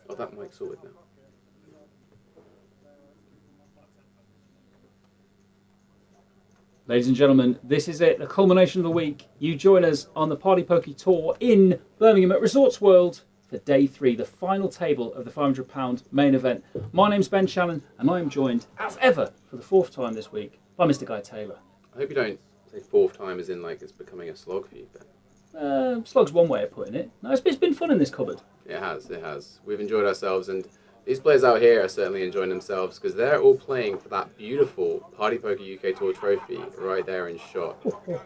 Oh, that mic's sorted now. Ladies and gentlemen, this is it, the culmination of the week. You join us on the Party Poker Tour in Birmingham at Resorts World for day 3, the final table of the £500 main event. My name's Ben Shannon, and I am joined, as ever, for the 4th time this week, by Mr. Guy Taylor. I hope you don't say 4th time as in like it's becoming a slog for you, Ben. Slog's one way of putting it. No, it's been fun in this cupboard. It has. We've enjoyed ourselves, and these players out here are certainly enjoying themselves because they're all playing for that beautiful Party Poker UK Tour trophy right there in shot.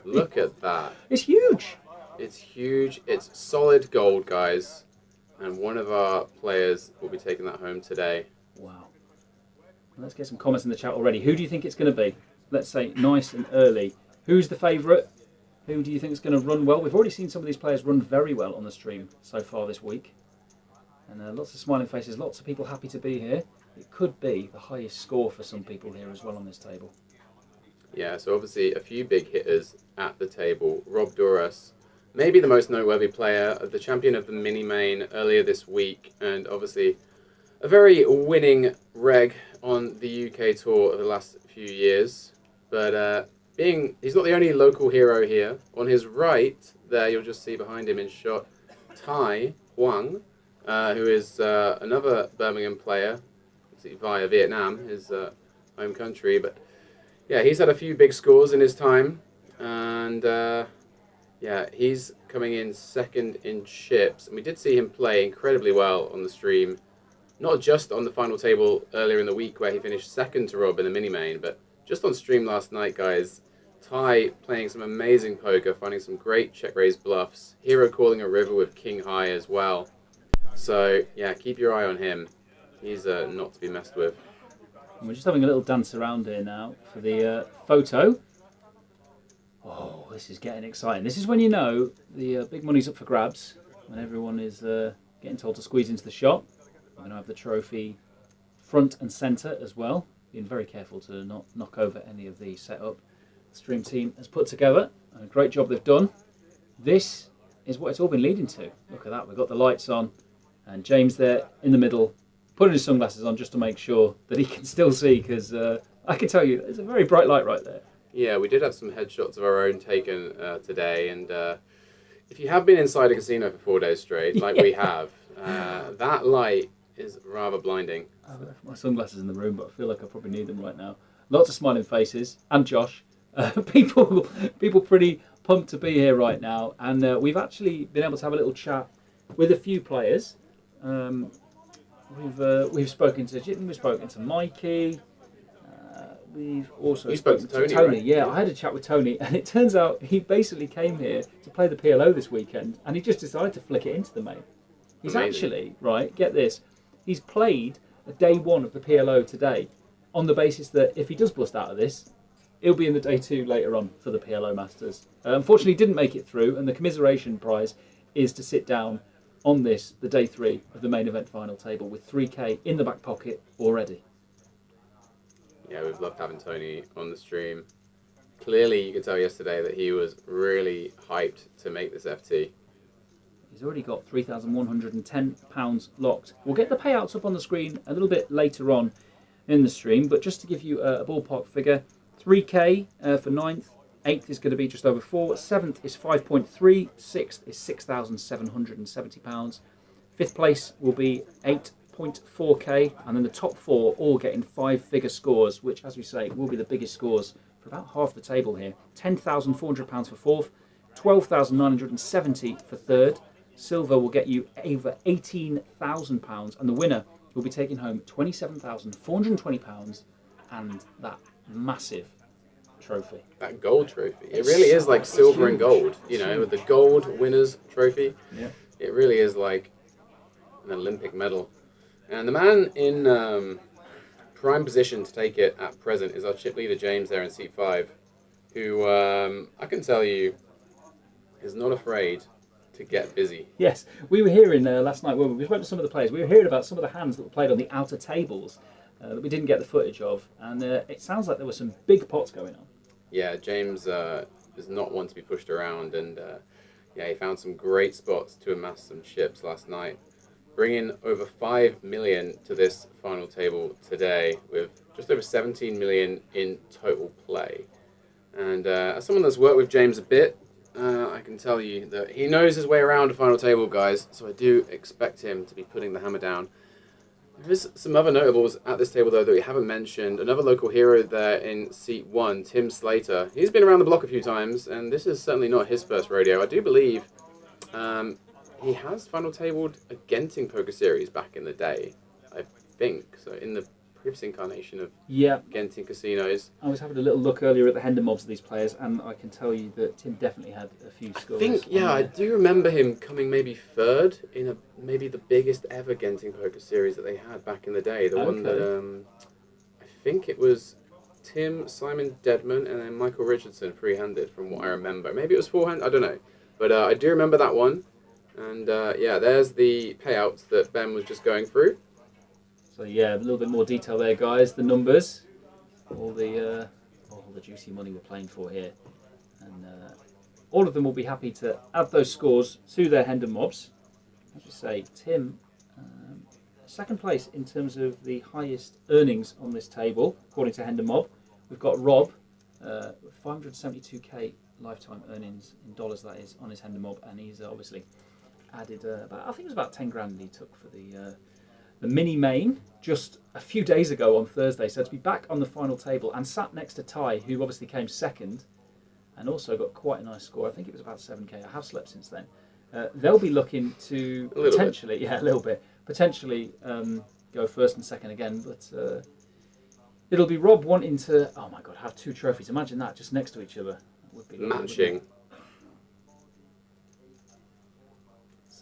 Look at that. It's huge. It's huge. It's solid gold, guys. And one of our players will be taking that home today. Wow. Let's get some comments in the chat already. Who do you think it's going to be? Let's say nice and early. Who's the favourite? Who do you think is going to run well? We've already seen some of these players run very well on the stream so far this week. And lots of smiling faces, lots of people happy to be here. It could be the highest score for some people here as well on this table. Yeah, so obviously a few big hitters at the table. Rob Duras, maybe the most noteworthy player, the champion of the mini-main earlier this week, and obviously a very winning reg on the UK tour of the last few years. But he's not the only local hero here. On his right, there you'll just see behind him in shot, Tai Huang, who is another Birmingham player via Vietnam, his home country. But yeah, he's had a few big scores in his time, and yeah, he's coming in second in chips. And we did see him play incredibly well on the stream, not just on the final table earlier in the week where he finished second to Rob in the mini-main, but just on stream last night, guys. Tai playing some amazing poker, finding some great check-raise bluffs, hero calling a river with king high as well. So, yeah, keep your eye on him. He's not to be messed with. We're just having a little dance around here now for the photo. Oh, this is getting exciting. This is when you know the big money's up for grabs, when everyone is getting told to squeeze into the shop. We're going to have the trophy front and centre as well. Being very careful to not knock over any of the setup the stream team has put together. And a great job they've done. This is what it's all been leading to. Look at that, we've got the lights on. And James there in the middle, putting his sunglasses on just to make sure that he can still see, because I can tell you, it's a very bright light right there. Yeah, we did have some headshots of our own taken today, and if you have been inside a casino for 4 days straight, like we have, that light is rather blinding. I've left my sunglasses in the room, but I feel like I probably need them right now. Lots of smiling faces, and Josh. People pretty pumped to be here right now, and we've actually been able to have a little chat with a few players. We've spoken to Mikey. We've also spoken to Tony. Right? Yeah, I had a chat with Tony, and it turns out he basically came here to play the PLO this weekend, and he just decided to flick it into the main. He's actually, right, get this, he's played a day 1 of the PLO today on the basis that if he does bust out of this, he'll be in the day 2 later on for the PLO Masters. Unfortunately, he didn't make it through, and the commiseration prize is to sit down on this, the day 3 of the main event final table, with 3k in the back pocket already. Yeah, we've loved having Tony on the stream. Clearly, you could tell yesterday that he was really hyped to make this FT. He's already got £3,110 locked. We'll get the payouts up on the screen a little bit later on in the stream, but just to give you a ballpark figure, 3k for 9th, 8th is going to be just over 4, 7th is 5.3, 6th is £6,770, 5th place will be 8.4k, and then the top 4 all getting 5-figure scores, which, as we say, will be the biggest scores for about half the table here. £10,400 for 4th, £12,970 for 3rd, silver will get you over £18,000, and the winner will be taking home £27,420 and that massive trophy. That gold trophy. It really is like silver and gold, you know, with the gold winners trophy. Yeah. It really is like an Olympic medal. And the man in prime position to take it at present is our chip leader James there in seat 5, who I can tell you is not afraid to get busy. Yes, we were hearing last night when we spoke to some of the players, we were hearing about some of the hands that were played on the outer tables that we didn't get the footage of, and it sounds like there were some big pots going on. Yeah, James is not one to be pushed around. And yeah, he found some great spots to amass some chips last night, bringing over 5 million to this final table today, with just over 17 million in total play. And as someone that's worked with James a bit, I can tell you that he knows his way around a final table, guys. So I do expect him to be putting the hammer down. There's some other notables at this table, though, that we haven't mentioned. Another local hero there in seat 1, Tim Slater. He's been around the block a few times, and this is certainly not his first rodeo. I do believe he has final tabled a Genting poker series back in the day, I think. So in the previous incarnation of Genting casinos. I was having a little look earlier at the Hendon mobs of these players, and I can tell you that Tim definitely had a few scores. I do remember him coming maybe third in maybe the biggest ever Genting poker series that they had back in the day. The one that I think it was Tim, Simon Deadman, and then Michael Richardson free-handed, from what I remember. Maybe it was forehand, I don't know. But I do remember that one. And yeah, there's the payouts that Ben was just going through. So yeah, a little bit more detail there, guys. The numbers, all the juicy money we're playing for here, and all of them will be happy to add those scores to their Hendon mobs. As you say, Tim, second place in terms of the highest earnings on this table, according to Hendon mob. We've got Rob, 572k lifetime earnings in dollars, that is, on his Hendon mob, and he's obviously added I think it was about 10 grand he took for the mini main just a few days ago on Thursday. So to be back on the final table and sat next to Ty, who obviously came second and also got quite a nice score. I think it was about 7k. I have slept since then. They'll be looking to potentially, a little bit, potentially go first and second again. But it'll be Rob wanting to, oh my God, have 2 trophies. Imagine that, just next to each other. That would be matching.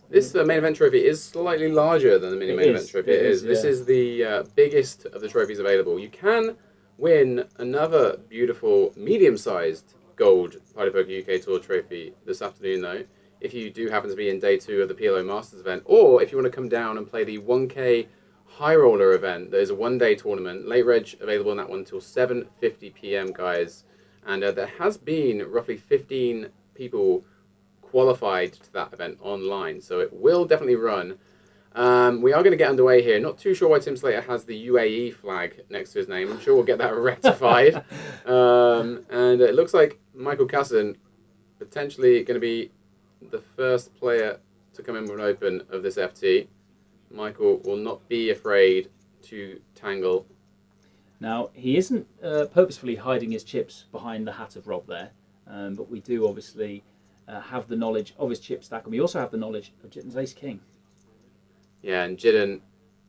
This main event trophy is slightly larger than the mini main event trophy. It is. This is the biggest of the trophies available. You can win another beautiful medium-sized gold Party Poker UK Tour trophy this afternoon, though, if you do happen to be in day 2 of the PLO Masters event, or if you want to come down and play the 1K High Roller event. There's a one-day tournament. Late reg available in that one until 7:50 p.m., guys. And there has been roughly 15 people qualified to that event online, so it will definitely run. We are going to get underway here. Not too sure why Tim Slater has the UAE flag next to his name. I'm sure we'll get that rectified. And it looks like Michael Casson potentially going to be the first player to come in with an open of this FT. Michael will not be afraid to tangle. Now, he isn't purposefully hiding his chips behind the hat of Rob there, but we do obviously have the knowledge of his chip stack, and we also have the knowledge of Jitten's Ace King. Yeah, and Jitten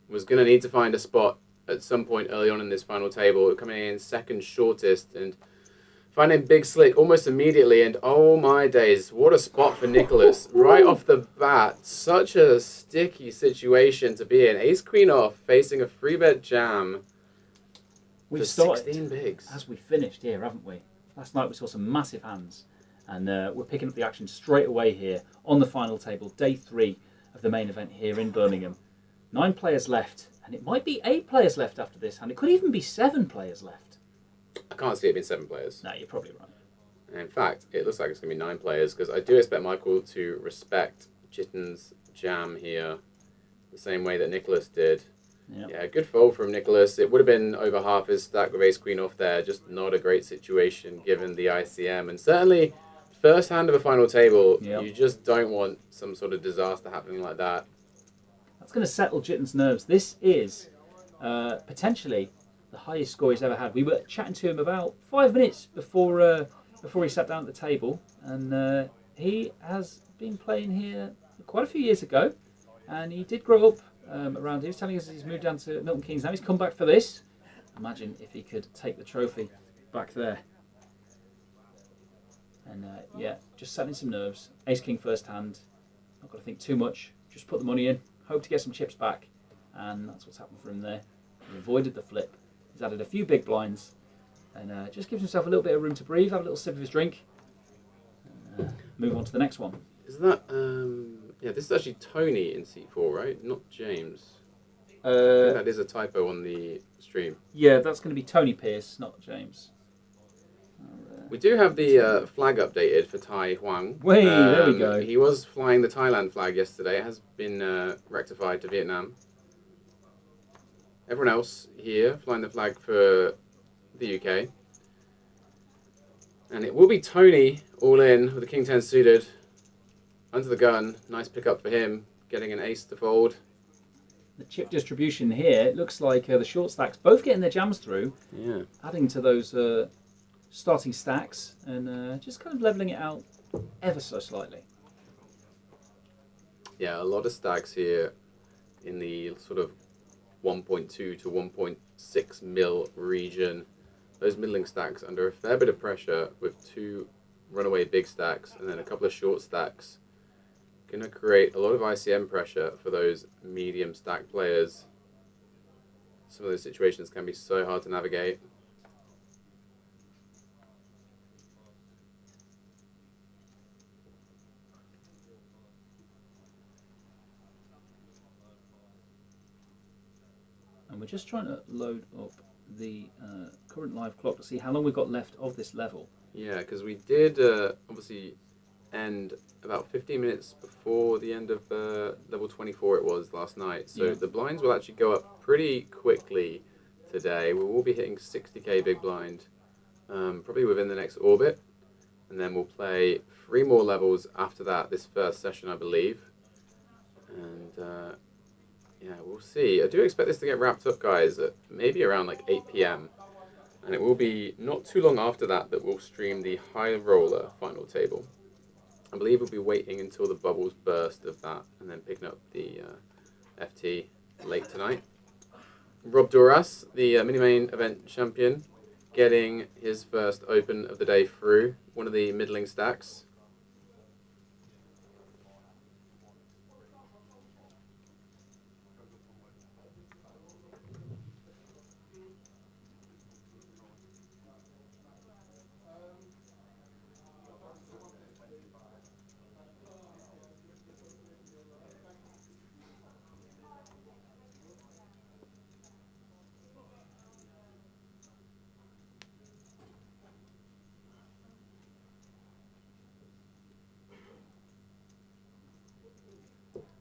was going to need to find a spot at some point early on in this final table, coming in second shortest, and finding Big Slick almost immediately, and oh my days, what a spot for Nicholas. Right off the bat, such a sticky situation to be in. Ace Queen off, facing a 3-bet jam We've for started 16 bigs. as we finished here, haven't we? Last night we saw some massive hands, and we're picking up the action straight away here on the final table, day 3 of the main event here in Birmingham. 9 players left, and it might be 8 players left after this hand. It could even be 7 players left. I can't see it being 7 players. No, you're probably right. And in fact, it looks like it's going to be 9 players, because I do expect Michael to respect Jitten's jam here the same way that Nicholas did. Yep. Yeah, good fold from Nicholas. It would have been over half his stack with Ace Queen off there. Just not a great situation given the ICM. And certainly, first hand of a final table, you just don't want some sort of disaster happening like that. That's going to settle Jitten's nerves. This is potentially the highest score he's ever had. We were chatting to him about 5 minutes before he sat down at the table, and he has been playing here quite a few years ago, and he did grow up around here. He was telling us he's moved down to Milton Keynes now. He's come back for this. Imagine if he could take the trophy back there. And yeah, just settling some nerves. Ace King first hand. Not got to think too much. Just put the money in. Hope to get some chips back. And that's what's happened for him there. He avoided the flip. He's added a few big blinds. And just gives himself a little bit of room to breathe. Have a little sip of his drink. Move on to the next one. Is that... yeah, this is actually Tony in seat 4, right? Not James. I think that is a typo on the stream. Yeah, that's going to be Tony Pierce, not James. We do have the flag updated for Tai Huang. Wait, there we go. He was flying the Thailand flag yesterday. It has been rectified to Vietnam. Everyone else here flying the flag for the UK. And it will be Tony all in with the King 10 suited. Under the gun. Nice pickup for him. Getting an ace to fold. The chip distribution here, it looks like the short stacks both getting their jams through. Yeah. Adding to those starting stacks and just kind of levelling it out ever so slightly. Yeah, a lot of stacks here in the sort of 1.2 to 1.6 mil region. Those middling stacks under a fair bit of pressure with 2 runaway big stacks and then a couple of short stacks. Going to create a lot of ICM pressure for those medium stack players. Some of those situations can be so hard to navigate. And we're just trying to load up the current live clock to see how long we've got left of this level. Yeah, because we did obviously end about 15 minutes before the end of level 24 it was last night. So the blinds will actually go up pretty quickly today. We will be hitting 60k big blind probably within the next orbit. And then we'll play 3 more levels after that, this first session I believe. And yeah, we'll see. I do expect this to get wrapped up, guys, at maybe around like 8 p.m. And it will be not too long after that that we'll stream the high roller final table. I believe we'll be waiting until the bubbles burst of that and then picking up the FT late tonight. Rob Duras, the mini-main event champion, getting his first open of the day through one of the middling stacks.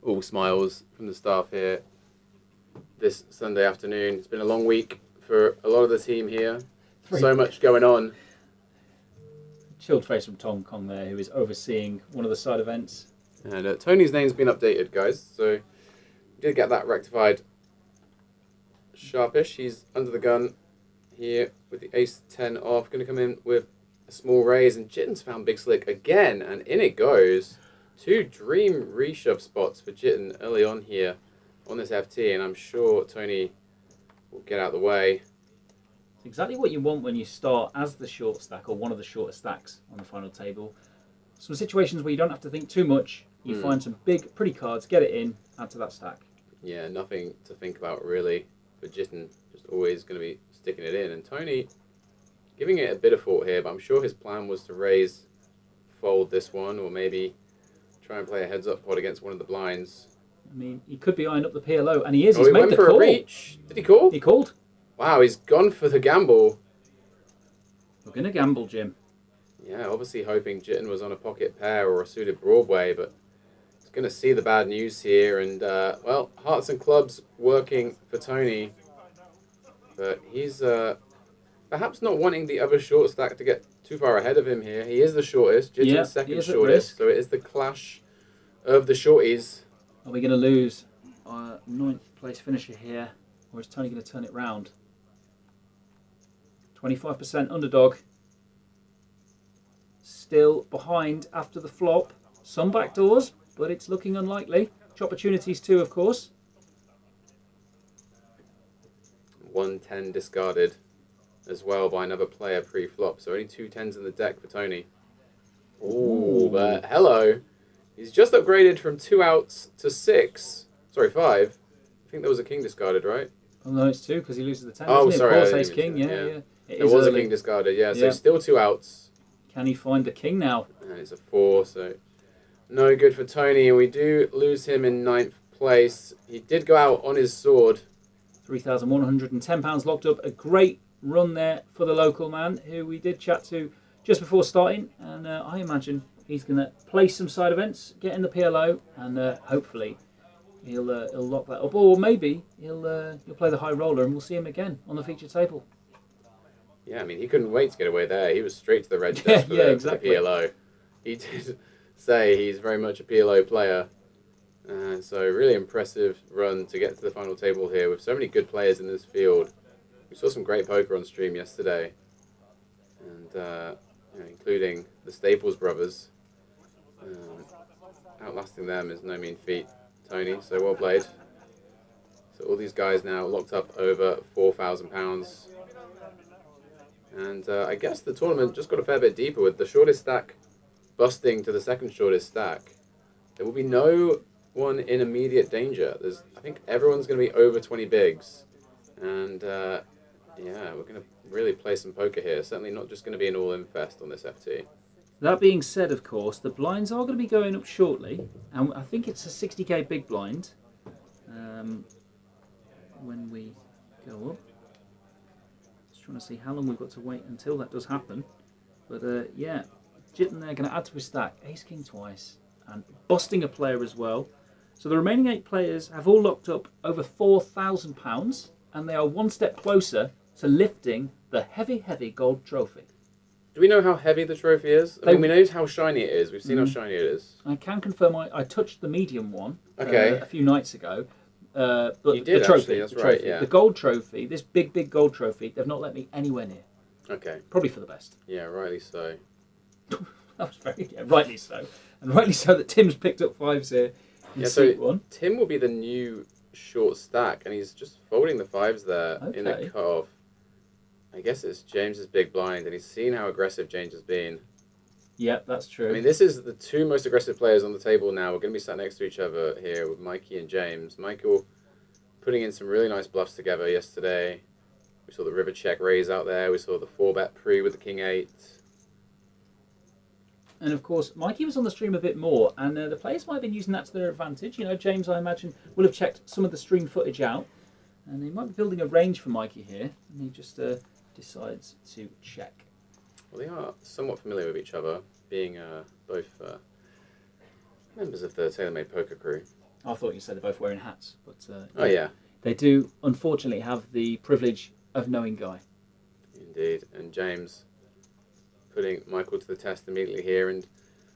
All smiles from the staff here this Sunday afternoon. It's been a long week for a lot of the team here. So much going on. Chilled face from Tom Kong there, who is overseeing one of the side events. And Tony's name's been updated, guys, so we did get that rectified sharpish. He's under the gun here with the ace 10 off. Going to come in with a small raise, and Jitten's found Big Slick again, and in it goes. 2 dream reshove spots for Jitten early on here on this FT, and I'm sure Tony will get out of the way. It's exactly what you want when you start as the short stack or one of the shorter stacks on the final table. Some situations where you don't have to think too much. You find some big, pretty cards, get it in, add to that stack. Yeah, nothing to think about really for Jitten. Just always going to be sticking it in. And Tony giving it a bit of thought here, but I'm sure his plan was to raise, fold this one, or maybe try and play a heads-up pot against one of the blinds. I mean, he could be eyeing up the PLO, and he is. Oh, He's he made went the for call. a reach. Did he call? He called. Wow, he's gone for the gamble. We're going to gamble, Jim. Yeah, obviously hoping Jitten was on a pocket pair or a suited Broadway, but he's going to see the bad news here. And, well, hearts and clubs working for Tony. But he's perhaps not wanting the other short stack to get too far ahead of him here. He is the shortest. Jitten's second shortest. So it is the clash of the shorties. Are we going to lose our 9th place finisher here, or is Tony going to turn it round? 25% underdog. Still behind after the flop. Some backdoors, but it's looking unlikely. Opportunities too, of course. 110 discarded as well by another player pre-flop. So only 2 10s in the deck for Tony. Ooh, but hello. He's just upgraded from 2 outs to 6. Sorry, 5. I think there was a king discarded, right? Oh no, it's 2 because he loses the 10. Oh, isn't sorry. Of course, ace king, yeah. There was a king discarded, yeah. So still 2 outs. Can he find the king now? And it's a 4, so no good for Tony. And we do lose him in 9th place. He did go out on his sword. £3,110 locked up. A great run there for the local man, who we did chat to just before starting, and I imagine he's going to play some side events, get in the PLO, and hopefully he'll lock that up, or maybe he'll play the high roller, and we'll see him again on the feature table. Yeah, I mean, he couldn't wait to get away there. He was straight to the red desk for the PLO. He did say he's very much a PLO player. So really impressive run to get to the final table here with so many good players in this field. We saw some great poker on stream yesterday, and including the Staples brothers. Outlasting them is no mean feat, Tony, so well played. So all these guys now locked up over £4,000. And I guess the tournament just got a fair bit deeper with the shortest stack busting to the second shortest stack. There will be no one in immediate danger. I think everyone's going to be over 20 bigs. And yeah, we're going to really play some poker here. Certainly not just going to be an all-in fest on this FT. That being said, of course, the blinds are going to be going up shortly. And I think it's a 60k big blind when we go up. Trying to see how long we've got to wait until that does happen, but yeah, Jitten there going to add to his stack, ace king twice, and busting a player as well. So the remaining 8 players have all locked up over £4,000, and they are one step closer to lifting the heavy gold trophy. Do we know how heavy the trophy is? I mean, we know how shiny it is. We've seen how shiny it is. I can confirm I touched the medium one a few nights ago. But you did, the trophy, actually, that's right, yeah. The gold trophy, this big gold trophy, they've not let me anywhere near. Okay. Probably for the best. Yeah, rightly so. That was rightly so. And rightly so that Tim's picked up 5s here in seat 1. Tim will be the new short stack, and he's just folding the 5s there in the cutoff. I guess it's James's big blind, and he's seen how aggressive James has been. Yep, that's true. I mean, this is the 2 most aggressive players on the table now. We're going to be sat next to each other here with Mikey and James. Michael putting in some really nice bluffs together yesterday. We saw the river check raise out there. We saw the 4-bet pre with the king 8. And of course, Mikey was on the stream a bit more, and the players might have been using that to their advantage. You know, James, I imagine, will have checked some of the stream footage out, and he might be building a range for Mikey here, and he just decides to check. Well, they are somewhat familiar with each other, being both members of the TaylorMade Poker crew. I thought you said they're both wearing hats, but oh yeah, they do unfortunately have the privilege of knowing Guy. Indeed, and James putting Michael to the test immediately here, and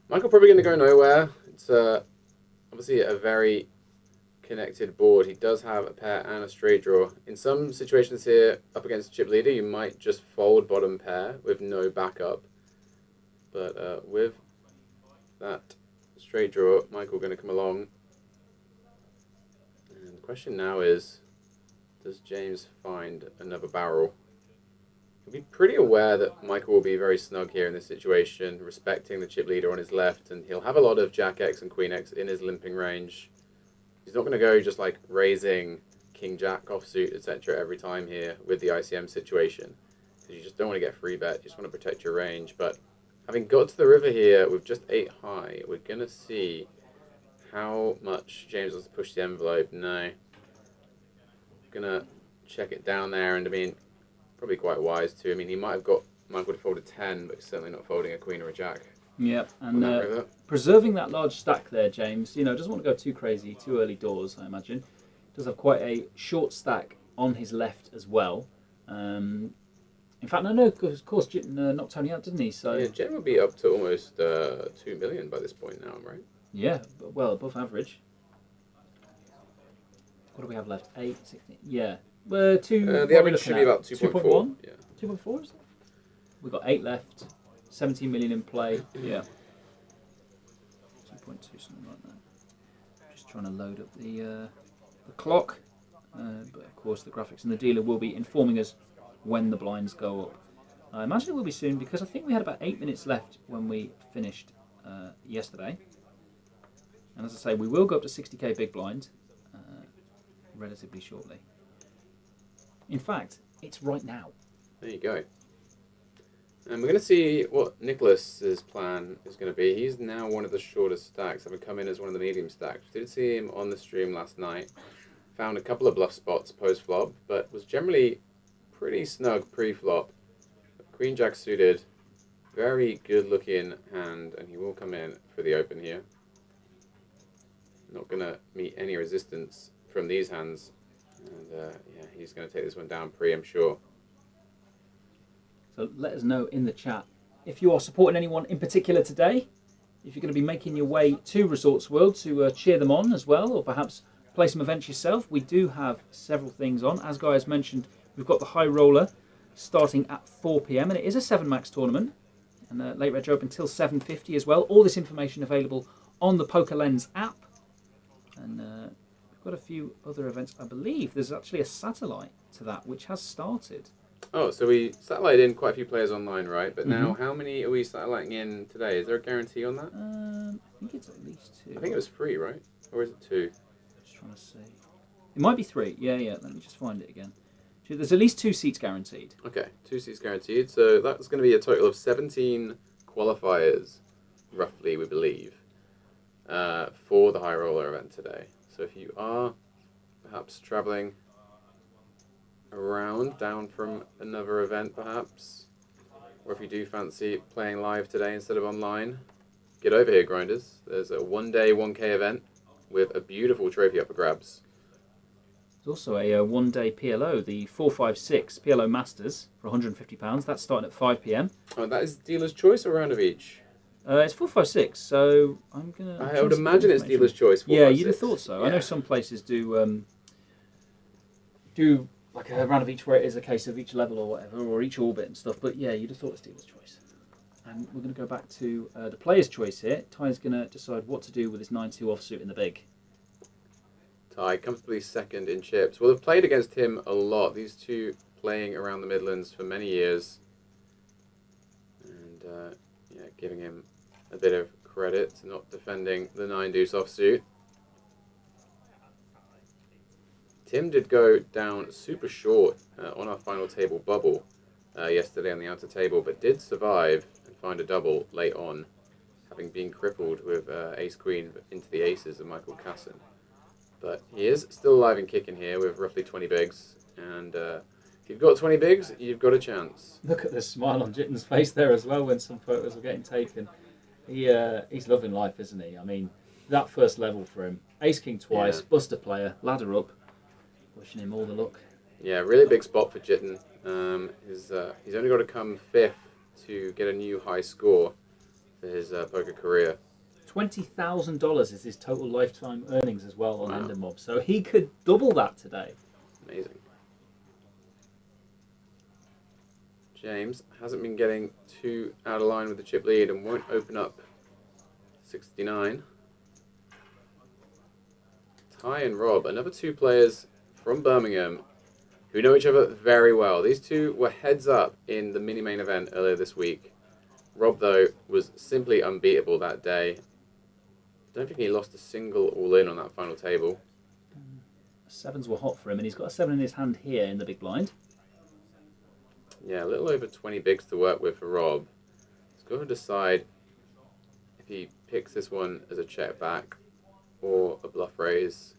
Michael probably going to go nowhere. It's obviously a very connected board. He does have a pair and a straight draw. In some situations here, up against chip leader, you might just fold bottom pair with no backup. But with that straight draw, Michael going to come along. And the question now is, does James find another barrel? He'll be pretty aware that Michael will be very snug here in this situation, respecting the chip leader on his left, and he'll have a lot of Jack X and Queen X in his limping range. He's not going to go just like raising King Jack offsuit, etc. every time here with the ICM situation, because you just don't want to get free bet. You just want to protect your range. But having got to the river here with just 8 high, we're going to see how much James wants to push the envelope. No. Going to check it down there, and I mean, probably quite wise too. I mean, he might have got Michael to fold a 10, but certainly not folding a queen or a jack. Yep, and preserving that large stack there, James, you know, doesn't want to go too crazy, too early doors, I imagine. Does have quite a short stack on his left as well. In fact, no, of course, Jitten knocked Tony out, didn't he? So yeah, Jen would be up to almost 2 million by this point now, right? Yeah, well, above average. What do we have left? 8, 16, yeah. The average should be about 2.4. Yeah. 2.4 is it? We've got 8 left, 17 million in play. Yeah. 2.2, something like that. Just trying to load up the clock. But of course, the graphics and the dealer will be informing us when the blinds go up. I imagine it will be soon, because I think we had about 8 minutes left when we finished yesterday. And as I say, we will go up to 60k big blind relatively shortly. In fact, it's right now. There you go. And we're going to see what Nicholas's plan is going to be. He's now one of the shortest stacks, having come in as one of the medium stacks. Did see him on the stream last night. Found a couple of bluff spots post-flop, but was generally pretty snug pre-flop. Queen Jack suited, very good looking hand, and he will come in for the open here. Not going to meet any resistance from these hands. And yeah, he's going to take this one down pre, I'm sure. So let us know in the chat if you are supporting anyone in particular today, if you're going to be making your way to Resorts World to cheer them on as well, or perhaps play some events yourself. We do have several things on. As Guy has mentioned, we've got the High Roller starting at 4 p.m. and it is a 7-max tournament. And late reg open until 7:50 as well. All this information available on the Poker Lens app. And we've got a few other events. I believe there's actually a satellite to that which has started. Oh, so we satellited in quite a few players online, right? But now, how many are we satelliting in today? Is there a guarantee on that? I think it's at least 2. I think it was 3, right? Or is it 2? Just trying to see. It might be 3. Yeah. Let me just find it again. There's at least 2 seats guaranteed. Okay, 2 seats guaranteed. So that's going to be a total of 17 qualifiers, roughly, we believe, for the High Roller event today. So if you are perhaps traveling around, down from another event perhaps, or if you do fancy playing live today instead of online, get over here, grinders. There's a 1-day 1K event with a beautiful trophy up for grabs. There's also a 1-day PLO, the 456 PLO Masters for £150. That's starting at 5 p.m. Oh, that is dealer's choice or round of each? It's 456, so I'm gonna. I would imagine it's dealer's choice. Yeah, you'd have thought so. Yeah. I know some places do like a round of each where it is a case of each level or whatever, or each orbit and stuff. But yeah, you'd have thought it's dealer's choice. And we're going to go back to the player's choice here. Ty's going to decide what to do with his 9-2 offsuit in the big. Ty comfortably second in chips. Well, they've played against him a lot. These two playing around the Midlands for many years. And yeah, giving him a bit of credit to not defending the 9-deuce offsuit. Tim did go down super short on our final table bubble yesterday on the outer table, but did survive and find a double late on, having been crippled with ace-queen into the aces of Michael Casson. But he is still alive and kicking here with roughly 20 bigs, and if you've got 20 bigs, you've got a chance. Look at the smile on Jitten's face there as well when some photos are getting taken. He's loving life, isn't he? I mean, that first level for him. Ace-king twice, Yeah. buster player, ladder up. Wishing him all the luck. Yeah, really big spot for Jitten. He's only got to come 5th to get a new high score for his poker career. $20,000 is his total lifetime earnings as well on Wow. Endermob, so he could double that today. Amazing. James hasn't been getting too out of line with the chip lead and won't open up 69. Ty and Rob, another 2 players from Birmingham who know each other very well. These two were heads up in the mini-main event earlier this week. Rob, though, was simply unbeatable that day. Don't think he lost a single all-in on that final table. 7s were hot for him, and he's got a 7 in his hand here in the big blind. Yeah, a little over 20 bigs to work with for Rob. He's got to decide if he picks this one as a check back or a bluff raise.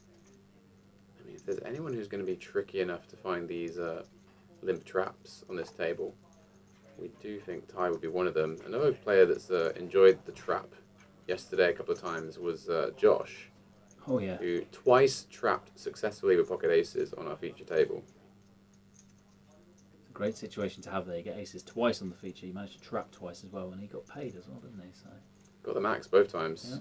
I mean, if there's anyone who's going to be tricky enough to find these limp traps on this table, we do think Ty would be one of them. Another player that's enjoyed the trap yesterday a couple of times was Josh. Oh yeah. Who twice trapped successfully with pocket aces on our feature table. It's a great situation to have there. You get aces twice on the feature. You managed to trap twice as well, and he got paid as well, didn't he? So. Got the max both times. Yeah.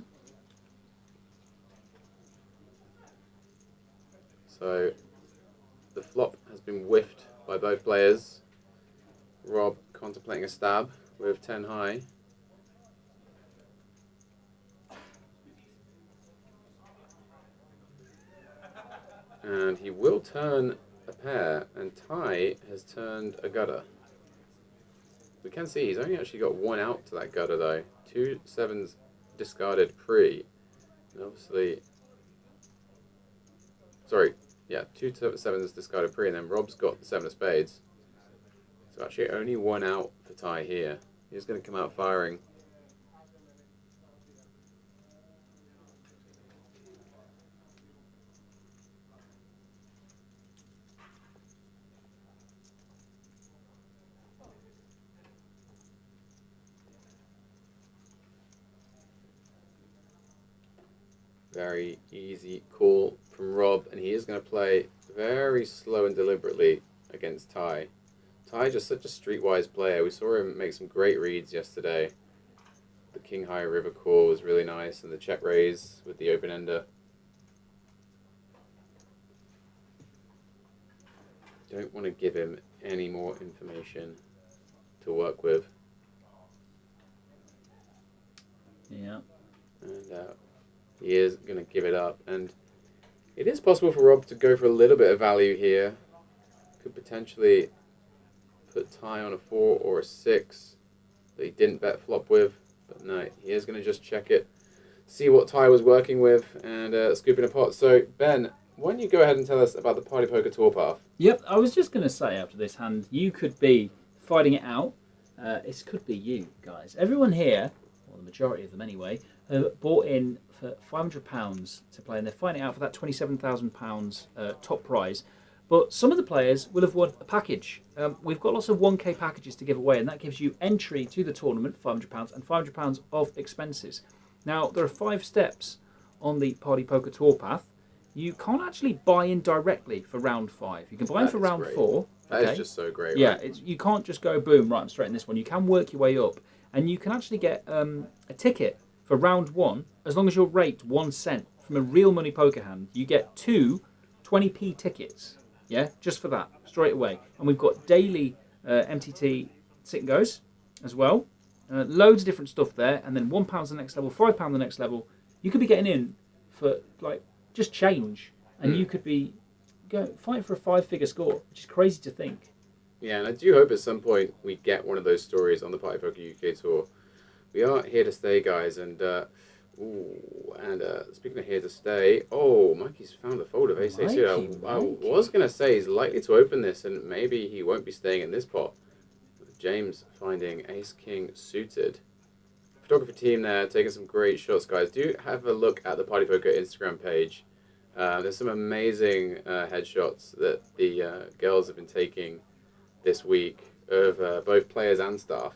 So the flop has been whiffed by both players. Rob contemplating a stab with 10 high. And he will turn a pair, and Ty has turned a gutter. We can see he's only actually got 1 out to that gutter though. 2 7s discarded pre. And obviously, sorry, yeah, 2 7s discarded pre, and then Rob's got the 7 of spades. So actually only 1 out for Ty here. He's going to come out firing. Very easy call from Rob, and he is going to play very slow and deliberately against Ty. Ty just such a streetwise player. We saw him make some great reads yesterday. The King High River call was really nice, and the check raise with the open ender. Don't want to give him any more information to work with. Yeah. And he is going to give it up. And it is possible for Rob to go for a little bit of value here. Could potentially put Ty on a 4 or a 6 that he didn't bet flop with. But no, he is going to just check it, see what Ty was working with, and scoop in a pot. So, Ben, why don't you go ahead and tell us about the Party Poker Toolpath? Yep, I was just going to say after this hand, you could be fighting it out. It could be you, guys. Everyone here, or the majority of them anyway, have bought in for £500 to play, and they're fighting it out for that £27,000 top prize. But some of the players will have won a package. We've got lots of 1k packages to give away, and that gives you entry to the tournament, £500, and £500 of expenses. Now, there are 5 steps on the Party Poker Toolpath. You can't actually buy in directly for round 5. You can buy in for round 4. That is just so great. Yeah, right? you can't just go, boom, right, I'm straight in this one. You can work your way up, and you can actually get a ticket for round 1, as long as you're rated 1 cent from a real money poker hand. You get 2 20p tickets. Yeah, just for that, straight away. And we've got daily MTT sit and goes as well. Loads of different stuff there. And then £1 the next level, £5 the next level. You could be getting in for, like, just change. And you could be fighting for a 5-figure score, which is crazy to think. Yeah, and I do hope at some point we get one of those stories on the Party Poker UK tour. We are here to stay, guys. And speaking of here to stay, Mikey's found a fold of ace ace here. I was going to say he's likely to open this, and maybe he won't be staying in this pot. James finding ace king suited. Photography team there taking some great shots, guys. Do have a look at the Party Poker Instagram page. There's some amazing headshots that the girls have been taking this week of both players and staff.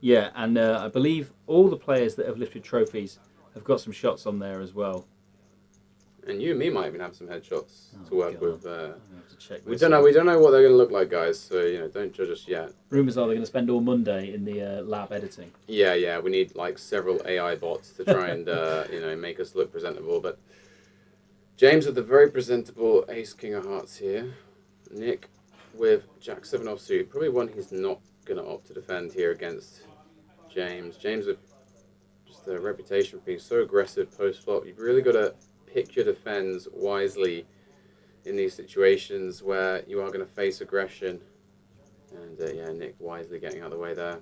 Yeah, and I believe all the players that have lifted trophies have got some shots on there as well. And you and me might even have some headshots to work with. We don't know what they're going to look like, guys. So don't judge us yet. Rumours are they're going to spend all Monday in the lab editing. Yeah. We need like several AI bots to try and make us look presentable. But James with the very presentable ace king of hearts here. Nick with jack 7 offsuit. Probably one he's not going to opt to defend here against James. James with just a reputation for being so aggressive post flop. You've really got to pick your defends wisely in these situations where you are going to face aggression. And Nick wisely getting out of the way there.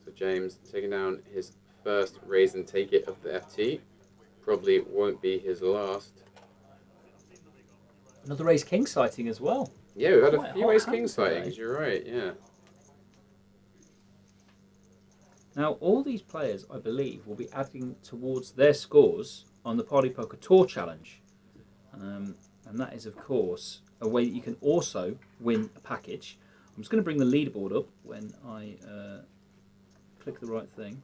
So James taking down his first raise and take it of the FT. Probably won't be his last. Another ace king sighting as well. Yeah, we've had a few ace king sightings. You're right. Yeah. Now, all these players, I believe, will be adding towards their scores on the Party Poker Tour Challenge. And that is, of course, a way that you can also win a package. I'm just going to bring the leaderboard up when I click the right thing.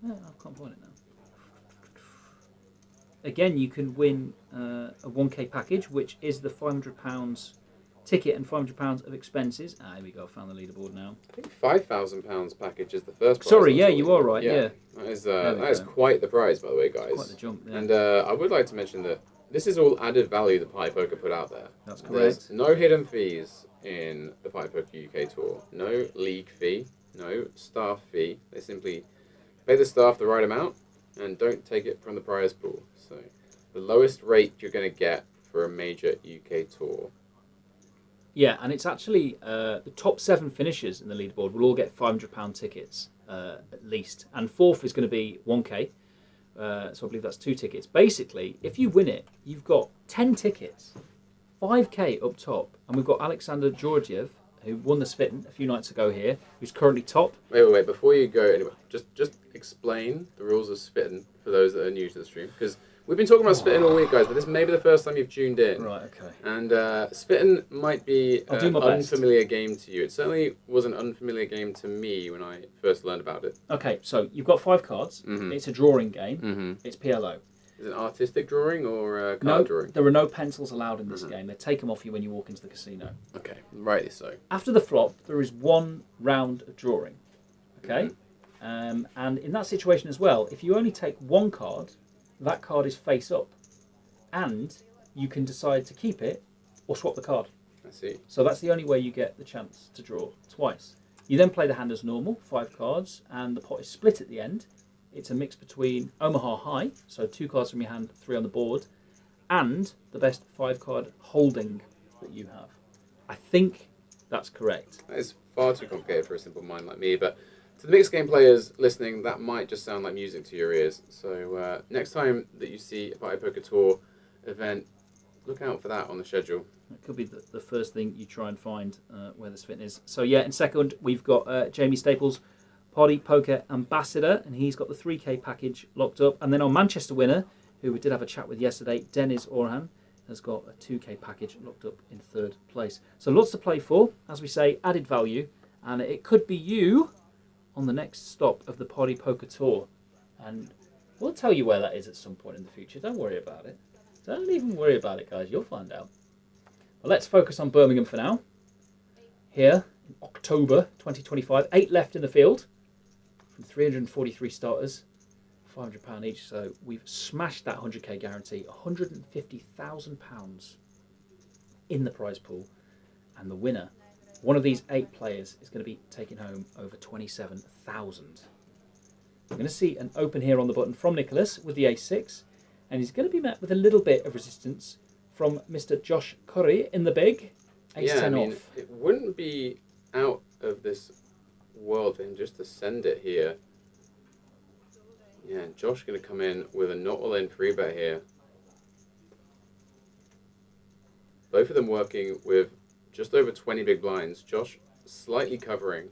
I can't find it now. Again, you can win a 1k package, which is the £500 ticket and £500 of expenses. Here we go, found the leaderboard now. I think £5,000 package is the first prize. Sorry, yeah, you are right, yeah. That is quite the prize, by the way, guys. Quite the jump, yeah. And I would like to mention that this is all added value that Party Poker put out there. That's correct. There's no hidden fees in the Party Poker UK Tour. No league fee, no staff fee. They simply pay the staff the right amount and don't take it from the prize pool. So the lowest rate you're going to get for a major UK tour. Yeah, and it's actually the top 7 finishers in the leaderboard will all get £500 tickets at least, and 4th is going to be 1k. So I believe that's 2 tickets. Basically, if you win it, you've got 10 tickets, 5k up top, and we've got Alexander Georgiev, who won the Svitten a few nights ago here, who's currently top. Wait, before you go anywhere, just explain the rules of Svitten for those that are new to the stream, because We've been talking about spitting all week, guys, but this may be the first time you've tuned in. Right, okay. And spitting might be I'll do an my best. unfamiliar game to you. It certainly was an unfamiliar game to me when I first learned about it. Okay, so you've got 5 cards. Mhm. It's a drawing game. Mm-hmm. It's PLO. Is it an artistic drawing or a No, card drawing? there are no pencils allowed in this game. They take them off you when you walk into the casino. Okay, rightly so. After the flop, there is 1 round of drawing. Okay? And in that situation as well, if you only take 1 card, that card is face up. And you can decide to keep it or swap the card. I see. So that's the only way you get the chance to draw twice. You then play the hand as normal, 5 cards, and the pot is split at the end. It's a mix between Omaha High, so 2 cards from your hand, 3 on the board, and the best 5-card holding that you have. I think that's correct. That is far too complicated for a simple mind like me, but to the mixed game players listening, that might just sound like music to your ears. So next time that you see a Party Poker Tour event, look out for that on the schedule. It could be the first thing you try and find where the spin is. So yeah, in second, we've got Jamie Staples, Party Poker Ambassador, and he's got the 3K package locked up. And then our Manchester winner, who we did have a chat with yesterday, Dennis Orhan, has got a 2K package locked up in 3rd place. So lots to play for, as we say, added value, and it could be you on the next stop of the Party Poker Tour. And we'll tell you where that is at some point in the future. Don't worry about it. Don't even worry about it, guys. You'll find out. Well, let's focus on Birmingham for now. Here in October 2025, 8 left in the field from 343 starters, £500 each. So we've smashed that 100k guarantee, £150,000 in the prize pool, and the winner, one of these 8 players, is going to be taking home over 27,000. We're going to see an open here on the button from Nicholas with the ace-6, and he's going to be met with a little bit of resistance from Mr. Josh Curry in the big. Ace-10 off. It wouldn't be out of this world for him just to send it here. Yeah, and Josh going to come in with a not all-in free bet here. Both of them working with just over 20 big blinds. Josh slightly covering.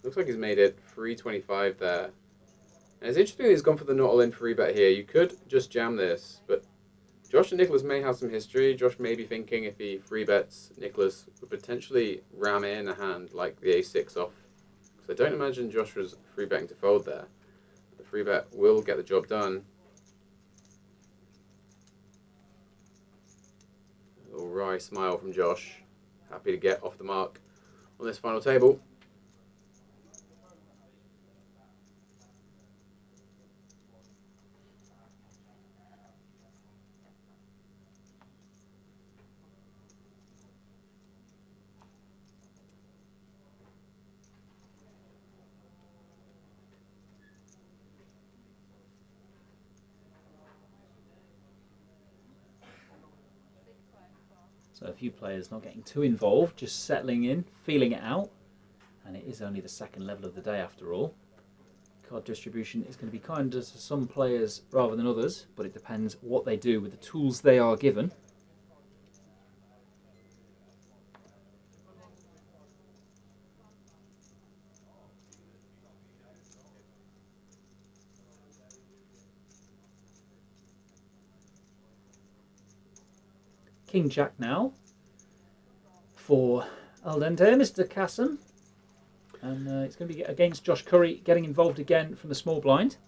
Looks like he's made it 325 there. And it's interesting that he's gone for the not all-in free bet here. You could just jam this, but Josh and Nicholas may have some history. Josh may be thinking if he free bets, Nicholas would potentially ram in a hand like the ace-6 off. So I don't imagine Josh was free betting to fold there. The free bet will get the job done. A little wry smile from Josh. Happy to get off the mark on this final table. So a few players not getting too involved, just settling in, feeling it out. And it is only the 2nd level of the day after all. Card distribution is going to be kinder to some players rather than others, but it depends what they do with the tools they are given. King Jack now for Al Dente, Mr. Casson. And it's going to be against Josh Curry, getting involved again from the small blind.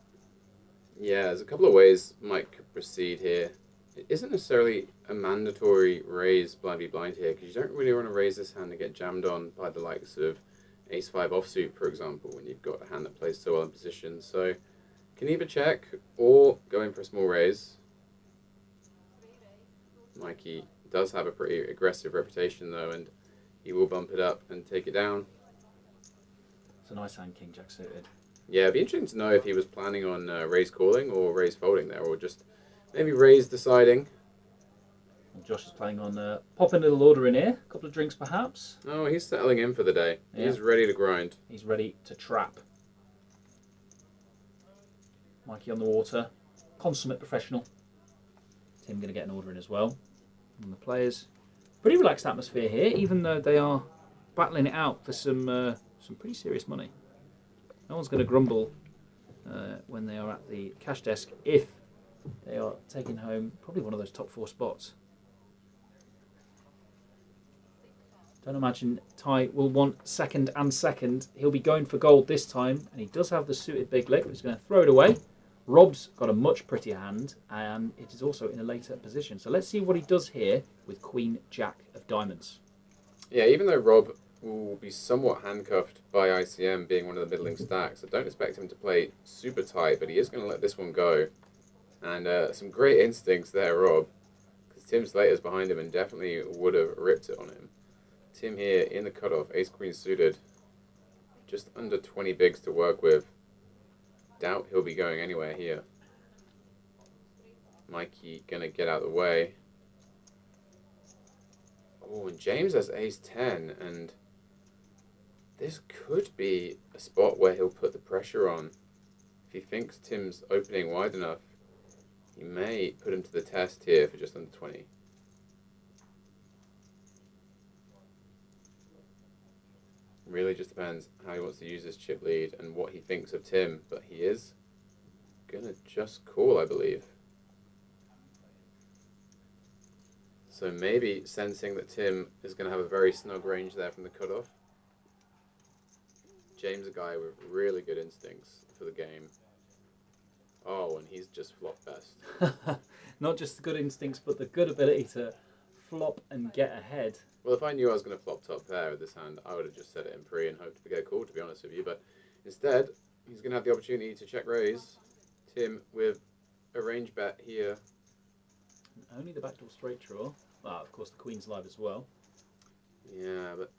Yeah, there's a couple of ways Mike could proceed here. It isn't necessarily a mandatory raise blind v blind here, because you don't really want to raise this hand and get jammed on by the likes of ace-5 offsuit, for example, when you've got a hand that plays so well in position. So you can either check or go in for a small raise. Mikey does have a pretty aggressive reputation though, and he will bump it up and take it down. It's a nice hand, King Jack suited. Yeah, it'd be interesting to know if he was planning on raise calling or raise folding there, or just maybe raise deciding. Well, Josh is planning on popping a little order in here, a couple of drinks perhaps. Oh, he's settling in for the day. Yeah. He's ready to grind. He's ready to trap. Mikey on the water, consummate professional. Tim going to get an order in as well. And the players, pretty relaxed atmosphere here, even though they are battling it out for some pretty serious money. No one's going to grumble when they are at the cash desk if They are taking home probably one of those top 4 spots. Don't imagine Ty will want second and second. He'll be going for gold this time, and he does have the suited big leg, but he's going to throw it away. Rob's got a much prettier hand, and it is also in a later position. So let's see what he does here with Queen Jack of Diamonds. Yeah, even though Rob will be somewhat handcuffed by ICM being one of the middling stacks, I don't expect him to play super tight, but he is going to let this one go. And some great instincts there, Rob, because Tim Slater's behind him and definitely would have ripped it on him. Tim here in the cutoff, ace-queen suited, just under 20 bigs to work with. Doubt he'll be going anywhere here. Mikey gonna get out of the way. Oh, and James has ace-10, and this could be a spot where he'll put the pressure on. If he thinks Tim's opening wide enough, he may put him to the test here for just under 20. Really just depends how he wants to use his chip lead and what he thinks of Tim, but he is gonna just call, I believe. So maybe sensing that Tim is gonna have a very snug range there from the cutoff. James, a guy with really good instincts for the game. Oh, and he's just flopped best. Not just the good instincts, but the good ability to flop and get ahead. Well, if I knew I was going to flop top pair with this hand, I would have just set it in pre and hoped to get a call, to be honest with you. But instead, he's going to have the opportunity to check raise. Tim with a range bet here. Only the backdoor straight draw. Well, of course, the queen's live as well. Yeah, but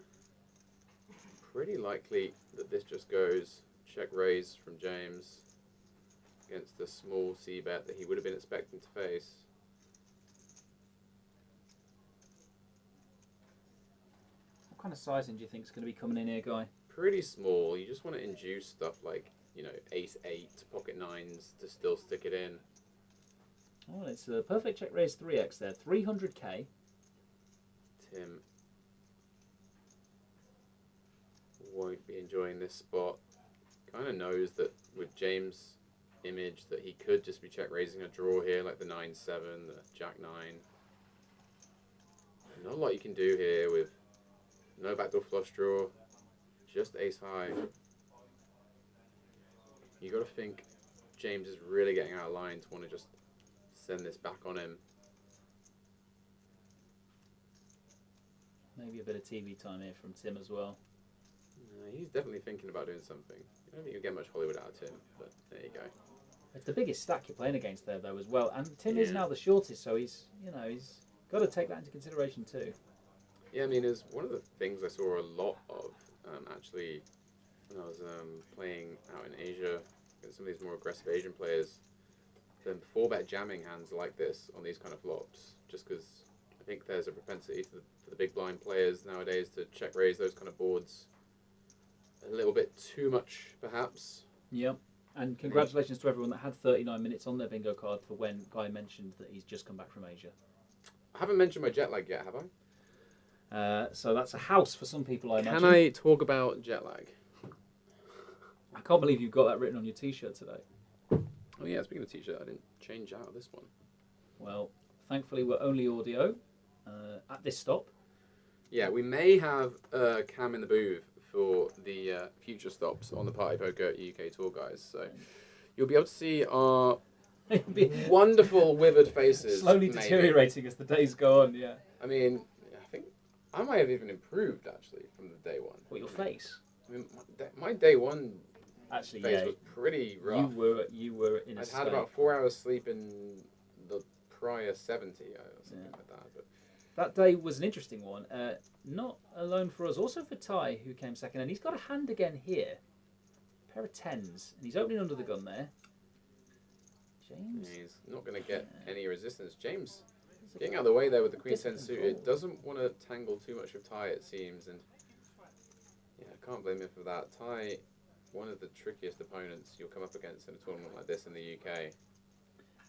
pretty likely that this just goes check raise from James against a small C bet that he would have been expecting to face. What kind of sizing do you think is going to be coming in here, Guy? Pretty small. You just want to induce stuff like, you know, ace-8, pocket nines to still stick it in. Well, it's a perfect check raise 3x there. 300k. Tim won't be enjoying this spot. Kind of knows that with James' image that he could just be check raising a draw here, like the 9-7, the jack-9. Not a lot you can do here with no backdoor flush draw, just ace high. You got to think James is really getting out of line to want to just send this back on him. Maybe a bit of TV time here from Tim as well. He's definitely thinking about doing something. I don't think you'll get much Hollywood out of Tim, but there you go. It's the biggest stack you're playing against there, though, as well. And Tim is now the shortest, so he's got to take that into consideration too. Yeah, I mean, it's one of the things I saw a lot of, actually, when I was playing out in Asia against some of these more aggressive Asian players. Then 4-bet jamming hands like this on these kind of flops, just because I think there's a propensity for the big blind players nowadays to check raise those kind of boards a little bit too much, perhaps. Yep. And congratulations to everyone that had 39 minutes on their bingo card for when Guy mentioned that he's just come back from Asia. I haven't mentioned my jet lag yet, have I? So that's a house for some people, I imagine. Can I talk about jet lag? I can't believe you've got that written on your T-shirt today. Oh yeah, speaking of T-shirt, I didn't change out of this one. Well, thankfully we're only audio at this stop. Yeah, we may have Cam in the booth for the future stops on the Party Poker UK Tour, guys. So you'll be able to see our wonderful withered faces. Slowly deteriorating as the days go on, yeah. I mean, I think I might have even improved, actually, from the day one. What, your face? I mean, my day one actually, face was pretty rough. You were in a I'd state. had about 4 hours sleep in the prior 70 or something like that. But that day was an interesting one. Not alone for us, also for Ty, who came second. And he's got a hand again here. A pair of tens. And he's opening under the gun there. James? He's not going to get any resistance. James getting out of the way there with the Queen 10 suited. Doesn't want to tangle too much of Ty, it seems. And yeah, I can't blame him for that. Ty, one of the trickiest opponents you'll come up against in a tournament like this in the UK.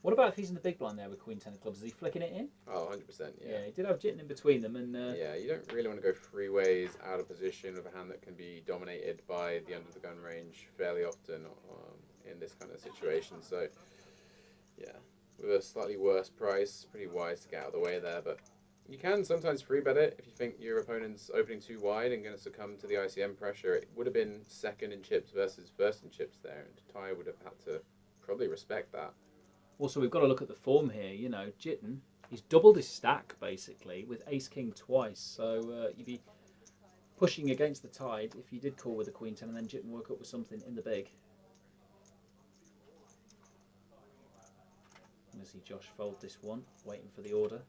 What about if he's in the big blind there with Queen 10 of clubs? Is he flicking it in? Oh, 100%, yeah. Yeah, he did have jitting in between them. And yeah, you don't really want to go three ways out of position with a hand that can be dominated by the under the gun range fairly often in this kind of situation. So, yeah, with a slightly worse price. Pretty wise to get out of the way there, but you can sometimes free bet it if you think your opponent's opening too wide and going to succumb to the ICM pressure. It would have been second in chips versus first in chips there, and Ty would have had to probably respect that. Also, we've got to look at the form here. You know, Jitten, he's doubled his stack basically with Ace King twice, so you'd be pushing against the tide if you did call with the Queen 10 and then Jitten work up with something in the big. I'm going to see Josh fold this one, waiting for the order.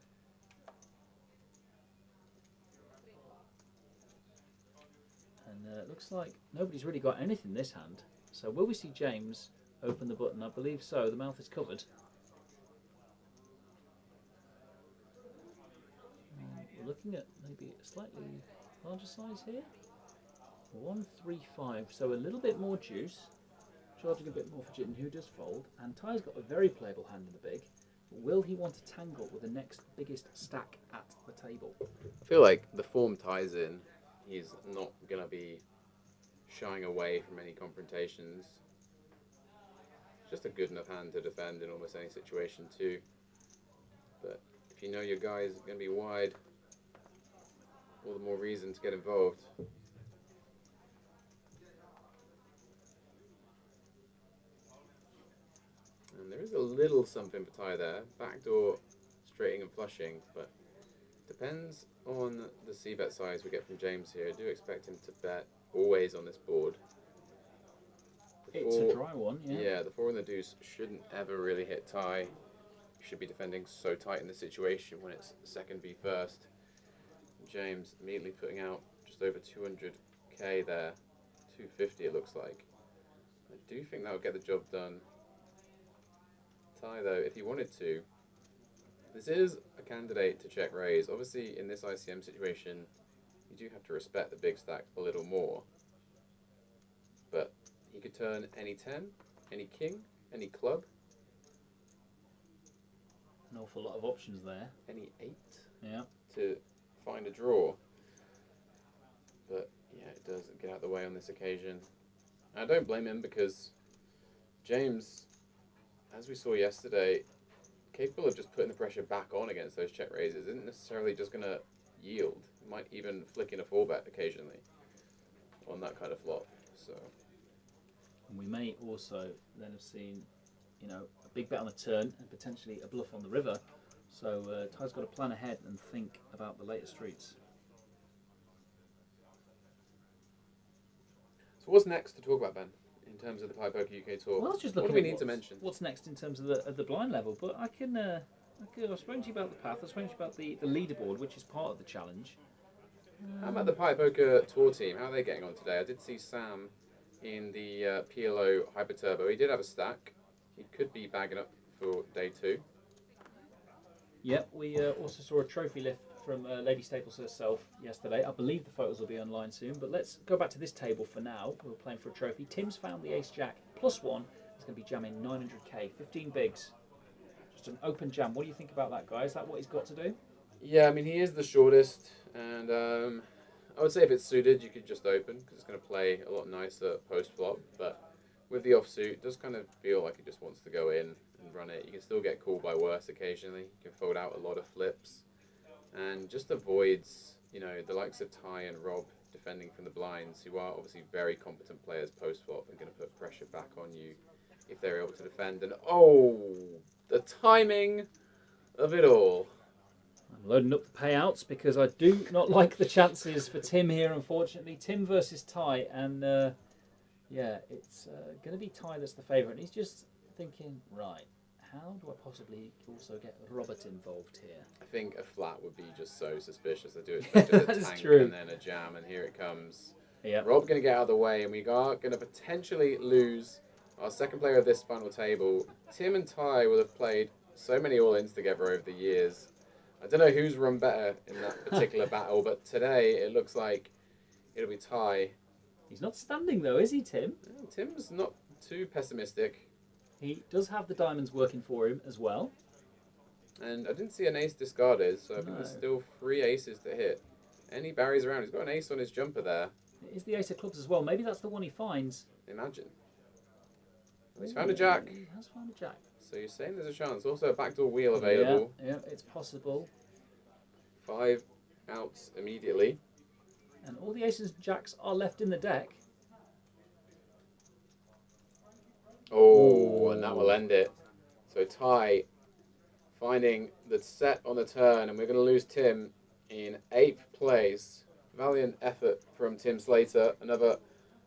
And it looks like nobody's really got anything this hand. So will we see James open the button? I believe so. The mouth is covered. We're looking at maybe a slightly larger size here. 135, so a little bit more juice. Charging a bit more for Jitten, who does fold. And Ty's got a very playable hand in the big. But will he want to tangle with the next biggest stack at the table? I feel like the form Ty's in, he's not going to be shying away from any confrontations. It's just a good enough hand to defend in almost any situation too. But if you know your guy is going to be wide, all the more reason to get involved. And there is a little something for Ty there. Backdoor straighting and flushing, but depends on the c-bet size we get from James here. I do expect him to bet always on this board. It's a dry one, yeah. Yeah, the 4 and the deuce shouldn't ever really hit Ty. You should be defending so tight in this situation when it's second v first. James immediately putting out just over 200k there. 250 it looks like. I do think that would get the job done. Ty though, if he wanted to, this is a candidate to check raise. Obviously in this ICM situation, you do have to respect the big stack a little more. But he could turn any 10, any king, any club. An awful lot of options there. Any 8 Yeah. to find a draw. But yeah, it does get out of the way on this occasion. And I don't blame him because James, as we saw yesterday, capable of just putting the pressure back on against those check raises, isn't necessarily just going to yield. He might even flick in a 4-bet occasionally on that kind of flop. So And we may also then have seen, you know, a big bet on the turn and potentially a bluff on the river. So Ty's got to plan ahead and think about the later streets. So what's next to talk about, Ben, in terms of the Pie Poker UK Tour? Well, I was just what looking do we at need to mention? what's next in terms of the blind level, but I've spoken to you about the path. I've spoken to you about the leaderboard, which is part of the challenge. How about the Pie Poker Tour team? How are they getting on today? I did see Sam in the PLO Hyper Turbo. He did have a stack. He could be bagging up for day 2. Yep, we also saw a trophy lift from Lady Staples herself yesterday. I believe the photos will be online soon, but let's go back to this table for now. We're playing for a trophy. Tim's found the Ace Jack +1. He's going to be jamming 900k, 15 bigs. Just an open jam. What do you think about that, guy? Is that what he's got to do? Yeah, I mean, he is the shortest, and I would say if it's suited, you could just open, because it's going to play a lot nicer post-flop, but with the offsuit, it does kind of feel like he just wants to go in and run it. You can still get called by worse occasionally. You can fold out a lot of flips, and just avoids, you know, the likes of Ty and Rob defending from the blinds, who are obviously very competent players post-flop and going to put pressure back on you if they're able to defend. And oh, the timing of it all. I'm loading up the payouts because I do not like the chances for Tim here, unfortunately. Tim versus Ty, and yeah, it's going to be Ty that's the favourite. And he's just thinking, right, how do I possibly also get Robert involved here? I think a flat would be just so suspicious. I do expect a That's tank true. and then a jam, and here it comes. Yeah. Rob going to get out of the way, and we are going to potentially lose our second player of this final table. Tim and Ty will have played so many all-ins together over the years. I don't know who's run better in that particular battle, but today it looks like it'll be Ty. He's not standing though, is he, Tim? Tim's not too pessimistic. He does have the diamonds working for him as well. And I didn't see an ace discarded, so I think No. there's still 3 aces to hit. Any barriers around? He's got an ace on his jumper there. It is the ace of clubs as well. Maybe that's the one he finds. Imagine. He's found a jack. He has found a jack. So you're saying there's a chance. Also a backdoor wheel available. Yeah, it's possible. 5 outs immediately. And all the aces and jacks are left in the deck. Oh, and that will end it. So Ty finding the set on the turn, and we're going to lose Tim in 8th place. Valiant effort from Tim Slater, another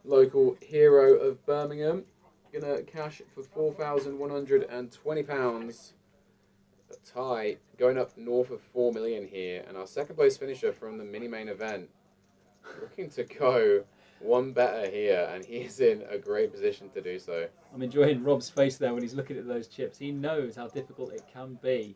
local hero of Birmingham. Going to cash for £4,120. Ty going up north of 4 million here, and our second place finisher from the mini main event looking to go one better here, and he's in a great position to do so. I'm enjoying Rob's face there when he's looking at those chips. He knows how difficult it can be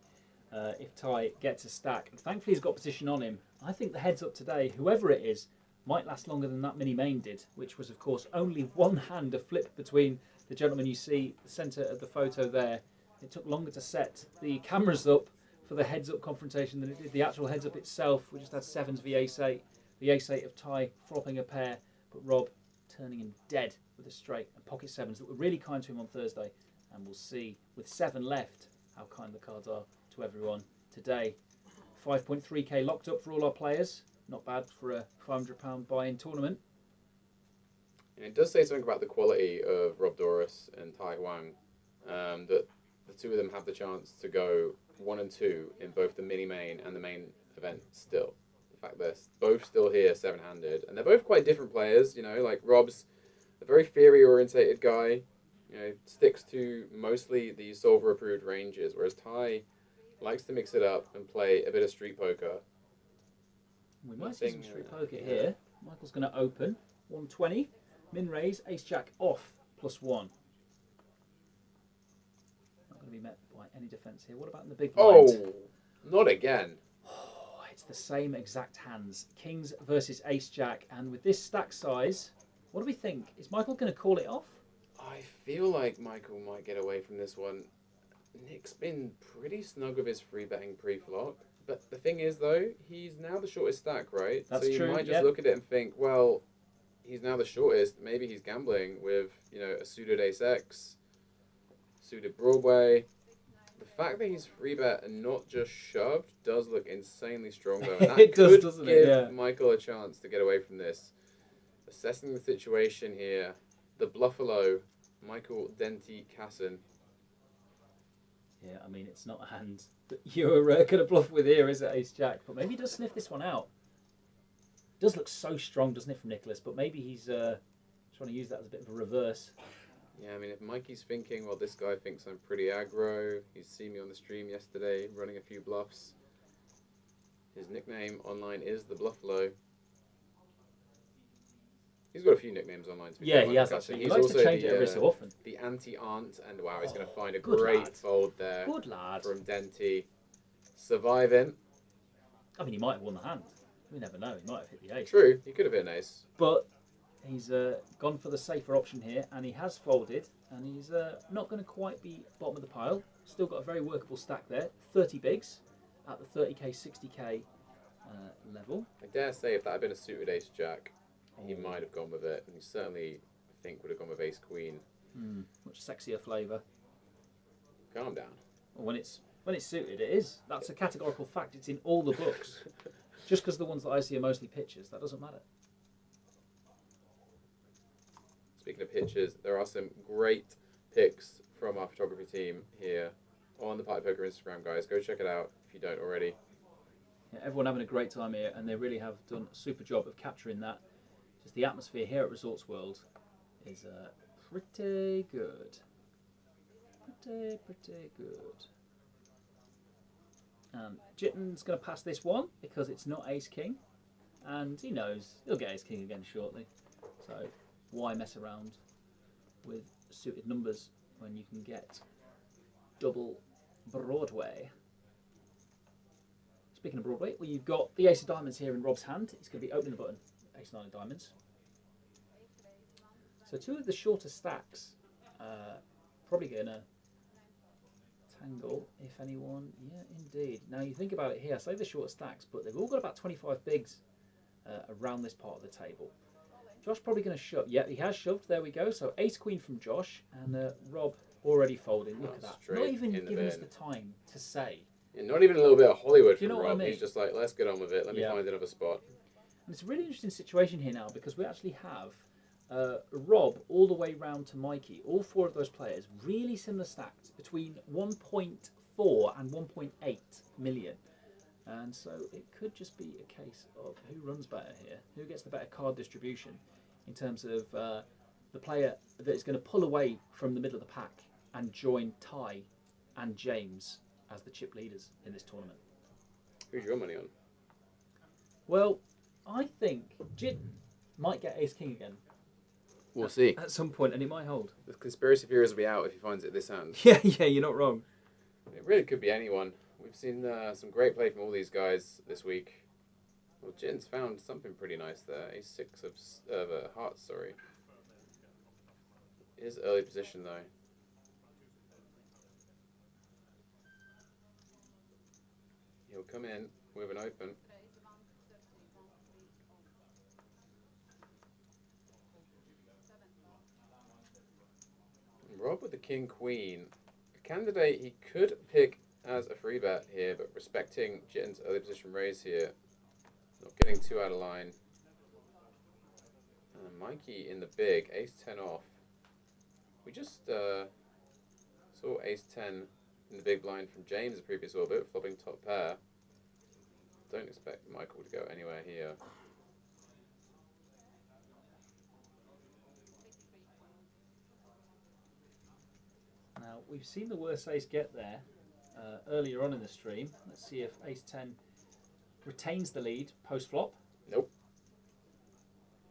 if Ty gets a stack. And thankfully, he's got position on him. I think the heads up today, whoever it is, might last longer than that mini main did, which was, of course, only one hand, a flip between the gentleman you see the centre of the photo there. It took longer to set the cameras up for the heads up confrontation than it did the actual heads up itself. We just had 7s v ace-8, the ace-8 of Ty flopping a pair, but Rob turning him dead with a straight and pocket 7s that were really kind to him on Thursday. And we'll see, with 7 left, how kind the cards are to everyone today. 5.3k locked up for all our players. Not bad for a £500 buy-in tournament. And it does say something about the quality of Rob Doris and Tai Huang, that the two of them have the chance to go 1 and 2 in both the mini main and the main event still. The fact they're both still here 7-handed, and they're both quite different players. You know, like Rob's a very theory orientated guy. You know, sticks to mostly the solver approved ranges, whereas Tai likes to mix it up and play a bit of street poker. We might see some street poker here. Michael's going to open 120, min raise, ace jack off +1. Not going to be met by any defence here. What about in the big blind? Oh, not again. Oh, it's the same exact hands. Kings versus ace jack, and with this stack size, what do we think? Is Michael going to call it off? I feel like Michael might get away from this one. Nick's been pretty snug with his free betting pre-flop. But the thing is, though, he's now the shortest stack, right? That's so you true, might just look at it and think, well, he's now the shortest. Maybe he's gambling with, you know, a suited ace-x, suited Broadway. The fact that he's free bet and not just shoved does look insanely strong, though. And that It does, could doesn't give it? Yeah. Michael a chance to get away from this. Assessing the situation here, the Bluffalo, Michael Denty Casson. Yeah, I mean, it's not a hand that you're going to bluff with here, is it, ace-jack? But maybe he does sniff this one out. It does look so strong, doesn't it, from Nicholas? But maybe he's trying to use that as a bit of a reverse. Yeah, I mean, if Mikey's thinking, well, this guy thinks I'm pretty aggro. He's seen me on the stream yesterday, running a few bluffs. His nickname online is the Bluffalo. He's got a few nicknames online. Yeah, he has actually. He likes to change it every so often. The anti-aunt, and wow, he's going to find a good great lad. fold there. Good lad. From Denty. Surviving. I mean, he might have won the hand. We never know. He might have hit the ace. True, he could have hit an ace. But he's gone for the safer option here, and he has folded, and he's not going to quite be bottom of the pile. Still got a very workable stack there. 30 bigs at the 30k, 60k level. I dare say if that had been a suited ace-jack, he might have gone with it, and he certainly, I think, would have gone with ace-queen. Much sexier flavour. Calm down. Well, when it's suited, it is. That's a categorical fact. It's in all the books. Just because the ones that I see are mostly pictures, that doesn't matter. Speaking of pictures, there are some great pics from our photography team here on the Party Poker Instagram, guys. Go check it out if you don't already. Yeah, everyone having a great time here, and they really have done a super job of capturing that. Just the atmosphere here at Resorts World is pretty good. Pretty good. Jitten's going to pass this one because it's not ace-king, and he knows he'll get ace-king again shortly. So why mess around with suited numbers when you can get double Broadway? Speaking of Broadway, well, you've got the ace of diamonds here in Rob's hand. He's going to be opening the button. Ace-9 of diamonds. So two of the shorter stacks probably going to tangle, if anyone. Yeah, indeed. Now you think about it here, I say the short stacks, but they've all got about 25 bigs around this part of the table. Josh probably going to shove. Yeah, he has shoved. There we go. So ace queen from Josh, and Rob already folding. Look Oh, at that. straight Not even in the giving us bin. the time to say. Yeah, not even a little bit of Hollywood Do you from know what I Rob. mean? He's just like, let's get on with it. Let me Yeah. find another spot. And it's a really interesting situation here now because we actually have Rob all the way round to Mikey. All four of those players really similar stacks between 1.4 and 1.8 million. And so it could just be a case of who runs better here, who gets the better card distribution in terms of the player that is going to pull away from the middle of the pack and join Ty and James as the chip leaders in this tournament. Who's your money on? Well, I think Jitten might get ace king again We'll see. at some point, and it might hold. The conspiracy theories will be out if he finds it this hand. Yeah, you're not wrong. It really could be anyone. We've seen some great play from all these guys this week. Well, Jin's found something pretty nice there. Ace six of hearts, sorry. His early position though. He'll come in with an open. Rob with the king queen. A candidate he could pick as a free bet here, but respecting Jitten's early position raise here. Not getting too out of line. And Mikey in the big, ace 10 off. We just saw ace 10 in the big blind from James the previous orbit, flopping top pair. Don't expect Michael to go anywhere here. Now, we've seen the worst ace get there earlier on in the stream. Let's see if ace 10 retains the lead post-flop. Nope.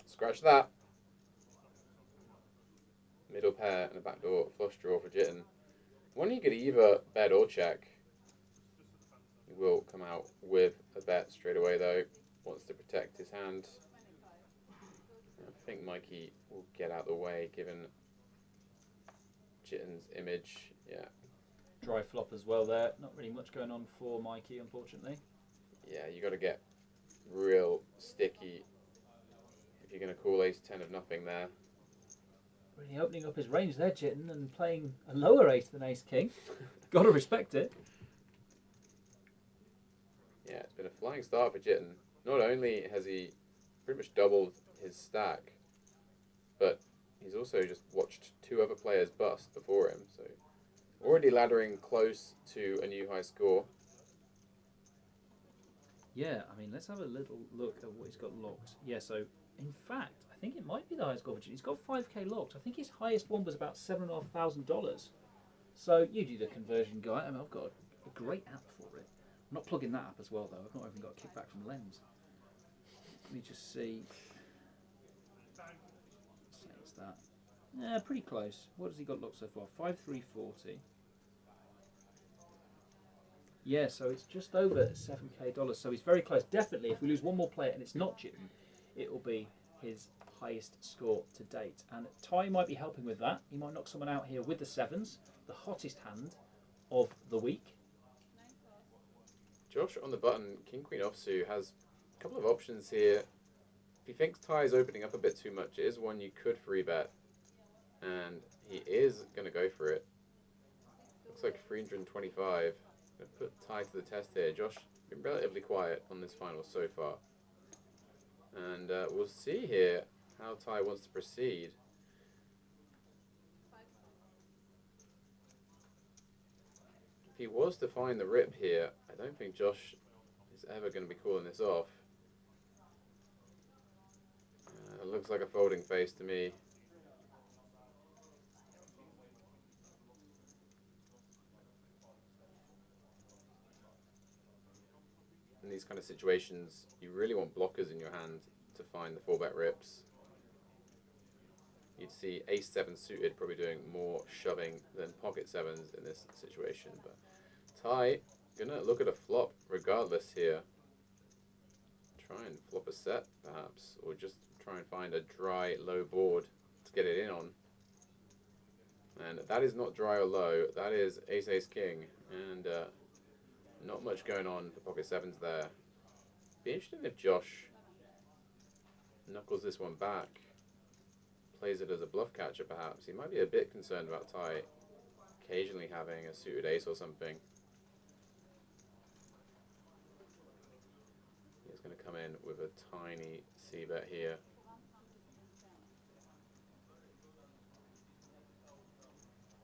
Scratch that. Middle pair and a backdoor flush draw for Jitten. One you could either bet or check. He will come out with a bet straight away though. Wants to protect his hand. I think Mikey will get out of the way given Jitten's image. Yeah. Dry flop as well there. Not really much going on for Mikey, unfortunately. Yeah, you got to get real sticky if you're going to call ace 10 of nothing there. Really opening up his range there, Jitten, and playing a lower ace than ace king. Got to respect it. Yeah, it's been a flying start for Jitten. Not only has he pretty much doubled his stack, but he's also just watched two other players bust before him, so already laddering close to a new high score. Yeah, I mean, let's have a little look at what he's got locked. Yeah, so in fact, I think it might be the highest score for Jitten. He's got 5k locked. I think his highest one was about $7,500. So you do the conversion, guy. I mean, I've got a great app for it. I'm not plugging that app as well, though. I've not even got a kickback from Lens. Let me just see. Say it's that. Yeah, pretty close. What has he got locked so far? 5,340. Yeah, so it's just over $7k dollars. So he's very close. Definitely, if we lose one more player and it's not Jitten, it will be his highest score to date. And Ty might be helping with that. He might knock someone out here with the sevens, the hottest hand of the week. Josh on the button, king queen offsuit, has a couple of options here. If he thinks Ty is opening up a bit too much, it is one you could free bet, and he is going to go for it. Looks like 325. Going to put Ty to the test here. Josh been relatively quiet on this final so far, and we'll see here how Ty wants to proceed. If he was to find the rip here, I don't think Josh is ever going to be calling this off. It looks like a folding face to me. In these kind of situations, you really want blockers in your hand to find the 4-bet rips. You'd see ace 7 suited probably doing more shoving than pocket 7s in this situation. But Ty gonna look at a flop regardless here. Try and flop a set perhaps, or just try and find a dry low board to get it in on. And that is not dry or low, that is ace ace king, and not much going on for pocket 7s there. Be interesting if Josh knuckles this one back. plays it as a bluff catcher, perhaps. He might be a bit concerned about Ty occasionally having a suited ace or something. He's going to come in with a tiny c-bet here.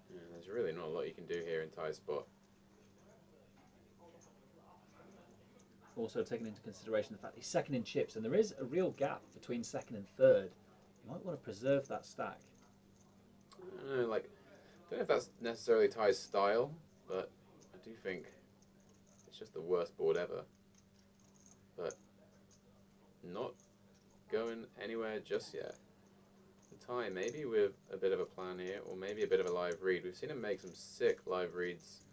And there's really not a lot you can do here in Ty's spot. Also taking into consideration the fact he's second in chips, and there is a real gap between second and third. You might want to preserve that stack. I don't know, like, I don't know if that's necessarily Ty's style, but I do think it's just the worst board ever. But not going anywhere just yet. Ty, maybe with a bit of a plan here, or maybe a bit of a live read. We've seen him make some sick live reads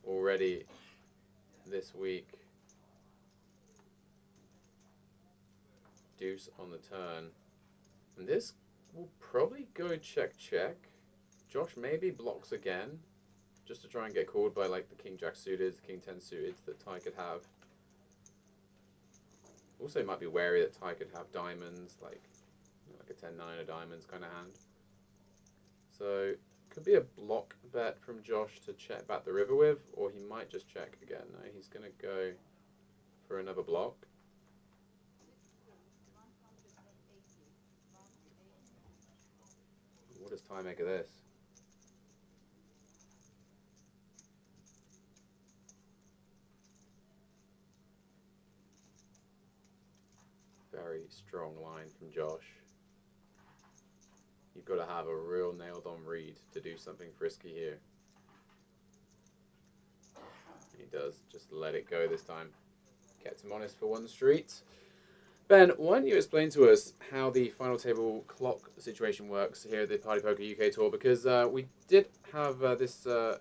already this week. Deuce on the turn. And this will probably go check-check. Josh maybe blocks again, just to try and get called by like the King-Jack suited, the King-10 suited that Ty could have. Also, he might be wary that Ty could have diamonds, like a 10-9 of diamonds kind of hand. So, could be a block bet from Josh to check back the river with, or he might just check again. No, he's going to go for another block. What does Ty make of this? Very strong line from Josh. You've got to have a real nailed-on read to do something frisky here. He does. Just let it go this time. Kept him honest for one street. Ben, why don't you explain to us how the final table clock situation works here at the Party Poker UK Tour? Because we did have this for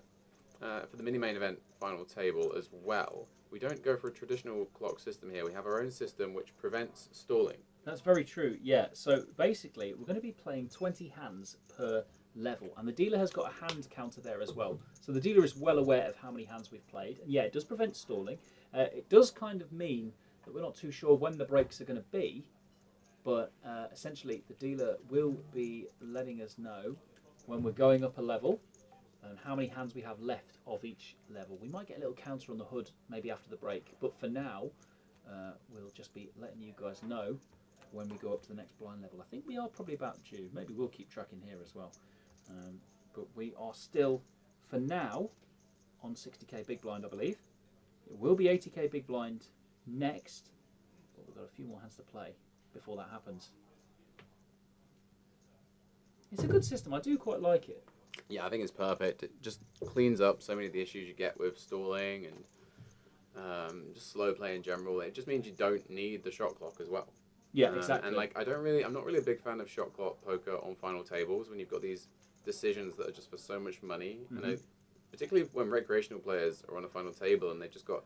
the mini-main event final table as well. We don't go for a traditional clock system here. We have our own system which prevents stalling. That's very true, yeah. So basically, we're going to be playing 20 hands per level, and the dealer has got a hand counter there as well. So the dealer is well aware of how many hands we've played. And yeah, it does prevent stalling. It does kind of mean that we're not too sure when the breaks are going to be, but essentially the dealer will be letting us know when we're going up a level and how many hands we have left of each level. We might get a little counter on the HUD maybe after the break, but for now we'll just be letting you guys know when we go up to the next blind level. I think we are probably about due. Maybe we'll keep tracking here as well. But we are still, for now, on 60k big blind, I believe. It will be 80k big blind next, but we've got a few more hands to play before that happens. It's a good system. I do quite like it. Yeah, I think it's perfect. It just cleans up so many of the issues you get with stalling and just slow play in general. It just means you don't need the shot clock as well. Yeah, exactly. And like, I'm not really a big fan of shot clock poker on final tables when you've got these decisions that are just for so much money. Mm-hmm. And particularly when recreational players are on a final table and they've just got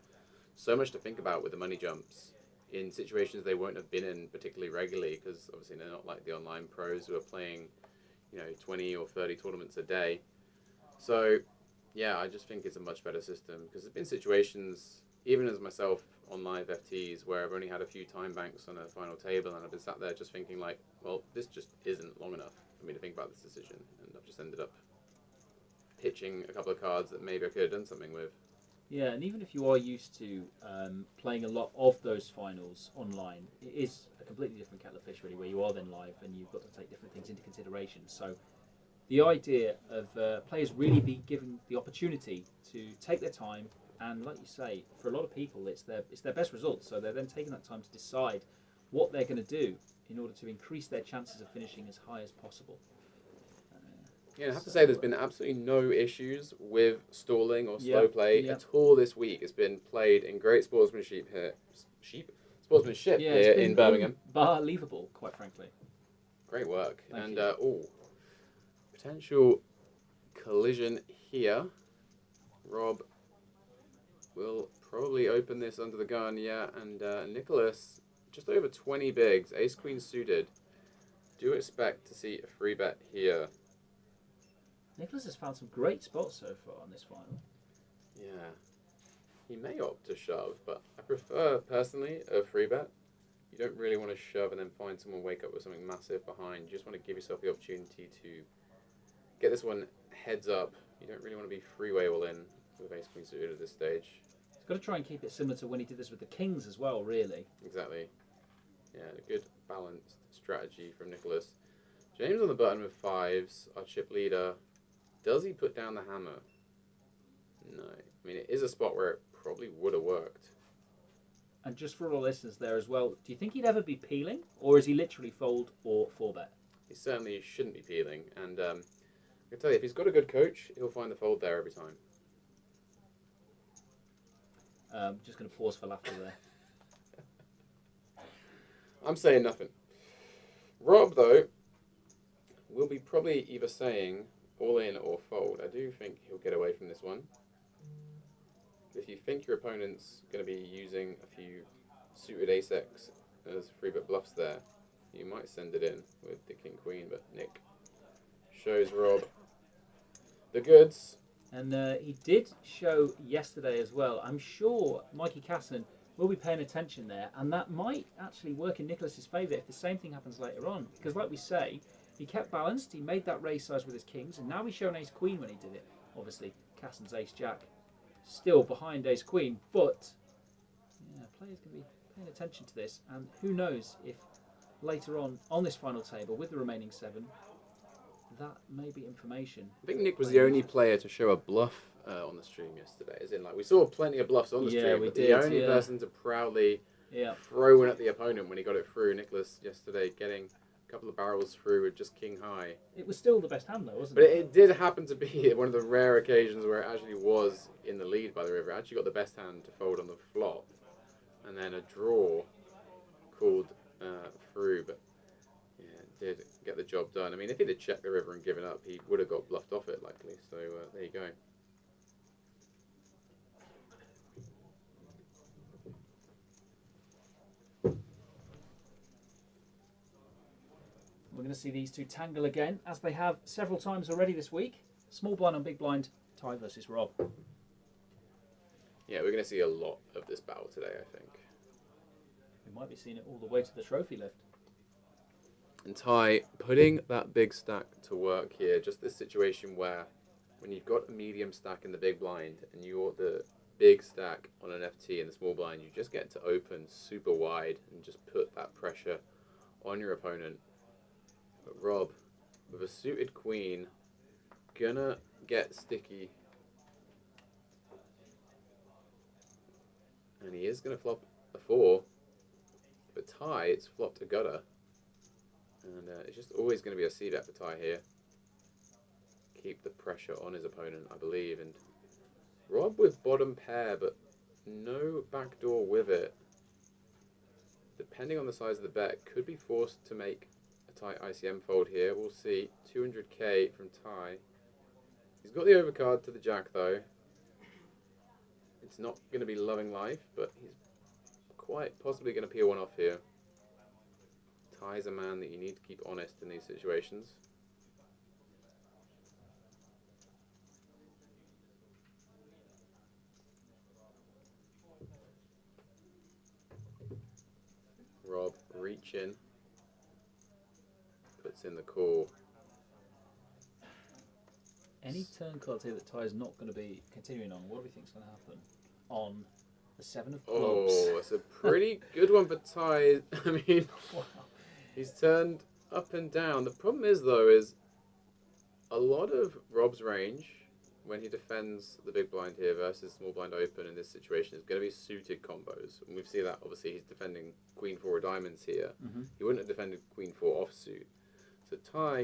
so much to think about with the money jumps in situations they won't have been in particularly regularly, because obviously they're not like the online pros who are playing, 20 or 30 tournaments a day. So yeah, I just think it's a much better system, because there's been situations, even as myself on live FTs, where I've only had a few time banks on a final table and I've been sat there just thinking like, well, this just isn't long enough for me to think about this decision, and I've just ended up pitching a couple of cards that maybe I could have done something with. Yeah, and even if you are used to playing a lot of those finals online, it is a completely different kettle of fish, really, where you are then live and you've got to take different things into consideration. So the idea of players really be given the opportunity to take their time, and like you say, for a lot of people, it's their best result. So they're then taking that time to decide what they're going to do in order to increase their chances of finishing as high as possible. Yeah, I have to say there's been absolutely no issues with stalling or slow play at all this week. It's been played in great sportsmanship here in Birmingham. Unbelievable, quite frankly. Great work. Thank and you. Potential collision here. Rob will probably open this under the gun, yeah. And Nicholas, just over 20 bigs, ace queen suited. Do expect to see a free bet here. Nicholas has found some great spots so far on this final. Yeah. He may opt to shove, but I prefer, personally, a free bet. You don't really want to shove and then find someone wake up with something massive behind. You just want to give yourself the opportunity to get this one heads up. You don't really want to be freeway all in with ace queen suited at this stage. He's got to try and keep it similar to when he did this with the kings as well, really. Exactly. Yeah, a good balanced strategy from Nicholas. James on the button with fives, our chip leader. Does he put down the hammer? No. I mean, it is a spot where it probably would have worked. And just for all listeners there as well, do you think he'd ever be peeling? Or is he literally fold or 4-bet? He certainly shouldn't be peeling. And I can tell you, if he's got a good coach, he'll find the fold there every time. Just going to pause for laughter there. I'm saying nothing. Rob, though, will be probably either saying all in or fold. I do think he'll get away from this one. If you think your opponent's going to be using a few suited ace-x as 3-bet bluffs there, you might send it in with the king-queen, but Nick shows Rob the goods. And he did show yesterday as well. I'm sure Mikey Casson will be paying attention there, and that might actually work in Nicholas's favour if the same thing happens later on. Because like we say, he kept balanced, he made that raise size with his kings, and now he's shown ace-queen when he did it. Obviously, Casson's ace-jack still behind ace-queen, but yeah, players can be paying attention to this, and who knows if later on this final table with the remaining 7, that may be information. I think Nick was the only player to show a bluff on the stream yesterday. As in, like, we saw plenty of bluffs on the stream, we but did, the only person to proudly throw in at the opponent when he got it through, Nicholas yesterday getting a couple of barrels through with just king high. It was still the best hand though, wasn't But it? it did happen to be one of the rare occasions where it actually was in the lead by the river. It actually got the best hand to fold on the flop, and then a draw called through, but yeah, it did get the job done. I mean, if he'd have checked the river and given up, he would have got bluffed off it likely. So there you go. We're going to see these two tangle again, as they have several times already this week. Small blind on big blind, Ty versus Rob. Yeah, we're going to see a lot of this battle today, I think. We might be seeing it all the way to the trophy lift. And Ty putting that big stack to work here. Just this situation where when you've got a medium stack in the big blind and you want the big stack on an FT in the small blind, you just get to open super wide and just put that pressure on your opponent. But Rob, with a suited queen, gonna get sticky. And he is gonna flop a 4. But Ty, it's flopped a gutter. And it's just always going to be a c-bet for Ty here. Keep the pressure on his opponent, I believe. And Rob with bottom pair, but no backdoor with it. Depending on the size of the bet, could be forced to make a tight ICM fold here. We'll see. 200k from Ty. He's got the overcard to the jack, though. It's not going to be loving life, but he's quite possibly going to peel one off here. Ty's a man that you need to keep honest in these situations. Rob reaching, puts in the call. Any turn cards here that Ty's not going to be continuing on, what do we think is going to happen on the 7 of clubs? Oh, it's a pretty good one for Ty. I mean, Wow. He's turned up and down. The problem is, though, is a lot of Rob's range when he defends the big blind here versus small blind open in this situation is going to be suited combos. And we've seen that, obviously, he's defending queen 4 of diamonds here. He wouldn't have defended queen 4 offsuit. So Ty,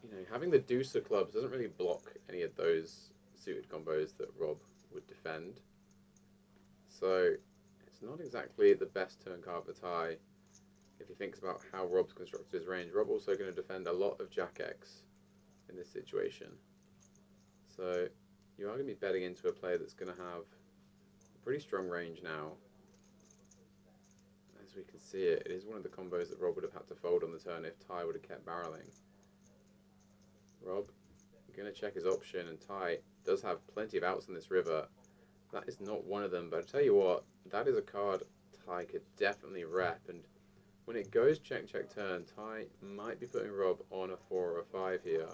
you know, having the deuce of clubs doesn't really block any of those suited combos that Rob would defend. So it's not exactly the best turn card for Ty. If he thinks about how Rob's constructed his range, Rob also going to defend a lot of Jack X in this situation. So you are going to be betting into a player that's going to have a pretty strong range now. As we can see it is one of the combos that Rob would have had to fold on the turn if Ty would have kept barreling. Rob going to check his option, and Ty does have plenty of outs on this river. That is not one of them, but I tell you what, that is a card Ty could definitely rep, and when it goes check, check, turn, Ty might be putting Rob on a 4 or a 5 here.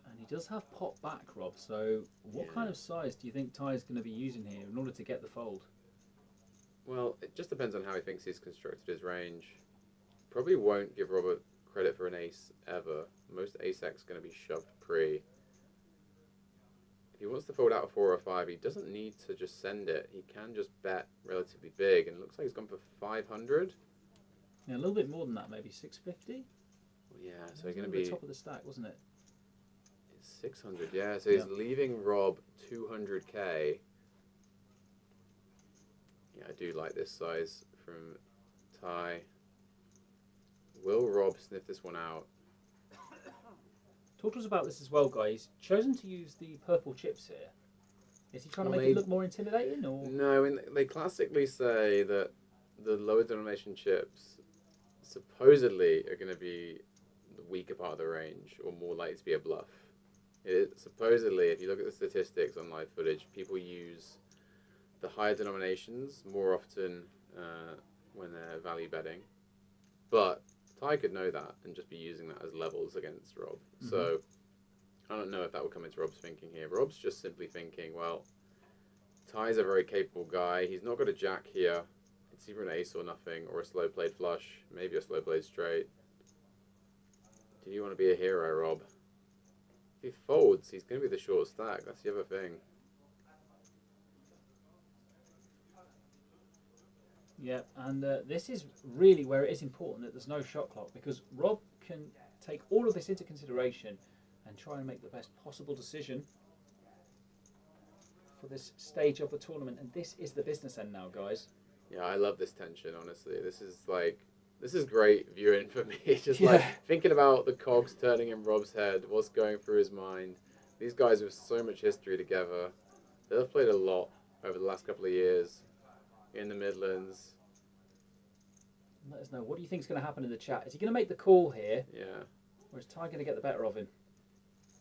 And he does have pot back, Rob, so what kind of size do you think Ty is going to be using here in order to get the fold? Well, it just depends on how he thinks he's constructed his range. Probably won't give Robert credit for an ace ever. Most ace-x going to be shoved pre. If he wants to fold out a 4 or 5, he doesn't need to just send it. He can just bet relatively big, and it looks like he's gone for 500. Yeah, a little bit more than that, maybe 650. Well, yeah, so He's he's going to the be top of the stack, wasn't it? 600. Yeah, so he's leaving Rob 200k. Yeah, I do like this size from Ty. Will Rob sniff this one out? Talk to us about this as well, guys. Chosen to use the purple chips here. Is he trying to Well, make it look more intimidating, or? No, I mean, they classically say that the lower denomination chips supposedly are going to be the weaker part of the range, or more likely to be a bluff. Supposedly, if you look at the statistics on live footage, people use the higher denominations more often when they're value betting. But Ty could know that and just be using that as levels against Rob. Mm-hmm. So I don't know if that will come into Rob's thinking here. Rob's just simply thinking, well, Ty's a very capable guy. He's not got a jack here. It's either an ace or nothing, or a slow played flush, maybe a slow played straight. Do you want to be a hero, Rob? If he folds, he's going to be the short stack. That's the other thing. Yeah, and this is really where it is important that there's no shot clock, because Rob can take all of this into consideration and try and make the best possible decision for this stage of the tournament. And this is the business end now, guys. Yeah, I love this tension, honestly. This is great viewing for me. Just like thinking about the cogs turning in Rob's head, what's going through his mind. These guys have so much history together. They've played a lot over the last couple of years in the Midlands. Let us know. What do you think is going to happen in the chat? Is he going to make the call here? Yeah. Or is Ty going to get the better of him?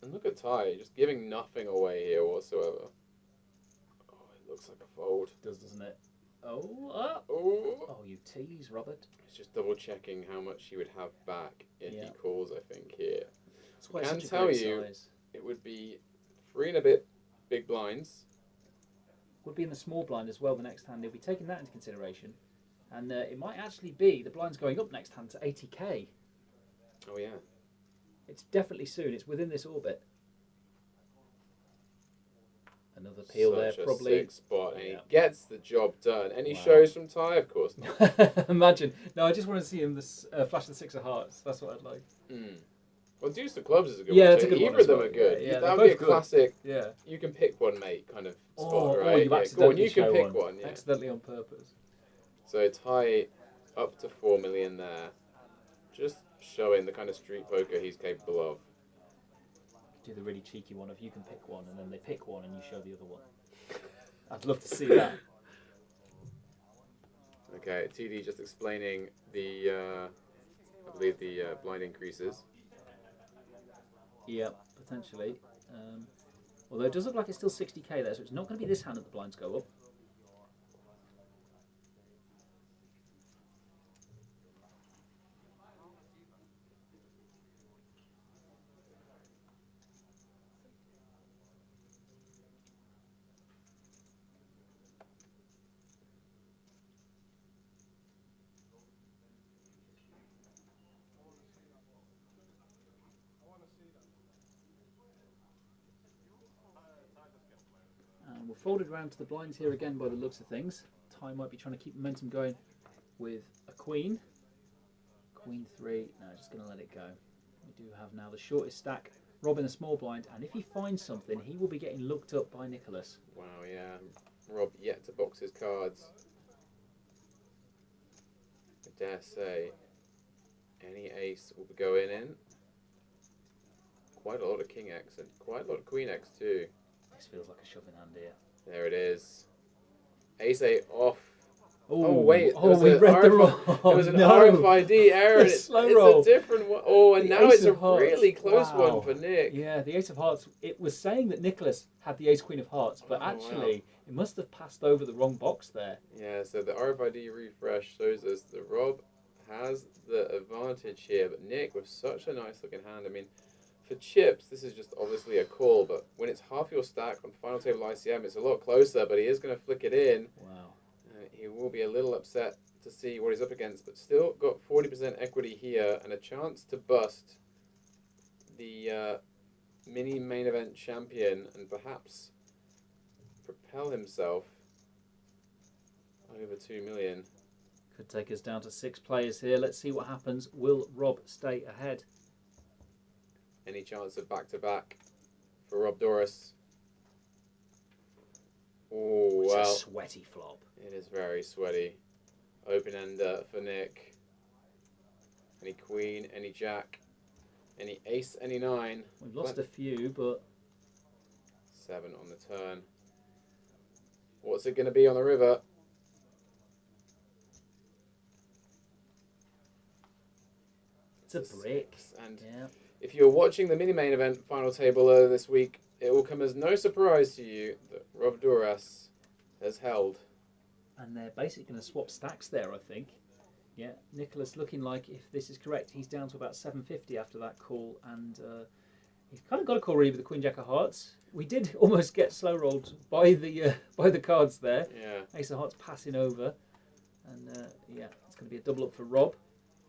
And look at Ty, just giving nothing away here whatsoever. Oh, it looks like a fold. It does, doesn't it? Oh, oh, you tease, Robert. It's just double checking how much he would have back if he calls, I think, here. That's why I can tell you, it would be 3 and a bit big blinds. Would be in the small blind as well the next hand. He'll be taking that into consideration. And it might actually be the blind's going up next hand to 80k. Oh, yeah. It's definitely soon. It's within this orbit. Another peel there, probably. Sick spot, and he gets the job done. Any shows from Ty? Of course not. Imagine. No, I just want to see him flash the 6 of hearts. That's what I'd like. Well, Deuce of Clubs is a good one. Yeah, it's a good one. Either of them are good. Yeah, that would be a classic. Yeah. You can pick one, mate, kind of spot, right? Oh, you accidentally can pick one. Yeah. Accidentally on purpose. So Ty up to 4 million there. Just showing the kind of street poker he's capable of. Do the really cheeky one of you can pick one, and then they pick one and you show the other one. I'd love to see that. Okay, TD just explaining the, I believe the blind increases. Yeah, potentially. Although it does look like it's still 60k there, so it's not going to be this hand that the blinds go up. We're folded around to the blinds here again by the looks of things. Ty might be trying to keep momentum going with a queen. Queen 3. No, just going to let it go. We do have now the shortest stack. Rob in a small blind, and if he finds something, he will be getting looked up by Nicholas. Wow, yeah. Rob yet to box his cards. I dare say any ace will be going in. Quite a lot of King X and quite a lot of Queen X too. This feels like a shoving hand here. There it is. Ace 8 off. Oh wait, we read the wrong. It was an No. RFID error. The slow It's roll. a different one. Oh, and The now ace it's a of hearts. really close Wow. one for Nick. Yeah, the ace of hearts. It was saying that Nicholas had the ace queen of hearts, but Oh, actually wow. it must have passed over the wrong box there. Yeah, so the RFID refresh shows us that Rob has the advantage here, but Nick with such a nice looking hand. I mean, for chips, this is just obviously a call, but when it's half your stack on final table ICM, it's a lot closer, but he is going to flick it in. Wow. He will be a little upset to see what he's up against, but still got 40% equity here and a chance to bust the mini main event champion and perhaps propel himself over 2 million. Could take us down to 6 players here. Let's see what happens. Will Rob stay ahead? Any chance of back-to-back for Rob Doris? Oh, It's well, a sweaty flop. it is very sweaty. Open-ender for Nick. Any queen, any jack, any ace, any 9. We've lost a few, but 7 on the turn. What's it going to be on the river? it's a brick. And Yeah. if you're watching the mini-main event final table earlier this week, it will come as no surprise to you that Rob Duras has held. And they're basically going to swap stacks there, I think. Yeah, Nicholas looking like, if this is correct, he's down to about 750 after that call, and he's kind of got a call really with the Queen Jack of Hearts. We did almost get slow rolled by the cards there. Yeah. Ace of Hearts passing over, and yeah, it's going to be a double up for Rob,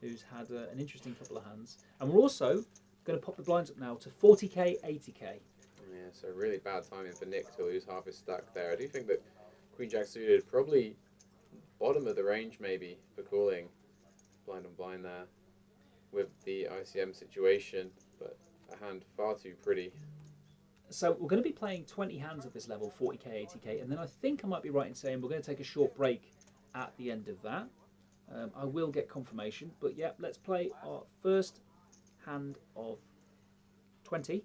who's had an interesting couple of hands. And we're also going to pop the blinds up now to 40k, 80k. Yeah, so really bad timing for Nick to lose half his stack there. I do think that Queen Jack suited probably bottom of the range maybe for calling blind on blind there with the ICM situation, but a hand far too pretty. So we're going to be playing 20 hands at this level, 40k, 80k, and then I think I might be right in saying we're going to take a short break at the end of that. I will get confirmation, but yeah, let's play our first hand of 20.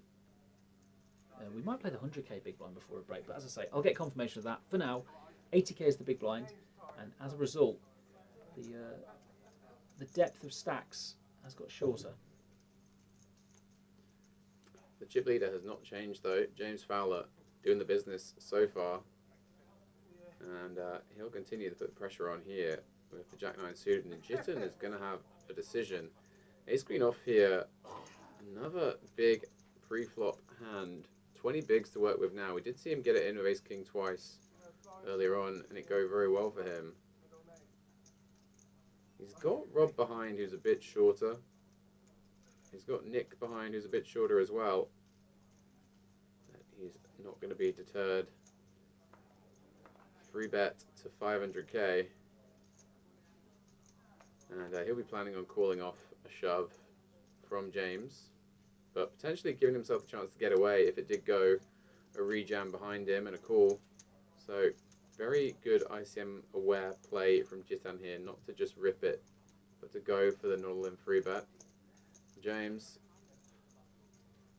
We might play the 100k big blind before a break, but as I say, I'll get confirmation of that. For now, 80k is the big blind, and as a result, the depth of stacks has got shorter. The chip leader has not changed though. James Fowler doing the business so far, and he'll continue to put pressure on here with the Jack 9 suited, and Jitten is going to have a decision. Ace Queen off here, another big pre-flop hand. 20 bigs to work with now. We did see him get it in with Ace King twice earlier on, and it go very well for him. He's got Rob behind, who's a bit shorter. He's got Nick behind, who's a bit shorter as well. He's not going to be deterred. 3-bet to 500k. And he'll be planning on calling off a shove from James, but potentially giving himself a chance to get away if it did go a rejam behind him and a call. So very good ICM aware play from Jitan here, not to just rip it, but to go for the not-all-in 3-bet. James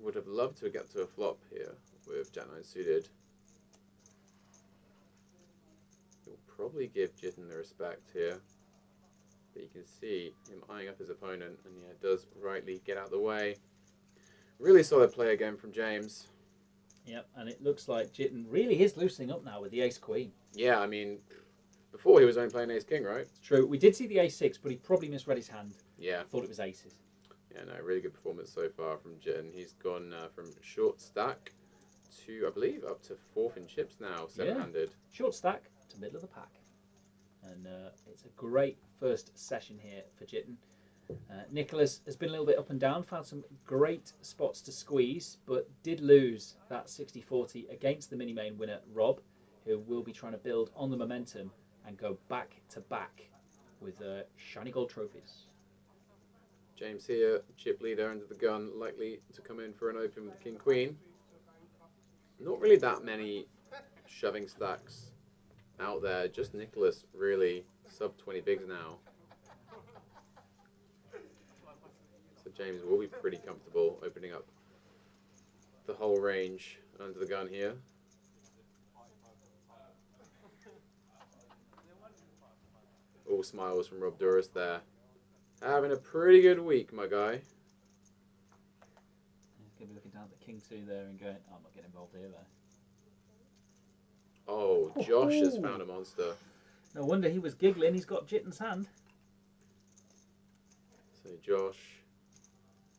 would have loved to get to a flop here with Jack 9 suited. He'll probably give Jitan the respect here, but you can see him eyeing up his opponent, and yeah, does rightly get out of the way. Really solid play again from James. Yep, and it looks like Jitan really is loosening up now with the ace queen. Yeah, I mean, before he was only playing ace king, right? It's true. We did see the ace 6, but he probably misread his hand. Yeah. Thought it was aces. Yeah, no, really good performance so far from Jitan. He's gone from short stack to, I believe, up to 4th in chips now, 7-handed. Yeah. Short stack to middle of the pack. And it's a great first session here for Jitan. Nicholas has been a little bit up and down, found some great spots to squeeze, but did lose that 60-40 against the mini-main winner, Rob, who will be trying to build on the momentum and go back to back with shiny gold trophies. James here, chip leader under the gun, likely to come in for an open with King Queen. Not really that many shoving stacks out there, just Nicholas really sub 20 bigs now. So James will be pretty comfortable opening up the whole range under the gun here. full smiles from Rob Duras there. Having a pretty good week, my guy. He's going to be looking down at the king 2 there and going, I'm not getting involved here, though. Oh, Josh has found a monster. No wonder he was giggling. He's got Jitten's hand. So Josh,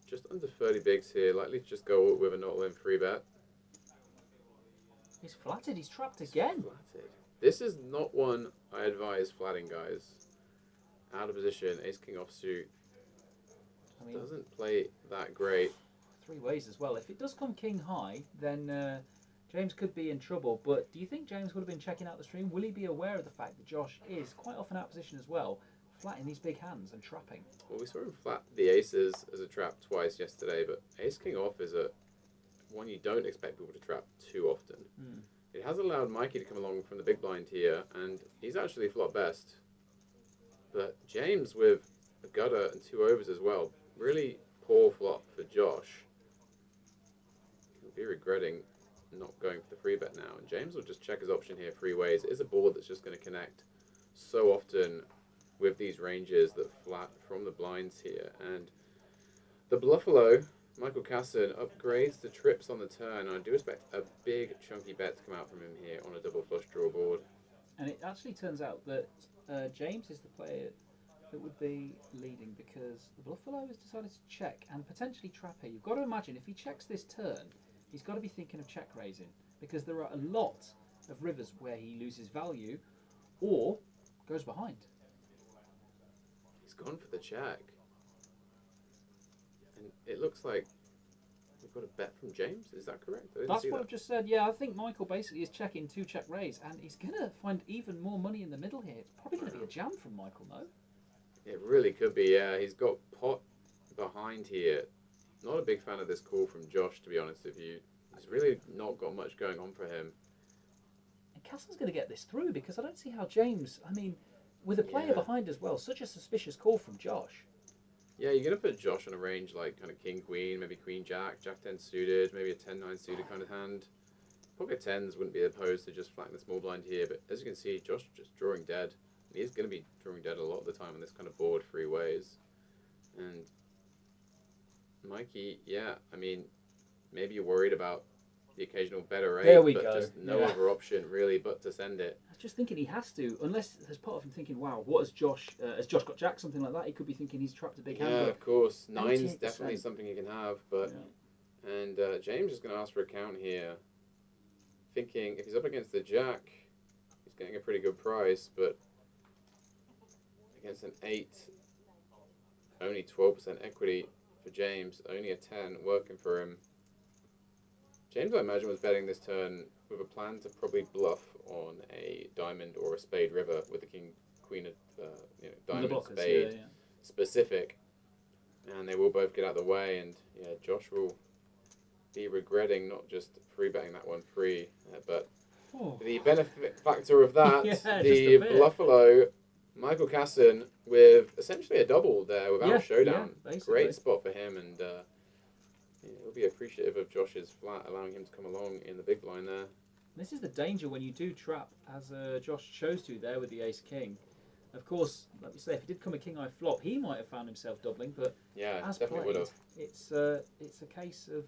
just under 30 bigs here. Likely to just go with a not-limb free bet. He's flatted. He's trapped again. Flatted. This is not one I advise flatting, guys. Out of position, ace king offsuit. I mean, Doesn't play that great. 3 ways as well. If it does come king high, then James could be in trouble. But do you think James would have been checking out the stream? Will he be aware of the fact that Josh is quite often out of position as well, flatting these big hands and trapping? Well, we saw him flat the aces as a trap twice yesterday, but ace king off is a one you don't expect people to trap too often. It has allowed Mikey to come along from the big blind here, and he's actually flop best. But James with a gutter and 2 overs as well. Really poor flop for Josh. He'll be regretting not going for the free bet now. And James will just check his option here 3 ways. It is a board that's just going to connect so often with these ranges that flat from the blinds here. And the Bluffalo, Michael Casson, upgrades the trips on the turn. I do expect a big chunky bet to come out from him here on a double flush draw board. And it actually turns out that James is the player that would be leading because the Bluffalo has decided to check and potentially trap here. You've got to imagine if he checks this turn, he's got to be thinking of check raising because there are a lot of rivers where he loses value or goes behind. He's gone for the check. And it looks like we've got a bet from James. Is that correct? That's what I've just said. Yeah, I think Michael basically is checking 2 check raise and he's going to find even more money in the middle here. It's probably going to be a jam from Michael, no? It really could be, yeah. He's got pot behind here. Not a big fan of this call from Josh, to be honest with you. He's really not got much going on for him. And Castle's going to get this through because I don't see how James, I mean, with a player behind as well, such a suspicious call from Josh. Yeah, you're going to put Josh on a range like kind of king-queen, maybe queen-jack, jack-10 suited, maybe a 10-9 suited kind of hand. Pocket 10s wouldn't be opposed to just flatting the small blind here, but as you can see, Josh just drawing dead. He is going to be drawing dead a lot of the time on this kind of board 3 ways. And Mikey, yeah, I mean, maybe you're worried about the occasional better raise, There we but go. just no other option really but to send it. I was just thinking he has to, unless there's part of him thinking, wow, what has Josh got jack, something like that? He could be thinking he's trapped a big hand. Yeah, of course. 9's 88%. definitely something you can have, but and James is going to ask for a count here, thinking if he's up against the jack, he's getting a pretty good price, but against an 8, only 12% equity for James, only a 10 working for him. James, I imagine, was betting this turn with a plan to probably bluff on a diamond or a spade river with the king, queen of diamond, blockers, spade specific, and they will both get out of the way. And yeah, Josh will be regretting not just free betting that one free, but the benefit factor of that, the Bluffalo, Michael Casson with essentially a double there without showdown. Great spot for him, and he'll be appreciative of Josh's flat, allowing him to come along in the big blind there. This is the danger when you do trap, as Josh chose to there with the ace-king. Of course, like we say, if it did come a king-eye flop, he might have found himself doubling, but yeah, as definitely played, would have. It's a case of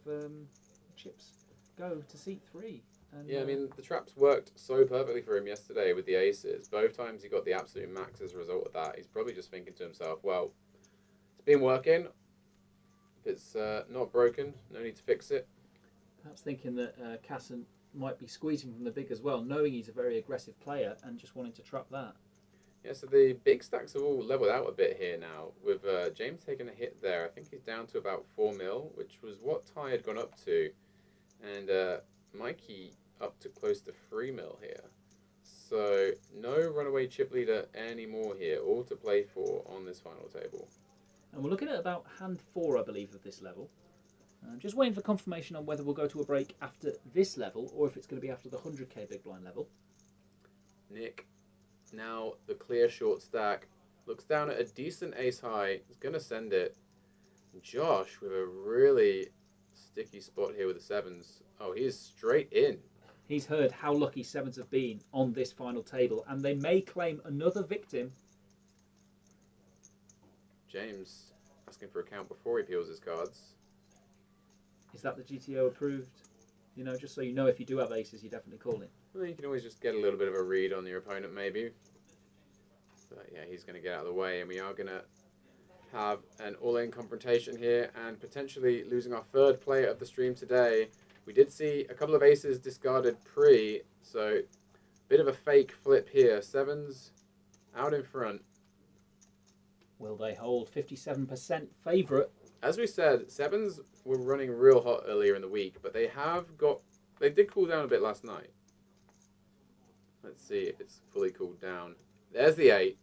chips go to seat 3. And, yeah, I mean, the traps worked so perfectly for him yesterday with the aces. Both times he got the absolute max as a result of that. He's probably just thinking to himself, well, it's been working. If it's not broken, no need to fix it. Perhaps thinking that Casson might be squeezing from the big as well, knowing he's a very aggressive player and just wanting to trap that. Yeah, so the big stacks have all leveled out a bit here now, with James taking a hit there. I think he's down to about 4 mil, which was what Ty had gone up to. And Mikey up to close to 3 mil here. So no runaway chip leader anymore here, all to play for on this final table. And we're looking at about hand 4, I believe, of this level. I'm just waiting for confirmation on whether we'll go to a break after this level or if it's going to be after the 100k big blind level. Nick, now the clear short stack, looks down at a decent ace high, is going to send it. Josh with a really sticky spot here with the 7s. Oh, he is straight in. He's heard how lucky 7s have been on this final table, and they may claim another victim. James asking for a count before he peels his cards. Is that the GTO approved? You know, just so you know, if you do have aces, you definitely call it. Well, you can always just get a little bit of a read on your opponent, maybe. But yeah, he's going to get out of the way, and we are going to have an all-in confrontation here, and potentially losing our third player of the stream today. We did see a couple of aces discarded pre, so bit of a fake flip here. Sevens out in front. Will they hold? 57% favourite. As we said, sevens were running real hot earlier in the week, but they did cool down a bit last night. Let's see if it's fully cooled down. There's the 8.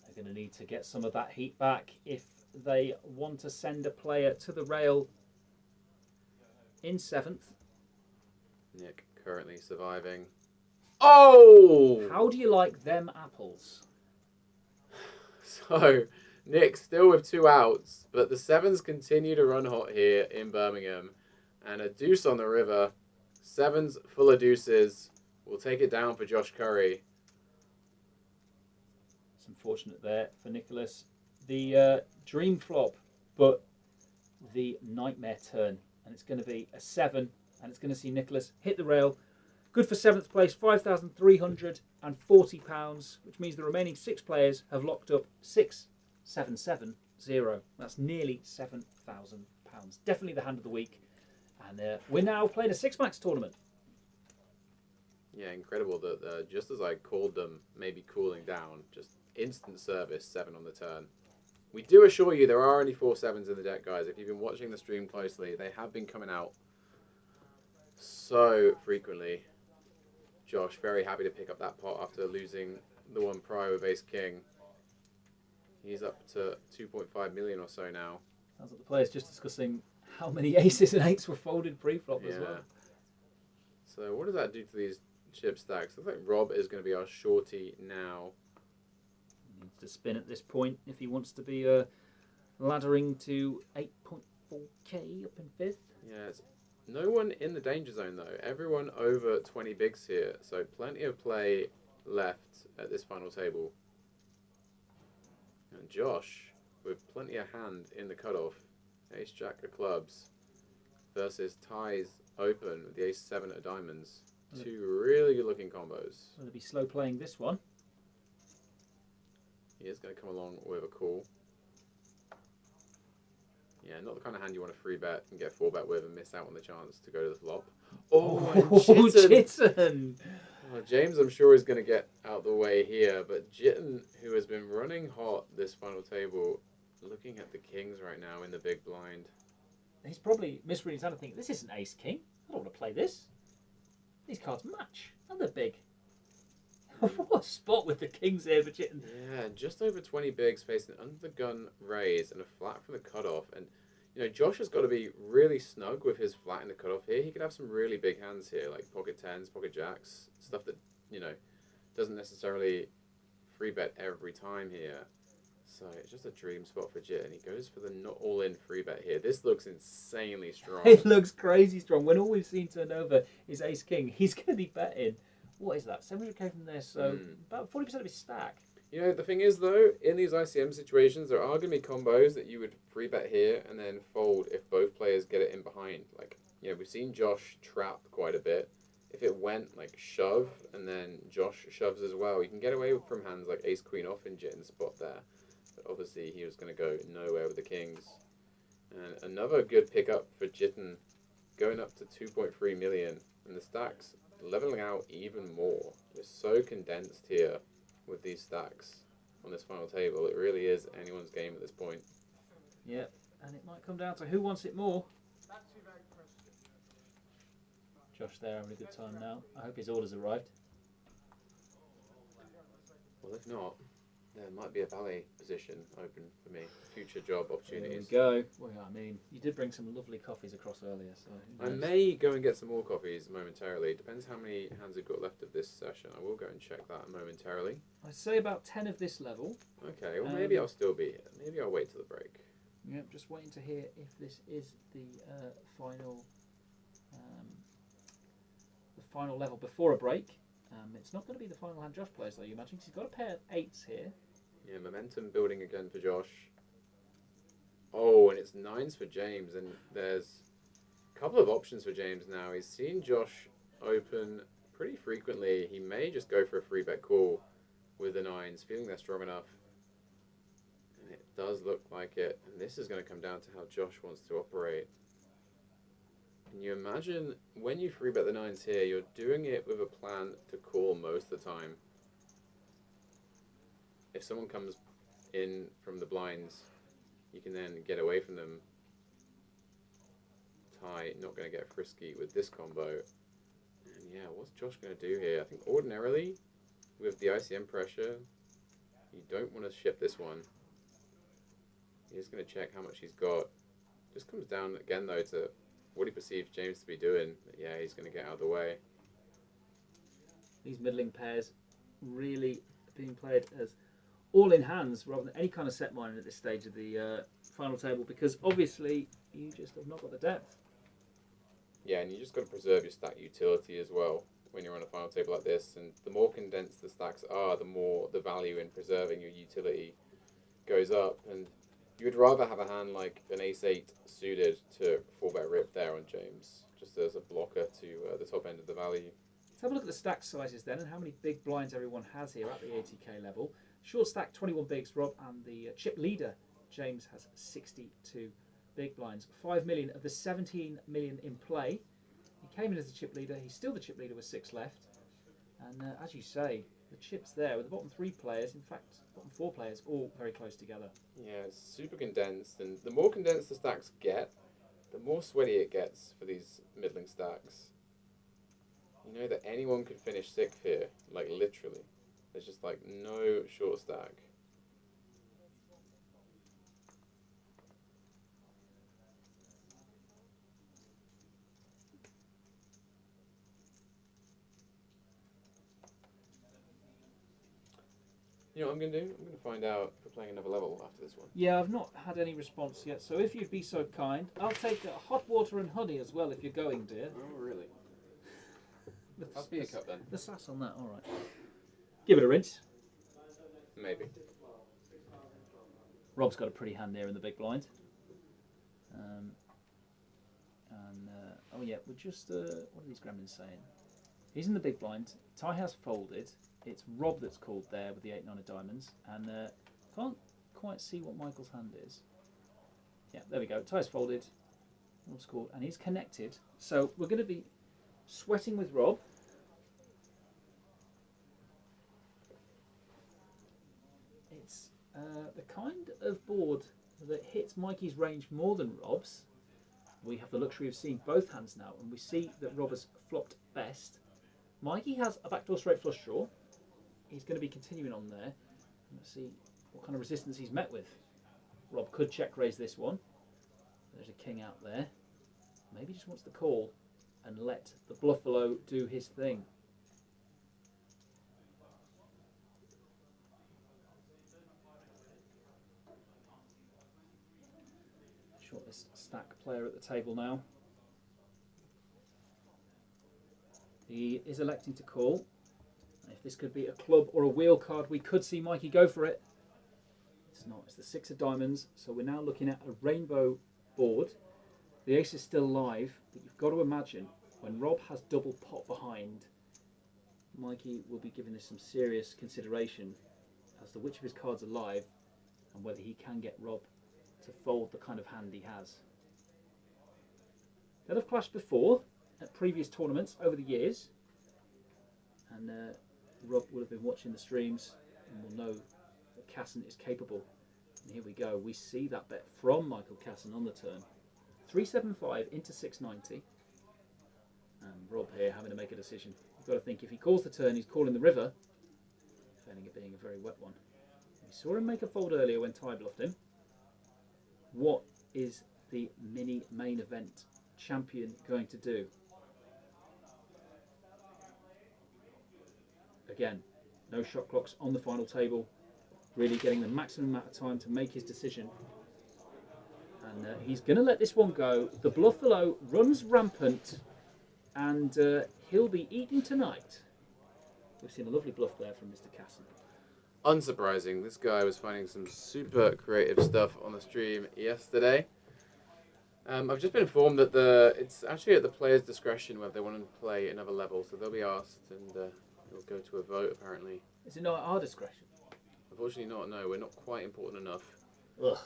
They're going to need to get some of that heat back if they want to send a player to the rail in 7th. Nick currently surviving. Oh! How do you like them apples? So, Nick still with 2 outs, but the sevens continue to run hot here in Birmingham. And a deuce on the river. Sevens full of deuces. Will take it down for Josh Curry. It's unfortunate there for Nicholas. The dream flop, but the nightmare turn. And it's going to be a 7, and it's going to see Nicholas hit the rail. Good for 7th place, £5,340, which means the remaining 6 players have locked up 6,770. That's nearly £7,000. Definitely the hand of the week. And we're now playing a 6-max tournament. Yeah, incredible that just as I called them maybe cooling down, just instant service, 7 on the turn. We do assure you there are only 4 sevens in the deck, guys. If you've been watching the stream closely, they have been coming out so frequently. Josh, very happy to pick up that pot after losing the one prior with Ace King. He's up to 2.5 million or so now. Sounds like the players just discussing how many aces and 8s were folded pre-flop as well. So what does that do to these chip stacks? Looks like Rob is going to be our shorty now. He needs to spin at this point if he wants to be laddering to 8.4k up in 5th. Yeah, it's no one in the danger zone though. Everyone over 20 bigs here, so plenty of play left at this final table. And Josh, with plenty of hand in the cutoff, Ace Jack of clubs versus ties open with the Ace 7 of diamonds. 2 really good looking combos. Going to be slow playing this one. He is going to come along with a call. Yeah, not the kind of hand you want to 3-bet and get 4-bet with and miss out on the chance to go to the flop. Jitten! Oh, James, I'm sure, is going to get out the way here, but Jitten, who has been running hot this final table, looking at the kings right now in the big blind. He's probably misreading his hand and thinking, this isn't Ace King. I don't want to play this. These cards match. And they're big. What a spot with the kings here for Jitten. Yeah, just over 20 bigs facing under the gun raise and a flat from the cutoff. And, you know, Josh has got to be really snug with his flat in the cutoff here. He could have some really big hands here, like pocket 10s, pocket jacks, stuff that, you know, doesn't necessarily 3-bet every time here. So it's just a dream spot for Jit, and he goes for the not all-in 3-bet here. This looks insanely strong. It looks crazy strong. When all we've seen turned over is Ace King, he's going to be betting. What is that? 700k from there, so about 40% of his stack. You know, the thing is, though, in these ICM situations, there are going to be combos that you would 3-bet here and then fold if both players get it in behind. Like, you know, we've seen Josh trap quite a bit. If it went, like, shove, and then Josh shoves as well, you can get away from hands like Ace-Queen off in Jitten's spot there. But obviously, he was going to go nowhere with the kings. And another good pickup for Jitten, going up to 2.3 million. And the stacks leveling out even more. We're so condensed here with these stacks on this final table. It really is anyone's game at this point. Yep, and it might come down to who wants it more. Josh there having a good time now. I hope his order's arrived. Well, if not, there might be a valet position open for me. Future job opportunities. There we go. Well, I mean, you did bring some lovely coffees across earlier, so I may go and get some more coffees momentarily. Depends how many hands we've got left of this session. I will go and check that momentarily. I'd say about 10 of this level. Okay, well maybe I'll still be here. Maybe I'll wait till the break. Yep, just waiting to hear if this is the final level before a break. It's not going to be the final hand Josh plays, though, you imagine, 'cause he's got a pair of 8s here. Yeah, momentum building again for Josh. Oh, and it's nines for James, and there's a couple of options for James now. He's seen Josh open pretty frequently. He may just go for a free bet call with the nines, feeling they're strong enough. And it does look like it. And this is going to come down to how Josh wants to operate. Can you imagine when you free bet the nines here, you're doing it with a plan to call most of the time. If someone comes in from the blinds, you can then get away from them. Ty not going to get frisky with this combo. And yeah, what's Josh going to do here? I think ordinarily, with the ICM pressure, you don't want to ship this one. He's going to check how much he's got. Just comes down again though to what he perceives James to be doing. But yeah, he's going to get out of the way. These middling pairs really being played as all in hands rather than any kind of set minor at this stage of the final table, because obviously you just have not got the depth. Yeah, and you just got to preserve your stack utility as well when you're on a final table like this. And the more condensed the stacks are, the more the value in preserving your utility goes up. And you would rather have a hand like an ace-8 suited to 4-bet rip there on James, just as a blocker to the top end of the value. Let's have a look at the stack sizes then and how many big blinds everyone has here at the 80k level. Short stack 21 bigs, Rob, and the chip leader James has 62 big blinds. 5 million of the 17 million in play. He came in as the chip leader. He's still the chip leader with 6 left. And as you say, the chips there with the bottom 3 players, in fact, bottom 4 players, all very close together. Yeah, it's super condensed, and the more condensed the stacks get, the more sweaty it gets for these middling stacks. You know that anyone could finish 6th here, like literally. There's just like no short stack. You know what I'm going to do? I'm going to find out if we're playing another level after this one. Yeah, I've not had any response yet, so if you'd be so kind, I'll take hot water and honey as well if you're going, dear. Oh, really? Pass me a cup then. The sass on that, alright. Give it a rinse. Maybe. Rob's got a pretty hand there in the big blind. Oh yeah, we're just, what are these gremlins saying? He's in the big blind. Ty has folded. It's Rob that's called there with the 8-9 of diamonds. And can't quite see what Michael's hand is. Yeah, there we go. Ty's folded. Rob's called. And he's connected. So we're going to be sweating with Rob. It's the kind of board that hits Mikey's range more than Rob's. We have the luxury of seeing both hands now, and we see that Rob has flopped best. Mikey has a backdoor straight flush draw. He's going to be continuing on there. Let's see what kind of resistance he's met with. Rob could check raise this one. There's a king out there. Maybe just wants to call and let the Bluffalo do his thing. Shortest stack player at the table now. He is electing to call. If this could be a club or a wheel card, we could see Mikey go for it. It's not. It's the 6 of diamonds. So we're now looking at a rainbow board. The ace is still live, but you've got to imagine when Rob has double pot behind, Mikey will be giving this some serious consideration as to which of his cards are live and whether he can get Rob to fold the kind of hand he has. They'll have clashed before at previous tournaments over the years, and Rob will have been watching the streams and will know that Casson is capable. And here we go, we see that bet from Michael Casson on the turn. 375 into 690, and Rob here having to make a decision. You've got to think if he calls the turn, he's calling the river, failing it being a very wet one. We saw him make a fold earlier when Ty bluffed him. What is the mini main event champion going to do? Again, no shot clocks on the final table, really getting the maximum amount of time to make his decision. And he's going to let this one go. The Bluffalo runs rampant, and he'll be eating tonight. We've seen a lovely bluff there from Mr. Casson. unsurprising. This guy was finding some super creative stuff on the stream yesterday. I've just been informed that it's actually at the player's discretion whether they want to play another level, so they'll be asked and it'll go to a vote apparently. Is it not at our discretion? Unfortunately not, no, we're not quite important enough. Ugh.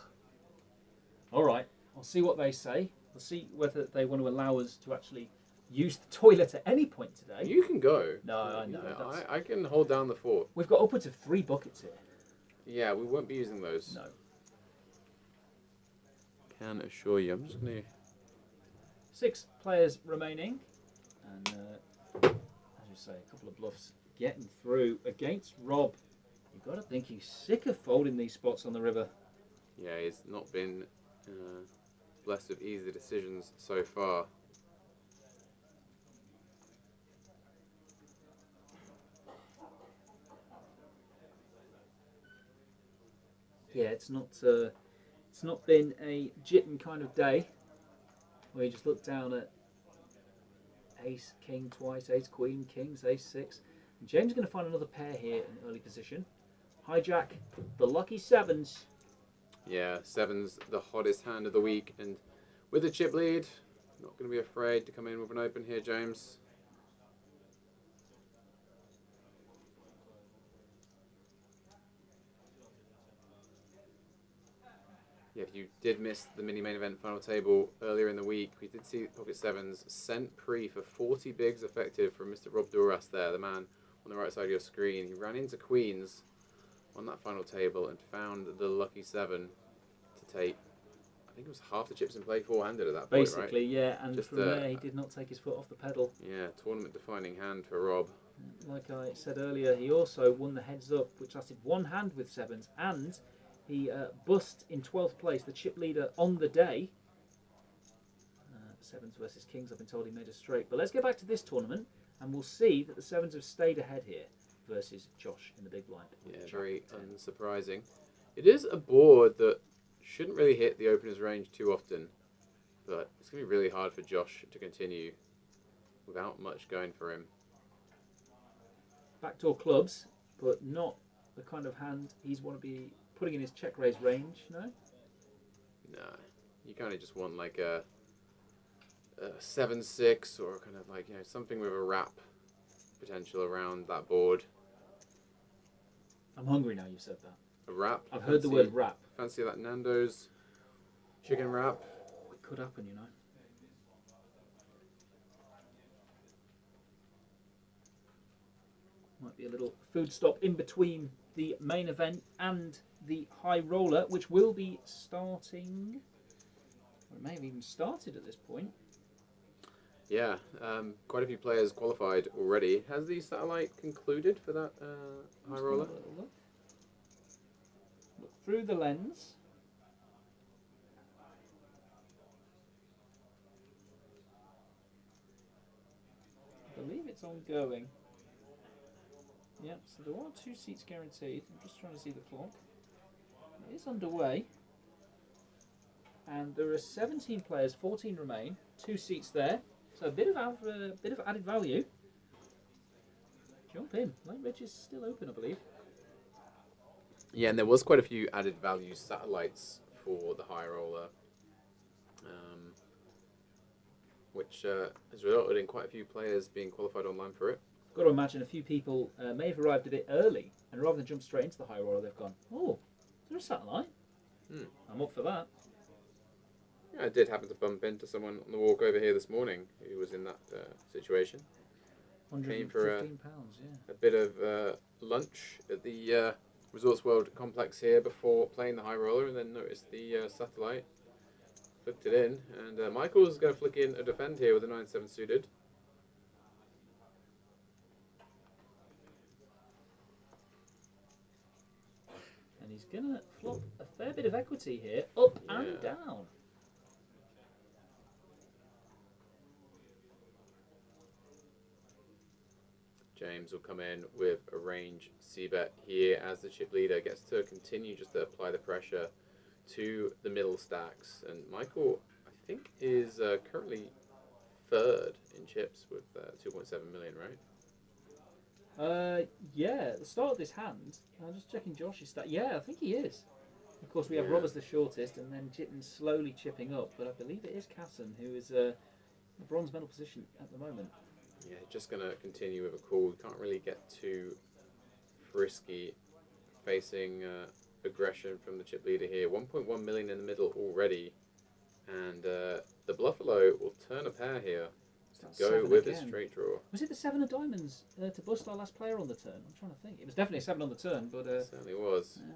All right, I'll see what they say. We'll see whether they want to allow us to actually use the toilet at any point today. You can go. No, I know. I can hold down the fort. We've got upwards of 3 buckets here. Yeah, we won't be using those. No. Can assure you. I'm just going to... 6 players remaining. And as you say, a couple of bluffs getting through against Rob. You've got to think he's sick of folding these spots on the river. Yeah, he's not been blessed with easy decisions so far. Yeah, it's not been a jitten kind of day where you just look down at ace, king twice, ace, queen, kings, ace, 6. And James is going to find another pair here in early position. Hijack the lucky 7s. Yeah, 7's the hottest hand of the week, and with a chip lead, not going to be afraid to come in with an open here, James. Yeah, if you did miss the mini-main event final table earlier in the week, we did see pocket 7's sent pre for 40 bigs effective from Mr. Rob Duras there, the man on the right side of your screen. He ran into queens on that final table and found the lucky 7 to take, I think it was half the chips in play four-handed at that point, right? Basically, yeah, and just from there he did not take his foot off the pedal. Yeah, tournament-defining hand for Rob. Like I said earlier, he also won the heads up, which lasted 1 hand with 7s, and he bust in 12th place, the chip leader on the day. 7s versus kings, I've been told he made a straight. But let's get back to this tournament, and we'll see that the 7s have stayed ahead here versus Josh in the big blind. Yeah, very unsurprising. It is a board that shouldn't really hit the opener's range too often, but it's going to be really hard for Josh to continue without much going for him. Backdoor clubs, but not the kind of hand he's want to be putting in his check raise range, no? No, you kind of just want like a 7-6 or kind of like, you know, something with a wrap potential around that board. I'm hungry now you've said that. A wrap? I've heard the word wrap. Fancy that Nando's chicken wrap? It could happen, you know. Might be a little food stop in between the main event and the high roller, which will be starting, or it may have even started at this point. Yeah, quite a few players qualified already. Has the satellite concluded for that high roller? Look through the lens. I believe it's ongoing. Yep, so there are 2 seats guaranteed. I'm just trying to see the clock. It is underway. And there are 17 players, 14 remain, 2 seats there. So a bit of added value. Jump in. Late Reg is still open, I believe. Yeah, and there was quite a few added value satellites for the high roller, which has resulted in quite a few players being qualified online for it. Got to imagine a few people may have arrived a bit early, and rather than jump straight into the high roller, they've gone, oh, is there a satellite? I'm up for that. Yeah, I did happen to bump into someone on the walk over here this morning who was in that situation. Came for £115, yeah. a bit of lunch at the Resorts World complex here before playing the high roller, and then noticed the satellite, flicked it in, and Michael's going to flick in a defend here with a 9-7 suited. And he's going to flop a fair bit of equity here, up and down. James will come in with a range c-bet here as the chip leader gets to continue just to apply the pressure to the middle stacks. And Michael, I think, is currently third in chips with 2.7 million, right? Yeah, at the start of this hand, I'm just checking Josh's stat. Yeah, I think he is. Of course, we have Yeah. Rob as the shortest, and then Jitten slowly chipping up. But I believe it is Casson who is the bronze medal position at the moment. Yeah, just going to continue with a call. We can't really get too frisky facing aggression from the chip leader here. 1.1 million in the middle already. And the Bluffalo will turn a pair here to That's go seven with his again. straight draw. Was it the 7 of diamonds to bust our last player on the turn? I'm trying to think. It was definitely a 7 on the turn, but It certainly was. yeah.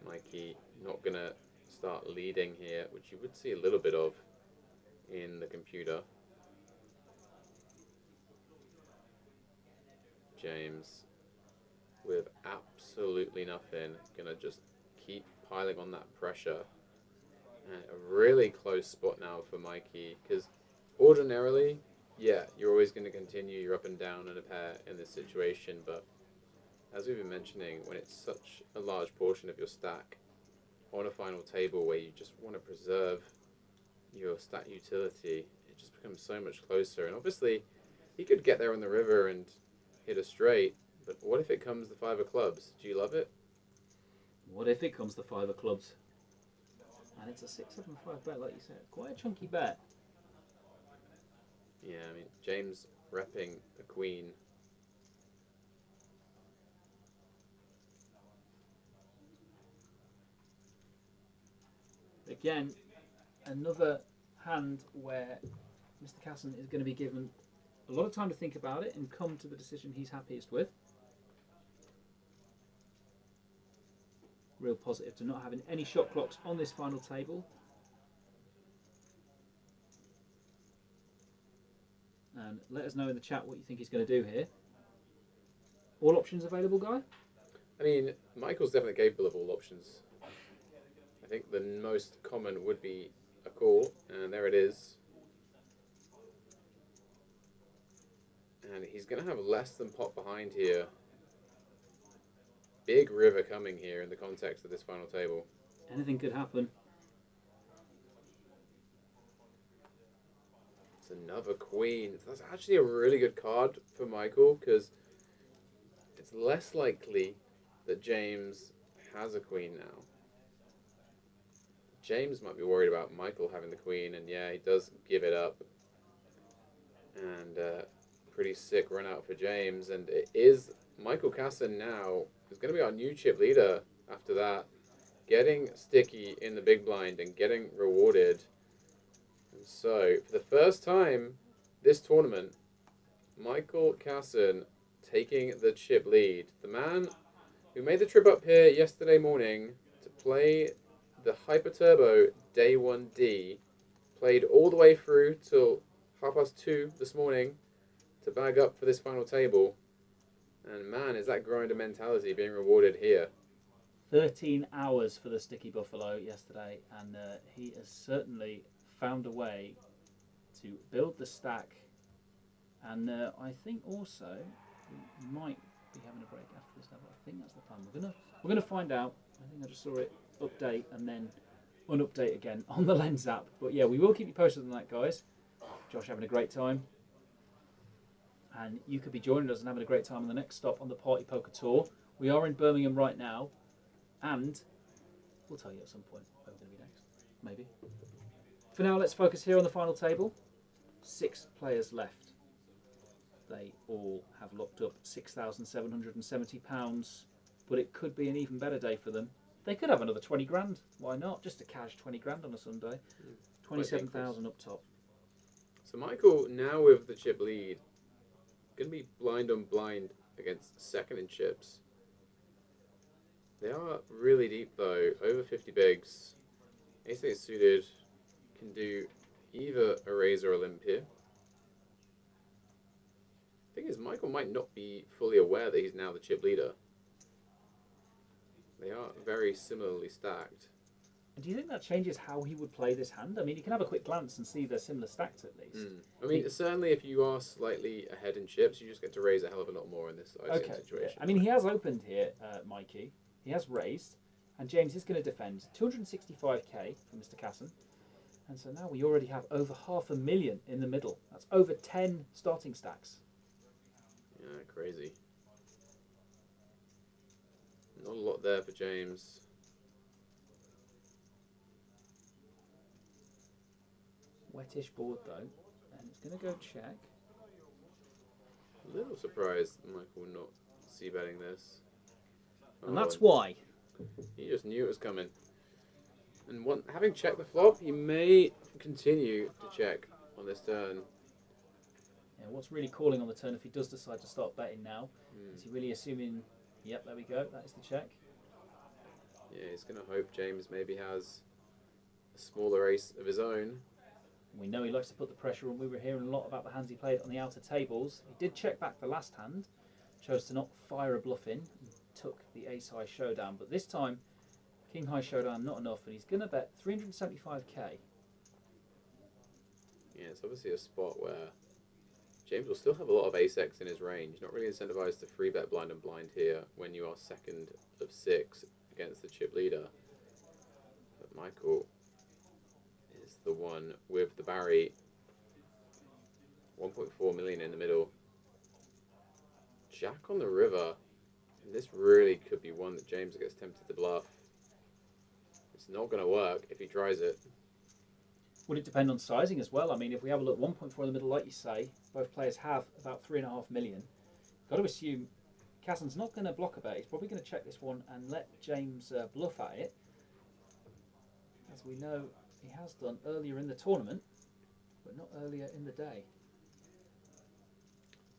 Mikey not going to start leading here, which you would see a little bit of in the computer. James with absolutely nothing, going to just keep piling on that pressure. And a really close spot now for Mikey, because ordinarily, yeah, you're always going to continue your up and down in a pair in this situation, but as we've been mentioning, when it's such a large portion of your stack on a final table where you just want to preserve your stack utility, it just becomes so much closer. And obviously, he could get there on the river and hit a straight, but what if it comes the 5 of clubs? Do you love it? What if it comes the 5 of clubs? And it's a 6-7-5 bet, like you said. Quite a chunky bet. Yeah, I mean, James repping the queen. Again, another hand where Mr. Casson is going to be given a lot of time to think about it and come to the decision he's happiest with. Real positive to not having any shot clocks on this final table. And let us know in the chat what you think he's going to do here. All options available, Guy? I mean, Michael's definitely capable of all options. I think the most common would be a call, and there it is. And he's going to have less than pot behind here. Big river coming here in the context of this final table. Anything could happen. It's another queen. That's actually a really good card for Michael, because it's less likely that James has a queen now. James might be worried about Michael having the queen, and yeah, he does give it up. And pretty sick run out for James. And it is Michael Casson now is going to be our new chip leader after that. Getting sticky in the big blind and getting rewarded. And so, for the first time this tournament, Michael Casson taking the chip lead. The man who made the trip up here yesterday morning to play the Hyper Turbo Day 1D, played all the way through till 2:30 this morning to bag up for this final table. And man, is that grinder mentality being rewarded here. 13 hours for the Sticky Buffalo yesterday, and he has certainly found a way to build the stack. And I think also we might be having a break after this level. I think that's the plan. We're gonna find out. I think I just saw it update and then unupdate again on the Lens app. But yeah, we will keep you posted on that, guys. Josh having a great time. And you could be joining us and having a great time on the next stop on the Party Poker Tour. We are in Birmingham right now, and we'll tell you at some point where we're going to be next. Maybe. For now, let's focus here on the final table. 6 players left. They all have locked up £6,770, but it could be an even better day for them. They could have another 20 grand. Why not? Just a cash 20 grand on a Sunday. 27,000 up top. So Michael, now with the chip lead, going to be blind on blind against second in chips. They are really deep though, over 50 bigs. Ace-8 suited can do either a raise or a limp here. Thing is, Michael might not be fully aware that he's now the chip leader. They are very similarly stacked. And do you think that changes how he would play this hand? I mean, you can have a quick glance and see they're similar stacked at least. I mean, certainly if you are slightly ahead in chips, you just get to raise a hell of a lot more in this ICM situation. Yeah. I mean, he has opened here, Mikey. He has raised, and James is going to defend 265k from Mr. Casson. And so now we already have over 500,000 in the middle. That's over 10 starting stacks. Yeah, crazy. Not a lot there for James. Wettish board though, and it's going to go check. A little surprised Michael not c-betting this. And that's why. He just knew it was coming. And having checked the flop, he may continue to check on this turn. Yeah, what's really calling on the turn if he does decide to start betting now? Is he really assuming, yep, there we go, that is the check. Yeah, he's going to hope James maybe has a smaller ace of his own. We know he likes to put the pressure on. We were hearing a lot about the hands he played on the outer tables. He did check back the last hand, chose to not fire a bluff in, and took the ace-high showdown. But this time, king-high showdown not enough, and he's going to bet 375k. Yeah, it's obviously a spot where James will still have a lot of ace-x in his range. Not really incentivized to free bet blind and blind here when you are second of 6 against the chip leader. But Michael is the one with the Barry. 1.4 million in the middle. Jack on the river. And this really could be one that James gets tempted to bluff. It's not going to work if he tries it. Would it depend on sizing as well? I mean, if we have a look, 1.4 in the middle, like you say, both players have about 3.5 million. Got to assume Cassen's not going to block a bet. He's probably going to check this one and let James bluff at it. As we know, he has done earlier in the tournament, but not earlier in the day.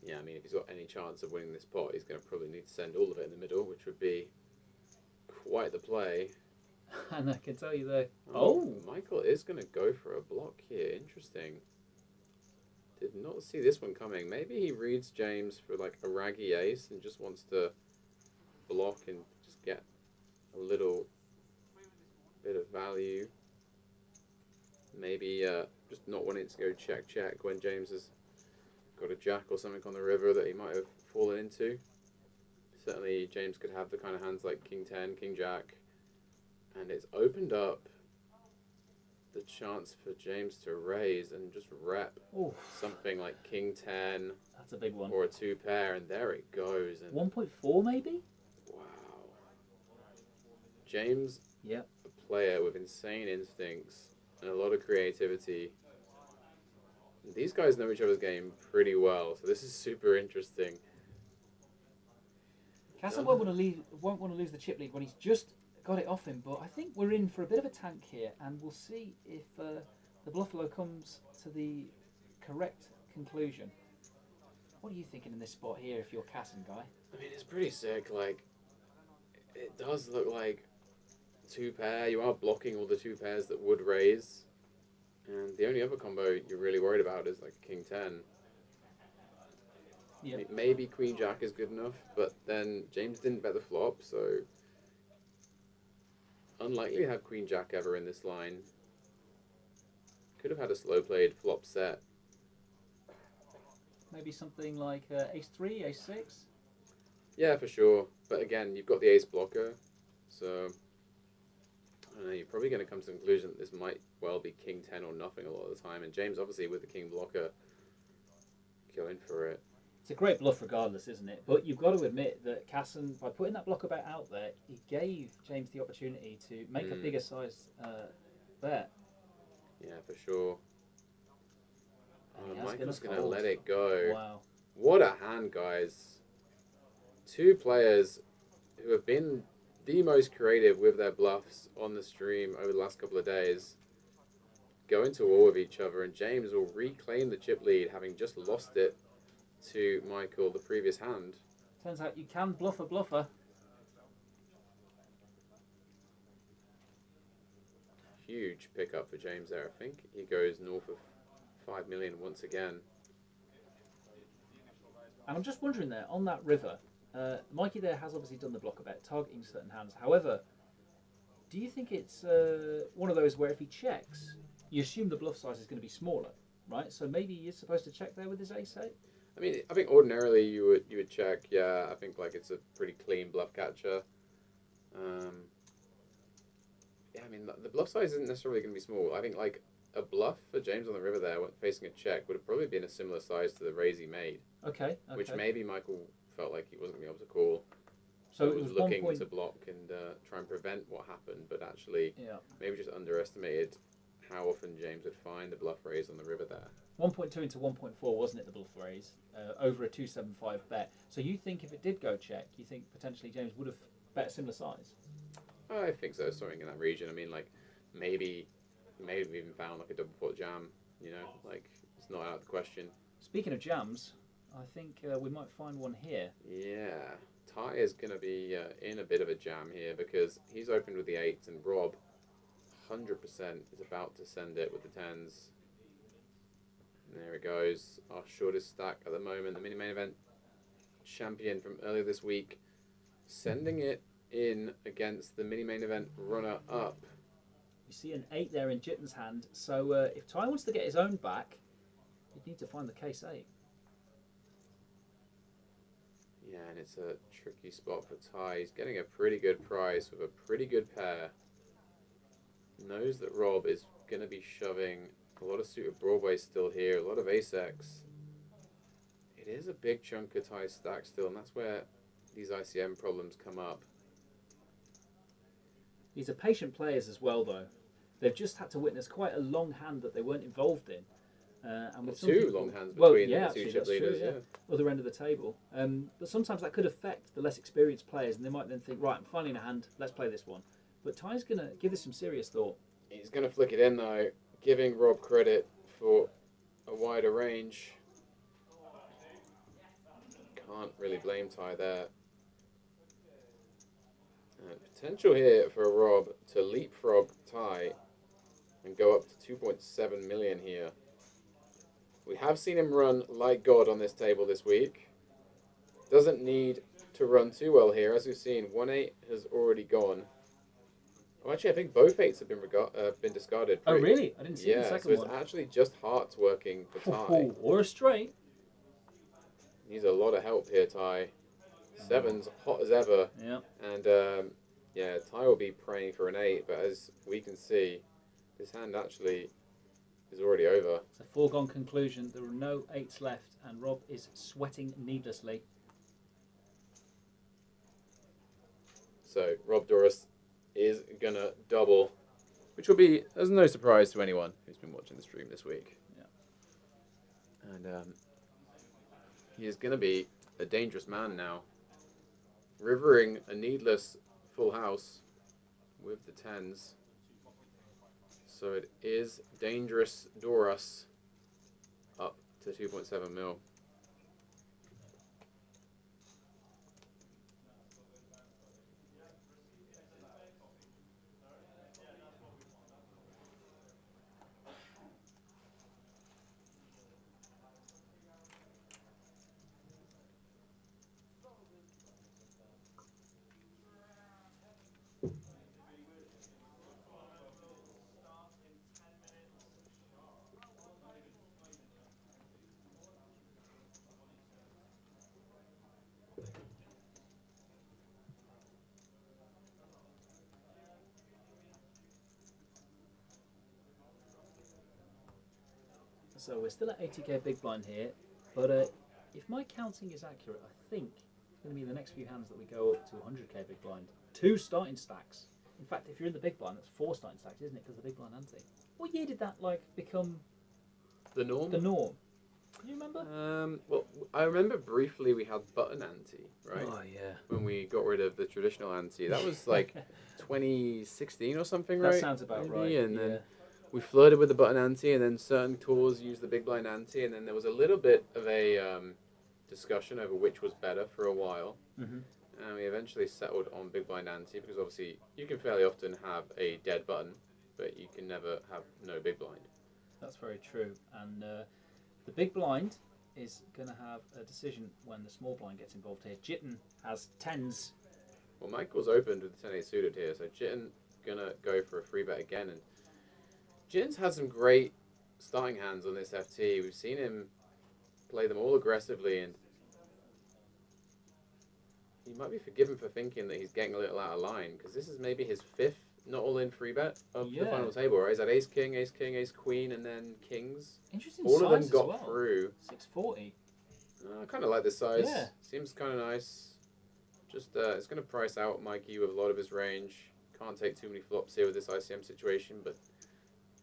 Yeah, I mean, if he's got any chance of winning this pot, he's going to probably need to send all of it in the middle, which would be quite the play. And I can tell you there. Michael is going to go for a block here. Interesting. Did not see this one coming. Maybe he reads James for like a raggy ace and just wants to block and just get a little bit of value. Maybe just not wanting to go check when James has got a jack or something on the river that he might have fallen into. Certainly James could have the kind of hands like King 10, King Jack. And it's opened up the chance for James to raise and just rep something like King 10. That's a big one. Or a 2 pair, and there it goes. And 1.4 maybe? wow. James, a player with insane instincts and a lot of creativity. These guys know each other's game pretty well, so this is super interesting. Cassen won't want to lose the chip lead when he's just got it off him, but I think we're in for a bit of a tank here, and we'll see if the Bluffalo comes to the correct conclusion. What are you thinking in this spot here if you're Cassen, guy? I mean, it's pretty sick. Like, it does look like 2 pair. You are blocking all the 2 pairs that would raise. And the only other combo you're really worried about is like a King 10. Yeah. Maybe Queen Jack is good enough, but then James didn't bet the flop, so unlikely to have Queen Jack ever in this line. Could have had a slow played flop set. Maybe something like ace 3, ace 6? Yeah, for sure. But again, you've got the ace blocker, so I don't know, you're probably going to come to the conclusion that this might well be King 10 or nothing a lot of the time. And James, obviously, with the King blocker, going for it. It's a great bluff regardless, isn't it? But you've got to admit that Cassen, by putting that blocker bet out there, he gave James the opportunity to make a bigger sized bet. Yeah, for sure. Michael's going to fold. let it go. Wow. What a hand, guys. 2 players who have been the most creative with their bluffs on the stream over the last couple of days go into war with each other, and James will reclaim the chip lead, having just lost it to Michael the previous hand. Turns out you can bluff a bluffer. Huge pickup for James there. I think he goes north of 5 million once again. And I'm just wondering there, on that river, Mikey there has obviously done the blocker bet, targeting certain hands. However, do you think it's one of those where if he checks, you assume the bluff size is going to be smaller, right? So maybe he's supposed to check there with his ace-8? I mean, I think ordinarily you would check. Yeah, I think like it's a pretty clean bluff catcher. yeah, I mean, the bluff size isn't necessarily going to be small. I think like a bluff for James on the river there, facing a check, would have probably been a similar size to the raise he made, Okay. which maybe Michael felt like he wasn't going to be able to call. So He it was was looking 1 point. to block and try and prevent what happened, but actually Yeah. maybe just underestimated how often James would find the bluff raise on the river there. 1.2 into 1.4, wasn't it, the bluff raise? Over a 275 bet. So you think if it did go check, you think potentially James would have bet a similar size? I think so, something in that region. I mean, like maybe he may have even found like a double pot jam. You know, like it's not out of the question. Speaking of jams, I think we might find one here. Yeah, Ty is going to be in a bit of a jam here because he's opened with the 8s and Rob 100% is about to send it with the 10s. And there it goes, our shortest stack at the moment, the mini-main event champion from earlier this week, sending it in against the mini-main event runner-up. You see an 8 there in Jitten's hand, so if Ty wants to get his own back, he'd need to find the case 8. Yeah, and it's a tricky spot for Ty. He's getting a pretty good price with a pretty good pair. Knows that Rob is going to be shoving a lot of suited Broadway still here, a lot of ace-X. It is a big chunk of Ty's stack still, and that's where these ICM problems come up. These are patient players as well, though. They've just had to witness quite a long hand that they weren't involved in. And with Two long hands between the two chip leaders, yeah. Other end of the table. But sometimes that could affect the less experienced players, and they might then think, right, I'm finally in a hand, let's play this one. But Ty's going to give this some serious thought. He's going to flick it in, though, giving Rob credit for a wider range. Can't really blame Ty there. Potential here for Rob to leapfrog Ty and go up to 2.7 million here. We have seen him run like God on this table this week. Doesn't need to run too well here. As we've seen, 1-8 has already gone. Oh, actually, I think both 8s have been discarded. Oh, really? I didn't see the second one. one. So it's actually just hearts working for Ty. Or a straight. Needs a lot of help here, Ty. 7's hot as ever. Yeah. And yeah, Ty will be praying for an 8, but as we can see, this hand actually is already over. It's a foregone conclusion. There are no 8s left, and Rob is sweating needlessly. So Rob Doris is gonna double, which will be as no surprise to anyone who's been watching the stream this week. Yeah. And he is gonna be a dangerous man now, rivering a needless full house with the 10s. So it is dangerous Doris up to 2.7 mil. So we're still at 80k big blind here, but if my counting is accurate, I think it's going to be the next few hands that we go up to 100k big blind. 2 starting stacks. In fact, if you're in the big blind, that's 4 starting stacks, isn't it? Because the big blind ante. What year did that become the norm? The norm. Do you remember? Well, I remember briefly we had button ante, right? Oh yeah. When we got rid of the traditional ante, that was like 2016 or something, right? That sounds about right. And then we flirted with the button ante, and then certain tours used the big blind ante, and then there was a little bit of a discussion over which was better for a while. Mm-hmm. And we eventually settled on big blind ante because obviously you can fairly often have a dead button, but you can never have no big blind. That's very true. And the big blind is going to have a decision when the small blind gets involved here. Jitten has 10s. Well, Michael's opened with the 10-8 suited here, so Jitten going to go for a free bet again. And Jitten's had some great starting hands on this FT. We've seen him play them all aggressively, and he might be forgiven for thinking that he's getting a little out of line, because this is maybe his 5th not all in free bet of Yeah. the final table, right? Is that ace king, ace queen, and then kings? Interesting All size of them as got well. through. 640. I kind of like this size. Yeah. Seems kind of nice. Just it's going to price out Mikey with a lot of his range. Can't take too many flops here with this ICM situation, but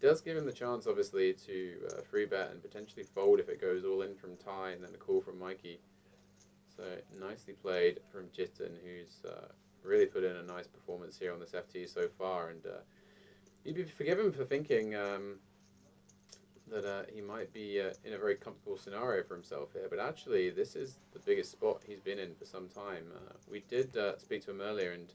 does give him the chance, obviously, to free bet and potentially fold if it goes all in from Ty and then a call from Mikey. So nicely played from Jitten, who's really put in a nice performance here on this FT so far, and you'd be forgiven for thinking that he might be in a very comfortable scenario for himself here, but actually this is the biggest spot he's been in for some time. We did speak to him earlier, and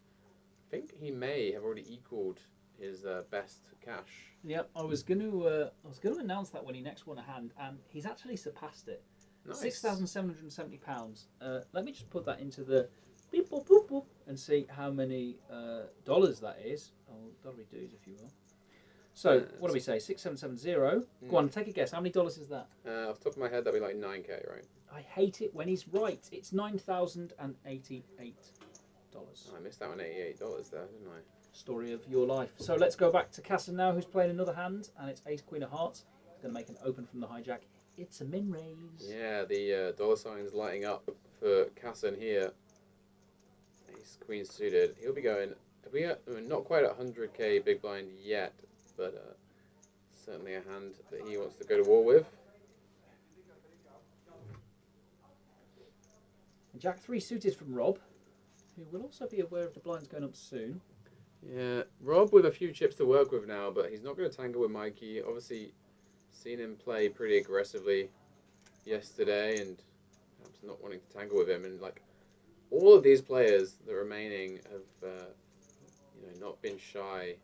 I think he may have already equaled his best cash. Yep, I was going to announce that when he next won a hand, and he's actually surpassed it. Nice. £6,770. Let me just put that into the beep boop boop boop and see how many dollars that is. Oh, dollary dues, if you will. So, what do we say? 6770. Go on, take a guess. How many dollars is that? Off the top of my head, that'd be like 9k, right? I hate it when he's right. It's $9,088. Oh, I missed out on $88 there, didn't I? Story of your life. So let's go back to Casson now, who's playing another hand, and it's Ace Queen of Hearts. He's going to make an open from the hijack. It's a min raise. Yeah, the dollar signs lighting up for Casson here. Ace Queen suited. He'll be going. We're not quite at 100k big blind yet, but certainly a hand that he wants to go to war with. Jack 3 suited from Rob, who will also be aware of the blinds going up soon. Yeah, Rob with a few chips to work with now, but he's not going to tangle with Mikey. Obviously, seen him play pretty aggressively yesterday, and perhaps not wanting to tangle with him. And like all of these players, the remaining have not been shy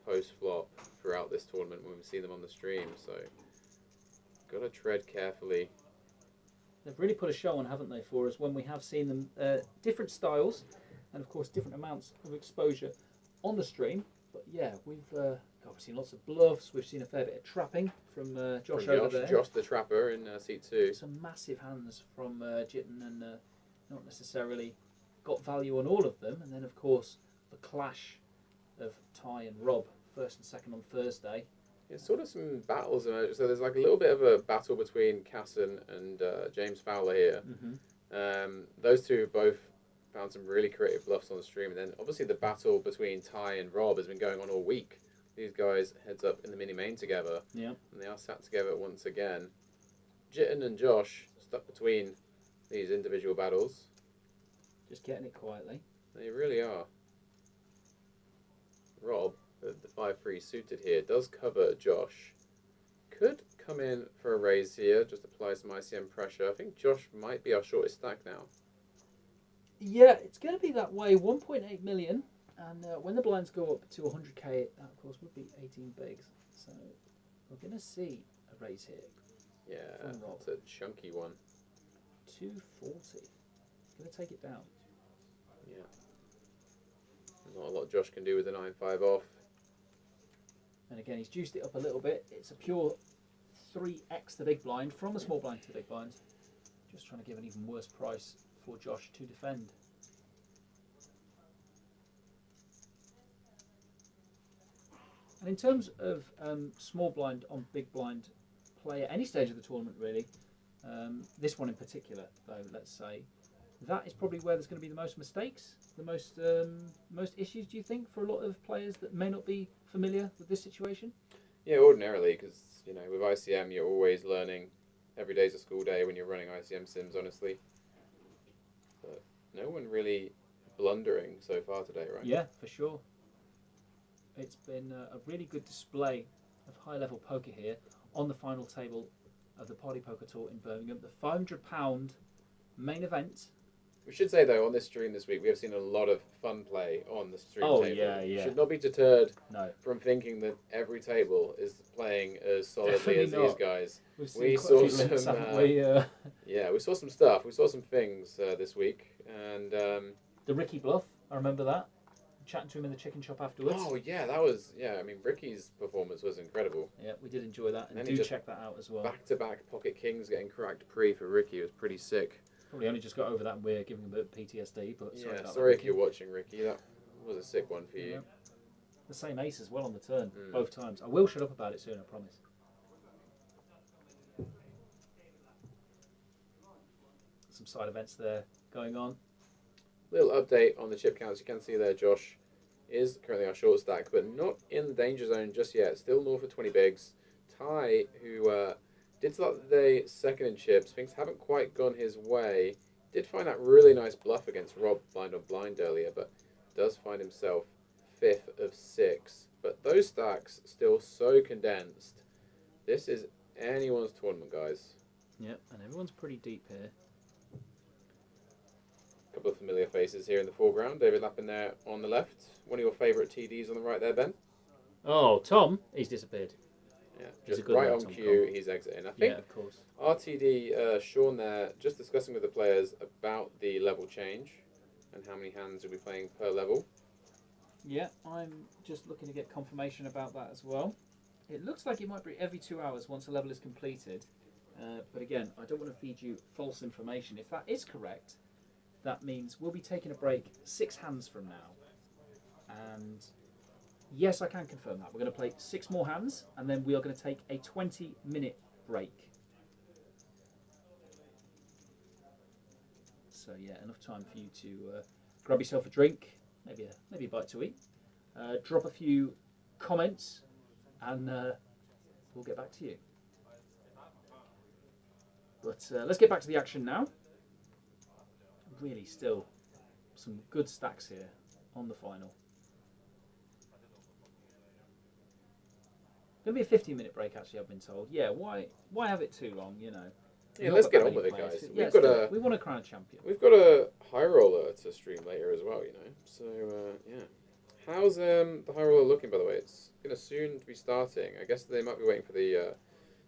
post flop throughout this tournament when we see them on the stream. So got to tread carefully. They've really put a show on, haven't they, for us when we have seen them different styles and of course different amounts of exposure on the stream. But yeah, we've seen lots of bluffs. We've seen a fair bit of trapping from Josh over there. Josh the Trapper in seat 2. Some massive hands from Jitten, and not necessarily got value on all of them. And then of course the clash of Ty and Rob, first and second on Thursday. It's sort of some battles. So there's like a little bit of a battle between Casson and James Fowler here. Mm-hmm. Those two have both found some really creative bluffs on the stream. And then obviously the battle between Ty and Rob has been going on all week. These guys heads up in the mini main together. Yeah. And they are sat together once again. Jitten and Josh stuck between these individual battles. Just getting it quietly. They really are. Rob, the 5-3 suited here, does cover Josh. Could come in for a raise here, just apply some ICM pressure. I think Josh might be our shortest stack now. Yeah, it's going to be that way. 1.8 million, and when the blinds go up to 100k, that of course would be 18 bigs. So we're going to see a raise here. Yeah, from Rob. it's a chunky one. 240. Going to take it down. Yeah. Not a lot Josh can do with the 9-5 off. And again, he's juiced it up a little bit. It's a pure 3x the big blind from a small blind to the big blind. Just trying to give an even worse price for Josh to defend. And in terms of small blind on big blind play at any stage of the tournament, really, this one in particular, though, let's say, that is probably where there's going to be the most mistakes, the most issues, do you think, for a lot of players that may not be familiar with this situation? Yeah, ordinarily, because with ICM you're always learning. Every day's a school day when you're running ICM sims, honestly. But no one really blundering so far today, right? Yeah, for sure. It's been a really good display of high-level poker here on the final table of the Party Poker Tour in Birmingham. The £500 main event. We should say, though, on this stream this week, we have seen a lot of fun play on the stream table. Yeah. You should not be deterred No. from thinking that every table is playing as solidly Definitely as not. these guys. We've seen We quite saw a few links, some, haven't we? Yeah, we saw some stuff. We saw some things this week. And The Ricky bluff, I remember that. Chatting to him in the chicken shop afterwards. oh, yeah, that was... Yeah, I mean, Ricky's performance was incredible. Yeah, we did enjoy that, and And he do just check that out as well. Back-to-back pocket kings getting cracked pre for Ricky was pretty sick. Probably only just got over that and we're giving him a bit of PTSD, but sorry Yeah, about sorry that, if you're watching, Ricky. That was a sick one for you. Yeah. the same ace as well on the turn, both times. I will shut up about it soon, I promise. Some side events there going on. Little update on the chip counts. You can see there, Josh is currently our short stack, but not in the danger zone just yet. Still north of 20 bigs. Ty, who did start the day second in chips, things haven't quite gone his way. Did find that really nice bluff against Rob blind on blind earlier, but does find himself 5th of 6. But those stacks still so condensed. This is anyone's tournament, guys. Yep, and everyone's pretty deep here. Couple of familiar faces here in the foreground. David Lappin there on the left. One of your favourite TDs on the right there, Ben. Oh, Tom, he's disappeared. Yeah, He's just a good right one, on Tom cue, Cole. he's exiting. I think Yeah, of course. RTD, Sean there, just discussing with the players about the level change and how many hands you'll be playing per level. Yeah, I'm just looking to get confirmation about that as well. It looks like it might be every 2 hours once a level is completed. But again, I don't want to feed you false information. If that is correct, that means we'll be taking a break 6 hands from now. And yes, I can confirm that. We're going to play 6 more hands, and then we are going to take a 20-minute break. So yeah, enough time for you to grab yourself a drink, maybe a bite to eat, drop a few comments, and we'll get back to you. But let's get back to the action now. Really, still some good stacks here on the final. Going to be a 15-minute break, actually, I've been told. Yeah, why have it too long, you know? Yeah, let's get on with it, guys. Yeah, we want to crown a champion. We've got a high roller to stream later as well, you know. So yeah, how's the high roller looking, by the way? It's going to soon be starting. I guess they might be waiting for the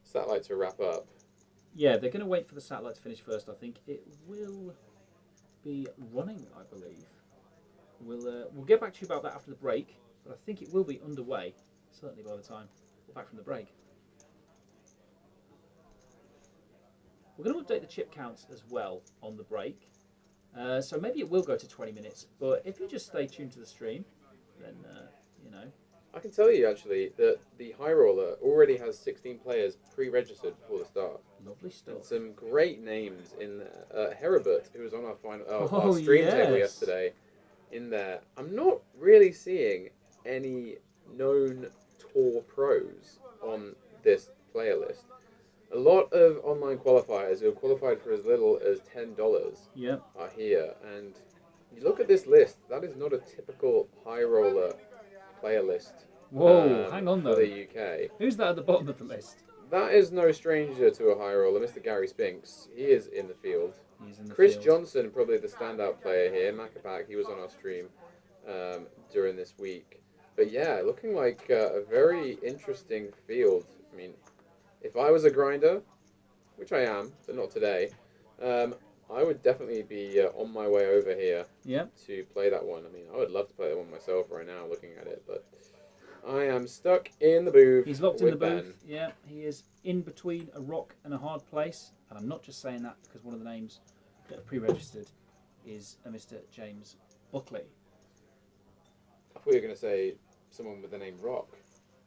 satellite to wrap up. Yeah, they're going to wait for the satellite to finish first. I think it will be running, I believe. We'll get back to you about that after the break, but I think it will be underway, certainly by the time we're back from the break. We're going to update the chip counts as well on the break. So maybe it will go to 20 minutes, but if you just stay tuned to the stream, then, you know. I can tell you, actually, that the high roller already has 16 players pre-registered before the start. Lovely stuff. And some great names in there. Heribert, who was on our our stream table yesterday, in there. I'm not really seeing any known tour pros on this player list. A lot of online qualifiers who have qualified for as little as $10 are here. And you look at this list, that is not a typical high roller player list. Whoa, hang on though. For the UK. Who's that at the bottom of the list? That is no stranger to a high roller, Mr. Gary Spinks. He is in the field. He's in the Chris field. Johnson, probably the standout player here. Macapac, he was on our stream during this week. But yeah, looking like a very interesting field. I mean, if I was a grinder, which I am, but not today, I would definitely be on my way over here to play that one. I mean, I would love to play that one myself right now, looking at it, but I am stuck in the booth. He's locked in the Ben. booth. Yeah, he is in between a rock and a hard place. And I'm not just saying that because one of the names that are pre-registered is a Mr. James Buckley. I thought you were going to say someone with the name Rock.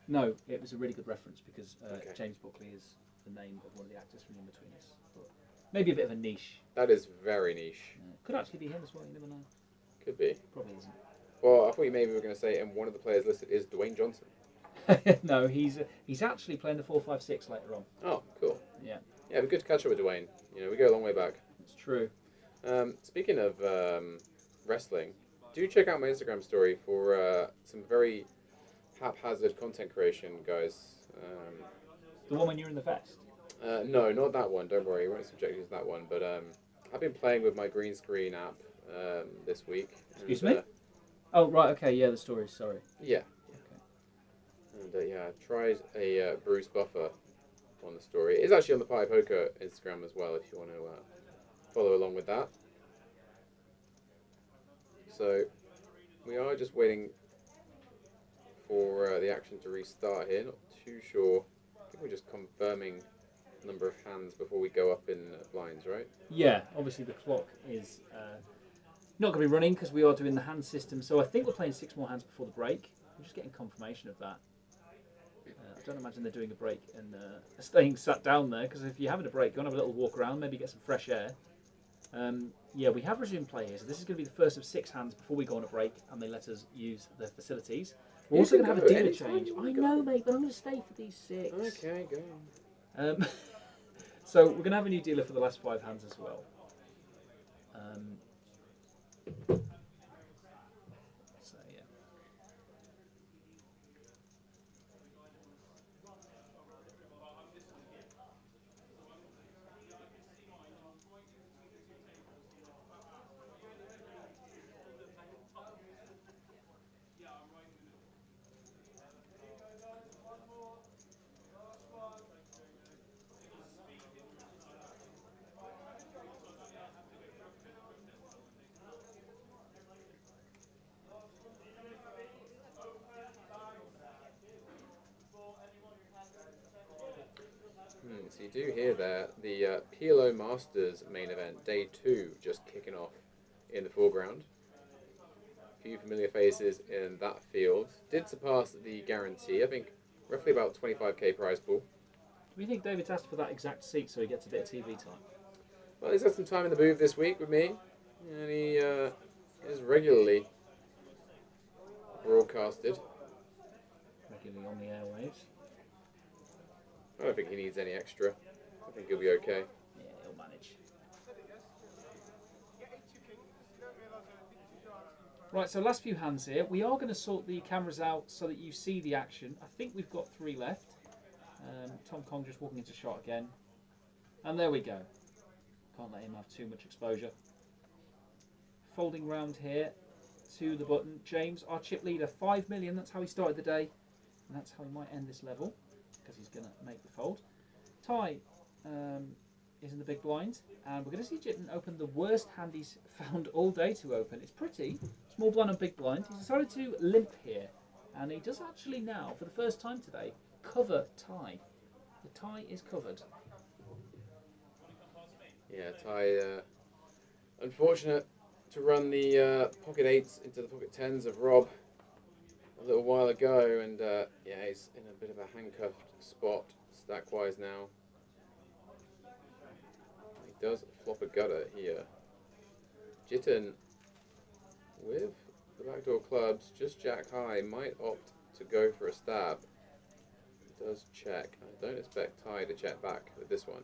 No, it was a really good reference because Okay. James Buckley is the name of one of the actors from In Between Us. But maybe a bit of a niche. That is very niche. Could actually be him as well, you never know. Could be. Probably isn't. Well, I thought you maybe were going to say, and one of the players listed is Dwayne Johnson. No, he's actually playing the 4-5-6 later on. Oh, cool. Yeah. Yeah, it'd be good to catch up with Dwayne. You know, we go a long way back. It's true. Speaking of wrestling, do check out my Instagram story for some very haphazard content creation, guys. The one when you're in the vest? No, not that one. Don't worry, you won't subject you to that one. But I've been playing with my green screen app this week. Excuse me? Oh, right, okay, yeah, the story, sorry. Yeah. Okay. And yeah, I tried a Bruce Buffer on the story. It's actually on the Pie Poker Instagram as well if you want to follow along with that. So we are just waiting for the action to restart here. Not too sure. I think we're just confirming number of hands before we go up in blinds, right? Yeah, obviously the clock is not going to be running because we are doing the hand system. So I think we're playing 6 more hands before the break. I'm just getting confirmation of that. I don't imagine they're doing a break and staying sat down there, because if you're having a break, go and have a little walk around, maybe get some fresh air. Yeah, we have resumed play here, so this is going to be the first of 6 hands before we go on a break and they let us use their facilities. We're also going to have a dealer change. I know, mate, but I'm going to stay for these 6. Okay, go. So we're going to have a new dealer for the last 5 hands as well. So yeah. So you do hear there the PLO Masters main event, day 2, just kicking off in the foreground. A few familiar faces in that field. Did surpass the guarantee, I think roughly about 25k prize pool. Do we think David's asked for that exact seat so he gets a bit of TV time? Well, he's had some time in the booth this week with me, and he is regularly broadcasted. Regularly on the airwaves. I don't think he needs any extra. I think he'll be okay. Yeah, he'll manage. Right, so last few hands here. We are going to sort the cameras out so that you see the action. I think we've got 3 left. Tom Kong just walking into shot again. And there we go. Can't let him have too much exposure. Folding round here to the button. James, our chip leader, 5 million. That's how he started the day. And that's how he might end this level, because he's going to make the fold. Ty is in the big blind, and we're going to see Jitten open the worst hand he's found all day to open. It's pretty. Small blind and big blind. He's decided to limp here, and he does actually now, for the first time today, cover Ty. The tie is covered. Yeah, Ty, unfortunate to run the pocket 8s into the pocket 10s of Rob a little while ago, and yeah, he's in a bit of a handcuffed spot stack-wise now. He does flop a gutter here. Jitten, with the backdoor clubs, just jack high, might opt to go for a stab. He does check. I don't expect Ty to check back with this one.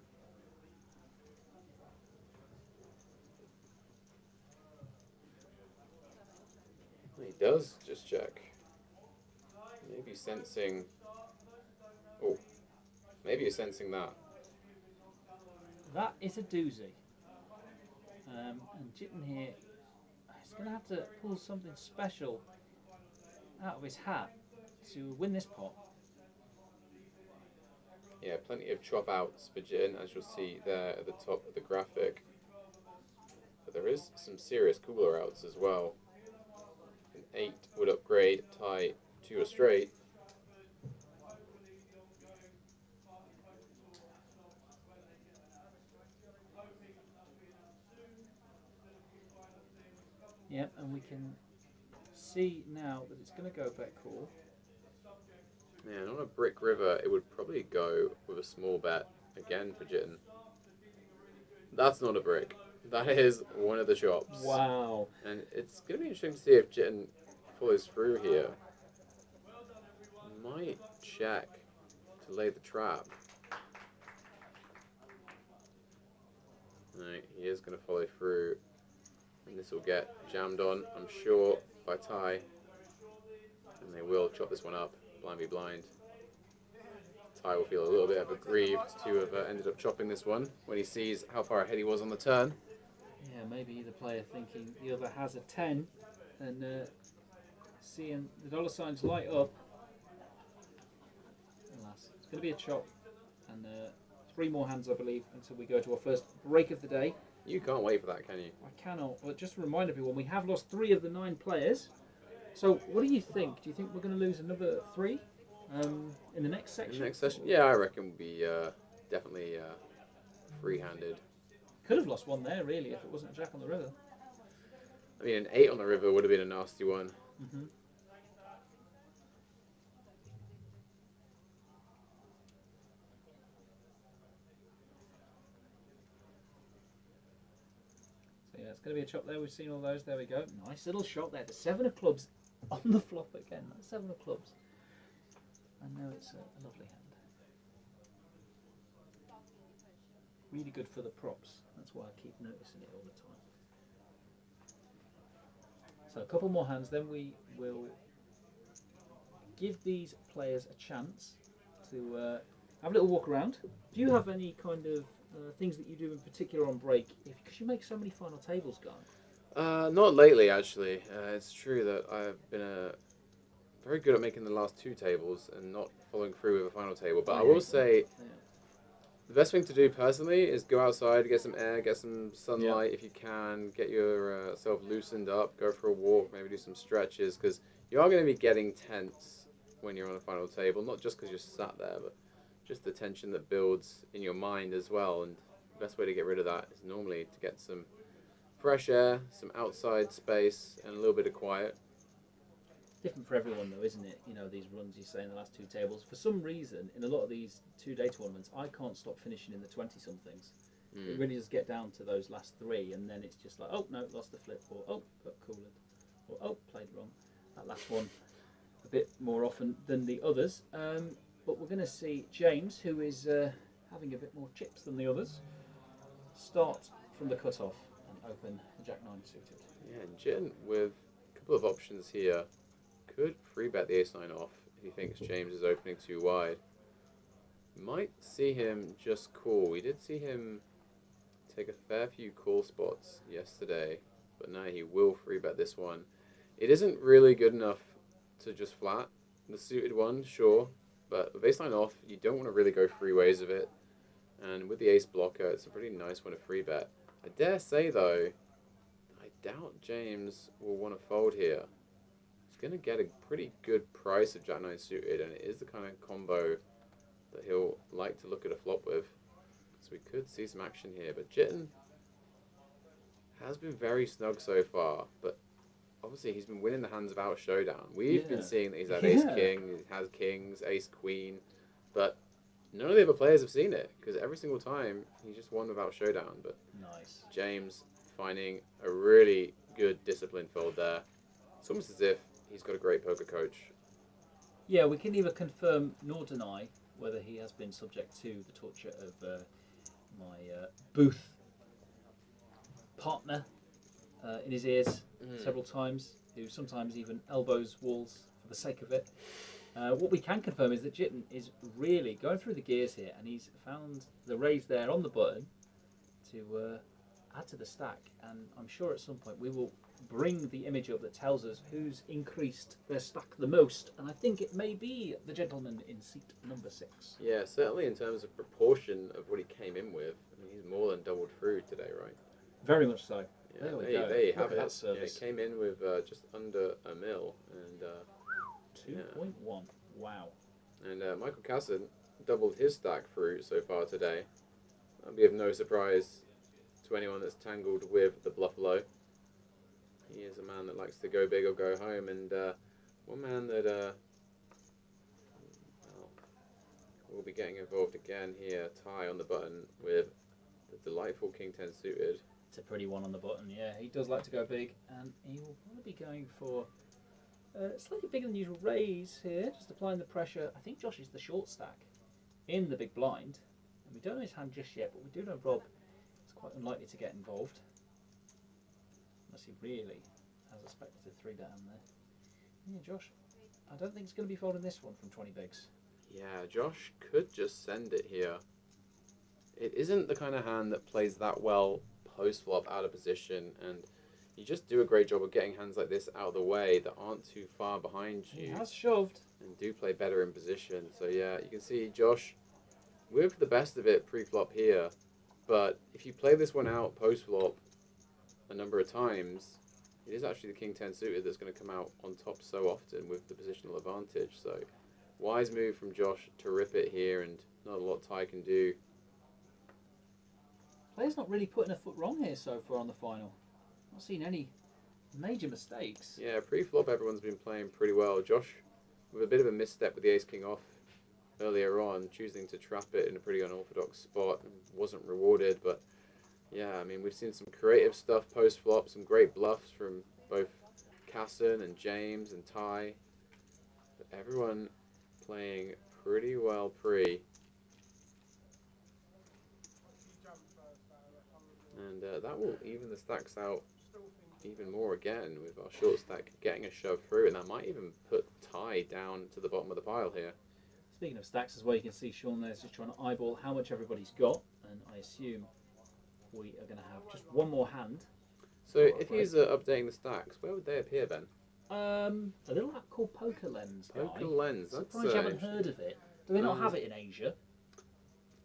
He does just check. Maybe sensing... Oh, maybe you're sensing that. That is a doozy. And Jitten here is going to have to pull something special out of his hat to win this pot. Yeah, plenty of chop outs for Jitten, as you'll see there at the top of the graphic. But there is some serious cooler outs as well. An 8 would upgrade Ty to a straight. Yep, and we can see now that it's going to go bet call. Yeah, and on a brick river, it would probably go with a small bet again for Jitten. That's not a brick. That is one of the chops. Wow. And it's going to be interesting to see if Jitten follows through here. Might check to lay the trap. No, he is going to follow through. And this will get jammed on, I'm sure, by Ty. And they will chop this one up, blind be blind. Ty will feel a little bit aggrieved to have ended up chopping this one when he sees how far ahead he was on the turn. Yeah, maybe the player thinking the other has a 10 and seeing the dollar signs light up. Alas, it's going to be a chop and 3 more hands, I believe, until we go to our first break of the day. You can't wait for that, can you? I cannot. But just to remind everyone, we have lost 3 of the 9 players. So what do you think? Do you think we're going to lose another 3 in the next section? In the next session? Yeah, I reckon we'll be definitely free-handed. Could have lost 1 there, really, if it wasn't a jack on the river. I mean, an 8 on the river would have been a nasty one. Mm-hmm. it's going to be a chop there. We've seen all those. There we go. Nice little shot there. The 7 of clubs on the flop again. That's 7 of clubs. I know it's a lovely hand. Really good for the props. That's why I keep noticing it all the time. So a couple more hands, then we will give these players a chance to have a little walk around. Do you have any kind of things that you do in particular on break? Because you make so many final tables, Guy. Not lately, actually. It's true that I've been very good at making the last 2 tables and not following through with a final table. But I will say, the best thing to do personally is go outside, get some air, get some sunlight if you can, get yourself loosened up, go for a walk, maybe do some stretches, because you are going to be getting tense when you're on a final table, not just because you're sat there, but just the tension that builds in your mind as well. And the best way to get rid of that is normally to get some fresh air, some outside space, and a little bit of quiet. Different for everyone though, isn't it? You know, these runs you say in the last 2 tables. For some reason, in a lot of these 2-day tournaments, I can't stop finishing in the 20-somethings. It really does get down to those last 3, and then it's just like, oh no, lost the flip, or oh, got cooled, or oh, played wrong. That last one a bit more often than the others. But we're going to see James, who is having a bit more chips than the others, start from the cut-off and open the Jack-9 suited. Yeah, and Jin with a couple of options here. Could free bet the ace-9 off if he thinks James is opening too wide. Might see him just call. We did see him take a fair few call spots yesterday, but now he will free bet this one. It isn't really good enough to just flat the suited one, sure, but with ace-9 off, you don't want to really go 3 ways of it. And with the ace blocker, it's a pretty nice one to free bet. I dare say though, I doubt James will want to fold here. Going to get a pretty good price of Jack-9 suited, and it is the kind of combo that he'll like to look at a flop with. So we could see some action here, but Jitten has been very snug so far, but obviously he's been winning the hands without showdown. We've been seeing that he's had ace-king, he has kings, ace-queen, but none of the other players have seen it, because every single time he just won without showdown. But nice. James finding a really good discipline fold there. It's almost as if he's got a great poker coach. Yeah, we can neither confirm nor deny whether he has been subject to the torture of my booth partner in his ears several times, who sometimes even elbows walls for the sake of it. What we can confirm is that Jitten is really going through the gears here, and he's found the raise there on the button to add to the stack, and I'm sure at some point we will bring the image up that tells us who's increased their stack the most, and I think it may be the gentleman in seat number 6. Yeah, certainly in terms of proportion of what he came in with. I mean, he's more than doubled through today, right? Very much so. Yeah, there we go. There you have Look at it. that Yeah, he came in with just under a mil, and 2.1. Wow. And Michael Casson doubled his stack through so far today. That'll be of no surprise to anyone that's tangled with the bluff low. He is a man that likes to go big or go home, and one man that will be getting involved again here, tie on the button with the delightful King 10 suited. It's a pretty one on the button, yeah. He does like to go big, and he will probably be going for a slightly bigger than usual raise here, just applying the pressure. I think Josh is the short stack in the big blind, and we don't know his hand just yet, but we do know Rob is quite unlikely to get involved. Unless he really has a speculative 3 down there. Yeah, Josh, I don't think he's going to be folding this one from 20 bigs. Yeah, Josh could just send it here. It isn't the kind of hand that plays that well post-flop out of position, and you just do a great job of getting hands like this out of the way that aren't too far behind you. He has shoved. And do play better in position. So yeah, you can see Josh with the best of it pre-flop here, but if you play this one out post-flop a number of times, it is actually the King 10 suited that's going to come out on top so often with the positional advantage. So wise move from Josh to rip it here, and not a lot Ty can do. Player's not really putting a foot wrong here so far on the final. Not seen any major mistakes. Yeah, pre-flop everyone's been playing pretty well. Josh with a bit of a misstep with the ace-king off earlier on, choosing to trap it in a pretty unorthodox spot, and wasn't rewarded, but Yeah, I mean, we've seen some creative stuff post flop, some great bluffs from both Casson and James and Ty. But everyone playing pretty well pre. And that will even the stacks out even more again with our short stack getting a shove through. And that might even put Ty down to the bottom of the pile here. Speaking of stacks as well, you can see Sean there's just trying to eyeball how much everybody's got. And I assume we are going to have just one more hand. So if he's updating the stacks, where would they appear then? A little app called Poker Lens. Poker Lens. That's Surprised you haven't heard of it. Do they not have it in Asia?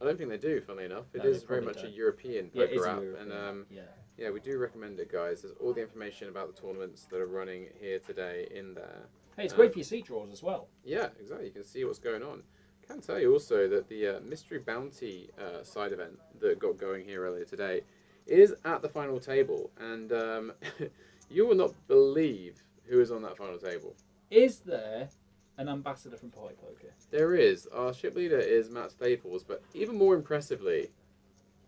I don't think they do, funnily enough. It No, is they very probably much a don't. European Yeah, it poker is a app. European, And yeah. yeah, we do recommend it, guys. There's all the information about the tournaments that are running here today in there. Hey, it's great for your seat draws as well. Yeah, exactly. You can see what's going on. Can tell you also that the Mystery Bounty side event that got going here earlier today is at the final table. And you will not believe who is on that final table. Is there an ambassador from Party Poker? There is. Our ship leader is Matt Staples, but even more impressively,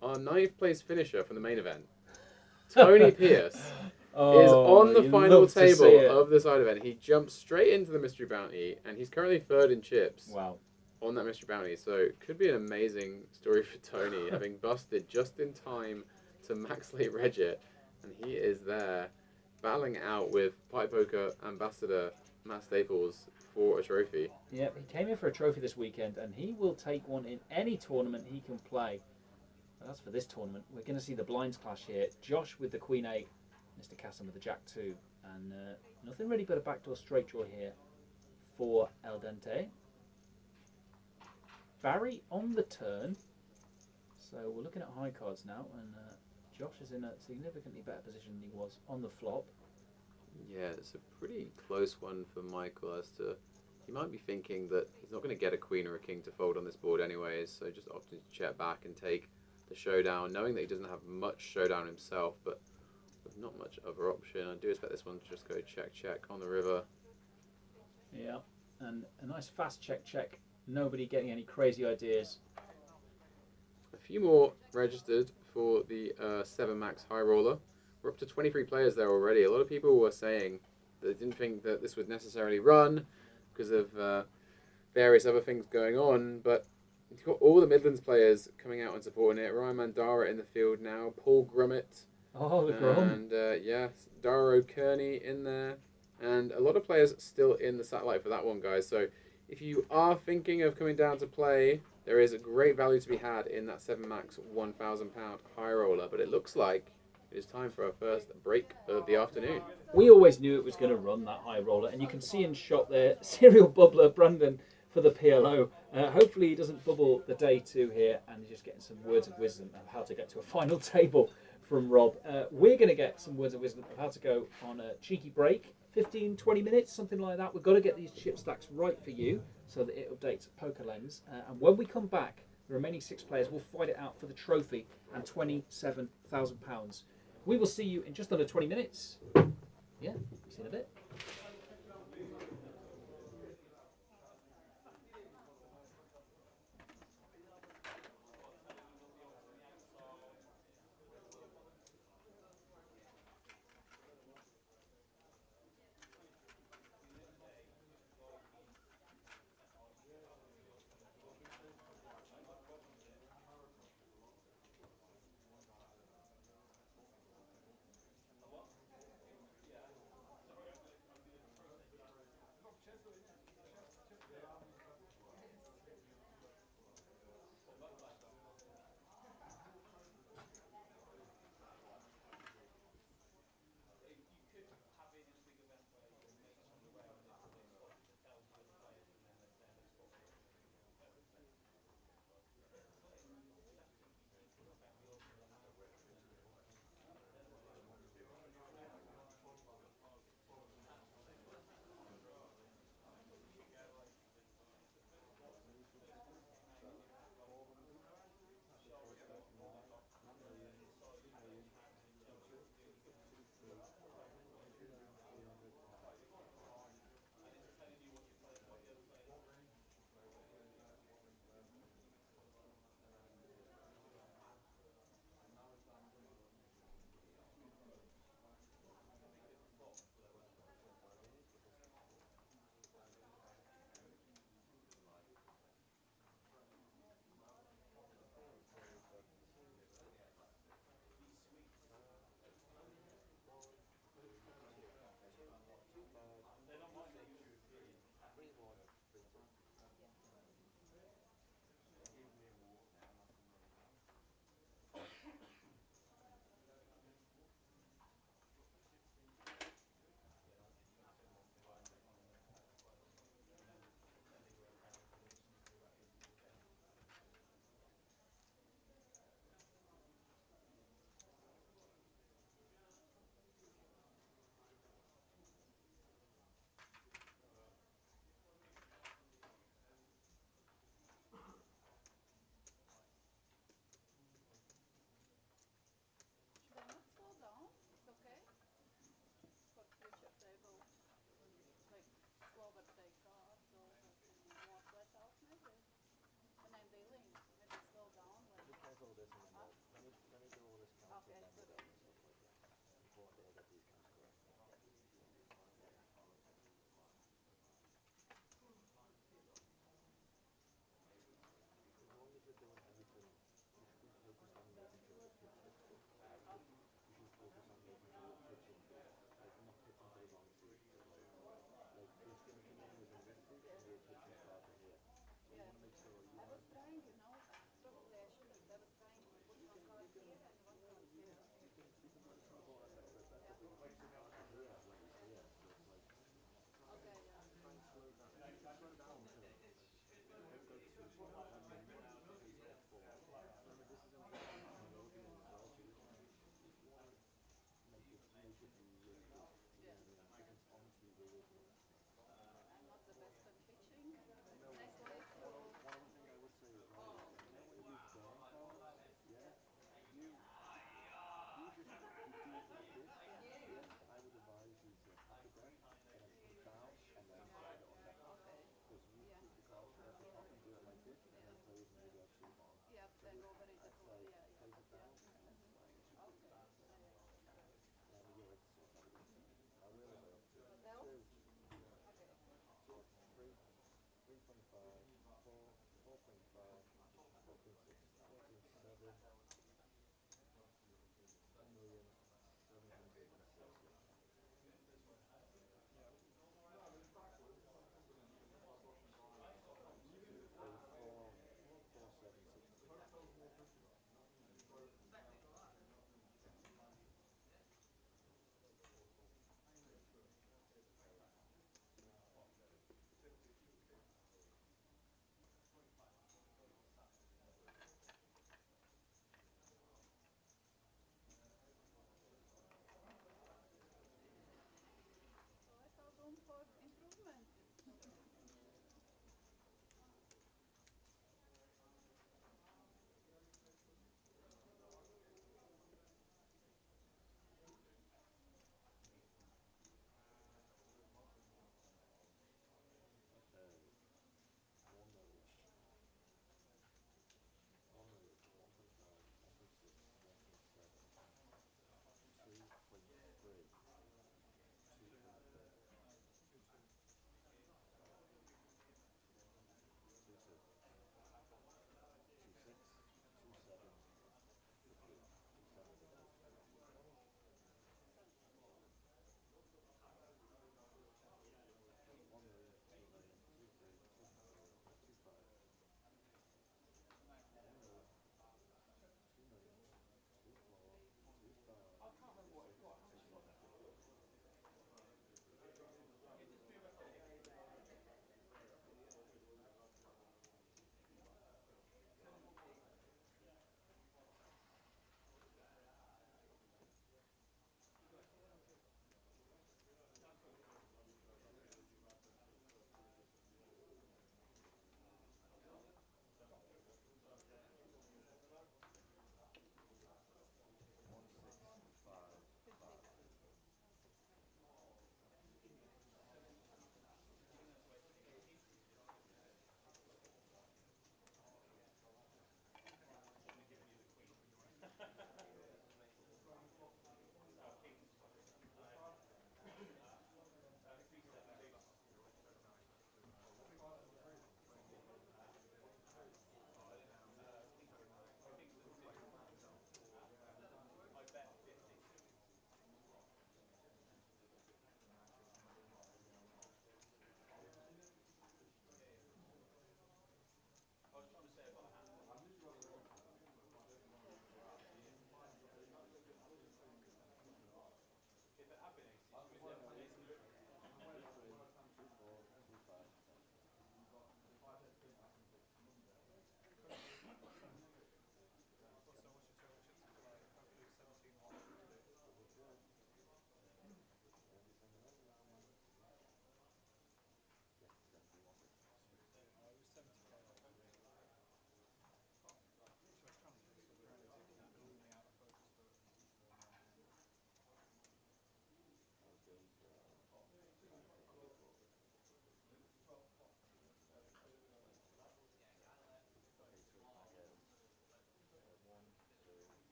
our 9th place finisher from the main event, Tony Pierce, is on the final table of the side event. He jumps straight into the Mystery Bounty, and he's currently 3rd in chips. Wow. On that Mystery Bounty. So it could be an amazing story for Tony, having busted just in time to max late reg it, and he is there battling out with Pipe Poker ambassador Matt Staples for a trophy. Yeah, he came in for a trophy this weekend, and he will take one in any tournament he can play. And that's for this tournament. We're going to see the blinds clash here. Josh with the Queen 8, Mr. Casson with the Jack 2, and nothing really but a backdoor straight draw here for El Dente. Barry on the turn, so we're looking at high cards now, and Josh is in a significantly better position than he was on the flop. Yeah, it's a pretty close one for Michael as to he might be thinking that he's not going to get a queen or a king to fold on this board anyways, so just opting to check back and take the showdown, knowing that he doesn't have much showdown himself, but with not much other option. I do expect this one to just go check, check on the river. Yeah, and a nice fast check, check. Nobody getting any crazy ideas. A few more registered for the 7 max high roller. We're up to 23 players there already. A lot of people were saying that they didn't think that this would necessarily run because of various other things going on, but you've got all the Midlands players coming out and supporting it. Ryan Mandara in the field now, Paul Grummett. Oh, the Grum. And yeah, Dara O'Kearney in there. And a lot of players still in the satellite for that one, guys. So if you are thinking of coming down to play, there is a great value to be had in that 7 max £1,000 high roller. But it looks like it is time for our first break of the afternoon. We always knew it was going to run that high roller, and you can see in shot there, serial bubbler Brandon for the PLO. Hopefully he doesn't bubble the day 2 here, and he's just getting some words of wisdom of how to get to a final table from Rob. We're going to get some words of wisdom of how to go on a cheeky break. 15, 20 minutes, something like that. We've got to get these chip stacks right for you so that it updates Poker Lens. And when we come back, the remaining 6 players will fight it out for the trophy and £27,000. We will see you in just under 20 minutes. Yeah, see you in a bit.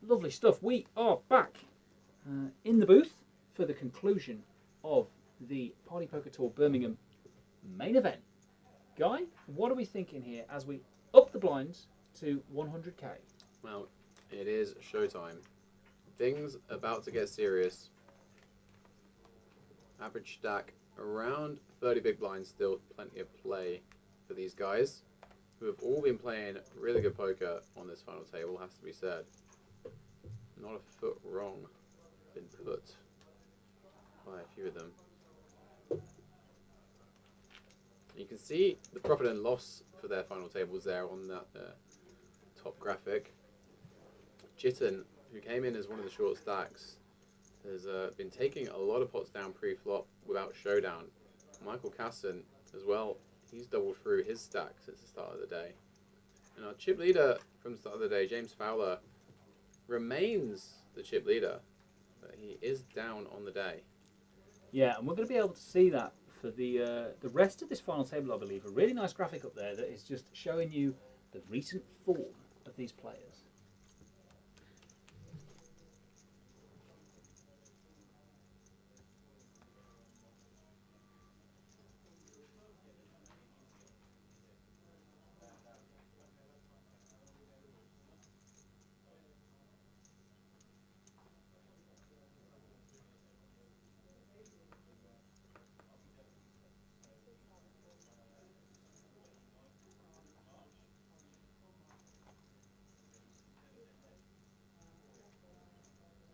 Lovely stuff. We are back in the booth for the conclusion of the Party Poker Tour Birmingham main event. Guy, what are we thinking here as we up the blinds to 100k? Well, it is showtime. Things about to get serious. Average stack around 30 big blinds, still plenty of play for these guys, who have all been playing really good poker on this final table, has to be said. Not a foot wrong been put by a few of them. You can see the profit and loss for their final tables there on that top graphic. Jitten, who came in as one of the short stacks, has been taking a lot of pots down pre-flop without showdown. Michael Casson as well, he's doubled through his stack since the start of the day. And our chip leader from the start of the day, James Fowler, remains the chip leader, but he is down on the day. Yeah, and we're going to be able to see that for the rest of this final table, I believe. A really nice graphic up there that is just showing you the recent form of these players.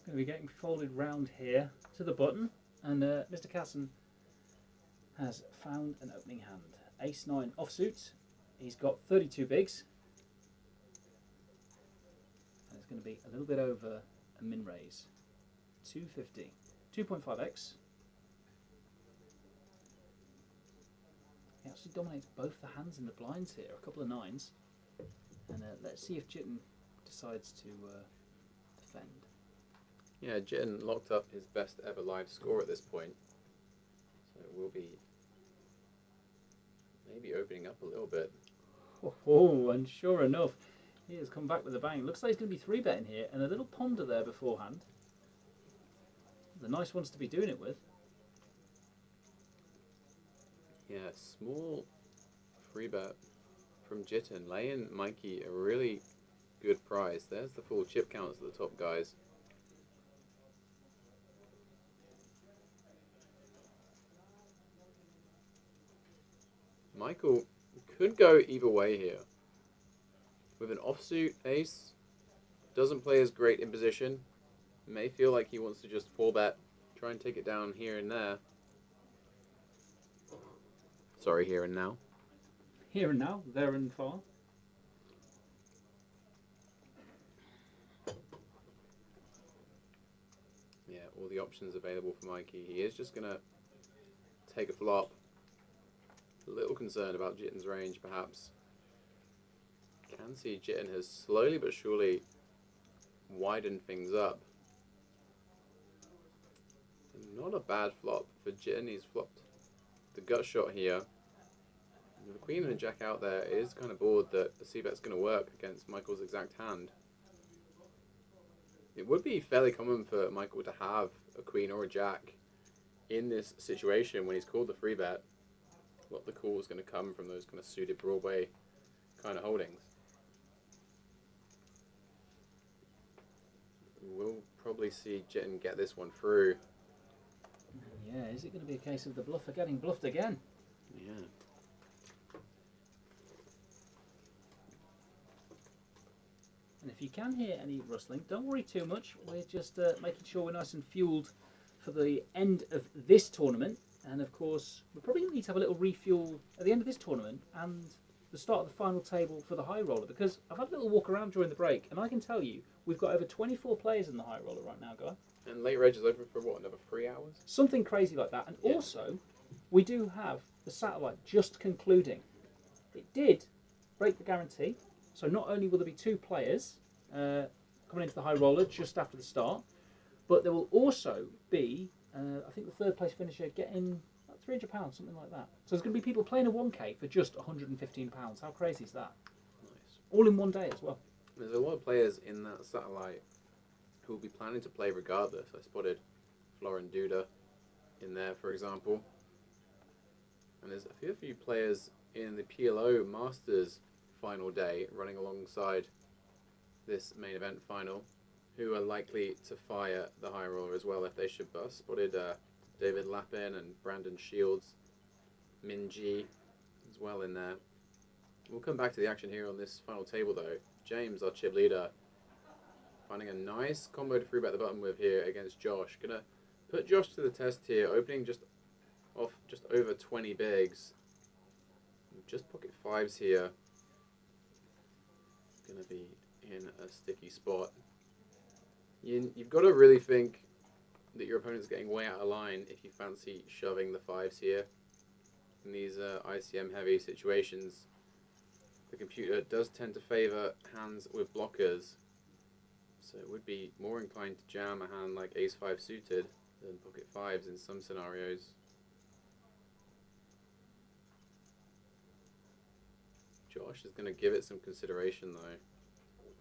Going to be getting folded round here to the button, and Mr. Casson has found an opening hand. Ace 9 offsuit. He's got 32 bigs, and it's going to be a little bit over a min raise. 250. 2.5x. He actually dominates both the hands in the blinds here, a couple of nines. And let's see if Jitten decides to defend. Yeah, Jitten locked up his best ever live score at this point. So it will be maybe opening up a little bit. Oh, and sure enough, he has come back with a bang. Looks like he's going to be 3-betting here, and a little ponder there beforehand. The nice ones to be doing it with. Yeah, small free bet from Jitten, laying Mikey a really good price. There's the full chip counts of the top guys. Michael could go either way here. With an offsuit ace, doesn't play as great in position. May feel like he wants to just 4-bet, try and take it down here and there. Sorry, here and now. Here and now, there and far. Yeah, all the options available for Mikey. He is just going to take a flop. A little concerned about Jitten's range, perhaps. Can see Jitten has slowly but surely widened things up. Not a bad flop for Jitten. He's flopped the gut shot here. With the queen and a jack out there, it is kind of bored that the c-bet's going to work against Michael's exact hand. It would be fairly common for Michael to have a queen or a jack in this situation when he's called the free bet. A lot of the call is going to come from those kind of suited Broadway kind of holdings. We'll probably see Jitten get this one through. Yeah, is it going to be a case of the bluffer getting bluffed again? Yeah. And if you can hear any rustling, don't worry too much. We're just making sure we're nice and fueled for the end of this tournament. And of course, we're probably going to need to have a little refuel at the end of this tournament and the start of the final table for the high roller, because I've had a little walk around during the break, and I can tell you we've got over 24 players in the high roller right now, Guy. And late reg is open for what, another 3 hours? Something crazy like that. And also, we do have the satellite just concluding. It did break the guarantee, so not only will there be 2 players coming into the high roller just after the start, but there will also be, I think the 3rd place finisher getting like £300, something like that. So there's going to be people playing a 1k for just £115. How crazy is that? Nice. All in one day as well. There's a lot of players in that satellite who will be planning to play regardless. I spotted Florin Duda in there, for example. And there's a few players in the PLO Masters final day running alongside this main event final who are likely to fire the high roller as well if they should bust. Spotted David Lappin and Brandon Shields, Min Ji as well in there. We'll come back to the action here on this final table though. James, our chip leader, finding a nice combo to free bet the button with here against Josh. Gonna put Josh to the test here, opening just over 20 bigs. Just pocket 5s here. Gonna be in a sticky spot. You've got to really think that your opponent's getting way out of line if you fancy shoving the 5s here. In these ICM heavy situations, the computer does tend to favour hands with blockers, so it would be more inclined to jam a hand like ace-5 suited. than pocket fives in some scenarios. Josh is going to give it some consideration though.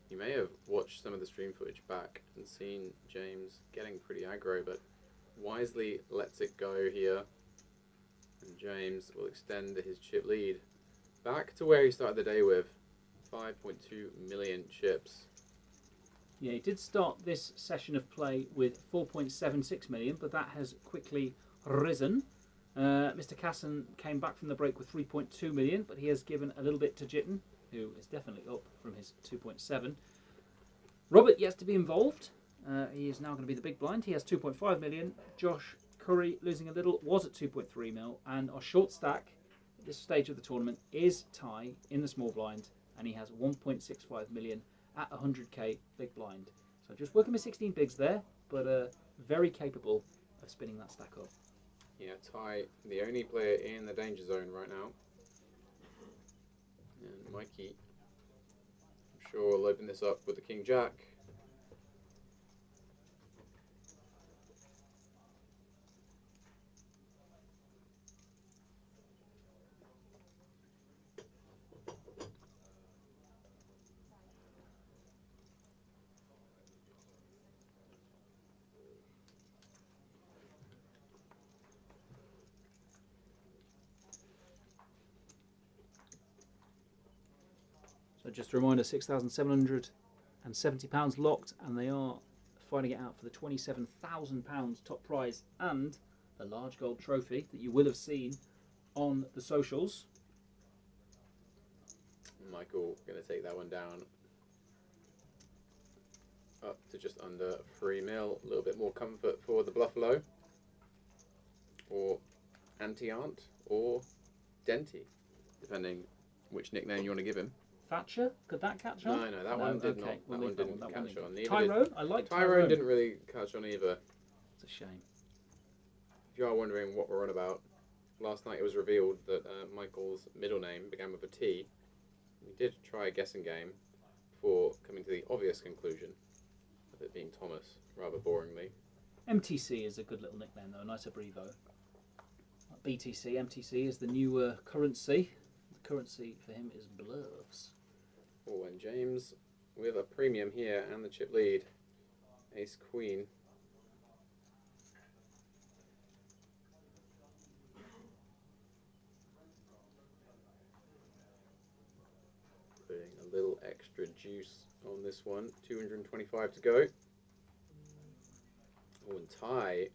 You may have watched some of the stream footage back and seen James getting pretty aggro, but wisely lets it go here. And James will extend his chip lead back to where he started the day with 5.2 million chips. Yeah, he did start this session of play with 4.76 million, but that has quickly risen. Mr. Casson came back from the break with 3.2 million, but he has given a little bit to Jitten, who is definitely up from his 2.7. Robert yet to be involved. He is now going to be the big blind. He has 2.5 million. Josh Curry, losing a little, was at 2.3 mil. And our short stack at this stage of the tournament is Ty in the small blind, and he has 1.65 million at 100k big blind. So just working with 16 bigs there, but very capable of spinning that stack up. Yeah, Ty, the only player in the danger zone right now. And Mikey, I'm sure will open this up with the King Jack. So just a reminder, £6,770 locked, and they are fighting it out for the £27,000 top prize and the large gold trophy that you will have seen on the socials. Michael going to take that one down up to just under 3 mil. A little bit more comfort for the Bluffalo, or Auntie-Aunt, or Denty, depending which nickname you want to give him. Thatcher, could that catch on? No, that one did not. We'll That one didn't that catch on. Tyrone? I like Tyrone didn't really catch on either. It's a shame. If you are wondering what we're on about, last night it was revealed that Michael's middle name began with a T. We did try a guessing game before coming to the obvious conclusion of it being Thomas, rather boringly. MTC is a good little nickname though, a nice abbrevo. BTC, MTC is the new currency. The currency for him is bluffs. Oh, and James with a premium here and the chip lead. Ace Queen. Putting a little extra juice on this one. 225 to go. Oh, and Ty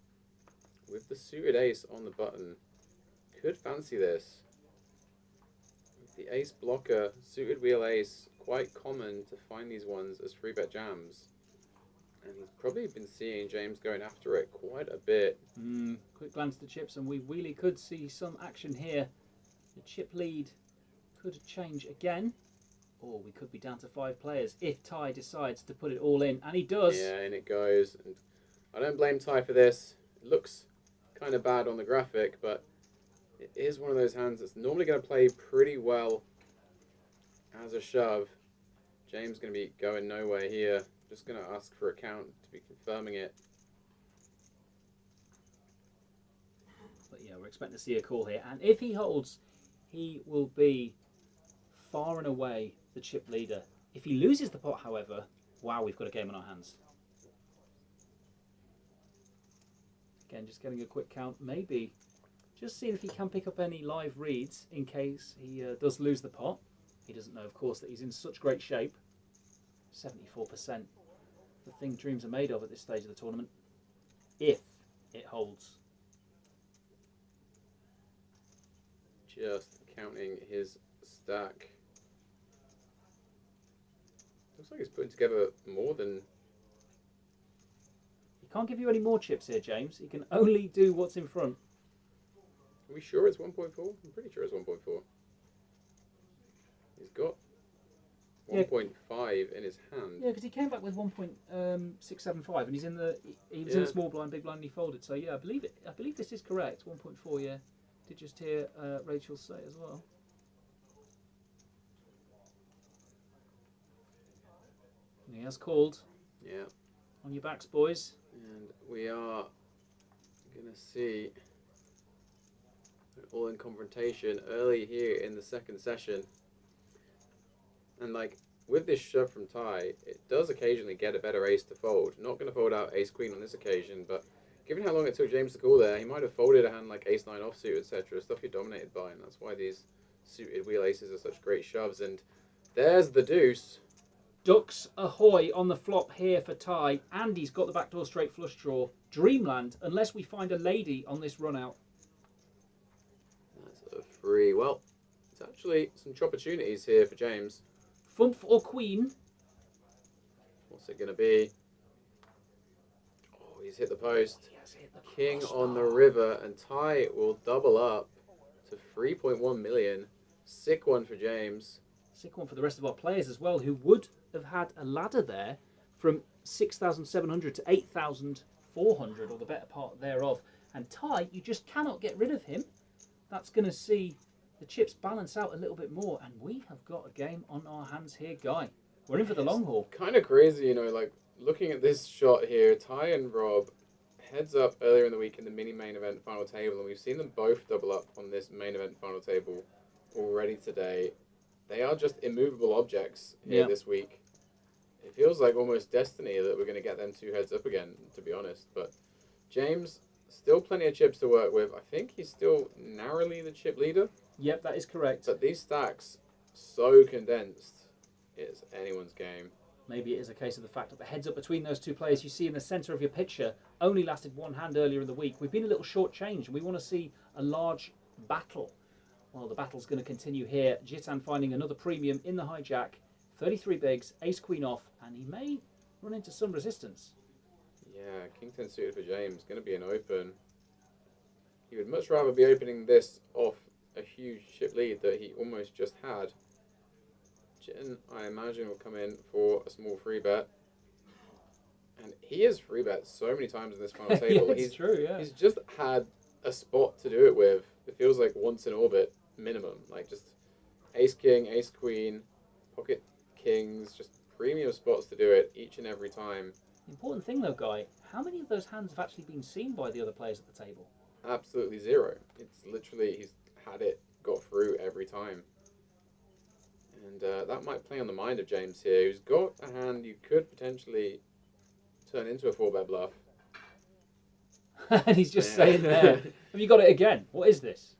with the suited ace on the button. Could fancy this. With the ace blocker, suited wheel ace, quite common to find these ones as free bet jams. And he's probably been seeing James going after it quite a bit. Quick glance at the chips, and we really could see some action here. The chip lead could change again, or we could be down to 5 players if Ty decides to put it all in, and he does. Yeah, and it goes. And I don't blame Ty for this. It looks kind of bad on the graphic, but it is one of those hands that's normally going to play pretty well as a shove. James going to be going nowhere here. Just going to ask for a count to be confirming it. But yeah, we're expecting to see a call here, and if he holds, he will be far and away the chip leader. If he loses the pot, however, wow, we've got a game on our hands. Again, just getting a quick count, maybe just seeing if he can pick up any live reads in case he does lose the pot. He doesn't know, of course, that he's in such great shape. 74%. The thing dreams are made of at this stage of the tournament, if it holds. Just counting his stack. Looks like he's putting together more than... He can't give you any more chips here, James. He can only do what's in front. Are we sure it's 1.4? I'm pretty sure it's 1.4. He's got 1.5 in his hand. Yeah, because he came back with 1.675, and he's in the he was in the small blind, big blind, and he folded. So yeah, I believe it. I believe this is correct. 1.4. Yeah, did just hear Rachel say as well. And he has called. Yeah. On your backs, boys. And we are Gonna see an all-in confrontation early here in the second session. And like with this shove from Ty, it does occasionally get a better ace to fold. Not gonna fold out ace queen on this occasion, but given how long it took James to call there, he might have folded a hand like ace nine offsuit, etc. Stuff you're dominated by, and that's why these suited wheel aces are such great shoves. And there's the deuce. Ducks ahoy on the flop here for Ty, and he's got the backdoor straight flush draw. Dreamland, unless we find a lady on this run out. That's a free. Well, it's actually some opportunities here for James. Fumph or queen? What's it gonna be? Oh, he's hit the post. He has hit the King post. on the river, and Ty will double up to 3.1 million. Sick one for James. Sick one for the rest of our players as well, who would have had a ladder there from 6,700 to 8,400, or the better part thereof. And Ty, you just cannot get rid of him. That's going to see the chips balance out a little bit more, and we have got a game on our hands here, Guy. We're in for the long haul. Kind of crazy, you know, like looking at this shot here, Ty and Rob heads up earlier in the week in the mini main event final table, and we've seen them both double up on this main event final table already today. They are just immovable objects here this week. It feels like almost destiny that we're going to get them two heads up again, to be honest. But James, still plenty of chips to work with. I think he's still narrowly the chip leader. Yep, that is correct. But these stacks, so condensed, it's anyone's game. Maybe it is a case of the fact that the heads up between those two players you see in the centre of your picture only lasted one hand earlier in the week. We've been a little short-changed, and we want to see a large battle. Well, the battle's going to continue here. Jitan finding another premium in the hijack. 33 bigs, ace queen off, and he may run into some resistance. Yeah, King 10 suited for James. Going to be an open. He would much rather be opening this off a huge chip lead that he almost just had. Jitan, I imagine, will come in for a small free bet. And he has free bet so many times in this final table. Yeah, it's true, yeah. He's just had a spot to do it with. It feels like once in orbit minimum. Like just ace king, ace queen, pocket kings, just premium spots to do it each and every time. The important thing though, Guy, how many of those hands have actually been seen by the other players at the table? Absolutely zero. It's literally, he's had it, got through every time. And that might play on the mind of James here, who's got a hand you could potentially turn into a 4-bet bluff. And he's just saying there, have you got it again? What is this?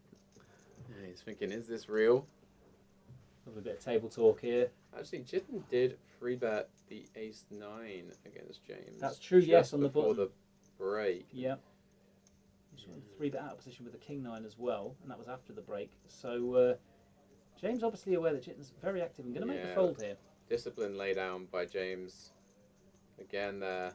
Yeah, he's thinking, is this real? Have a bit of table talk here. Actually, Jitan did free bet the ace 9 against James. That's true, yes, on the before button. the break. Yeah. He's got a 3-bet out of position with the king 9 as well, and that was after the break. So James obviously aware that Jitan's very active and going to make the fold here. Discipline lay down by James. Again there.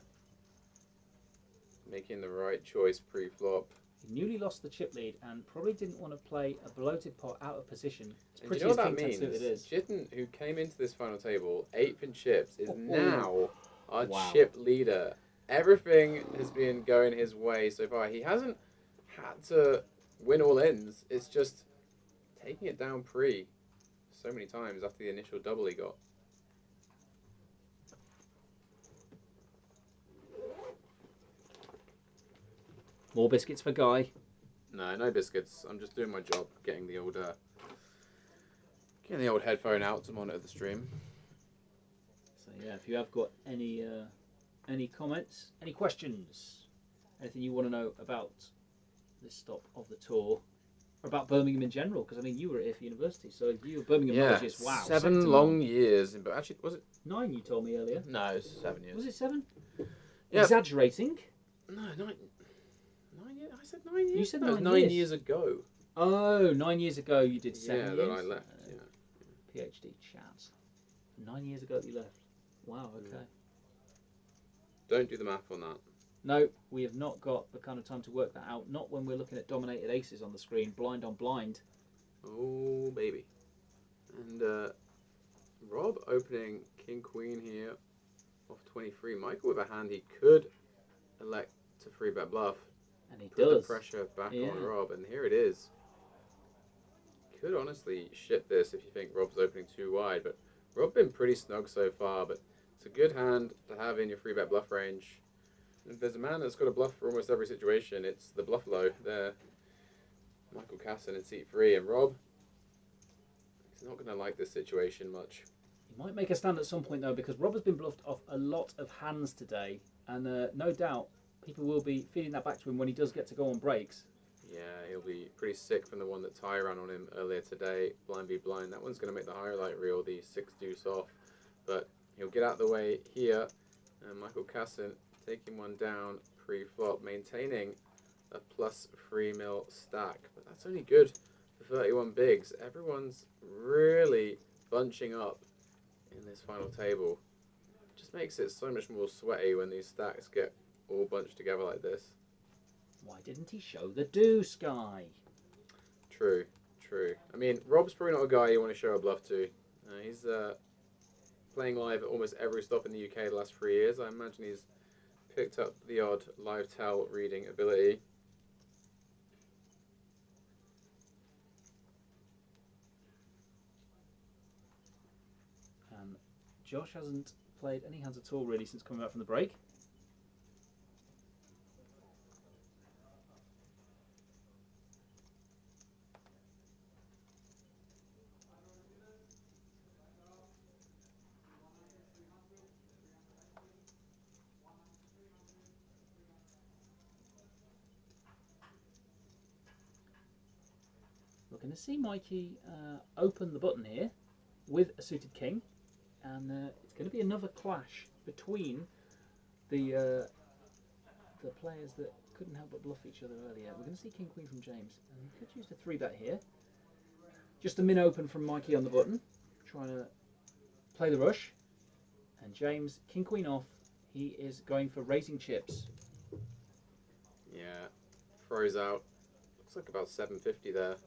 Making the right choice pre-flop. He newly lost the chip lead and probably didn't want to play a bloated pot out of position. It's And pretty do you know as what that king 10 means? suited is. Jitan, who came into this final table 8th in chips, is Oh. now our Wow. chip leader. Everything has been going his way so far. He hasn't had to win all ends. It's just taking it down pre so many times after the initial double he got. More biscuits for Guy. No biscuits. I'm just doing my job, getting the old headphone out to monitor the stream. So yeah, if you have got any comments, any questions, anything you want to know about this stop of the tour, or about Birmingham in general, because I mean you were here for university, so you were Birmingham knowledge. Wow, 7 long years. But actually, was it 9? You told me earlier. No, it was 7 years. Was it 7? Yeah. Exaggerating. No, 9 years. I said 9 years. You said that was 9 9 years. years ago. Oh, 9 years ago you did 7 years. Yeah, that I left. PhD chat. 9 years ago that you left. Wow. Okay. Don't do the math on that. No, we have not got the kind of time to work that out. Not when we're looking at dominated aces on the screen, blind on blind. Oh, baby. And Rob opening King Queen here off 23. Michael with a hand he could elect to 3-bet bluff. And he Put does. the pressure back Yeah. on Rob, and here it is. Could honestly ship this if you think Rob's opening too wide, but Rob been pretty snug so far, but it's a good hand to have in your 3-bet bluff range. If there's a man that's got a bluff for almost every situation, it's the Bluffalo there. Michael Casson in seat 3, and Rob, he's not going to like this situation much. He might make a stand at some point though, because Rob has been bluffed off a lot of hands today, and no doubt people will be feeding that back to him when he does get to go on breaks. Yeah, he'll be pretty sick from the one that Ty ran on him earlier today, blind v blind. That one's going to make the highlight reel, the 6 deuce off, but he'll get out of the way here, and Michael Casson taking one down pre-flop, maintaining a plus 3 mil stack, but that's only good for 31 bigs. Everyone's really bunching up in this final table. Just makes it so much more sweaty when these stacks get all bunched together like this. Why didn't he show the deuce guy? True, true. I mean, Rob's probably not a guy you want to show a bluff to. He's playing live at almost every stop in the UK the last 3 years. I imagine he's picked up the odd live tell reading ability. Josh hasn't played any hands at all really since coming back from the break. We're going to see Mikey open the button here with a suited king. And it's going to be another clash between the players that couldn't help but bluff each other earlier. We're going to see King Queen from James, and he could use the 3-bet here. Just a min open from Mikey on the button, trying to play the rush. And James, King Queen off, he is going for raising chips. Yeah, throws out. Looks like about 750 there.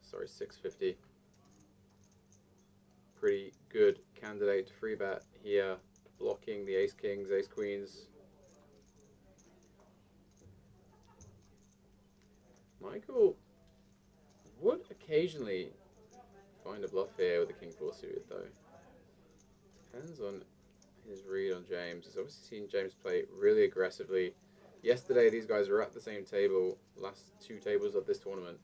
Sorry, 650. Pretty good candidate to 3-bet here, blocking the ace kings, ace queens. Michael would occasionally find a bluff here with the king 4 suited though. Depends on his read on James. He's obviously seen James play really aggressively. Yesterday these guys were at the same table, last 2 tables of this tournament.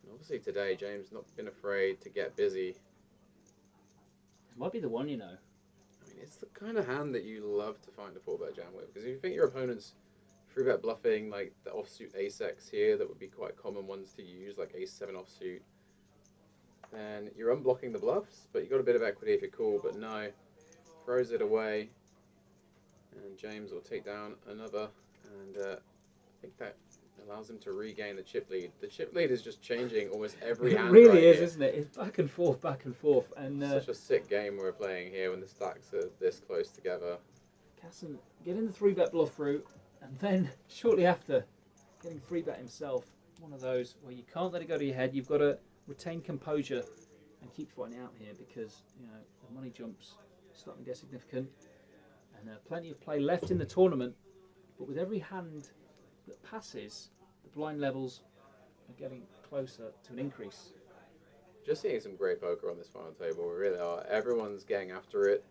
And obviously today James not been afraid to get busy. Might be the one, you know. I mean, it's the kind of hand that you love to find a 4-bet jam with, because if you think your opponent's 3-bet bluffing, like the offsuit ace-x here, that would be quite common ones to use, like ace-7 offsuit, then you're unblocking the bluffs, but you got a bit of equity if you're cool, but no, throws it away, and James will take down another, and I think that allows him to regain the chip lead. The chip lead is just changing almost every hand. It really right is, here. isn't it? It's back and forth, and such a sick game we're playing here when the stacks are this close together. Casson getting the 3-bet bluff route, and then shortly after getting 3-bet himself. One of those where you can't let it go to your head. You've got to retain composure and keep fighting out here, because you know the money jumps starting to get significant, and plenty of play left in the tournament. But with every hand that passes, the blind levels are getting closer to an increase. Just seeing some great poker on this final table, we really are. Everyone's getting after it.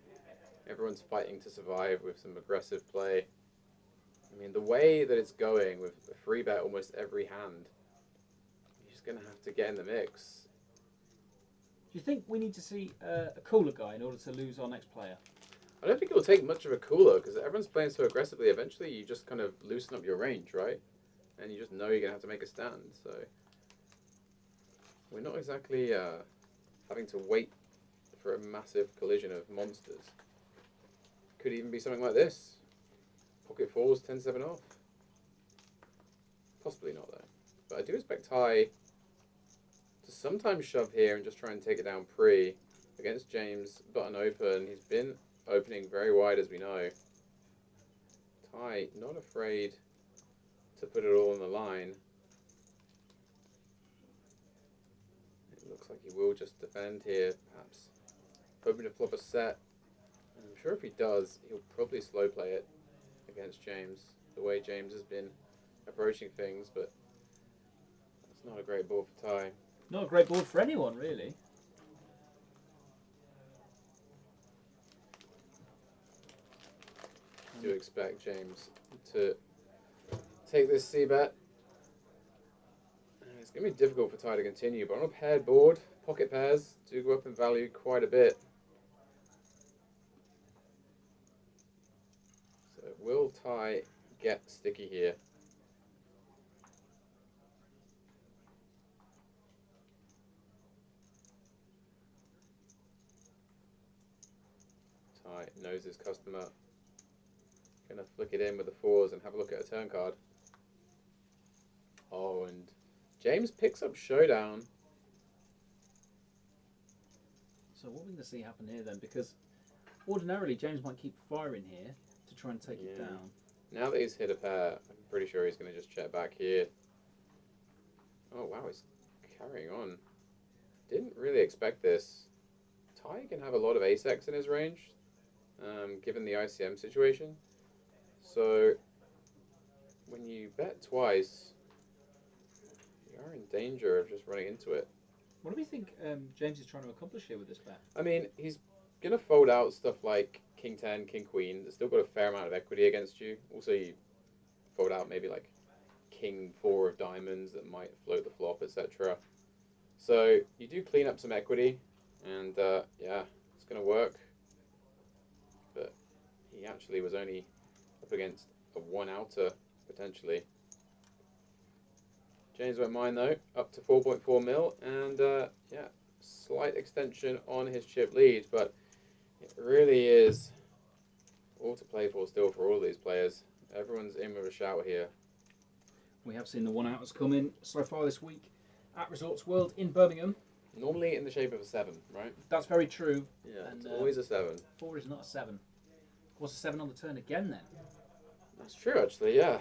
Everyone's fighting to survive with some aggressive play. I mean, the way that it's going with a 3-bet almost every hand, you're just going to have to get in the mix. Do you think we need to see a cooler guy in order to lose our next player? I don't think it will take much of a cooler, because everyone's playing so aggressively. Eventually, you just kind of loosen up your range, right? And you just know you're going to have to make a stand. So we're not exactly having to wait for a massive collision of monsters. Could even be something like this. Pocket 4s, 10-7 off. Possibly not, though. But I do expect Ty to sometimes shove here and just try and take it down pre. Against James, button open. He's been opening very wide, as we know. Ty not afraid to put it all on the line. It looks like he will just defend here, perhaps hoping to flop a set. I'm sure if he does, he'll probably slow play it against James, the way James has been approaching things, but it's not a great board for Ty. Not a great board for anyone, really. do expect James to take this c-bet. It's going to be difficult for Ty to continue, but on a paired board, pocket pairs do go up in value quite a bit. So will Ty get sticky here? Ty knows his customer. Going to flick it in with the fours and have a look at a turn card. Oh, and James picks up showdown. So what are we going to see happen here then? Because ordinarily James might keep firing here to try and take it down. Now that he's hit a pair, I'm pretty sure he's going to just check back here. Oh wow, he's carrying on. Didn't really expect this. Ty can have a lot of ace-x in his range, given the ICM situation. So when you bet twice, you are in danger of just running into it. What do we think James is trying to accomplish here with this bet? I mean, he's going to fold out stuff like King 10, King Queen. That's still got a fair amount of equity against you. Also, you fold out maybe like King 4 of diamonds that might float the flop, etc. So you do clean up some equity, and yeah, it's going to work. But he actually was only up against a one-outer, potentially. James won't mind though, up to 4.4 mil, and yeah, slight extension on his chip lead, but it really is all to play for still for all these players. Everyone's in with a shout here. We have seen the one-outers come in so far this week at Resorts World in Birmingham. Normally in the shape of a 7, right? That's very true. Yeah, and, it's always a 7. 4 is not a 7. What's a 7 on the turn again then? That's true actually, yeah.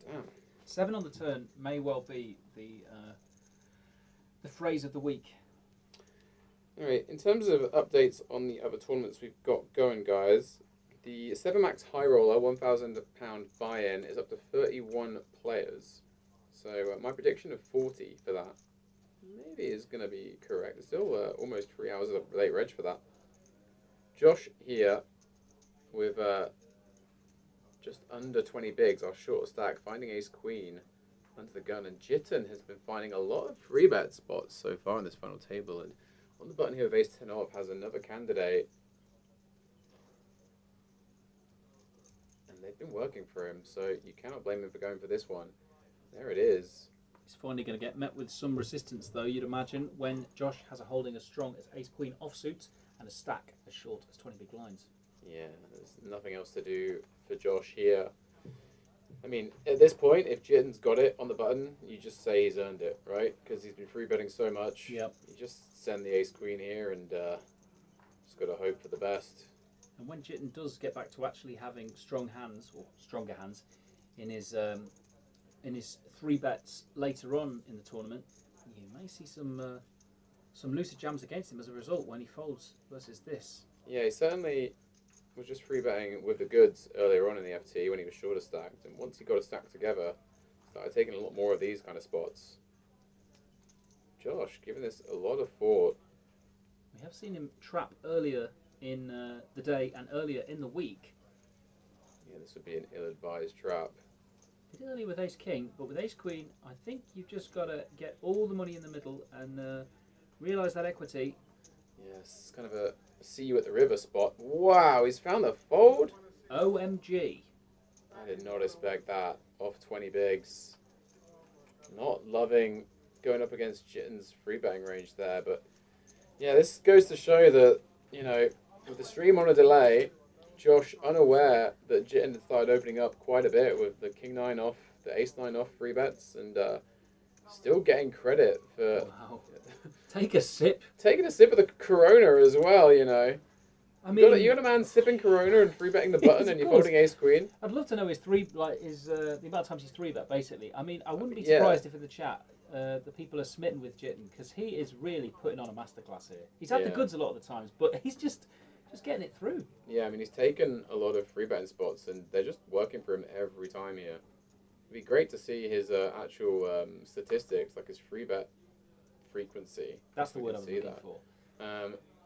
Damn. 7 on the turn may well be the phrase of the week. Alright, in terms of updates on the other tournaments we've got going, guys, the 7 Max High Roller £1,000 buy-in is up to 31 players. So my prediction of 40 for that maybe is going to be correct. It's still almost 3 hours of late reg for that. Josh here with just under 20 bigs, our short stack, finding ace queen under the gun, and Jitten has been finding a lot of free bet spots so far in this final table, and on the button here with ace 10 off has another candidate, and they've been working for him, so you cannot blame him for going for this one. There it is. He's finally going to get met with some resistance though, you'd imagine, when Josh has a holding as strong as ace queen offsuit and a stack as short as 20 big blinds. Yeah, there's nothing else to do for Josh here. I mean, at this point, if Jitten's got it on the button, you just say he's earned it, right? Because he's been free betting so much. Yep. You just send the ace queen here and just got to hope for the best. And when Jitten does get back to actually having strong hands, or stronger hands, in his 3 bets later on in the tournament, you may see some lucid jams against him as a result when he folds versus this. Yeah, he certainly was just free betting with the goods earlier on in the FT when he was shorter stacked, and once he got a stack together, started taking a lot more of these kind of spots. Josh giving this a lot of thought. We have seen him trap earlier in the day and earlier in the week. Yeah, this would be an ill-advised trap. He did earlier with ace king, but with ace queen, I think you've just got to get all the money in the middle and realise that equity. Yes, it's kind of a see you at the river spot. Wow, he's found the fold? OMG. I did not expect that. Off 20 bigs. Not loving going up against Jitten's free betting range there, but yeah, this goes to show that, you know, with the stream on a delay, Josh unaware that Jitten had started opening up quite a bit with the King 9 off, the Ace 9 off free bets, and still getting credit for Take a sip. taking a sip of the Corona as well, you know. I mean, You got a man sipping Corona and free betting the button, and you're folding Ace Queen. I'd love to know his the amount of times he's 3 bet basically. I mean, I wouldn't be surprised if in the chat the people are smitten with Jitten, because he is really putting on a masterclass here. He's had the goods a lot of the times, but he's just getting it through. Yeah, I mean, he's taken a lot of free betting spots, and they're just working for him every time here. It'd be great to see his actual statistics, like his free bet frequency. That's the word I'm looking for.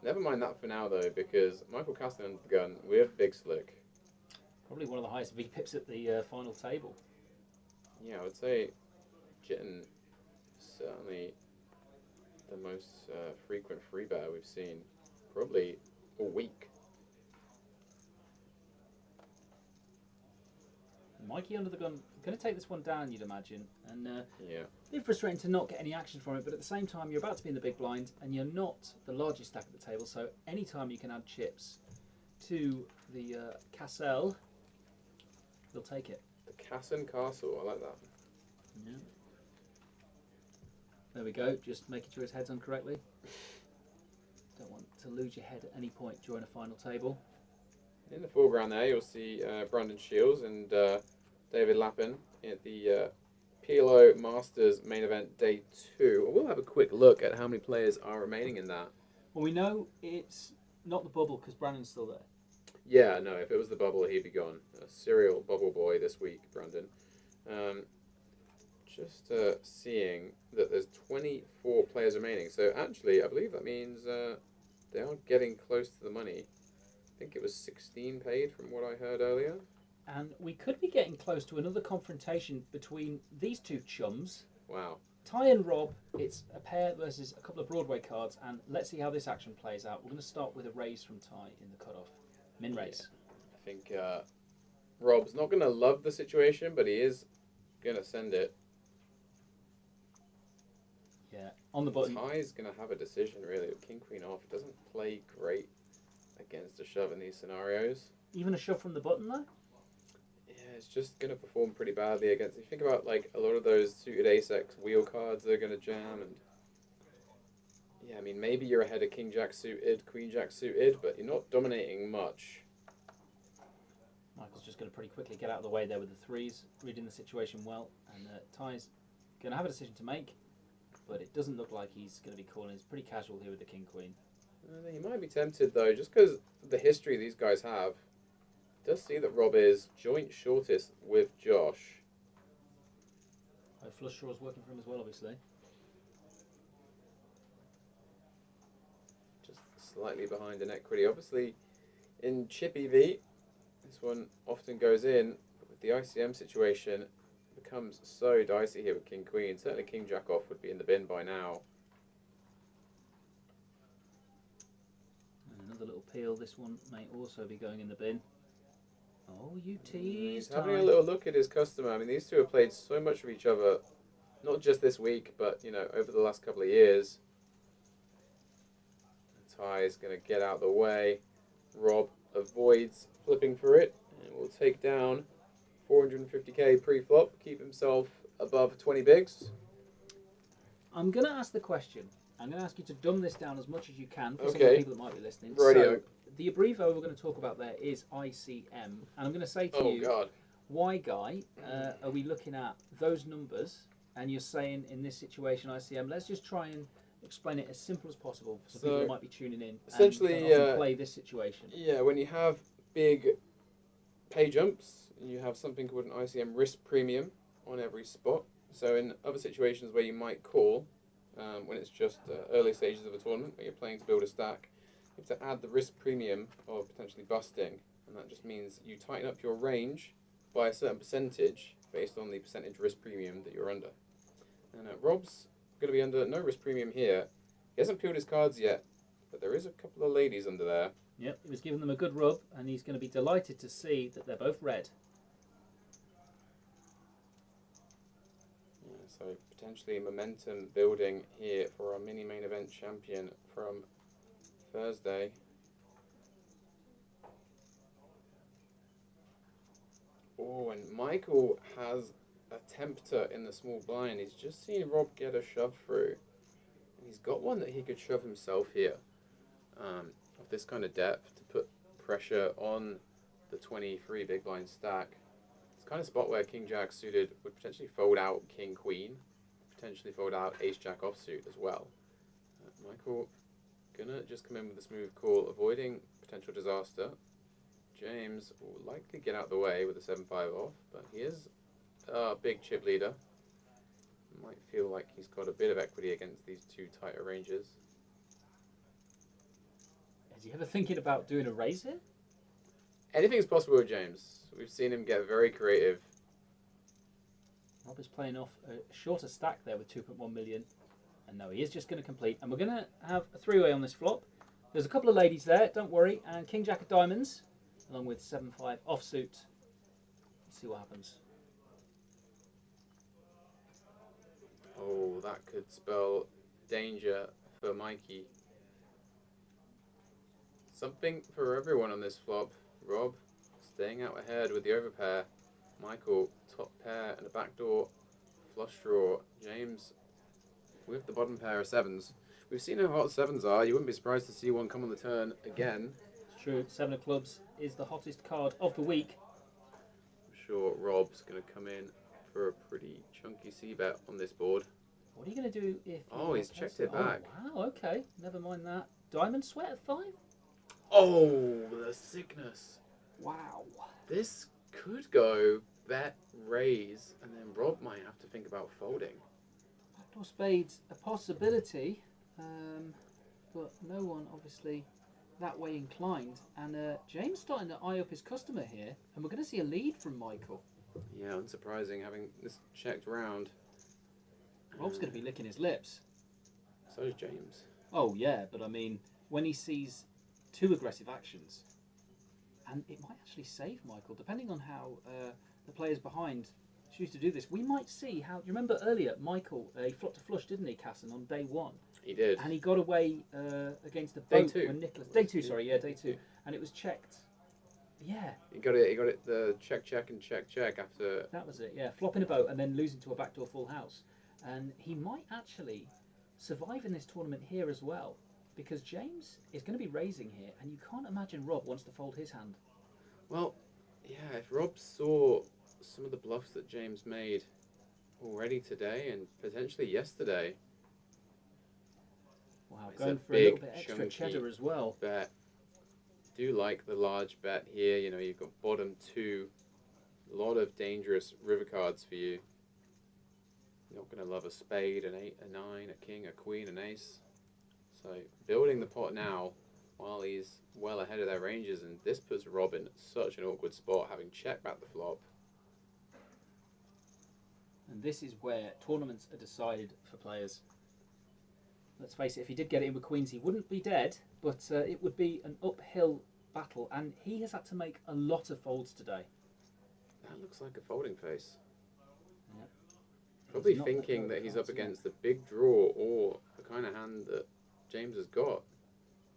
Never mind that for now, though, because Michael Castanen under the gun with Big Slick. Probably one of the highest V-pips at the final table. Yeah, I would say Jitten certainly the most frequent free better we've seen probably all week. Mikey under the gun, going to take this one down, you'd imagine, and Yeah. a bit frustrating to not get any action from it, but at the same time you're about to be in the big blind and you're not the largest stack at the table, so anytime you can add chips to the Cassell, you'll take it. The Casson Castle, I like that. Yeah. There we go, just making sure his head's on correctly. Don't want to lose your head at any point during a final table. In the foreground there, you'll see Brandon Shields and David Lappin at the PLO Masters main event day 2. We'll have a quick look at how many players are remaining in that. Well, we know it's not the bubble because Brandon's still there. Yeah, no, if it was the bubble, he'd be gone. A serial bubble boy this week, Brandon. Just seeing that there's 24 players remaining. So actually, I believe that means they are getting close to the money. I think it was 16 paid from what I heard earlier. And we could be getting close to another confrontation between these two chums. Wow. Ty and Rob, it's a pair versus a couple of Broadway cards, and let's see how this action plays out. We're going to start with a raise from Ty in the cutoff. Min raise. I think Rob's not going to love the situation, but he is going to send it. Yeah, on the button. Ty's going to have a decision, really. With King Queen off, it doesn't play great against a shove in these scenarios. Even a shove from the button, though? Yeah, it's just going to perform pretty badly against... If you think about, like, a lot of those suited ace-x wheel cards, they're going to jam, and... Yeah, I mean, maybe you're ahead of King Jack suited, Queen Jack suited, but you're not dominating much. Michael's just going to pretty quickly get out of the way there with the threes, reading the situation well, and Ty's going to have a decision to make, but it doesn't look like he's going to be calling. He's pretty casual here with the King Queen. He might be tempted, though, just because the history these guys have. Does see that Rob is joint shortest with Josh. Flush draw is working for him as well, obviously. Just slightly behind in equity. Obviously, in chip EV, this one often goes in, but with the ICM situation, it becomes so dicey here with King Queen. Certainly King Jack off would be in the bin by now. And another little peel. This one may also be going in the bin. Oh, you tease. He's having a little look at his customer. I mean, these two have played so much with each other, not just this week, but, you know, over the last couple of years. Ty is going to get out of the way. Rob avoids flipping for it and will take down 450k pre-flop, keep himself above 20 bigs. I'm going to ask the question. I'm going to ask you to dumb this down as much as you can for some of Okay. the people that might be listening. Radio. So, the abbrevo we're going to talk about there is ICM. And I'm going to say to you, God. why, Guy, are we looking at those numbers and you're saying in this situation ICM? Let's just try and explain it as simple as possible for people who might be tuning in essentially, and often play this situation. Yeah, when you have big pay jumps, you have something called an ICM risk premium on every spot. So in other situations where you might call, when it's just early stages of a tournament where you're playing to build a stack, you have to add the risk premium of potentially busting, and that just means you tighten up your range by a certain percentage based on the percentage risk premium that you're under. And Rob's going to be under no risk premium here. He hasn't peeled his cards yet, but there is a couple of ladies under there. Yep, he was giving them a good rub, and he's going to be delighted to see that they're both red. Yeah, so potentially momentum building here for our mini main event champion from Thursday. Oh, and Michael has a tempter in the small blind. He's just seen Rob get a shove through. And he's got one that he could shove himself here. Of this kind of depth to put pressure on the 23 big blind stack. It's the kind of spot where King Jack suited would potentially fold out King Queen. Potentially fold out Ace Jack offsuit as well. Michael gonna just come in with a smooth call, avoiding potential disaster. James will likely get out of the way with a 7-5 off, but he is a big chip leader. Might feel like he's got a bit of equity against these two tighter ranges. Is he ever thinking about doing a raise here? Anything's possible with James. We've seen him get very creative. Rob is playing off a shorter stack there with 2.1 million. And no, he is just going to complete. And we're going to have a three-way on this flop. There's a couple of ladies there, don't worry. And King Jack of Diamonds, along with 7-5 offsuit. Let's see what happens. Oh, that could spell danger for Mikey. Something for everyone on this flop. Rob staying out ahead with the overpair. Michael, top pair and a backdoor flush draw. James with the bottom pair of sevens. We've seen how hot sevens are. You wouldn't be surprised to see one come on the turn again. It's true. 7 of clubs is the hottest card of the week. I'm sure Rob's going to come in for a pretty chunky c-bet on this board. What are you going to do if... Oh, he's checked it back. Oh, wow, okay. Never mind that. Diamond sweat at 5? Oh, the sickness. Wow. This could go bet, raise, and then Rob might have to think about folding. Backdoor spades, a possibility, but no one obviously that way inclined. And James starting to eye up his customer here, and we're going to see a lead from Michael. Yeah, unsurprising having this checked round. Rob's going to be licking his lips. So is James. Oh yeah, but I mean, when he sees two aggressive actions, and it might actually save Michael, depending on how the players behind choose to do this. We might see how. You remember earlier, Michael, he flopped a flush, didn't he, Casson, on day 1? He did. And he got away against the Day boat two. when Nicholas. Day 2, sorry, yeah, day 2, and it was checked. Yeah. He got it. He got it. The check and check after. That was it. Yeah, flopping a boat and then losing to a backdoor full house, and he might actually survive in this tournament here as well, because James is going to be raising here, and you can't imagine Rob wants to fold his hand. Well, yeah. If Rob saw some of the bluffs that James made already today and potentially yesterday. Wow, It's going a for a little big, bit extra chunky cheddar as well. Bet. Do like the large bet here. You know, you've got bottom 2. A lot of dangerous river cards for you. You're not going to love a spade, an 8, a 9, a king, a queen, an ace. So building the pot now while he's well ahead of their ranges, and this puts Rob in such an awkward spot, having checked back the flop. And this is where tournaments are decided for players. Let's face it, if he did get it in with queens, he wouldn't be dead, but it would be an uphill battle, and he has had to make a lot of folds today. That looks like a folding face. Yep. Probably He's not thinking let go that of he's cards up yet. against the big draw or the kind of hand that James has got.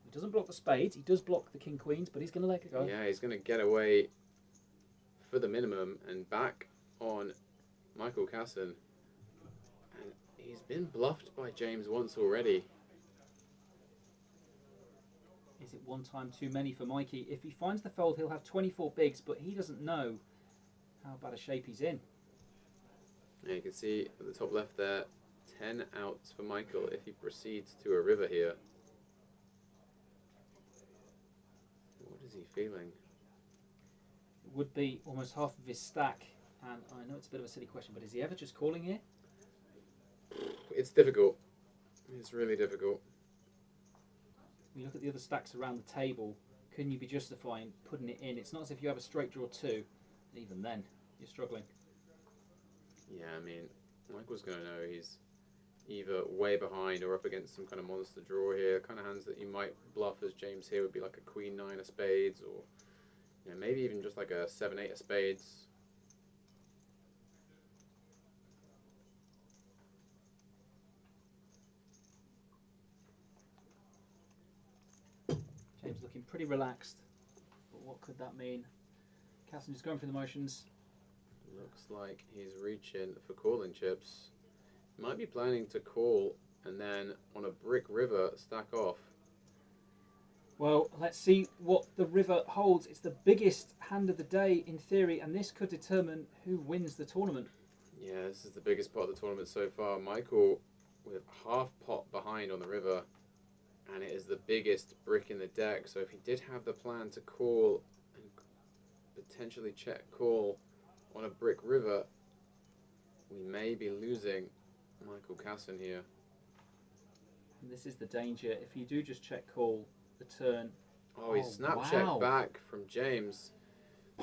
He doesn't block the spades, he does block the king queens, but he's going to let it go. Yeah, he's going to get away for the minimum and back on Michael Casson. And he's been bluffed by James once already. Is it one time too many for Mikey? If he finds the fold, he'll have 24 bigs, but he doesn't know how bad a shape he's in. Yeah, you can see at the top left there, 10 outs for Michael if he proceeds to a river here. What is he feeling? It would be almost half of his stack, and I know it's a bit of a silly question, but is he ever just calling here? It's difficult. It's really difficult. When you look at the other stacks around the table, couldn't you be justifying putting it in? It's not as if you have a straight draw 2, even then, you're struggling. Yeah, I mean, Michael's going to know he's either way behind or up against some kind of monster draw here. Kind of hands that you might bluff as James here would be like a queen 9 of spades, or you know, maybe even just like a 7-8 of spades. James looking pretty relaxed, but what could that mean? Casson just going through the motions. Looks like he's reaching for calling chips. Might be planning to call and then on a brick river stack off. Well, let's see what the river holds. It's the biggest hand of the day in theory, and this could determine who wins the tournament. Yeah, this is the biggest pot of the tournament so far. Michael with half pot behind on the river, and it is the biggest brick in the deck. So if he did have the plan to call and potentially check call on a brick river, we may be losing Michael Casson here. And this is the danger. If you do just check call the turn. Oh, he Oh, snap wow. checked back from James.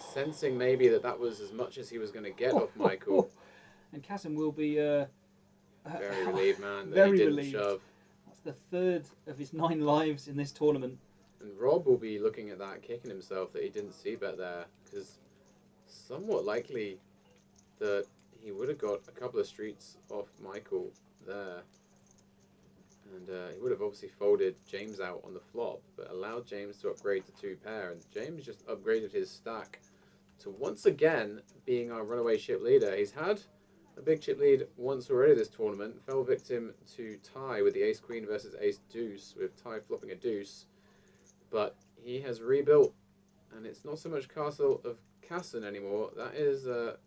sensing maybe that was as much as he was going to get off Michael. And Casson will be Very relieved, man, that very he didn't relieved. shove. That's the third of his 9 lives in this tournament. And Rob will be looking at that, kicking himself that he didn't see bet there, because somewhat likely that he would have got a couple of streets off Michael there. And he would have obviously folded James out on the flop, but allowed James to upgrade to 2 pair. And James just upgraded his stack to once again being our runaway chip leader. He's had a big chip lead once already this tournament, fell victim to Ty with the ace queen versus ace deuce, with Ty flopping a deuce. But he has rebuilt, and it's not so much Castle of Casson anymore. That is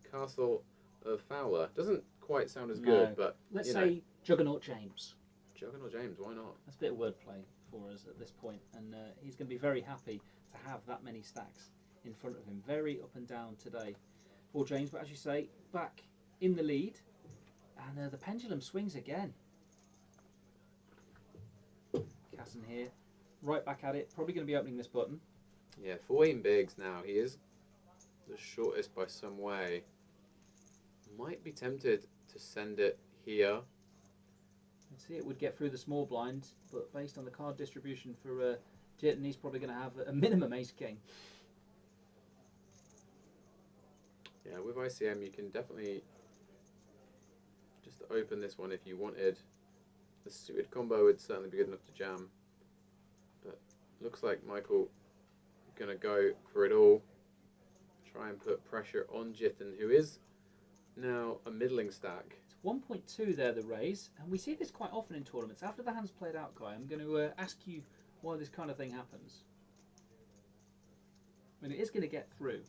Castle of Fowler. Doesn't quite sound as good, but let's say Juggernaut James. Juggernaut James, why not? That's a bit of wordplay for us at this point, and he's going to be very happy to have that many stacks in front of him. Very up and down today for James, but as you say, back in the lead, and the pendulum swings again. Casson here, right back at it, probably going to be opening this button. Yeah, 14 bigs now. He is the shortest by some way. Might be tempted to send it here. Let's see, it would get through the small blind, but based on the card distribution for Jitten, he's probably going to have a minimum ace king. Yeah, with ICM you can definitely just open this one if you wanted. The suited combo would certainly be good enough to jam. But looks like Michael going to go for it all. Try and put pressure on Jitten, who is now a middling stack. It's 1.2 there, the raise, and we see this quite often in tournaments. After the hand's played out, Guy, I'm going to ask you why this kind of thing happens. I mean, it is going to get through,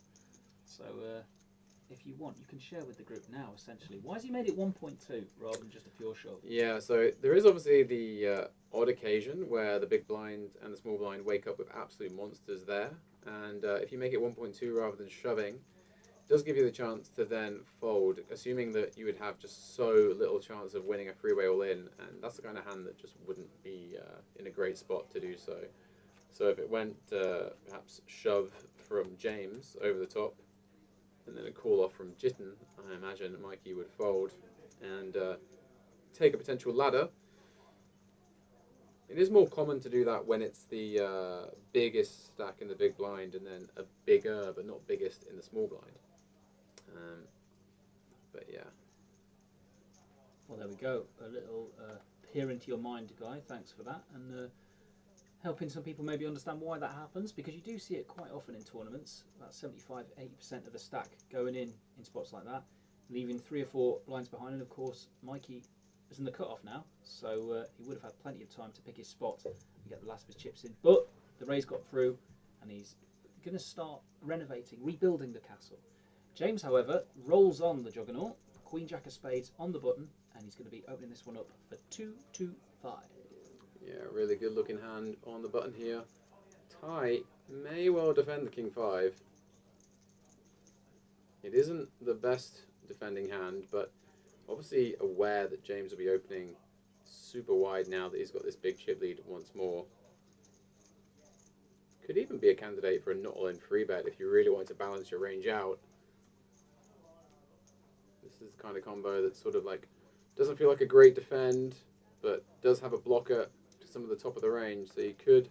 so if you want, you can share with the group now, essentially. Why has he made it 1.2 rather than just a pure shove? Yeah, so there is obviously the odd occasion where the big blind and the small blind wake up with absolute monsters there, and if you make it 1.2 rather than shoving, it does give you the chance to then fold, assuming that you would have just so little chance of winning a freeway all in, and that's the kind of hand that just wouldn't be in a great spot to do so. So if it went perhaps shove from James over the top, and then a call off from Jitten, I imagine Mikey would fold and take a potential ladder. It is more common to do that when it's the biggest stack in the big blind and then a bigger but not biggest in the small blind. But yeah. Well, there we go. A little peer into your mind, Guy. Thanks for that. And helping some people maybe understand why that happens, because you do see it quite often in tournaments. About 75-80% of the stack going in spots like that, leaving 3 or 4 blinds behind. And of course, Mikey is in the cut-off now, so he would have had plenty of time to pick his spot and get the last of his chips in. But the raise got through, and he's going to start renovating, rebuilding the castle. James, however, rolls on the Juggernaut, Queen Jack of Spades on the button, and he's going to be opening this one up for 2-2-5. Yeah, really good looking hand on the button here. Ty may well defend the King 5. It isn't the best defending hand, but obviously aware that James will be opening super wide now that he's got this big chip lead once more. Could even be a candidate for a not all-in free bet if you really want to balance your range out. This is the kind of combo that sort of like doesn't feel like a great defend, but does have a blocker to some of the top of the range. So you could,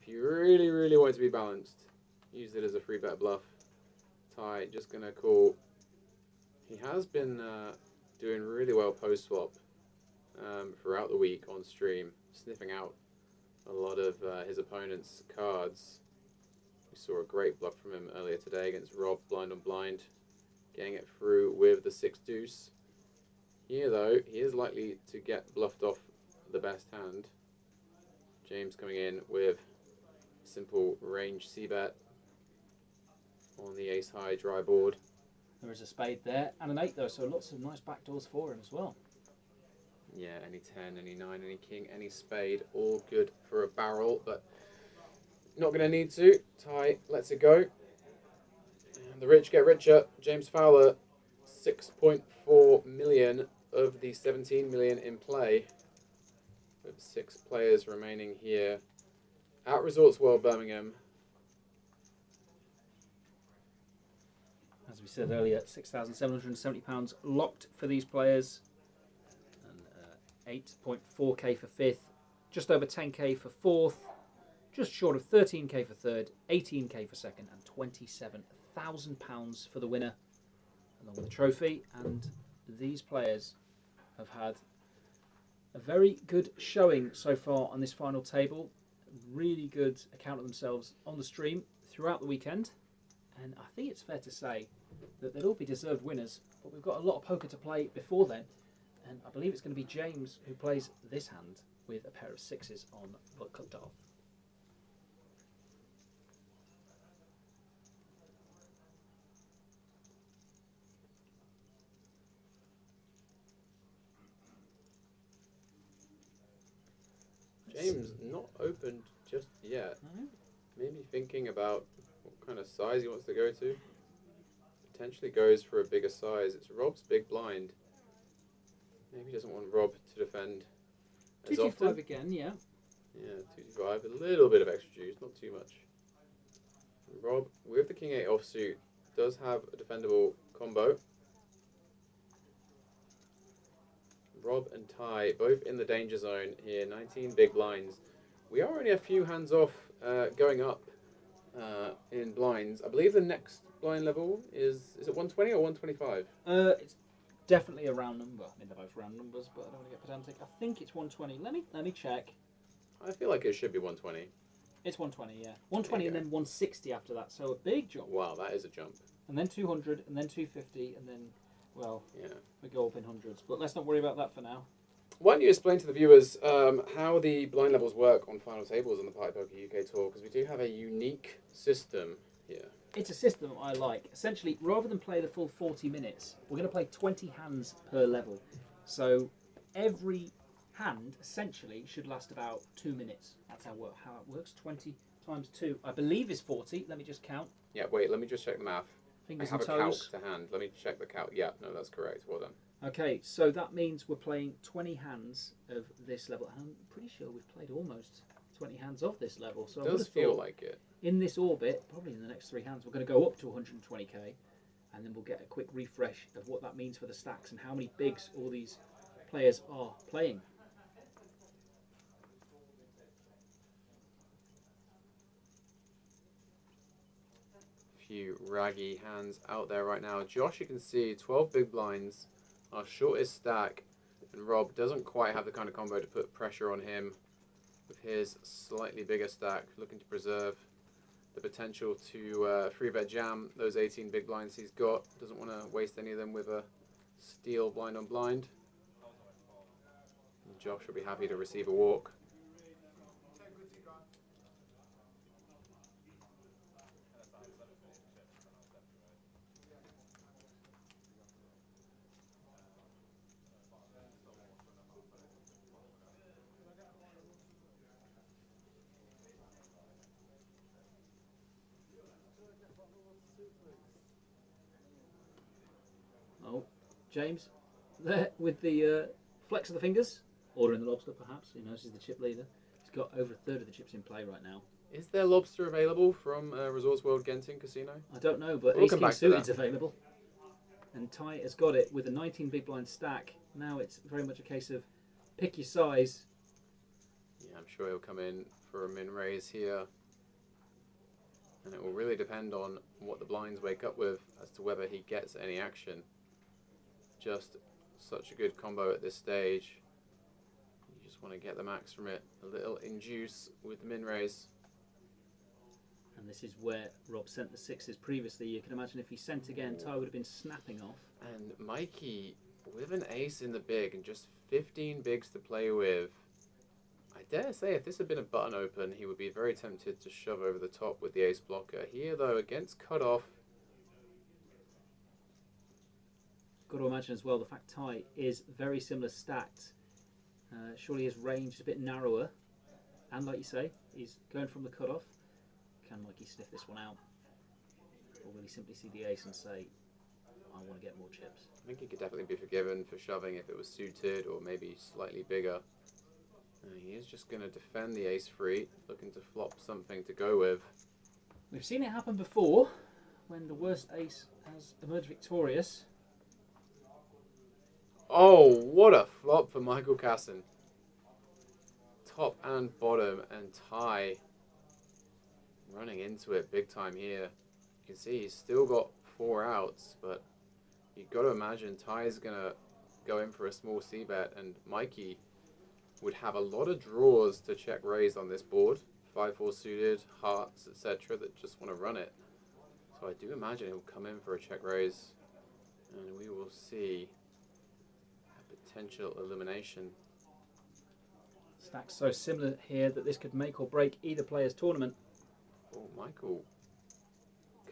if you really, really want to be balanced, use it as a free bet bluff. Ty just going to call. He has been doing really well post-swap throughout the week on stream, sniffing out a lot of his opponent's cards. We saw a great bluff from him earlier today against Rob, blind on blind, getting it through with the 6 deuce. Here though, he is likely to get bluffed off the best hand. James coming in with simple range c-bet on the ace high dry board. There is a spade there and an 8 though, so lots of nice backdoors for him as well. Yeah, any 10, any 9, any king, any spade, all good for a barrel, but not going to need to. Ty lets it go. And the rich get richer. James Fowler, 6.4 million of the 17 million in play, with 6 players remaining here at Resorts World Birmingham. we said earlier, £6,770 locked for these players, and 8.4k for fifth, just over 10k for fourth, just short of 13k for third, 18k for second, and £27,000 for the winner, along with the trophy. And these players have had a very good showing so far on this final table. Really good account of themselves on the stream throughout the weekend. And I think it's fair to say that they'll all be deserved winners. But we've got a lot of poker to play before then. And I believe it's going to be James who plays this hand with a pair of sixes on the cutoff. James not opened just yet. Maybe thinking about what kind of size he wants to go to. Potentially goes for a bigger size. It's Rob's big blind. Maybe he doesn't want Rob to defend as 225 often. again, yeah. Yeah, 225. A little bit of extra juice, not too much. Rob, with the King 8 offsuit, does have a defendable combo. Rob and Ty both in the danger zone here. 19 big blinds. We are only a few hands off going up in blinds. I believe the next blind level is it 120 or 125? It's definitely a round number. I mean, they're both round numbers, but I don't want to get pedantic. I think it's 120. Let me check. I feel like it should be 120. It's 120, yeah. 120 and then 160 after that. So a big jump. Wow, that is a jump. And then 200, and then 250, and then, well, yeah, we go up in hundreds. But let's not worry about that for now. Why don't you explain to the viewers how the blind levels work on final tables on the Party Poker UK Tour? Because we do have a unique system here. It's a system I like. Essentially, rather than play the full 40 minutes, we're going to play 20 hands per level. So every hand, essentially, should last about 2 minutes. That's how it works. 20 times 2, I believe, is 40. Let me just count. Yeah, wait, let me just check the math. Fingers I have and a toes. calc to hand. Let me check the calc. Yeah, no, that's correct. Well done. Okay, so that means we're playing 20 hands of this level. And I'm pretty sure we've played almost 20 hands of this level. So It does feel like it. In this orbit, probably in the next 3 hands, we're going to go up to 120k. And then we'll get a quick refresh of what that means for the stacks and how many bigs all these players are playing. Few raggy hands out there right now. Josh, you can see 12 big blinds, our shortest stack, and Rob doesn't quite have the kind of combo to put pressure on him with his slightly bigger stack, looking to preserve the potential to 3-bet jam those 18 big blinds he's got. Doesn't want to waste any of them with a steal blind on blind. And Josh will be happy to receive a walk. Oh, James, there with the flex of the fingers, ordering the lobster perhaps. He knows he's the chip leader. He's got over a third of the chips in play right now. Is there lobster available from Resorts World Genting Casino? I don't know, but We'll Ace come King back to Suited's that. available. And Ty has got it with a 19 big blind stack. Now it's very much a case of pick your size. Yeah, I'm sure he'll come in for a min raise here. And it will really depend on what the blinds wake up with as to whether he gets any action. Just such a good combo at this stage. You just want to get the max from it. A little induce with the min raise. And this is where Rob sent the sixes previously. You can imagine if he sent again, Ty would have been snapping off. And Mikey, with an ace in the big and just 15 bigs to play with, I dare say if this had been a button open, he would be very tempted to shove over the top with the ace blocker. Here, though, against cutoff. Got to imagine as well the fact Ty is very similar stacked. Surely his range is a bit narrower. And like you say, he's going from the cutoff. Can Mikey sniff this one out? Or will he simply see the ace and say, I want to get more chips? I think he could definitely be forgiven for shoving if it was suited or maybe slightly bigger. He is just going to defend the ace free, looking to flop something to go with. We've seen it happen before when the worst ace has emerged victorious. Oh, what a flop for Michael Casson. Top and bottom and tie. Running into it big time here. You can see he's still got 4 outs, but you've got to imagine Ty's going to go in for a small c-bet, and Mikey would have a lot of draws to check raise on this board. 5-4 suited, hearts, etc. that just want to run it. So I do imagine he'll come in for a check raise, and we will see a potential elimination. Stacks so similar here that this could make or break either player's tournament. Oh, Michael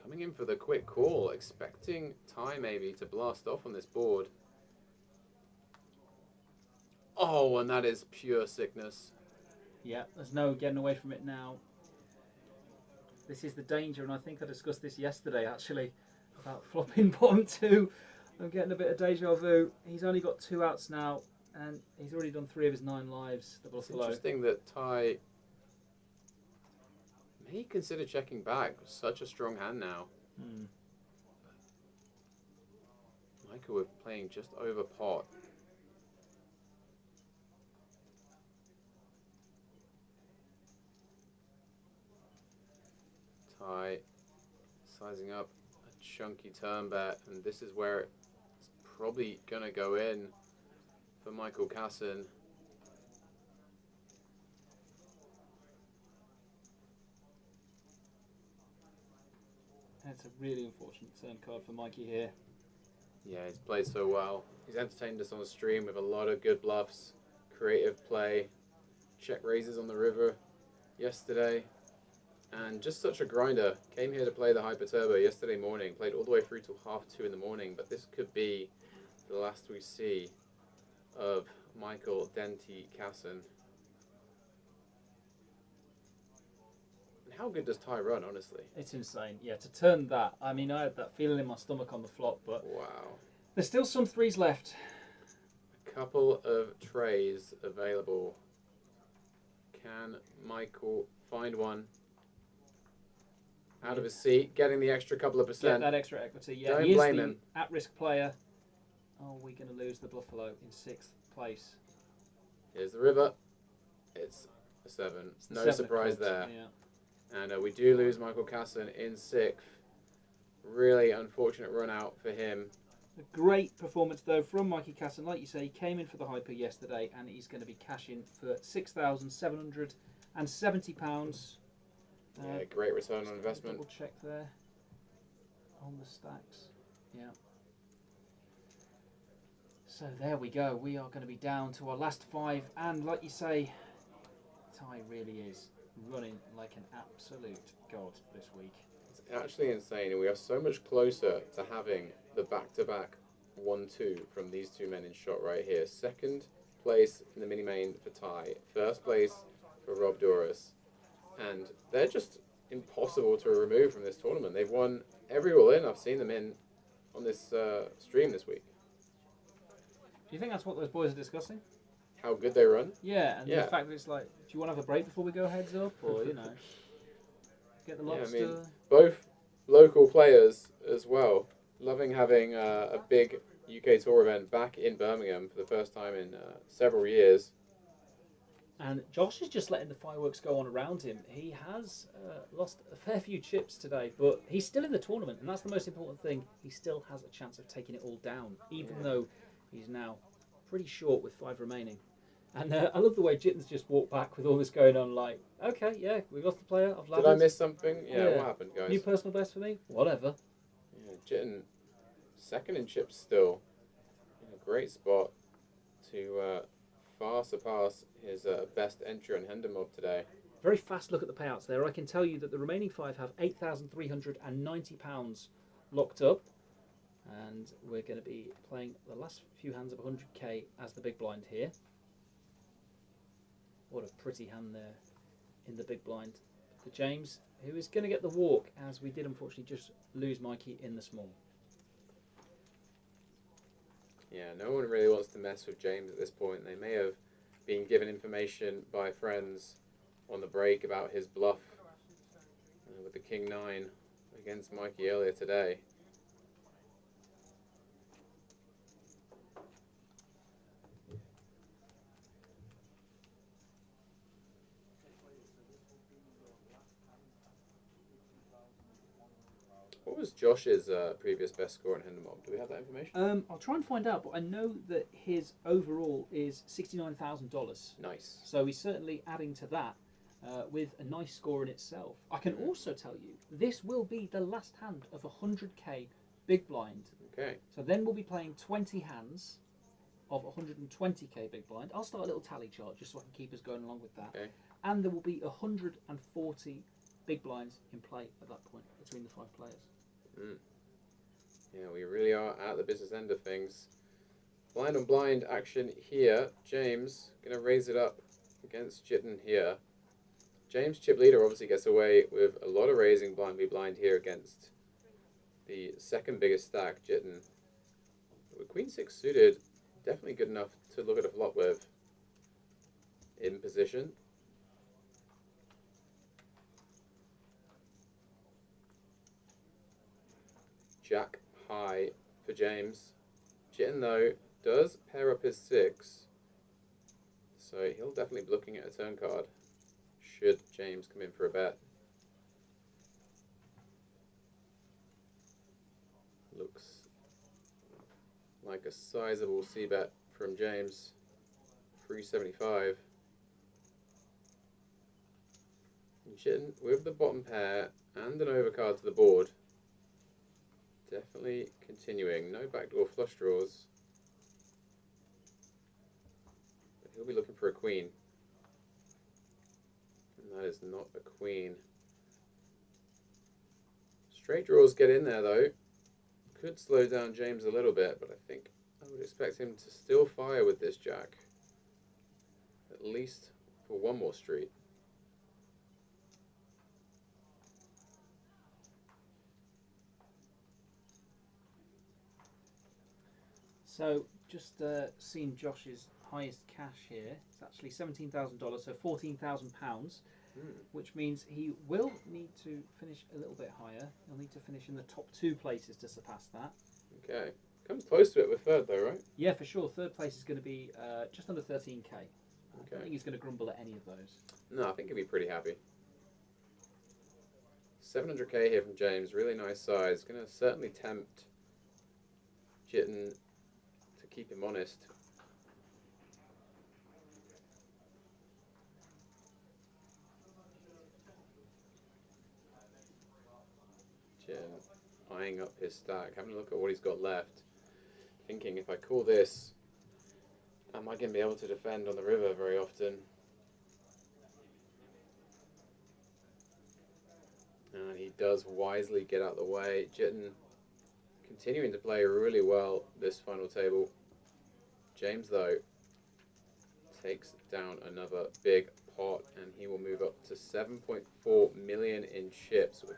coming in for the quick call, expecting Ty maybe to blast off on this board. Oh, and that is pure sickness. Yeah, there's no getting away from it now. This is the danger, and I think I discussed this yesterday actually, about flopping bottom 2. I'm getting a bit of deja vu. He's only got 2 outs now, and he's already done 3 of his 9 lives. The It's interesting that Ty may consider checking back. Such a strong hand now. Michael with playing just over pot. Ty sizing up a chunky turn bet, and this is where it's probably going to go in for Michael Casson. That's a really unfortunate turn card for Mikey here. Yeah, he's played so well. He's entertained us on the stream with a lot of good bluffs, creative play, check raises on the river yesterday, and just such a grinder. Came here to play the Hyper Turbo yesterday morning, played all the way through till 2:30 in the morning, but this could be the last we see of Michael Denty Casson. How good does Ty run, honestly? It's insane. Yeah, to turn that. I mean, I had that feeling in my stomach on the flop, but Wow. there's still some 3s left. A couple of trays available. Can Michael find one? Out of his seat, getting the extra couple of Get percent. that extra equity. Yeah, Don't he is blame the him. at-risk player. Oh, we're going to lose the Buffalo in 6th place. Here's the river. It's a 7. It's the No 7 of surprise clubs, there. Yeah. And we do lose Michael Casson in 6th. Really unfortunate run out for him. A great performance, though, from Mikey Casson. Like you say, he came in for the Hyper yesterday, and he's going to be cashing for £6,770. Yeah, great return on investment. Double check there on the stacks. Yeah. So there we go. We are going to be down to our last 5, and like you say, Ty really is running like an absolute god this week. It's actually insane, and we are so much closer to having the back-to-back 1-2 from these two men in shot right here. 2nd place in the mini-main for Ty, 1st place for Rob Doris, and they're just impossible to remove from this tournament. They've won every all-in I've seen them in on this stream this week. Do you think that's what those boys are discussing? How good they run? Yeah, and Yeah. the fact that it's like, do you want to have a break before we go heads up, or get the Yeah, I lobster? mean, both local players as well. Loving having a big UK Tour event back in Birmingham for the first time in several years. And Josh is just letting the fireworks go on around him. He has lost a fair few chips today, but he's still in the tournament, and that's the most important thing. He still has a chance of taking it all down, even though he's now pretty short with 5 remaining. And I love the way Jitten's just walked back with all this going on, like, okay, yeah, we lost the player, I've laddered. Did I miss something? Yeah, Yeah. what happened, guys? New personal best for me? Whatever. Yeah, Jitten, 2nd in chips still. In a great spot to far surpass his best entry on Hendermob today. Very fast look at the payouts there. I can tell you that the remaining 5 have £8,390 locked up. And we're going to be playing the last few hands of 100k as the big blind here. What a pretty hand there in the big blind for James, who is going to get the walk, as we did unfortunately just lose Mikey in the small. Yeah, no one really wants to mess with James at this point. They may have been given information by friends on the break about his bluff with the King 9 against Mikey earlier today. What was Josh's previous best score in Hindermob? Do we have that information? I'll try and find out, but I know that his overall is $69,000. Nice. So he's certainly adding to that with a nice score in itself. I can also tell you this will be the last hand of 100k big blind. Okay. So then we'll be playing 20 hands of 120k big blind. I'll start a little tally chart just so I can keep us going along with that. Okay. And there will be 140 big blinds in play at that point between the 5 players. Yeah, we really are at the business end of things. Blind on blind action here. James going to raise it up against Jitten here. James, chip leader, obviously gets away with a lot of raising blind v blind here against the second biggest stack, Jitten. With Queen 6 suited, definitely good enough to look at a flop with. In position. Jack high for James. Jitten, though, does pair up his 6. So he'll definitely be looking at a turn card should James come in for a bet. Looks like a sizable c-bet from James. 375. Jitten with the bottom pair and an overcard to the board. Definitely continuing. No backdoor flush draws. But he'll be looking for a queen. And that is not a queen. Straight draws get in there though. Could slow down James a little bit, but I think I would expect him to still fire with this jack. At least for one more street. So just seen Josh's highest cash here. It's actually $17,000, so £14,000, which means he will need to finish a little bit higher. He'll need to finish in the top 2 places to surpass that. Okay. Comes close to it with third though, right? Yeah, for sure. Third place is going to be just under 13k. I don't Okay. think he's going to grumble at any of those. No, I think he'll be pretty happy. 700k here from James, really nice size. Going to certainly tempt Jitten to keep him honest. Jitten eyeing up his stack, having a look at what he's got left. Thinking, if I call this, am I going to be able to defend on the river very often? And he does wisely get out of the way. Jitten continuing to play really well this final table. James, though, takes down another big pot, and he will move up to 7.4 million in chips with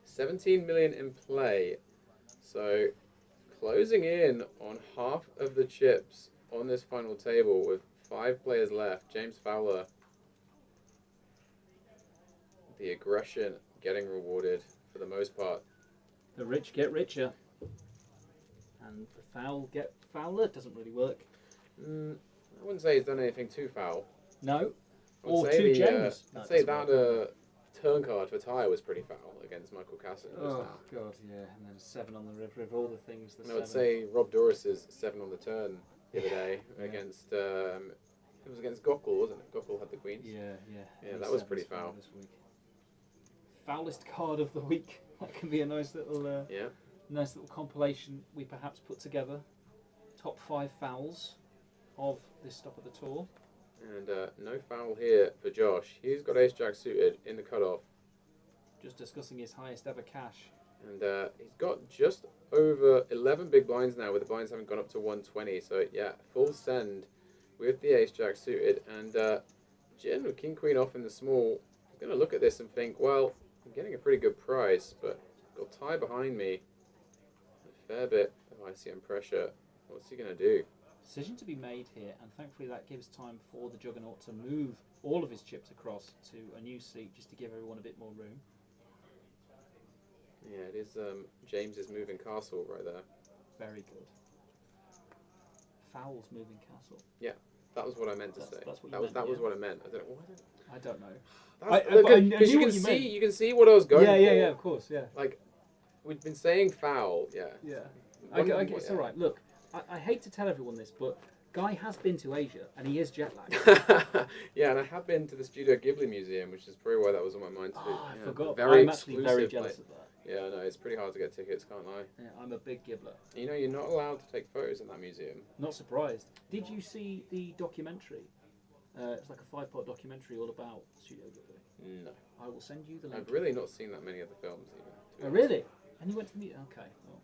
17 million in play. So closing in on half of the chips on this final table with 5 players left. James Fowler, the aggression getting rewarded for the most part. The rich get richer. And the foul get fouler. Doesn't really work. I wouldn't say he's done anything too foul. No. I would Or say 2 gems. I'd say that turn card for Ty was pretty foul against Michael Casson just Oh, now. God, yeah. And then 7 on the river of all the things. And I would say Rob Doris's 7 on the turn the other day Yeah. against, it was against Gokul, wasn't it? Gokul had the queens. Yeah. Yeah, that was pretty foul. This week. Foulest card of the week. That can be a nice little, Yeah. nice little compilation we perhaps put together. Top 5 fouls of this stop of the tour. And no foul here for Josh. He's got ace-jack suited in the cutoff. Just discussing his highest ever cash. And he's got just over 11 big blinds now, with the blinds having gone up to 120. So, yeah, full send with the ace-jack suited. And Jin with king-queen off in the small is going to look at this and think, well, I'm getting a pretty good price, but I've got Ty behind me. A fair bit of ICM pressure. What's he going to do? Decision to be made here, and thankfully that gives time for the Juggernaut to move all of his chips across to a new seat just to give everyone a bit more room. Yeah, it is James's moving castle right there. Very good. Fowl's moving castle. That was what I meant to say. That's what you that was meant, was yeah. what I meant. I don't know. I don't know. Because knew you what can you see, meant. you can see what I was going for. Yeah, of course, yeah. Like, we've been saying foul, yeah. Yeah. It's Yeah. all right. Look, I hate to tell everyone this, but Guy has been to Asia and he is jet lagged. Yeah, and I have been to the Studio Ghibli Museum, which is probably why that was on my mind too. I Yeah, forgot. very I'm actually very exclusive, jealous like- of that. Yeah, I know, it's pretty hard to get tickets, can't lie. Yeah, I'm a big gibbler. You know, you're not allowed to take photos in that museum. Not surprised. Did you see the documentary? It's like a 5-part documentary all about Studio Ghibli. No. I will send you the link. I've really not seen that many of the films even. to be Oh, honest. really? And you went to the museum? Okay. Well,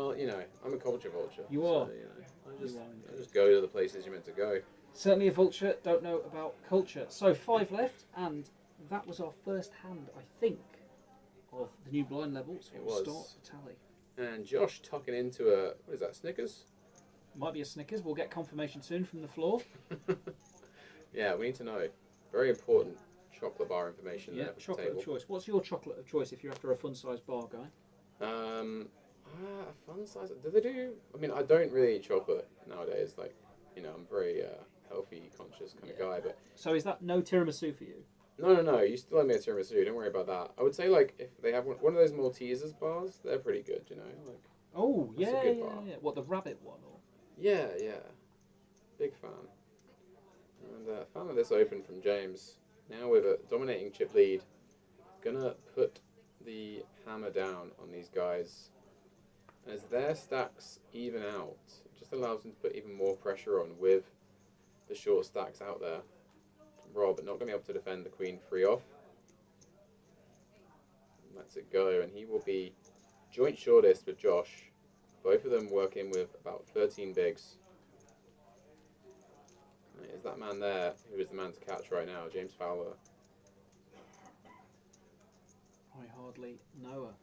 Well, you know, I'm a culture vulture. You so, are. You know, You are I just go to the places you're meant to go. certainly a vulture. Don't know about culture. So 5 left, and that was our first hand, I think, of the new blind levels. It We'll was. start the tally. And Josh tucking into a, what is that, Snickers? Might be a Snickers. We'll get confirmation soon from the floor. Yeah, we need to know. Very important chocolate bar information Yeah, there for the chocolate table. of choice. What's your chocolate of choice if you're after a fun-sized bar, Guy? A fun size. Do they do? I mean, I don't really eat chocolate nowadays. Like, you know, I'm very healthy, conscious kind of Yeah. guy. But So is that no tiramisu for you? no. You still have me a tiramisu. Don't worry about that. I would say like if they have one of those Maltesers bars, they're pretty good. You know, like Oh, That's a yeah, good yeah, bar. yeah. What, the rabbit one? Or? yeah, big fan. And fan of this open from James. Now with a dominating chip lead, gonna put the hammer down on these guys. As their stacks even out, it just allows them to put even more pressure on with the short stacks out there. Rob not going to be able to defend the queen free off. Lets it go, and he will be joint shortest with Josh. Both of them working with about 13 bigs. And it is that man there who is the man to catch right now, James Fowler. I hardly know her.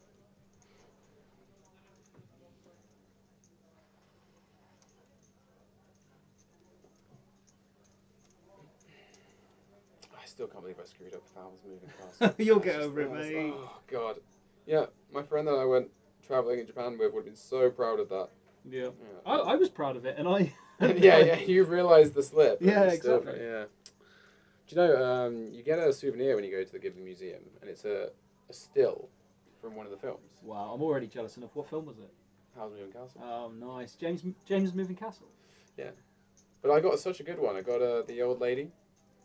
I still can't believe I screwed up Fowler's moving castle. You'll That's get just- over it, that was- mate. Oh, God. Yeah, my friend that I went travelling in Japan with would have been so proud of that. Yeah. Yeah. I was proud of it, and I... yeah, you realise the slip. and Yeah, you still- exactly. yeah. Do you know, you get a souvenir when you go to the Ghibli Museum, and it's a still from one of the films. Wow, I'm already jealous enough. What film was it? Howl's Moving Castle. Oh, nice. James Moving Castle. But I got such a good one. I got the old lady.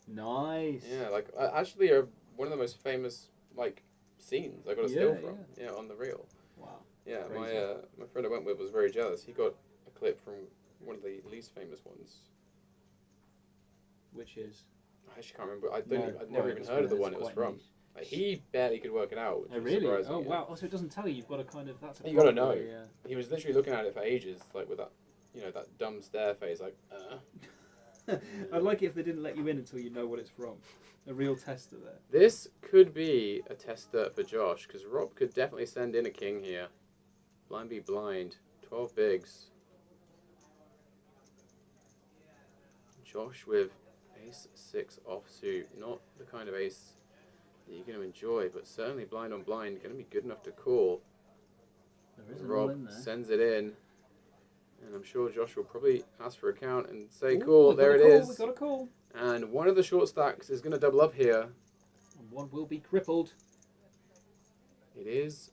Nice. Yeah, like actually one of the most famous like scenes I got a still from. Yeah, on the reel. Wow. Yeah, Crazy. my friend I went with was very jealous. He got a clip from one of the least famous ones. Which is? I actually can't remember. I'd No, never right, even it's heard of the quite- one it's it was quite from. niche. Like, he barely could work it out, which Oh, was really? surprising. Oh, yeah. wow. Also, it doesn't tell you. You've got to kind of... That's a You gotta problem, know. Yeah. He was literally looking at it for ages, like with that, that dumb stare face, like. I'd like it if they didn't let you in until you know what it's from. A real tester there. This could be a tester for Josh, because Rob could definitely send in a king here. Blind be blind. 12 bigs. Josh with ace-6 offsuit. Not the kind of ace that you're going to enjoy, but certainly blind on blind. Going to be good enough to call. There is an all in Rob there. sends it in. And I'm sure Josh will probably ask for a count and say, Ooh, cool, we've got there a it call, is. We've got a call. And one of the short stacks is going to double up here. And one will be crippled. It is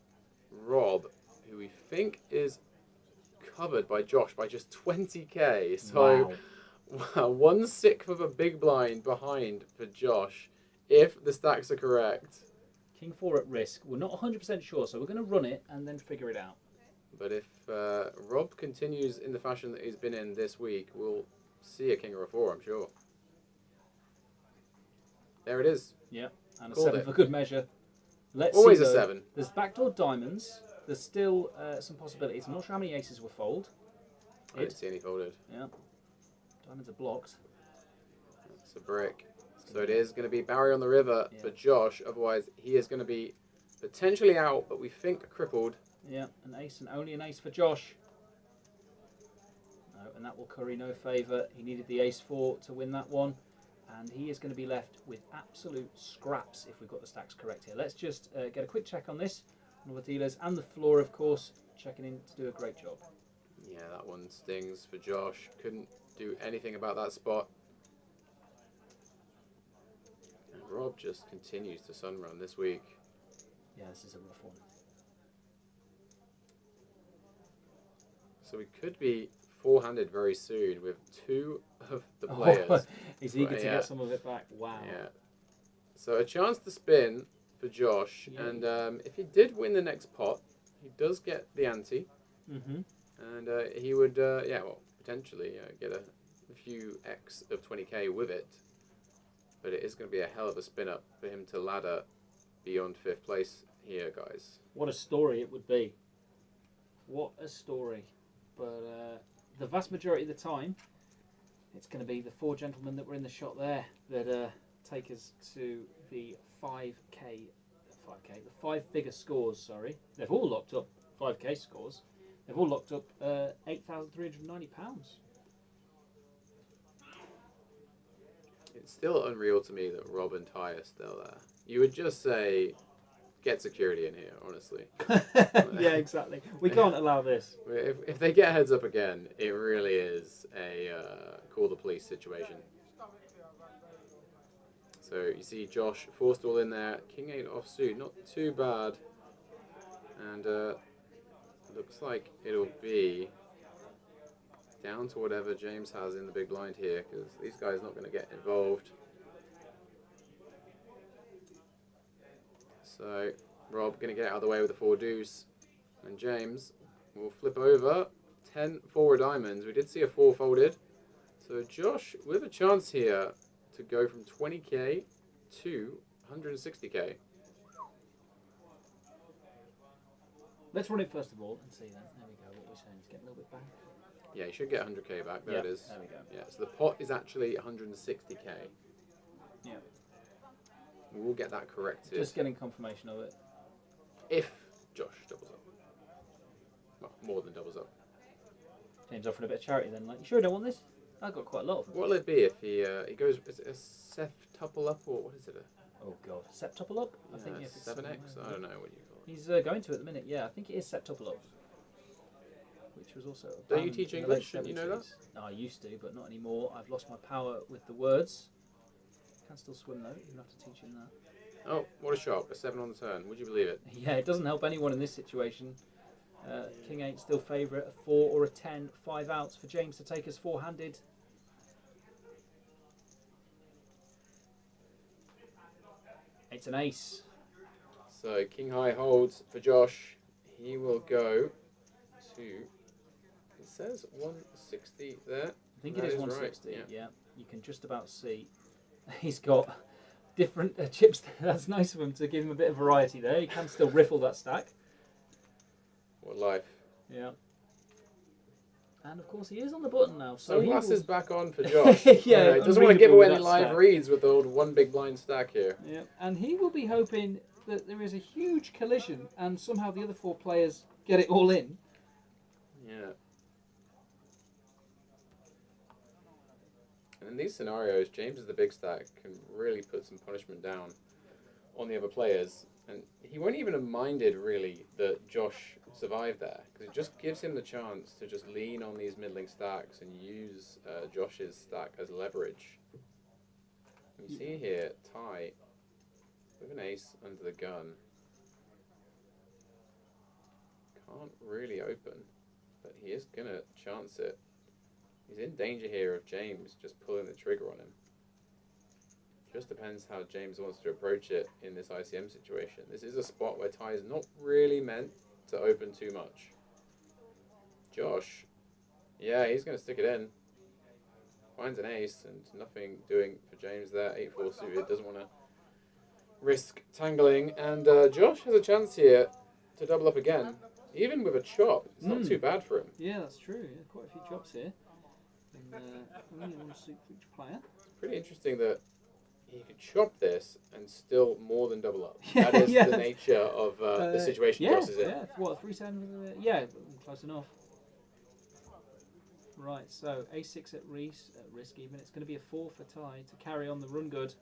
Rob, who we think is covered by Josh by just 20k. So Wow. 1/6 of a big blind behind for Josh, if the stacks are correct. King 4 at risk. We're not 100% sure, so we're going to run it and then figure it out. But if Rob continues in the fashion that he's been in this week, we'll see a king or a 4, I'm sure. There it is. Yeah, and a Called 7 it. for good measure. Let's Always see, a though. 7. There's backdoor diamonds. There's still some possibilities. I'm not sure how many aces will fold. I didn't see any folded. Yeah. Diamonds are blocked. It's a brick. So it is going to be Barry on the river Yeah. for Josh. Otherwise, he is going to be potentially out, but we think crippled. Yeah, an ace and only an ace for Josh. No, and that will curry no favour. He needed the ace 4 to win that one. And he is going to be left with absolute scraps if we've got the stacks correct here. Let's just get a quick check on this. One of the dealers. And the floor, of course, checking in to do a great job. Yeah, that one stings for Josh. Couldn't do anything about that spot. And Rob just continues to sunrun this week. Yeah, this is a rough one. So we could be four-handed very soon with two of the players. He's eager to get some of it back. Wow. Yeah. So a chance to spin for Josh, Yeah. and if he did win the next pot, he does get the ante, Mm-hmm. and he would, potentially get a few X of 20k with it. But it is going to be a hell of a spin up for him to ladder beyond 5th place here, guys. What a story it would be. What a story. But the vast majority of the time, it's going to be the 4 gentlemen that were in the shot there that take us to the 5k, the 5-figure scores, sorry. They've all locked up 5k scores. They've all locked up £8,390. It's still unreal to me that Rob and Ty are still there. You would just say, get security in here, honestly. Yeah, exactly. We can't allow this. If they get heads up again, it really is a call the police situation. So you see Josh forced all in there. King 8 offsuit, not too bad. And looks like it'll be down to whatever James has in the big blind here, because these guys are not going to get involved. So Rob going to get out of the way with the 4 deuce, and James will flip over 10 forward diamonds. We did see a 4 folded, so Josh with a chance here to go from 20k to 160k. Let's run it first of all and see then. There we go. What we're saying is get a little bit back. Yeah, you should get 100k back. There it is. There we go. Yeah, so the pot is actually 160k. Yeah. We'll get that corrected. Just getting confirmation of it. If Josh doubles up. Well, more than doubles up. James offering a bit of charity then. Like, you sure you don't want this? I've got quite a lot of them. What'll it be if he goes, is it a septuple up or what is it? Oh god, septuple up? I think if it's 7x? I don't know what you call it. He's going to at the minute, yeah. I think it is septuple up. Which was also a Don't you band teach in the English? late You know that? 70s. No, I used to, but not anymore. I've lost my power with the words. Can still swim though, you have to teach him that. Oh, what a shot. A 7 on the turn. Would you believe it? Yeah, it doesn't help anyone in this situation. King 8 still favourite, a 4 or a 10, 5 outs for James to take us 4-handed. It's an ace. So King High holds for Josh. He will go to, it says 160 there. I think That it is is 160, right, yeah. You can just about see. He's got different chips. That's nice of him to give him a bit of variety there. He can still riffle that stack. What life. Yeah. And of course he is on the button now. So Sunglasses back on for Josh. Yeah, he doesn't want to give unreadable away with any that live stack. reads with the old one big blind stack here. Yeah, and he will be hoping that there is a huge collision and somehow the other 4 players get it all in. Yeah. And in these scenarios, James is the big stack can really put some punishment down on the other players. And he won't even have minded, really, that Josh survived there. Because it just gives him the chance to just lean on these middling stacks and use Josh's stack as leverage. And you see here, Ty, with an ace under the gun. Can't really open, but he is going to chance it. He's in danger here of James just pulling the trigger on him. Just depends how James wants to approach it in this ICM situation. This is a spot where Ty is not really meant to open too much. Josh, yeah, he's going to stick it in. Finds an ace and nothing doing for James there. 8-4 suited, doesn't want to risk tangling. And Josh has a chance here to double up again. Even with a chop, it's not too bad for him. Yeah, that's true. Yeah, quite a few jobs here. And only 1 suit for each player. It's pretty interesting that he could chop this and still more than double up. That is the nature of the situation Josh is in. Yeah, what, 3-7? Yeah, close enough. Right, so A6 at risk even. It's going to be a 4 for Ty to carry on the run good.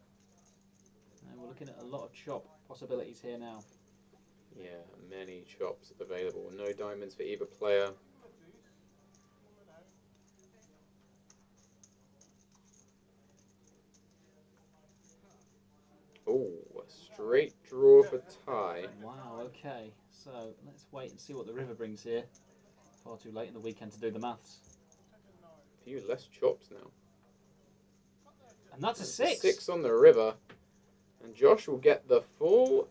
And we're looking at a lot of chop possibilities here now. Yeah, many chops available. No diamonds for either player. Oh, a straight draw for tie. Wow, okay. So let's wait and see what the river brings here. Far too late in the weekend to do the maths. A few less chops now. And that's a It's 6. 6 on the river. And Josh will get the full...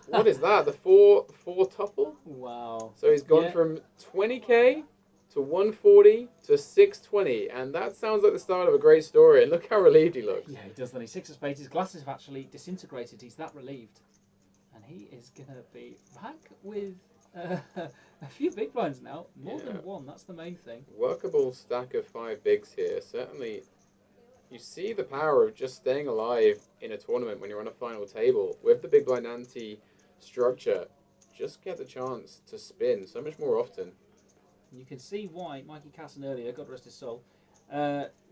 What is that? The four tuple? Wow. So he's gone Yeah. from 20k to 140 to 620. And that sounds like the start of a great story. And look how relieved he looks. Yeah, he does that. He's 6 of spades. His glasses have actually disintegrated. He's that relieved. And he is going to be back with a few big blinds now. More than one, that's the main thing. Workable stack of 5 bigs here. Certainly, you see the power of just staying alive in a tournament when you're on a final table. With the big blind ante structure, just get the chance to spin so much more often. You can see why Mikey Casson earlier, God rest his soul,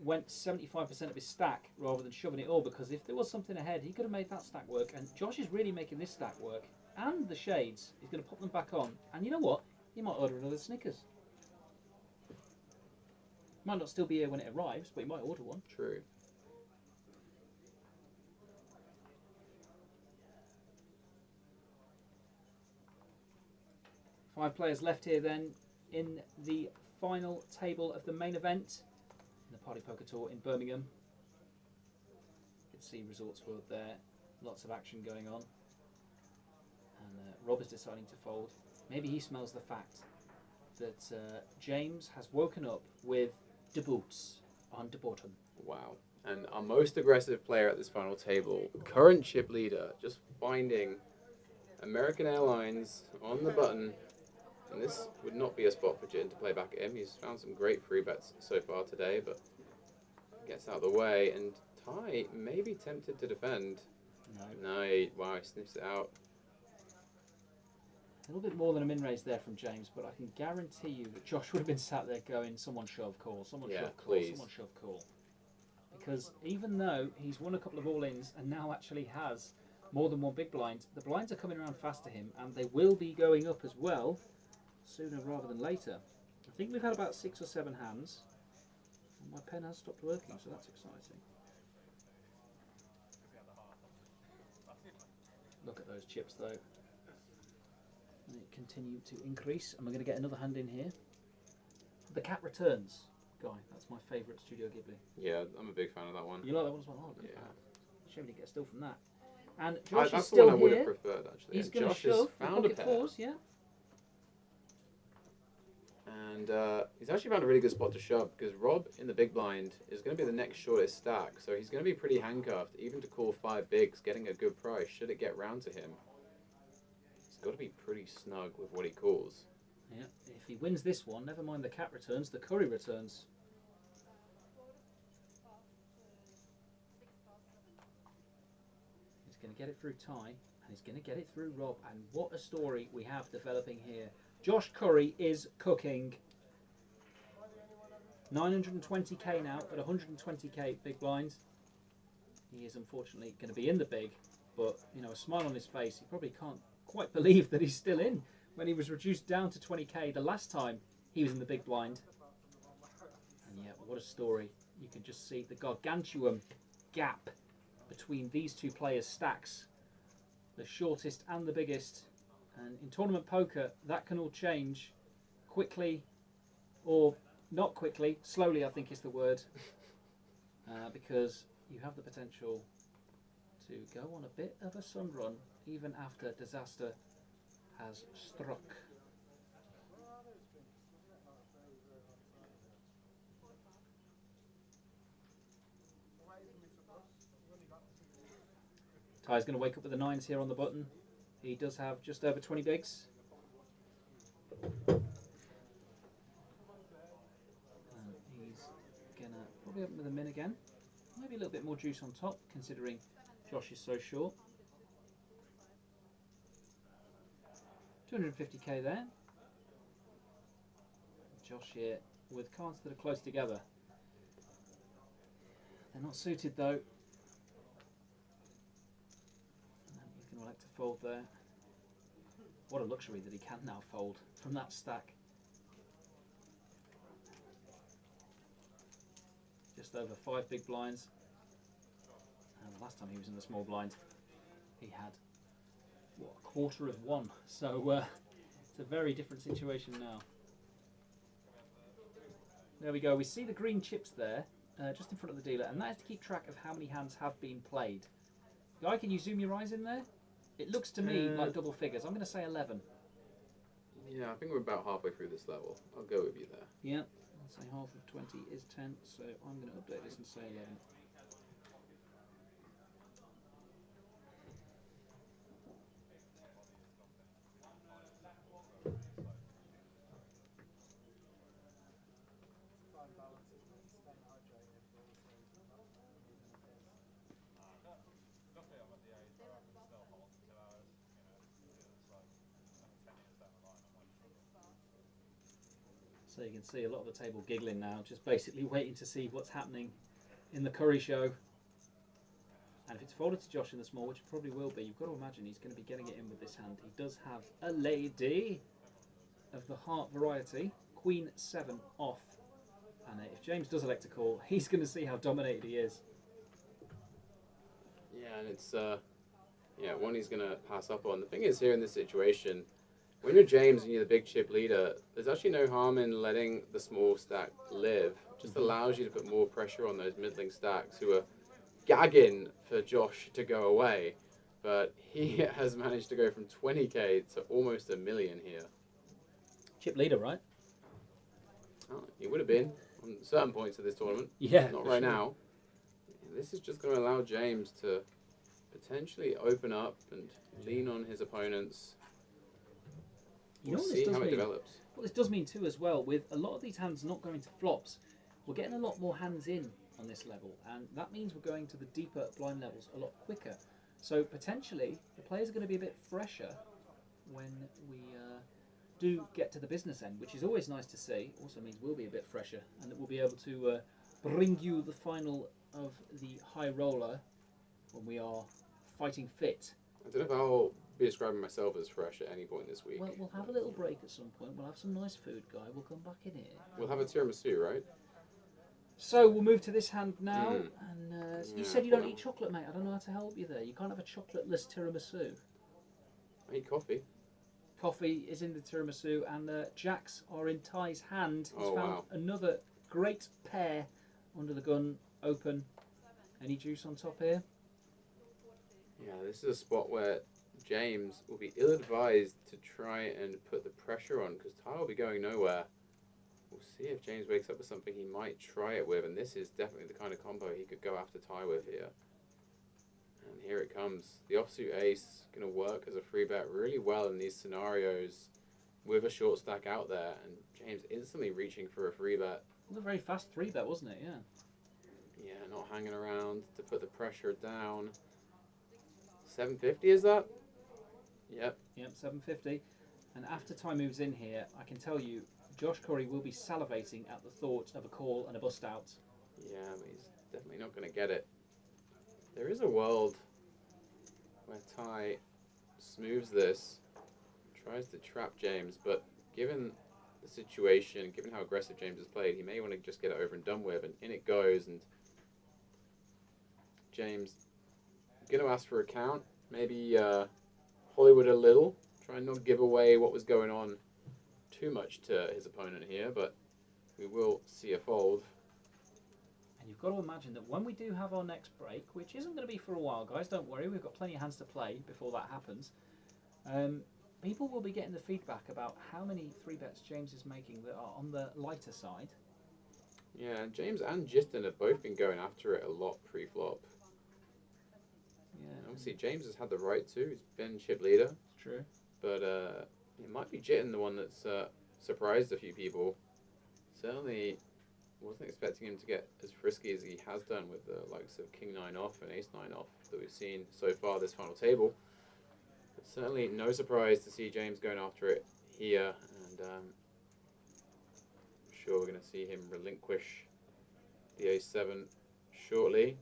went 75% of his stack rather than shoving it all, because if there was something ahead, he could have made that stack work. And Josh is really making this stack work. And the shades, he's going to pop them back on. And you know what? He might order another Snickers. Might not still be here when it arrives, but he might order one. True. Five players left here then in the final table of the main event in the Party Poker Tour in Birmingham. You can see Resorts World there, lots of action going on. And Rob is deciding to fold. Maybe he smells the fact that James has woken up with the boots on the bottom. Wow. And our most aggressive player at this final table, current chip leader, just finding American Airlines on the button. And this would not be a spot for Jin to play back at him. He's found some great free bets so far today, but gets out of the way. And Ty may be tempted to defend. No, he sniffs it out. A little bit more than a min raise there from James, but I can guarantee you that Josh would have been sat there going, someone shove call, someone shove call, please. someone shove call. Because even though he's won a couple of all-ins and now actually has more than one big blind, the blinds are coming around fast to him, and they will be going up as well sooner rather than later. I think we've had about 6 or 7 hands. And my pen has stopped working, so that's exciting. Look at those chips though. They continue to increase, and we're going to get another hand in here. The Cat Returns. Guy, that's my favourite Studio Ghibli. Yeah, I'm a big fan of that one. You like that one as well? Oh, good. Yeah. Shame we didn't get a still from that. And Josh That's is the still one I would have here. preferred, actually. He's And going to Josh has shove. found a Pocket pair. fours, yeah. And he's actually found a really good spot to shove, because Rob in the big blind is going to be the next shortest stack, so he's going to be pretty handcuffed, even to call 5 bigs, getting a good price should it get round to him. He's got to be pretty snug with what he calls. Yeah. If he wins this one, never mind the Cat Returns, the Curry returns. He's going to get it through Ty, and he's going to get it through Rob. And what a story we have developing here. Josh Curry is cooking. 920k now at 120k big blind. He is unfortunately going to be in the big, but you know, a smile on his face. He probably can't quite believe that he's still in when he was reduced down to 20k the last time he was in the big blind. And yeah, what a story. You can just see the gargantuan gap between these two players' stacks, the shortest and the biggest. And in tournament poker, that can all change quickly, or not quickly, slowly I think is the word, because you have the potential to go on a bit of a sun run even after disaster has struck. Ty's going to wake up with the 9s here on the button. He does have just over 20 bigs. And he's going to probably open with a min again. Maybe a little bit more juice on top, considering Josh is so short. 250k there. Josh here with cards that are close together. They're not suited though. And he's going to elect to fold there. What a luxury that he can now fold from that stack. Just over 5 big blinds. And the last time he was in the small blind, he had, what, a quarter of one. So it's a very different situation now. There we go. We see the green chips there, just in front of the dealer, and that is to keep track of how many hands have been played. Guy, can you zoom your eyes in there? It looks to me like double figures. I'm going to say 11. Yeah, I think we're about halfway through this level. I'll go with you there. Yeah, I'll say half of 20 is 10, so I'm going to update this and say 11. So you can see a lot of the table giggling now, just basically waiting to see what's happening in the curry show. And if it's folded to Josh in the small, which it probably will be, you've got to imagine he's going to be getting it in with this hand. He does have a lady of the heart variety, Queen 7 off. And if James does elect to call, he's going to see how dominated he is. Yeah, and it's one he's going to pass up on. The thing is here in this situation, when you're James and you're the big chip leader, there's actually no harm in letting the small stack live. It just allows you to put more pressure on those middling stacks who are gagging for Josh to go away. But he has managed to go from 20k to almost $1 million here. Chip leader, right? Oh, he would have been on certain points of this tournament. Yeah, not right now. This is just going to allow James to potentially open up and lean on his opponents. We'll see how it develops. What this does mean too as well, with a lot of these hands not going to flops, we're getting a lot more hands in on this level, and that means we're going to the deeper blind levels a lot quicker. So potentially the players are going to be a bit fresher when we do get to the business end, which is always nice to see. Also means we'll be a bit fresher, and that we'll be able to bring you the final of the high roller when we are fighting fit. I don't know if I'll be describing myself as fresh at any point this week. Well, we'll have a little break at some point. We'll have some nice food, Guy. We'll come back in here. We'll have a tiramisu, right? So we'll move to this hand now. And you said you don't eat chocolate, mate. I don't know how to help you there. You can't have a chocolate-less tiramisu. I eat coffee. Coffee is in the tiramisu, and jacks are in Ty's hand. He's found wow. another great pair under the gun, open. Any juice on top here? Yeah, this is a spot where James will be ill-advised to try and put the pressure on, because Ty will be going nowhere. We'll see if James wakes up with something he might try it with, and this is definitely the kind of combo he could go after Ty with here. And here it comes. The offsuit ace going to work as a free bet really well in these scenarios with a short stack out there, and James instantly reaching for a free bet. It was a very fast 3-bet, wasn't it? Yeah. Yeah, not hanging around to put the pressure down. 750 is that? Yep. Yep, 750. And after Ty moves in here, I can tell you, Josh Curry will be salivating at the thought of a call and a bust out. Yeah, but he's definitely not going to get it. There is a world where Ty smooths this, tries to trap James, but given the situation, given how aggressive James has played, he may want to just get it over and done with, and in it goes, and James going to ask for a count, maybe Hollywood a little, try and not give away what was going on too much to his opponent here, but we will see a fold. And you've got to imagine that when we do have our next break, which isn't going to be for a while, guys, don't worry, we've got plenty of hands to play before that happens, people will be getting the feedback about how many 3-bets James is making that are on the lighter side. Yeah, James and Jistin have both been going after it a lot pre-flop. Yeah, obviously James has had the right to. He's been chip leader. It's true. But it might be Jitten the one that's surprised a few people. Certainly wasn't expecting him to get as frisky as he has done with the likes of King 9 off and Ace 9 off that we've seen so far this final table. But certainly no surprise to see James going after it here, and I'm sure we're going to see him relinquish the Ace 7 shortly.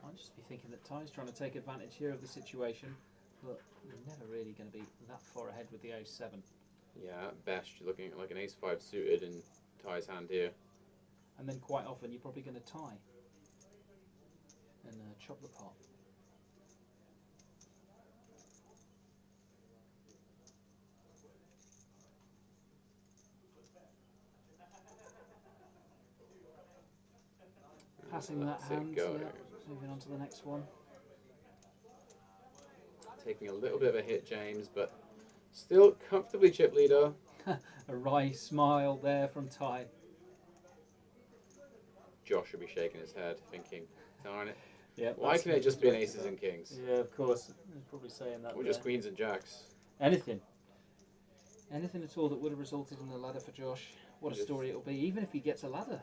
Might just be be thinking that Ty's trying to take advantage here of the situation, but you're never really going to be that far ahead with the ace 7. Yeah, at best you're looking at like an ace 5 suited in Ty's hand here. And then quite often you're probably going to tie and chop the pot. Passing that That's it, hand, go. moving on to the next one. Taking a little bit of a hit, James, but still comfortably chip leader. A wry smile there from Ty. Josh should be shaking his head, thinking, darn it. Yeah, Why can't it just be an aces and kings? Yeah, of course. He's probably saying that. Or just queens and jacks. Anything. Anything at all that would have resulted in a ladder for Josh. What a story it'll be, even if he gets a ladder.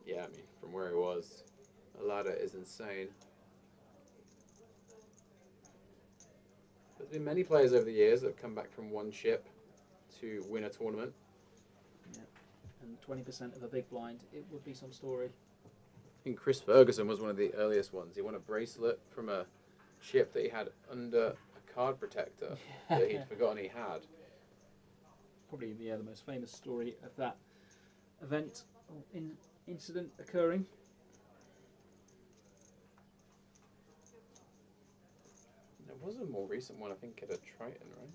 Yeah, I mean, from where he was, a ladder is insane. There's been many players over the years that have come back from one chip to win a tournament. Yeah. And 20% of a big blind, it would be some story. I think Chris Ferguson was one of the earliest ones. He won a bracelet from a chip that he had under a card protector that he'd forgotten he had. Probably the most famous story of that event or incident occurring. There was a more recent one, I think, at a Triton, right?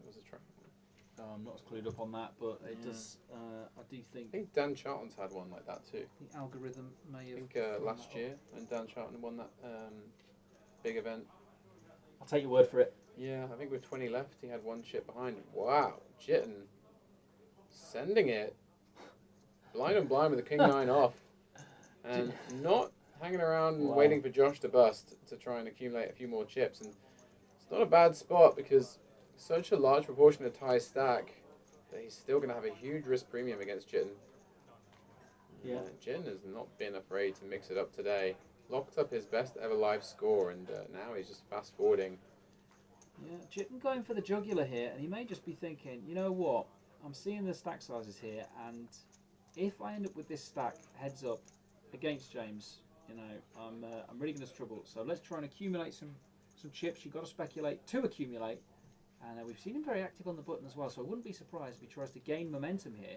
It was a Triton one. I'm not as clued up on that, but it does. I do think. I think Dan Charlton's had one like that too. The algorithm may have. I think last year, when Dan Charlton won that big event. I'll take your word for it. Yeah, I think with 20 left, he had one chip behind. Wow, Jitten sending it blind and blind with the king 9 off, and not hanging around and waiting for Josh to bust to try and accumulate a few more chips. And it's not a bad spot because such a large proportion of Ty's stack that he's still going to have a huge risk premium against Jitten. Yeah, Jitten has not been afraid to mix it up today. Locked up his best ever live score, and now he's just fast forwarding. Yeah, Jitten going for the jugular here, and he may just be thinking, you know what? I'm seeing the stack sizes here, and if I end up with this stack heads up against James, you know, I'm really going to struggle. So let's try and accumulate some chips. You've got to speculate to accumulate, and we've seen him very active on the button as well. So I wouldn't be surprised if he tries to gain momentum here,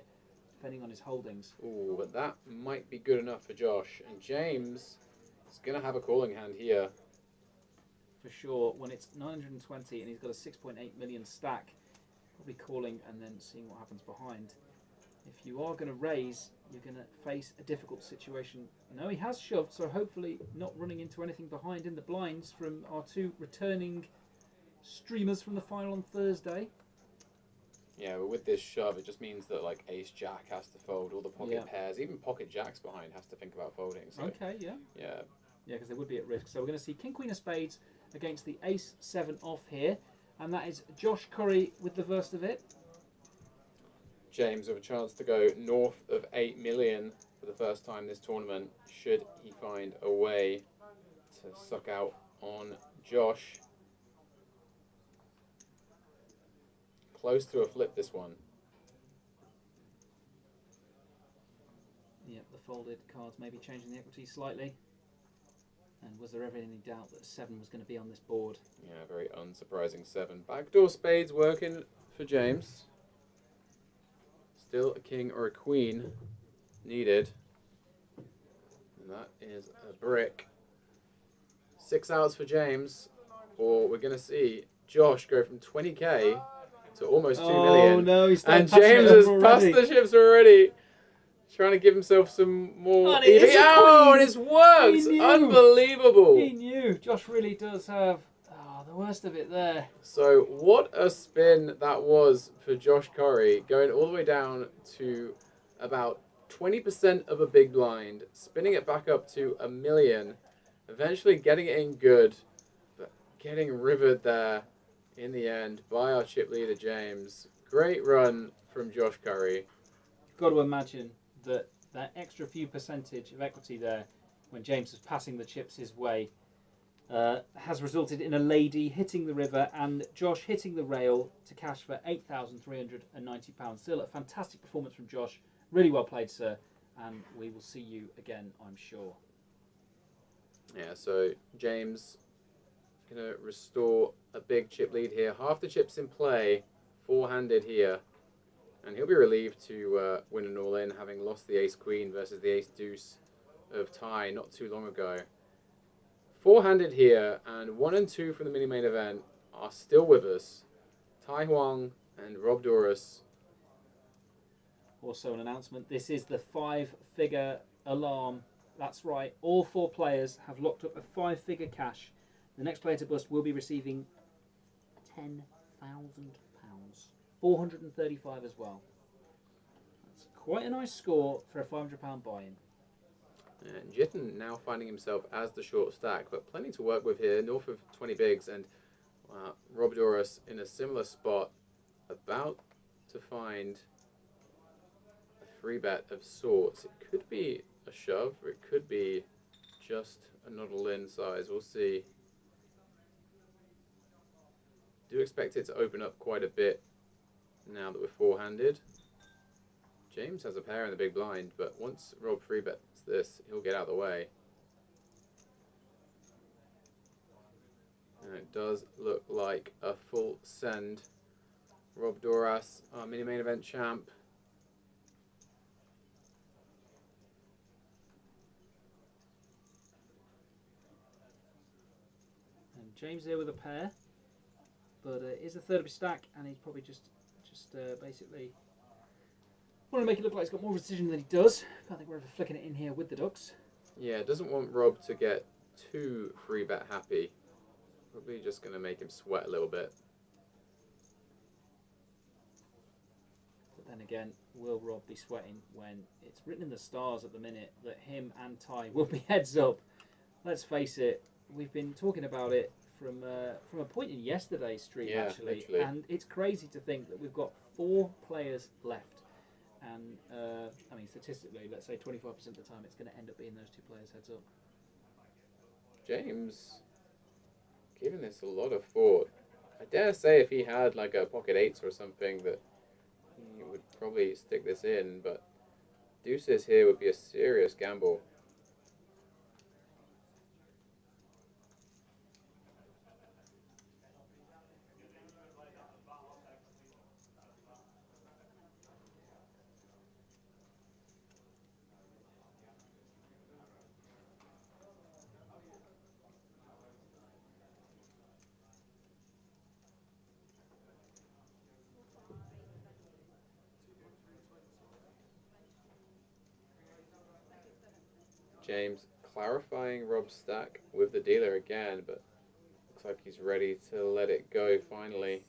depending on his holdings. Ooh, but that might be good enough for Josh, and James is going to have a calling hand here. For sure, when it's 920 and he's got a 6.8 million stack, probably calling and then seeing what happens behind. If you are going to raise, you're going to face a difficult situation. No, he has shoved, so hopefully not running into anything behind in the blinds from our two returning streamers from the final on Thursday. Yeah, but with this shove, it just means that like Ace Jack has to fold, all the pocket pairs, even pocket Jacks behind has to think about folding. So, Okay, yeah. Yeah. Yeah, because they would be at risk. So we're going to see King Queen of Spades against the Ace 7 off here, and that is Josh Curry with the worst of it. James with a chance to go north of 8 million for the first time this tournament, should he find a way to suck out on Josh. Close to a flip, this one. Yep, the folded cards maybe changing the equity slightly. And was there ever any doubt that 7 was going to be on this board? Yeah, very unsurprising 7. Backdoor spades working for James. Still a king or a queen needed. And that is a brick. 6 outs for James. Or we're going to see Josh go from 20k to almost 2 million. Oh no, he's and James has passed the chips already. Trying to give himself some more. And it is a oh, queen. and it's worked! He knew. Unbelievable! He knew. Josh really does have the worst of it there. So what a spin that was for Josh Curry, going all the way down to about 20% of a big blind, spinning it back up to 1 million, eventually getting it in good, but getting rivered there in the end by our chip leader James. Great run from Josh Curry. You've got to imagine that extra few percentage of equity there when James was passing the chips his way has resulted in a lady hitting the river and Josh hitting the rail to cash for £8,390. Still a fantastic performance from Josh. Really well played, sir. And we will see you again, I'm sure. Yeah, so James gonna restore a big chip lead here. Half the chips in play, four-handed here, and he'll be relieved to win an all-in, having lost the ace-queen versus the ace-deuce of tie not too long ago. Four-handed here, and 1 and 2 from the mini-main event are still with us. Tai Huang and Rob Doris. Also an announcement, this is the 5-figure alarm. That's right, all 4 players have locked up a 5-figure cash. The next player to bust will be receiving £10,000. 435 as well. That's quite a nice score for a £500 buy-in. And Jitten now finding himself as the short stack, but plenty to work with here, north of 20 bigs, and Rob Doris in a similar spot, about to find a free bet of sorts. It could be a shove, or it could be just a not all-in size. We'll see. Do expect it to open up quite a bit now that we're four-handed. James has a pair in the big blind, but once Rob free bets this, he'll get out of the way. And it does look like a full send. Rob Doras, our mini main event champ. And James there with a pair, but it is a third of his stack, and he's probably just basically want to make it look like he's got more precision than he does. I think we're ever flicking it in here with the ducks. Yeah, doesn't want Rob to get too free bet happy. Probably just going to make him sweat a little bit. But then again, will Rob be sweating when it's written in the stars at the minute that him and Ty will be heads up? Let's face it, we've been talking about it from a point in yesterday's stream, actually. Literally. And it's crazy to think that we've got 4 players left. And, I mean, statistically, let's say 25% of the time it's going to end up being those 2 players heads up. James giving this a lot of thought. I dare say if he had like a pocket 8s or something that he would probably stick this in, but deuces here would be a serious gamble. James clarifying Rob's stack with the dealer again, but looks like he's ready to let it go finally.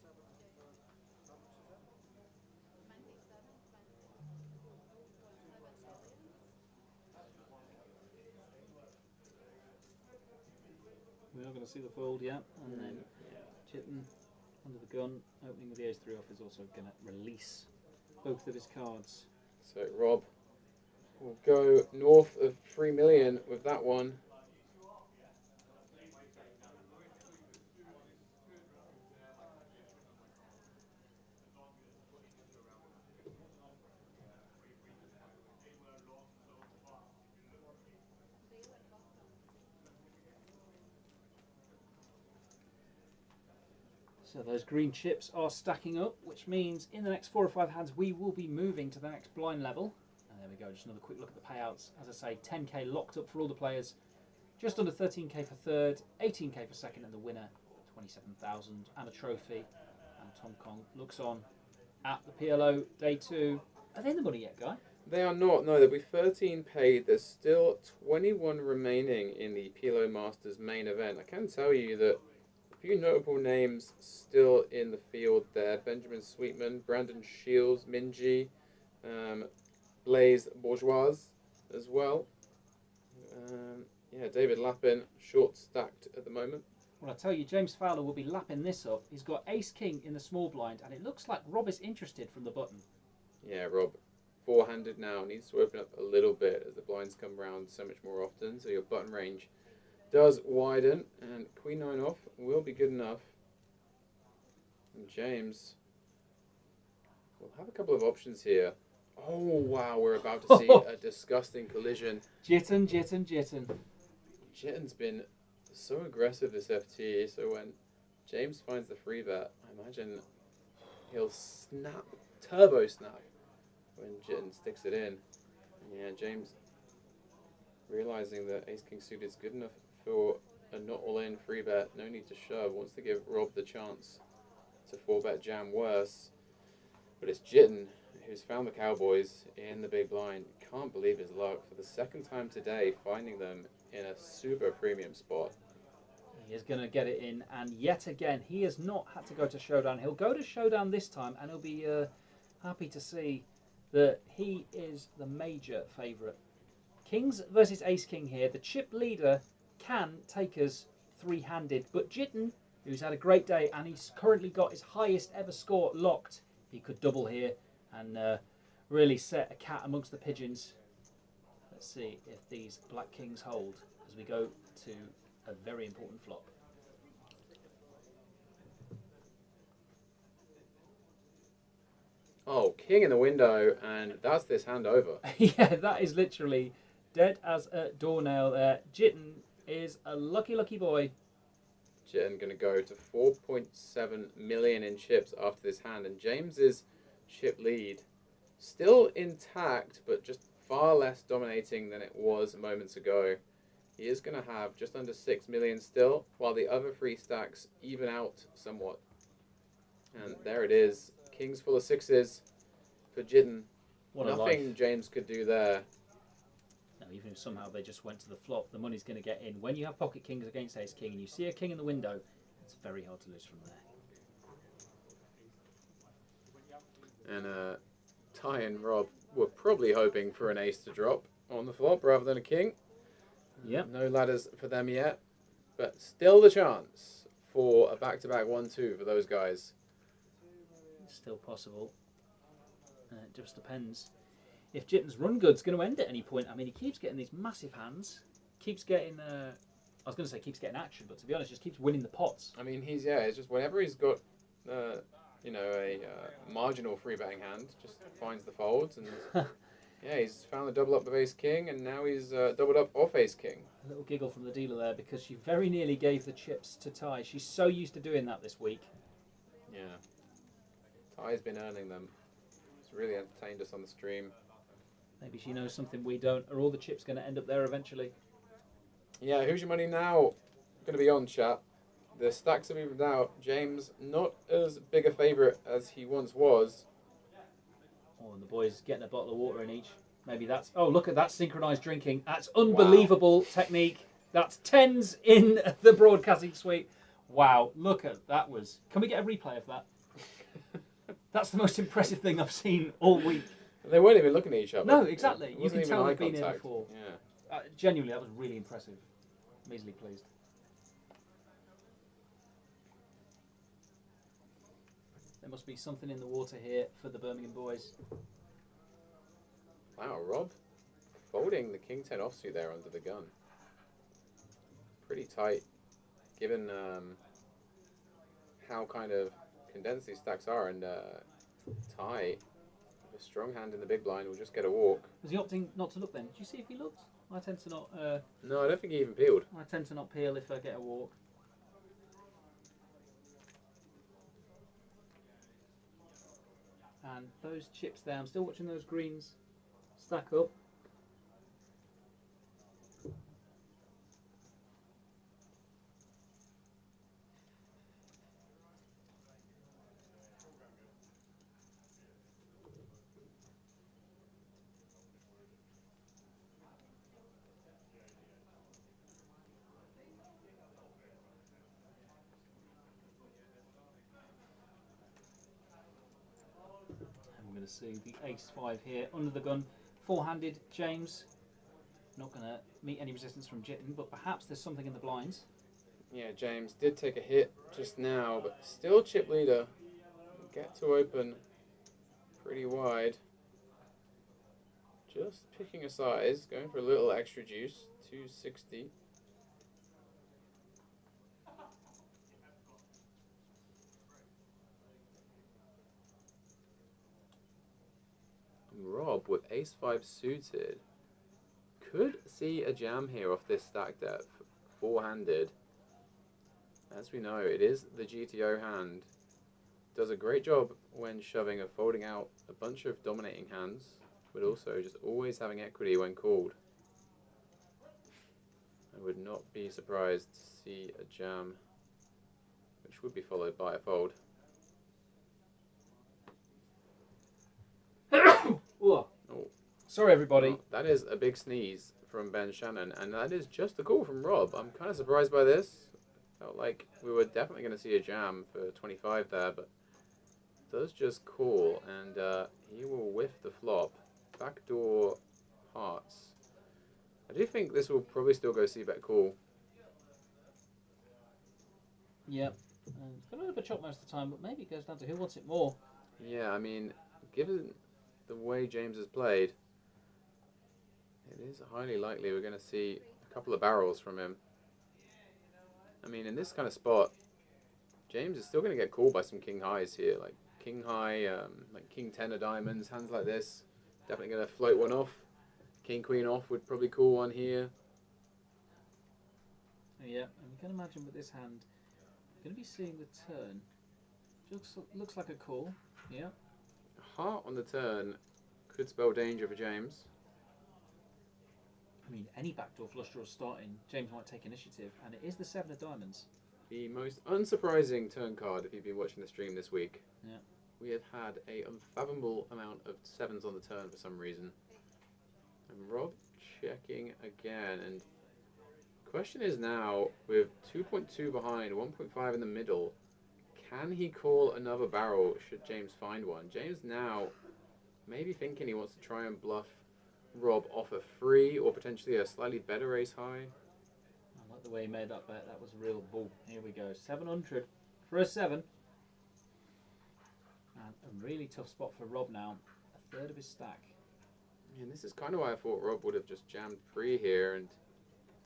We are going to see the fold, yeah, and then Chitten under the gun, opening with the ace-3 off, is also going to release both of his cards. So Rob will go north of 3 million with that one. So those green chips are stacking up, which means in the next 4 or 5 hands we will be moving to the next blind level. And there we go, just another quick look at the payouts. As I say, 10k locked up for all the players, just under 13k for third, 18k for second, and the winner 27,000 and a trophy. And Tom Kong looks on at the PLO day 2. Are they in the money yet, Guy? They are not, no, there'll be 13 paid. There's still 21 remaining in the PLO Masters main event. I can tell you that a few notable names still in the field there. Benjamin Sweetman, Brandon Shields, Minji, Blaise Bourgeois as well. Yeah, David Lappin, short stacked at the moment. Well, I tell you, James Fowler will be lapping this up. He's got ace-king in the small blind, and it looks like Rob is interested from the button. Yeah, Rob, four-handed now, needs to open up a little bit as the blinds come round so much more often, so your button range does widen, and Queen 9 off will be good enough. And James will have a couple of options here. Oh, wow, we're about to see a disgusting collision. Jitten. Jitten's been so aggressive this FT, so when James finds the free bet, I imagine he'll snap, turbo snap, when Jitten sticks it in. And yeah, James, realizing that Ace-King suited is good enough for a not all-in free bet, no need to shove, wants to give Rob the chance to 4-bet jam worse. But it's Jitten who's found the Cowboys in the big blind. Can't believe his luck for the second time today, finding them in a super premium spot. He is going to get it in, and yet again, he has not had to go to showdown. He'll go to showdown this time, and he'll be happy to see that he is the major favourite. Kings versus Ace-King here. The chip leader can take us three-handed, but Jitten, who's had a great day, and he's currently got his highest ever score locked, he could double here and really set a cat amongst the pigeons. Let's see if these Black Kings hold as we go to a very important flop. Oh, king in the window, and that's this hand over. Yeah, that is literally dead as a doornail there. Jitten is a lucky, lucky boy. Jitten going to go to 4.7 million in chips after this hand, and James's chip lead still intact, but just far less dominating than it was moments ago. He is going to have just under 6 million still, while the other three stacks even out somewhat. And there it is. Kings full of sixes for Jitten. Nothing James could do there. Now, even if somehow they just went to the flop, the money's going to get in. When you have pocket kings against ace king and you see a king in the window, it's very hard to lose from there. And Ty and Rob were probably hoping for an ace to drop on the flop rather than a king. Yep. No ladders for them yet, but still the chance for a back-to-back 1-2 for those guys. It's still possible. It just depends. If Jitten's run good's going to end at any point, I mean, he keeps getting these massive hands, keeps getting, I was going to say keeps getting action, but to be honest, just keeps winning the pots. I mean, it's just whenever he's got, a marginal free betting hand, just finds the folds, and yeah, he's found the double up of ace king, and now he's doubled up off ace king. A little giggle from the dealer there because she very nearly gave the chips to Ty. She's so used to doing that this week. Yeah, Ty's been earning them. It's really entertained us on the stream. Maybe she knows something we don't. Are all the chips going to end up there eventually? Yeah, who's your money now going to be on, chat? The stacks have evened out. James, not as big a favourite as he once was. Oh, and the boys getting a bottle of water in each. Maybe that's... Oh, look at that synchronised drinking. That's unbelievable technique. That's tens in the broadcasting suite. Wow, look at that was... Can we get a replay of that? That's the most impressive thing I've seen all week. They weren't even looking at each other. No, exactly. It You can tell eye they've been here contact. before. Yeah. Genuinely, that was really impressive. I'm easily pleased. There must be something in the water here for the Birmingham boys. Wow, Rob folding the king 10 offsuit there under the gun. Pretty tight, given how kind of condensed these stacks are, and Ty, with a strong hand in the big blind, will just get a walk. Was he opting not to look then? Did you see if he looked? I tend to not. No, I don't think he even peeled. I tend to not peel if I get a walk. And those chips there, I'm still watching those greens stack up. Going to see the ace-5 here under the gun, four-handed James. Not going to meet any resistance from Jitten, but perhaps there's something in the blinds. Yeah, James did take a hit just now, but still chip leader. Get to open pretty wide. Just picking a size, going for a little extra juice, 260. Rob with ace-5 suited could see a jam here off this stack depth. four-handed. As we know, it is the GTO hand. Does a great job when shoving or folding out a bunch of dominating hands, but also just always having equity when called. I would not be surprised to see a jam, which would be followed by a fold. Oh. Sorry, everybody. Well, that is a big sneeze from Ben Shannon, and that is just a call from Rob. I'm kind of surprised by this. Felt like we were definitely going to see a jam for 25 there, but does just call, and he will whiff the flop. Backdoor hearts. I do think this will probably still go c-bet call. Yep. It's got a little bit of chop most of the time, but maybe it goes down to who wants it more. Yeah, I mean, given the way James has played, it is highly likely we're going to see a couple of barrels from him. I mean, in this kind of spot, James is still going to get called by some king highs here, like king high, like king 10 of diamonds, hands like this. Definitely going to float one off. King queen off would probably call one here. Yeah, and you can imagine with this hand, you're going to be seeing the turn. Looks like a call. Yeah. A heart on the turn could spell danger for James. I mean, any backdoor flush draw starting, James might take initiative, and it is the 7 of diamonds. The most unsurprising turn card if you've been watching the stream this week. Yeah. We have had an unfathomable amount of 7s on the turn for some reason. And Rob checking again, and question is now, with 2.2 behind, 1.5 in the middle, can he call another barrel should James find one? James now maybe thinking he wants to try and bluff Rob off a free or potentially a slightly better ace high. I like the way he made that bet. That was a real bull. Here we go. 700 for a 7. And a really tough spot for Rob now. A third of his stack. And this is kind of why I thought Rob would have just jammed free here and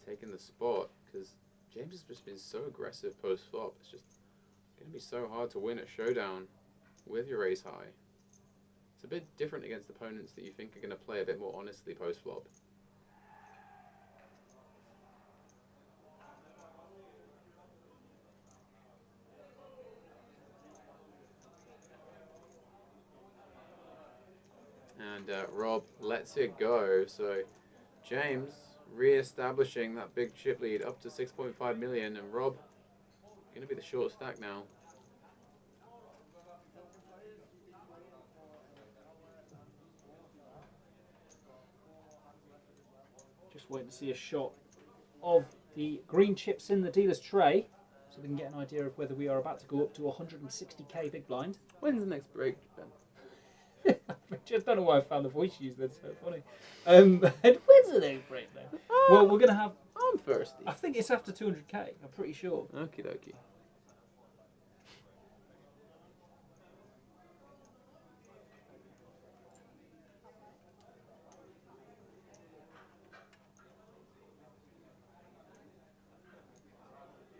taken the spot, because James has just been so aggressive post-flop. It's just going to be so hard to win at showdown with your ace high. It's a bit different against opponents that you think are going to play a bit more honestly post-flop. And Rob lets it go. So James re-establishing that big chip lead up to 6.5 million, and Rob going to be the short stack now. Just waiting to see a shot of the green chips in the dealer's tray, so we can get an idea of whether we are about to go up to 160k big blind. When's the next break, Ben? I just don't know why I found the voice used. That's so funny. And when's the next break then? Well, we're going to have... I'm thirsty. I think it's after 200k. I'm pretty sure. Okie dokie.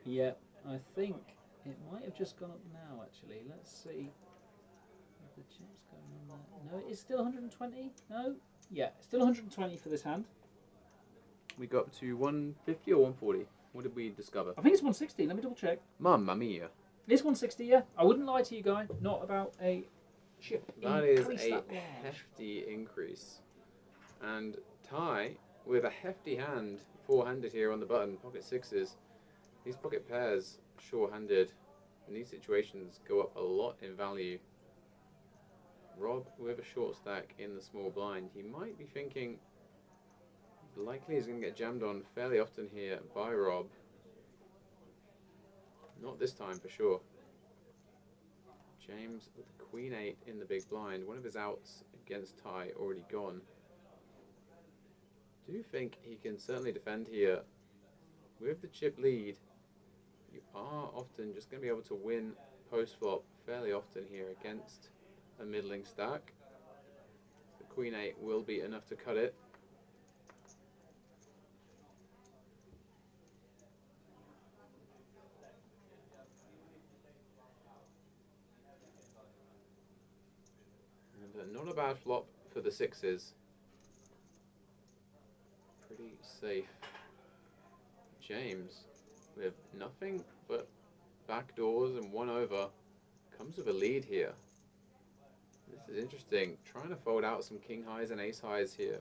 Yeah, I think it might have just gone up now, actually. Let's see. The chips going on there. No, it's still 120? No? Yeah, still 120 for this hand. We got up to 150 or 140? What did we discover? I think it's 160. Let me double check. Mamma mia. It's 160, yeah. I wouldn't lie to you, guy. Not about a chip That is increase a that large. hefty increase. And Ty, with a hefty hand, four-handed here on the button, pocket sixes. These pocket pairs, short-handed, in these situations go up a lot in value. Rob with a short stack in the small blind. He might be thinking likely he's going to get jammed on fairly often here by Rob. Not this time for sure. James with the queen 8 in the big blind. One of his outs against Ty already gone. Do think he can certainly defend here. With the chip lead, you are often just going to be able to win post-flop fairly often here against a middling stack. The queen 8 will be enough to cut it. And not a bad flop for the sixes. Pretty safe. James, with nothing but back doors and one over, comes with a lead here. This is interesting. Trying to fold out some king highs and ace highs here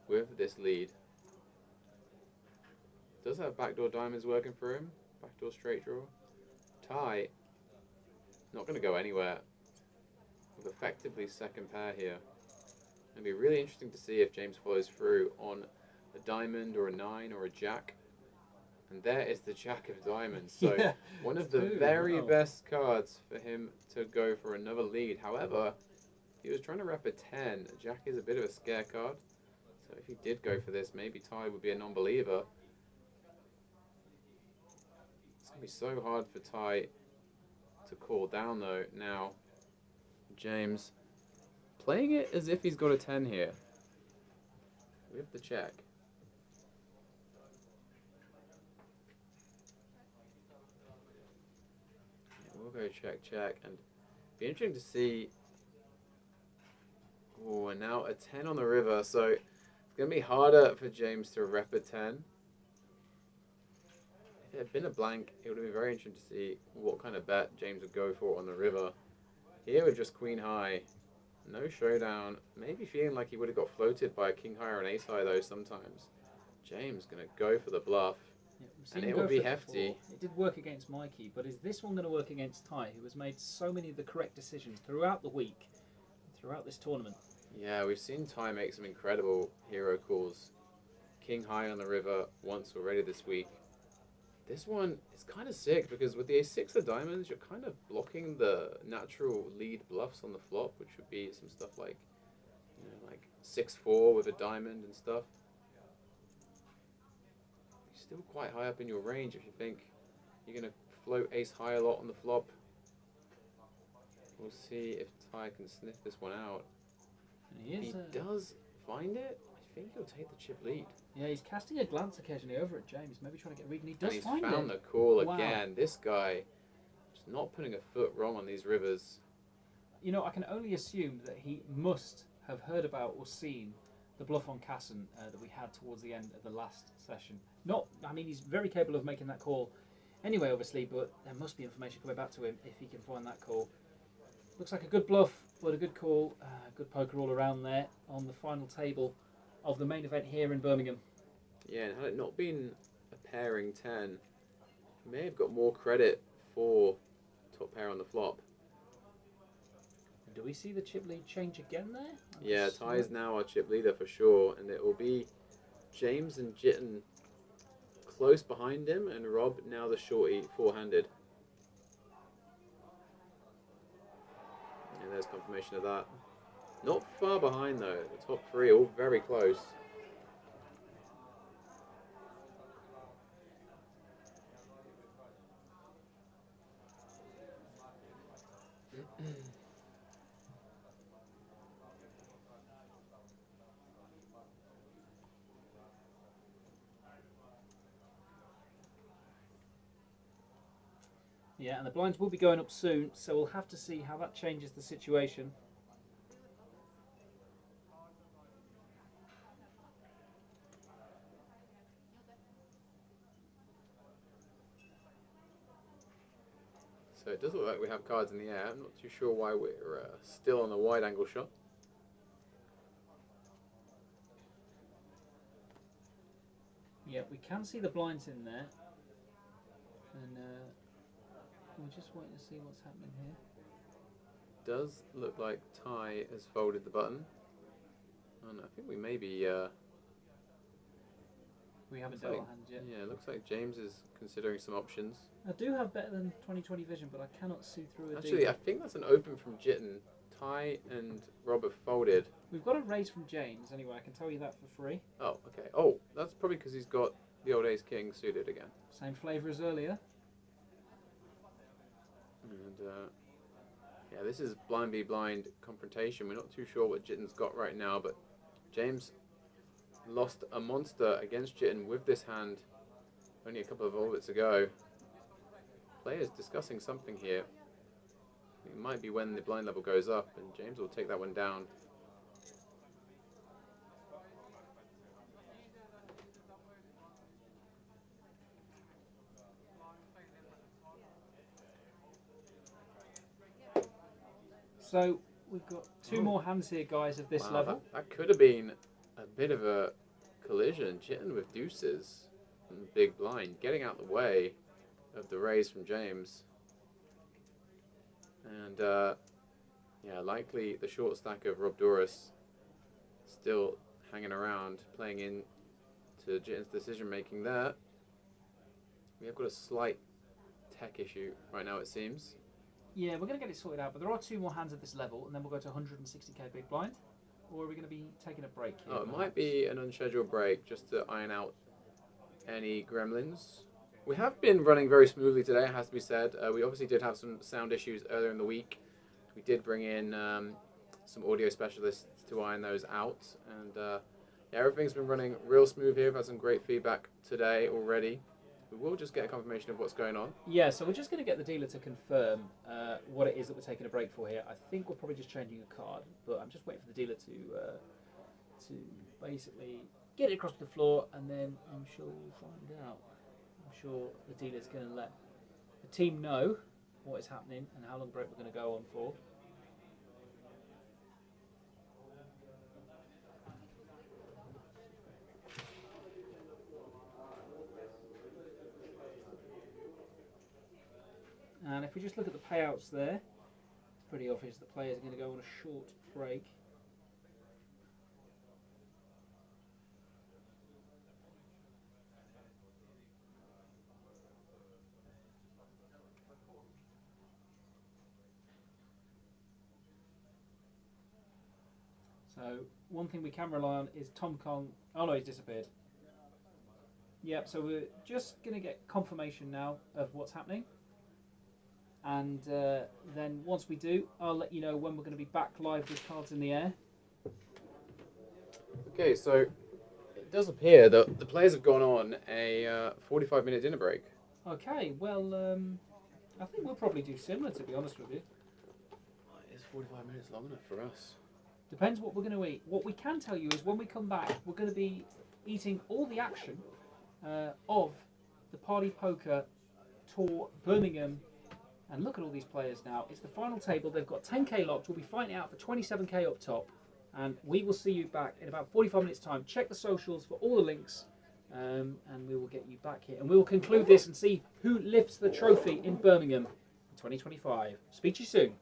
with this lead. Does have backdoor diamonds working for him. Backdoor straight draw. Tie. Not going to go anywhere. With effectively second pair here. It'll be really interesting to see if James follows through on a diamond or a 9 or a jack. And there is the jack of diamonds. So Yeah, one of the very best cards for him to go for another lead. However, he was trying to rep a 10. A jack is a bit of a scare card. So if he did go for this, maybe Ty would be a non-believer. It's going to be so hard for Ty to call down though. Now, James playing it as if he's got a 10 here. We have the check. We'll go check, check, and be interesting to see. Oh, and now a 10 on the river, so it's going to be harder for James to rep a 10. If it had been a blank, it would have been very interesting to see what kind of bet James would go for on the river. Here with just queen high, no showdown, maybe feeling like he would have got floated by a king high or an ace high though sometimes. James going to go for the bluff. Yeah, and it will be hefty. It did work against Mikey, but is this one going to work against Ty, who has made so many of the correct decisions throughout the week, throughout this tournament? Yeah, we've seen Ty make some incredible hero calls. King high on the river once already this week. This one is kind of sick because with the ace-6 of diamonds, you're kind of blocking the natural lead bluffs on the flop, which would be some stuff like, you know, like 6-4 with a diamond and stuff. Still quite high up in your range if you think you're going to float ace high a lot on the flop. We'll see if Ty can sniff this one out. And he does find it. I think he'll take the chip lead. Yeah, he's casting a glance occasionally over at James, maybe trying to get a read, and he does find it. He's found the call again. This guy just not putting a foot wrong on these rivers. You know, I can only assume that he must have heard about or seen the bluff on Casson that we had towards the end of the last session. I mean, he's very capable of making that call anyway, obviously, but there must be information coming back to him if he can find that call. Looks like a good bluff, but a good call. Good poker all around there on the final table of the main event here in Birmingham. Yeah, and had it not been a pairing 10, he may have got more credit for top pair on the flop. Do we see the chip lead change again there? Yeah, Ty is now our chip leader for sure, and it will be James and Jitten close behind him, and Rob now the shorty four-handed. And there's confirmation of that. Not far behind though, the top three all very close. Yeah, and the blinds will be going up soon, so we'll have to see how that changes the situation. So it does look like we have cards in the air. I'm not too sure why we're still on a wide angle shot. Yeah, we can see the blinds in there. And we're just waiting to see what's happening here. Does look like Ty has folded the button. And I think we maybe... we haven't dealt our hands yet. Yeah, it looks like James is considering some options. I do have better than 20/20 vision, but I cannot see through it. Actually, I think that's an open from Jitten. Ty and Rob have folded. We've got a raise from James, anyway, I can tell you that for free. Oh, okay. Oh, that's probably because he's got the old ace-king suited again. Same flavour as earlier. And, yeah, this is blind v blind confrontation. We're not too sure what Jitten's got right now, but James lost a monster against Jitten with this hand only a couple of orbits ago. Players discussing something here. It might be when the blind level goes up, and James will take that one down. So we've got two more hands here, guys, of this Wow, level. that could have been a bit of a collision. Jitten with deuces and big blind, getting out the way of the raise from James. And yeah, likely the short stack of Rob Doris still hanging around, playing in to Jitten's decision making there. We have got a slight tech issue right now, it seems. Yeah, we're going to get it sorted out, but there are two more hands at this level, and then we'll go to 160k big blind. Or are we going to be taking a break here? Oh, it might be an unscheduled break just to iron out any gremlins. We have been running very smoothly today, it has to be said. We obviously did have some sound issues earlier in the week. We did bring in some audio specialists to iron those out. And yeah, everything's been running real smooth here. We've had some great feedback today already. We will just get a confirmation of what's going on. Yeah, so we're just going to get the dealer to confirm what it is that we're taking a break for here. I think we're probably just changing a card, but I'm just waiting for the dealer to basically get it across the floor, and then I'm sure we'll find out. I'm sure the dealer's going to let the team know what is happening and how long break we're going to go on for. And if we just look at the payouts there, it's pretty obvious the players are going to go on a short break. So one thing we can rely on is Tom Kong. Oh no, he's disappeared. Yep, so we're just going to get confirmation now of what's happening. And then once we do, I'll let you know when we're going to be back live with cards in the air. Okay, so it does appear that the players have gone on a 45-minute dinner break. Okay, well, I think we'll probably do similar, to be honest with you. Is 45 minutes long enough for us? Depends what we're going to eat. What we can tell you is when we come back, we're going to be eating all the action of the Party Poker Tour Birmingham. And look at all these players now. It's the final table. They've got 10k locked. We'll be fighting out for 27k up top. And we will see you back in about 45 minutes' time. Check the socials for all the links. And we will get you back here. And we will conclude this and see who lifts the trophy in Birmingham in 2025. Speak to you soon.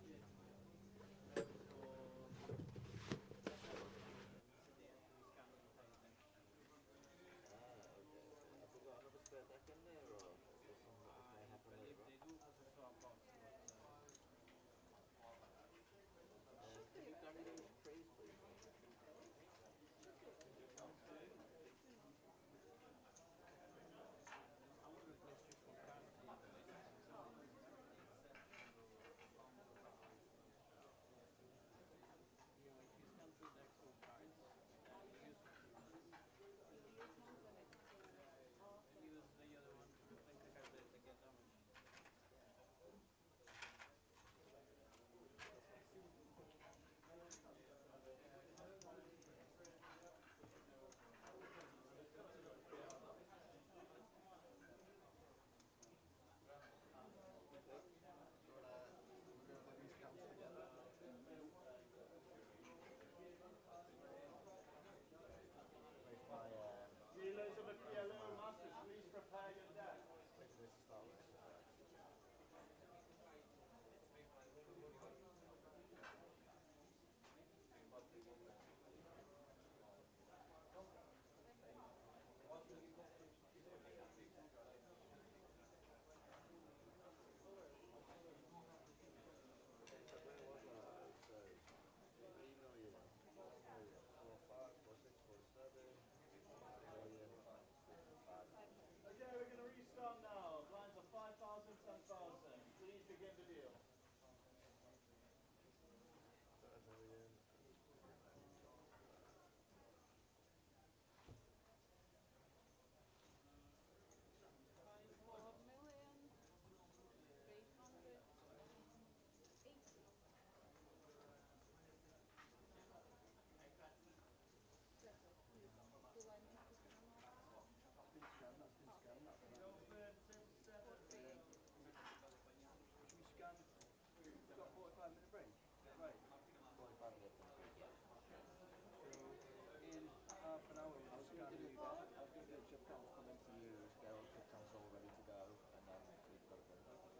I was going to do chip cans come into you, get all the chip cans all ready to go, and then we've got to go. I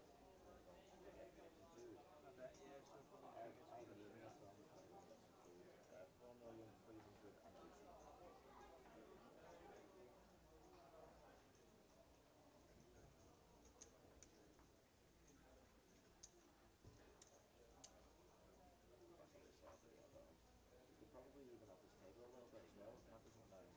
bet, yeah, so I would leave it on 1,300,000. You could probably even up this table a little bit as well, that doesn't matter.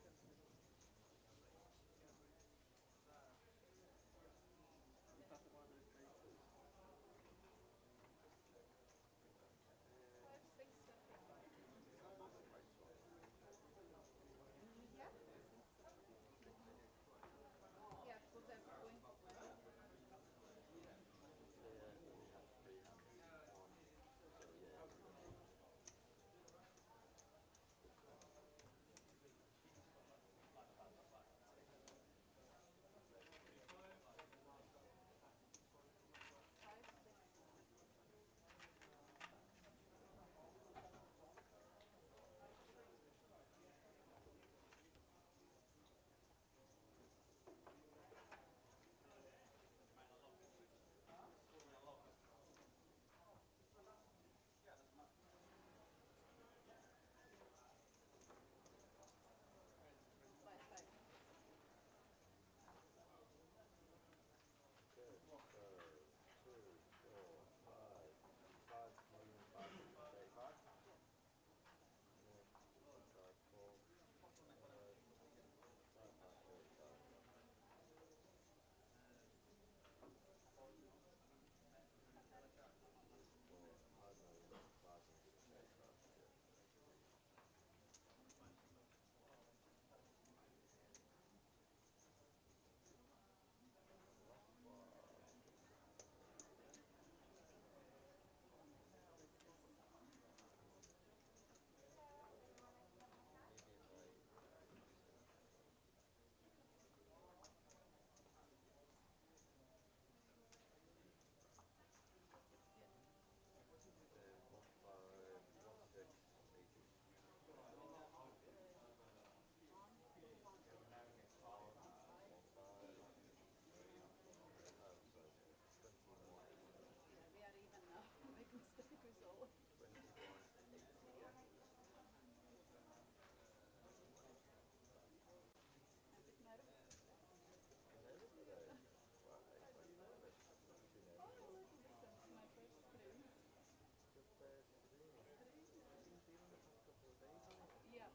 Yeah,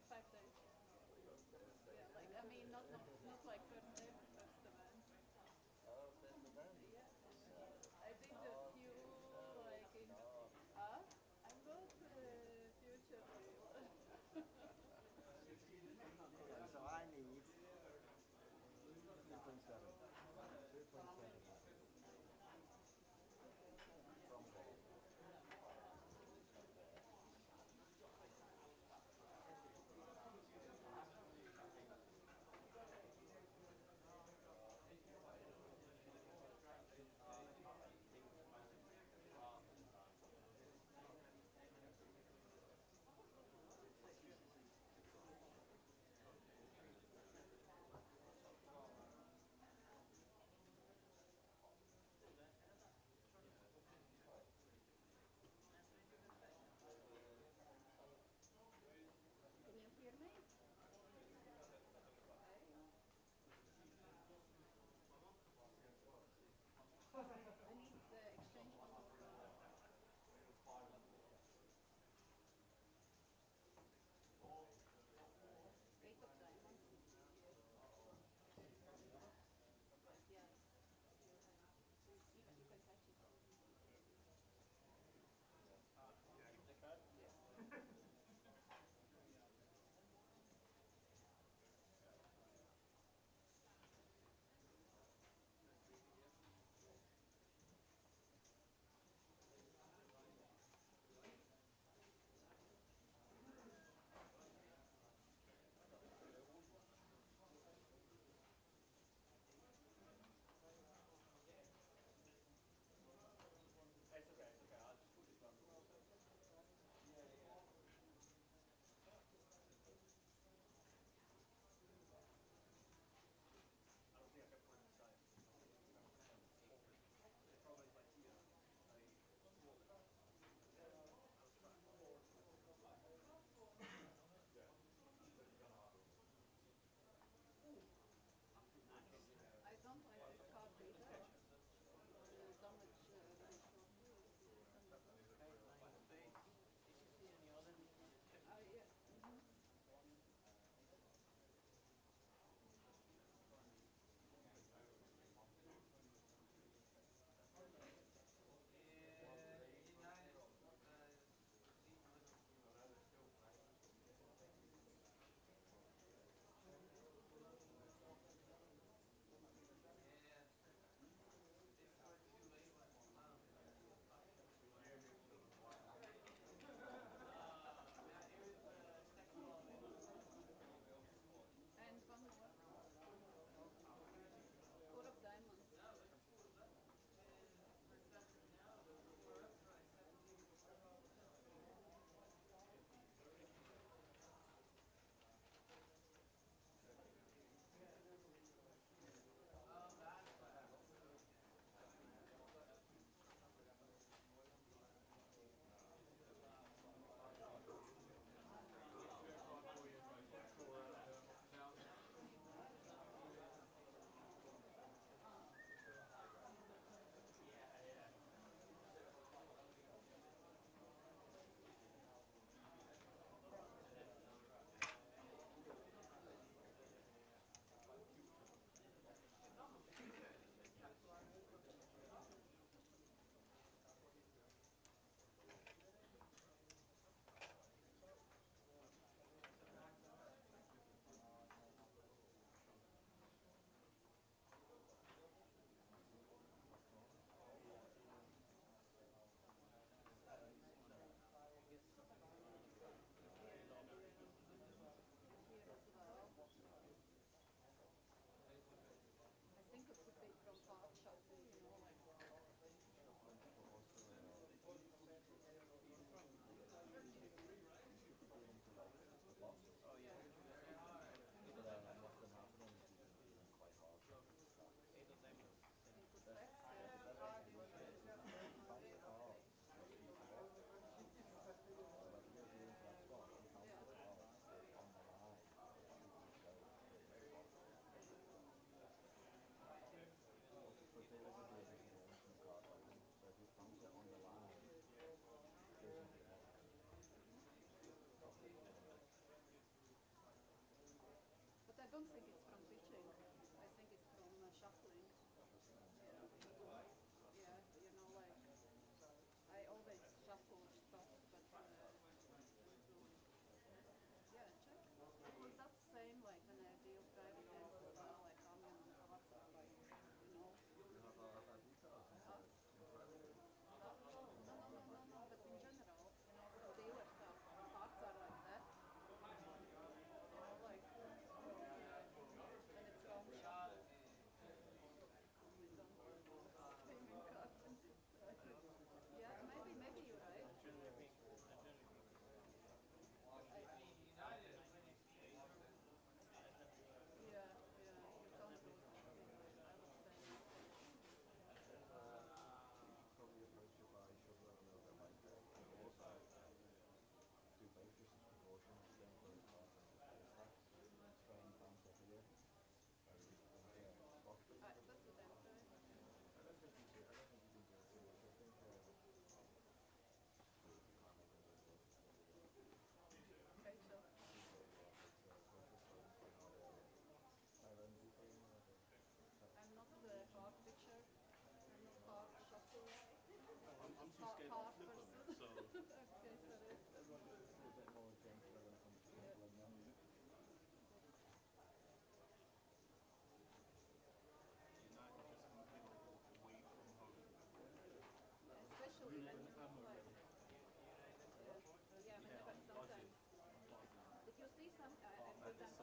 5 days. Yeah, like I mean, not like first day, first event. Oh, there's the van. Yeah, I did a few like in. I'm going to the future real. So I need 2.7. 2.7. From there.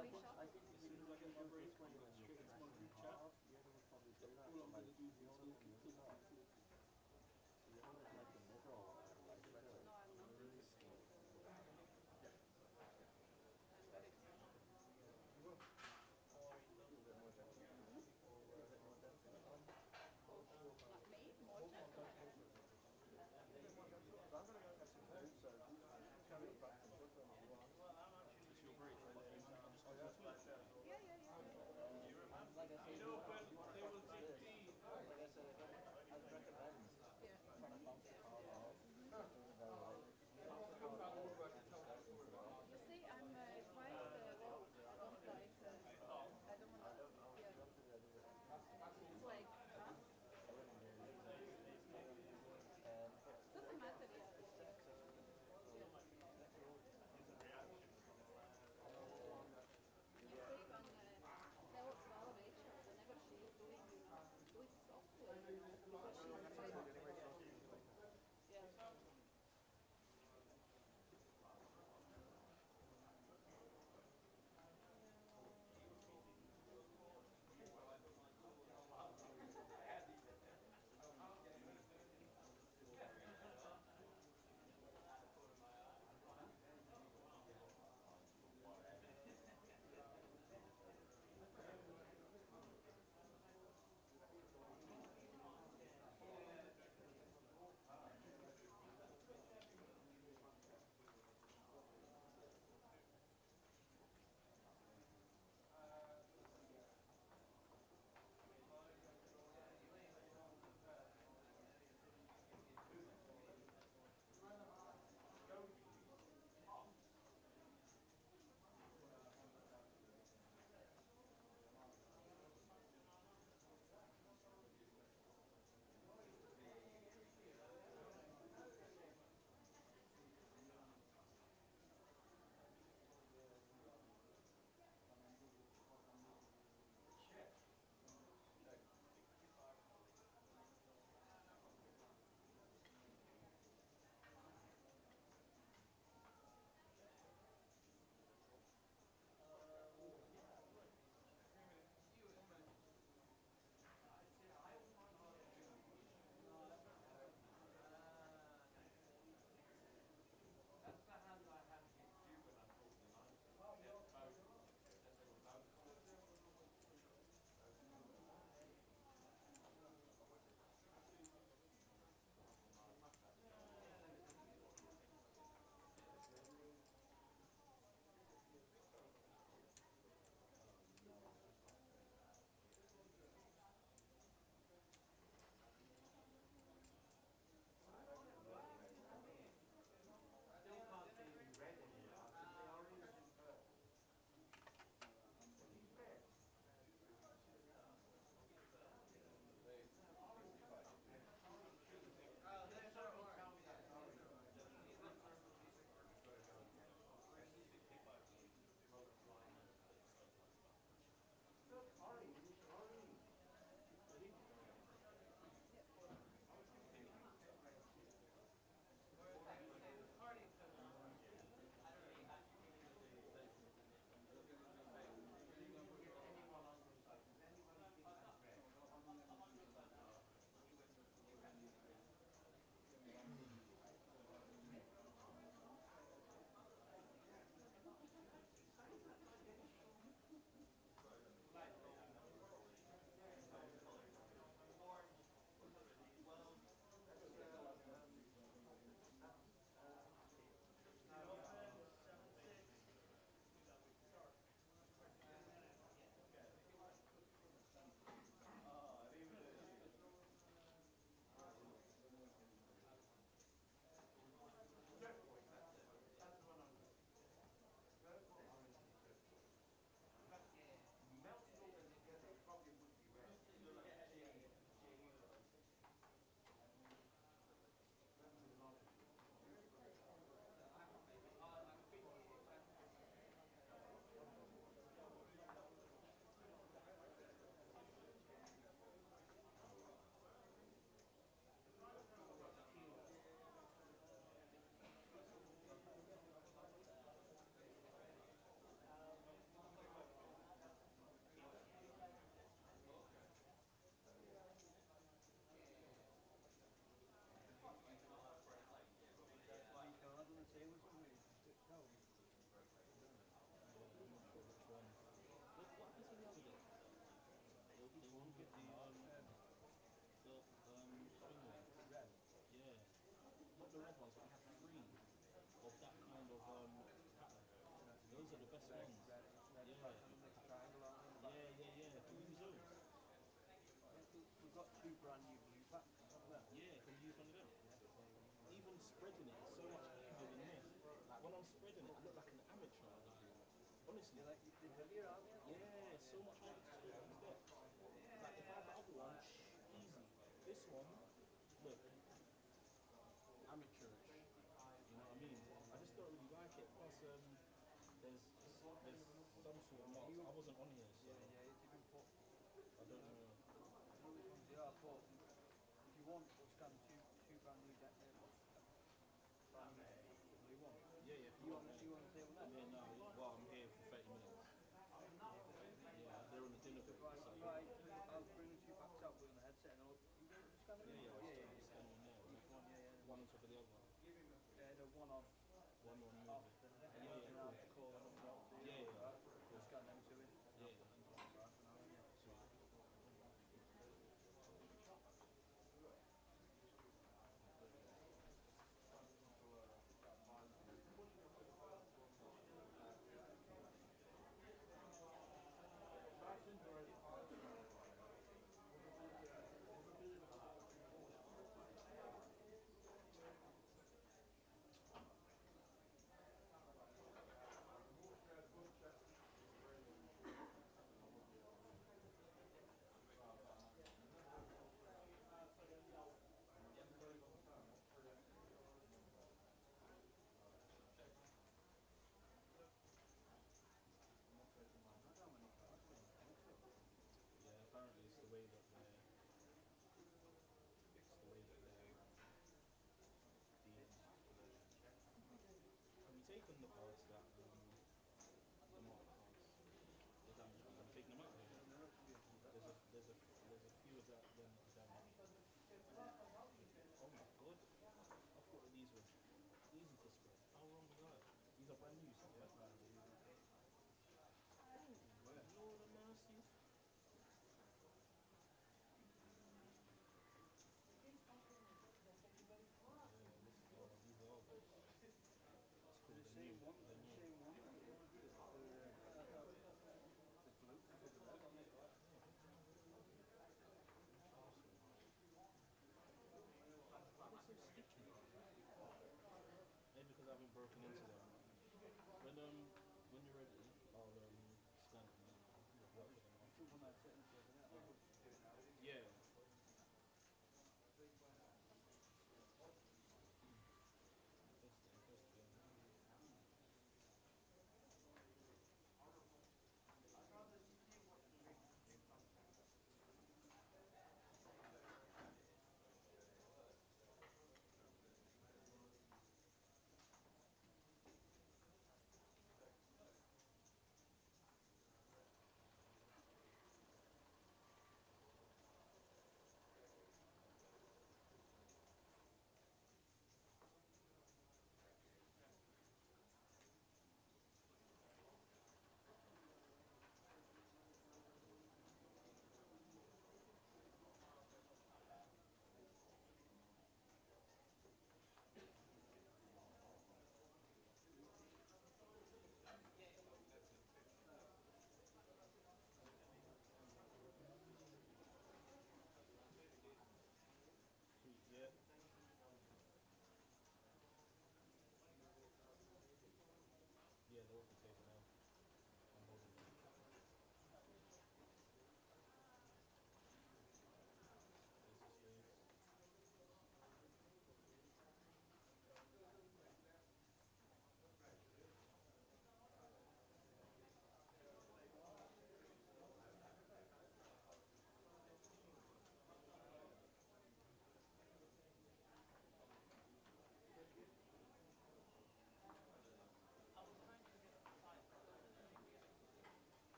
Yeah, yeah, yeah. get the swing ones? Red. Yeah. Not the red ones, but we have three of that kind of pattern. Those are the best Red, ones. red, red, Yeah. black, and make a triangle on them. Yeah. Can we use those? We've got 2 brand new blue packs. Yeah, can we use one of them? Even spreading it is so much easier than this. Like when I'm spreading it, I look like an amateur. Honestly. Like, they're heavier, aren't they? Yeah, it's so much harder to spread than this. Like if I have the other one, easy. This one, look, amateurish. You know what I mean? I just don't really like it. Plus, there's some sort of marks. I wasn't on here, so Yeah, it's even put. I don't know. I know which ones they are, but if you want, we'll scan two brand new deck there. Brand new one. Yeah. You want to table that? Yeah, no, well, I'm here for 30 minutes. Yeah, they're on the dinner break, Right, so I'll bring the 2 packs out with the headset and I'll scan them. yeah, scan on there. Each one, yeah. One on top of the other. The one on One on off, moving. and then I'll call them up. Yeah. We'll scan them to it. Yeah. Sweet. Yeah, apparently it's the way that they're dealing. Have you taken the cards that the mark cards? The damage cards? Have you taken them out? There's a few of that then damage. Oh my god. I thought that these were easy to spread. How wrong was that? These are brand new, so yeah. Lord of mercy. The same one. The blue with the red on it. Maybe because I haven't broken into them. When you're ready, I'll scan them and work with them. The one that's sitting there. Yeah.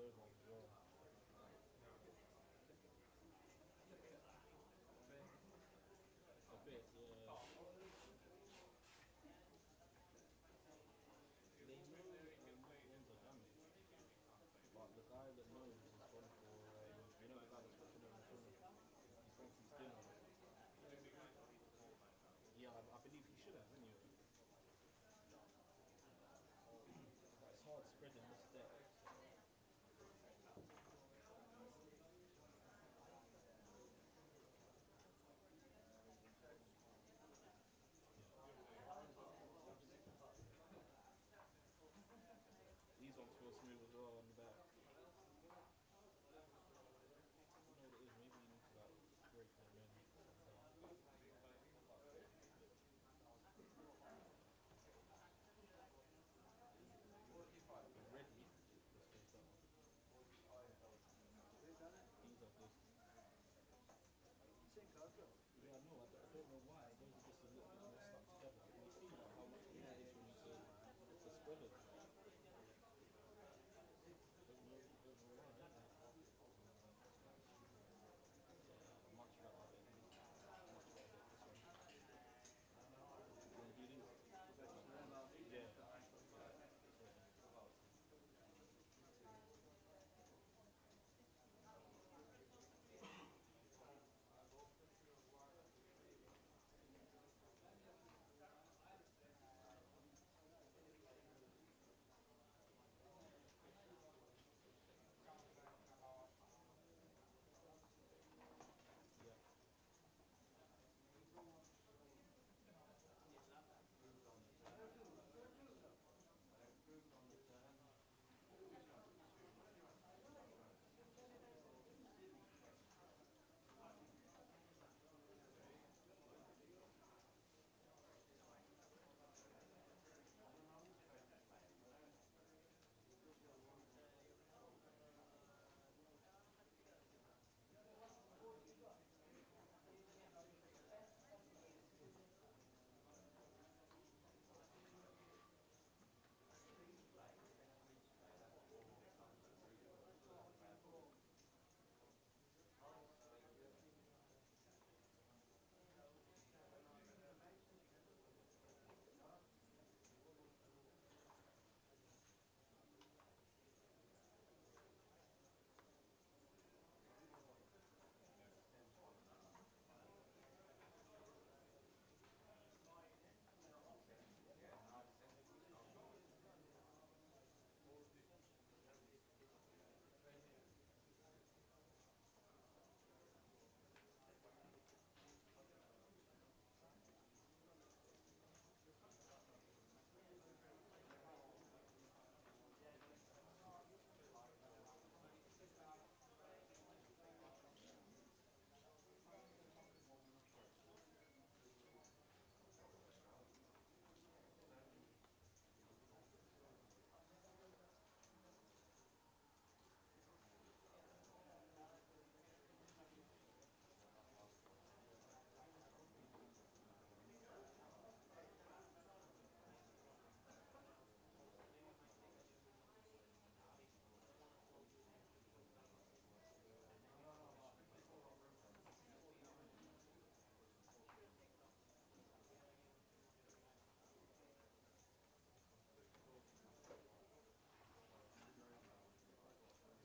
those ones as well. A bit, yeah. They know what ones are damaged, but the guy that knows has gone for, you know the guy that's watching over the tournament? He's gone for his dinner. Yeah, I believe he should have, anyway. But it's hard spreading this deck. These ones feel smooth as well on the back. I don't know what it is, maybe you need to like break them in. The red meat, let's face that one. Things like this. Same card though. Yeah, no, I don't know why. Those are just a little bit more stuck together. Can you see like, how much easier it is when you to spread it? Don't know why. Yeah, much better than much better than this one. You want to do these? Yeah. Yeah.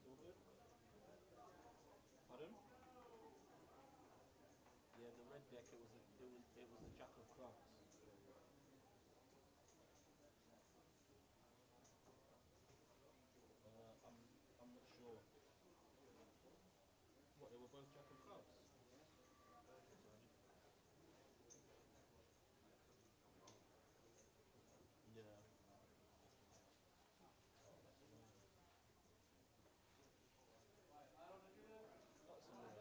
All good? Pardon? Yeah, the red deck. It was a jack of clubs. I'm not sure. What, they were both jack of clubs? Yeah. That's annoying.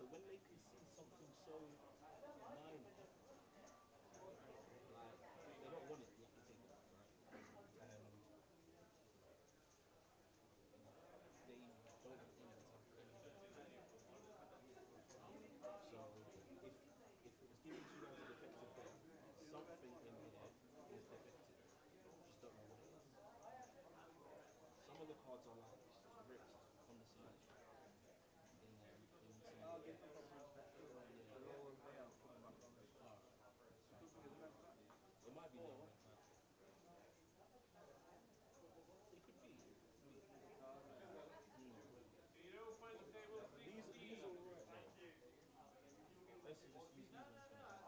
when they can see something so minor, like they don't want it, you have to take it, right? They don't have any attack. So if it was given to you as a defective deck, something in here is defective. Just don't know what it is. Some of the cards are like ripped on the side in some of the decks. It might be low, but it could be. These are alright, man. Let's just use these ones for now.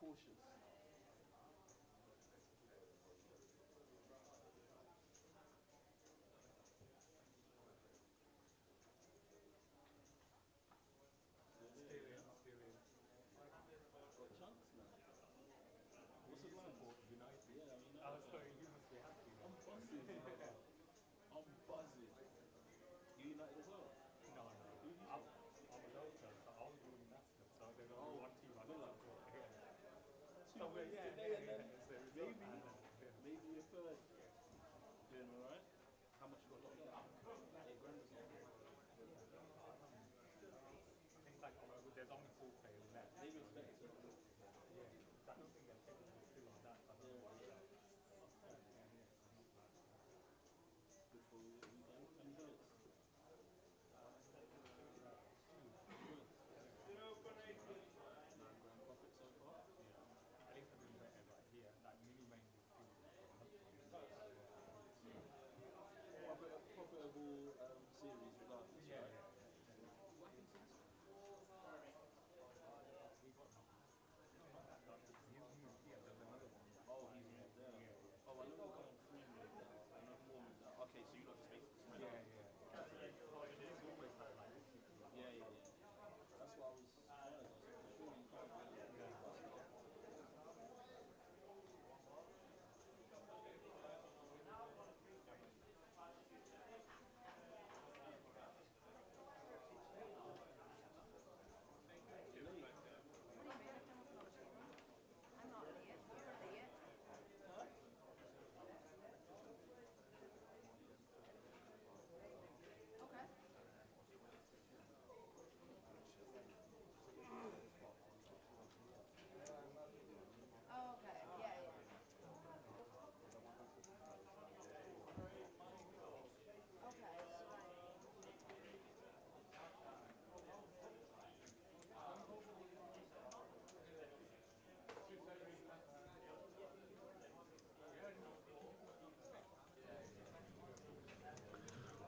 cautious. Got chance now. What's the line? United. Yeah, I'm United. You must be happy. I'm buzzing. I'm buzzing. You United as well? No. Who you I'm a doctor, so I was doing that stuff. So there's only one team I don't support. 2 wins today and then maybe a third. Doing alright? How much you got locked up? 8 grand or something. I think like there's only 4 players left. They respect it. Yeah. I don't think they're taking it too like that. I don't know why. Good for you. How many votes? 9 grand profit so far. At least I'm doing better, but here, like mini main is still profitable series regardless. Yeah, right? What happened to this guy? He got knocked. He's moved here. There's another one. Oh, he's moved there. Yeah. Oh, I know we're going 3 moved out. I know 4 moved out. Okay, so you lot just basically spread out. It's always like this. Yeah. That's why I was surprised. I was thinking, surely you can't really bust it.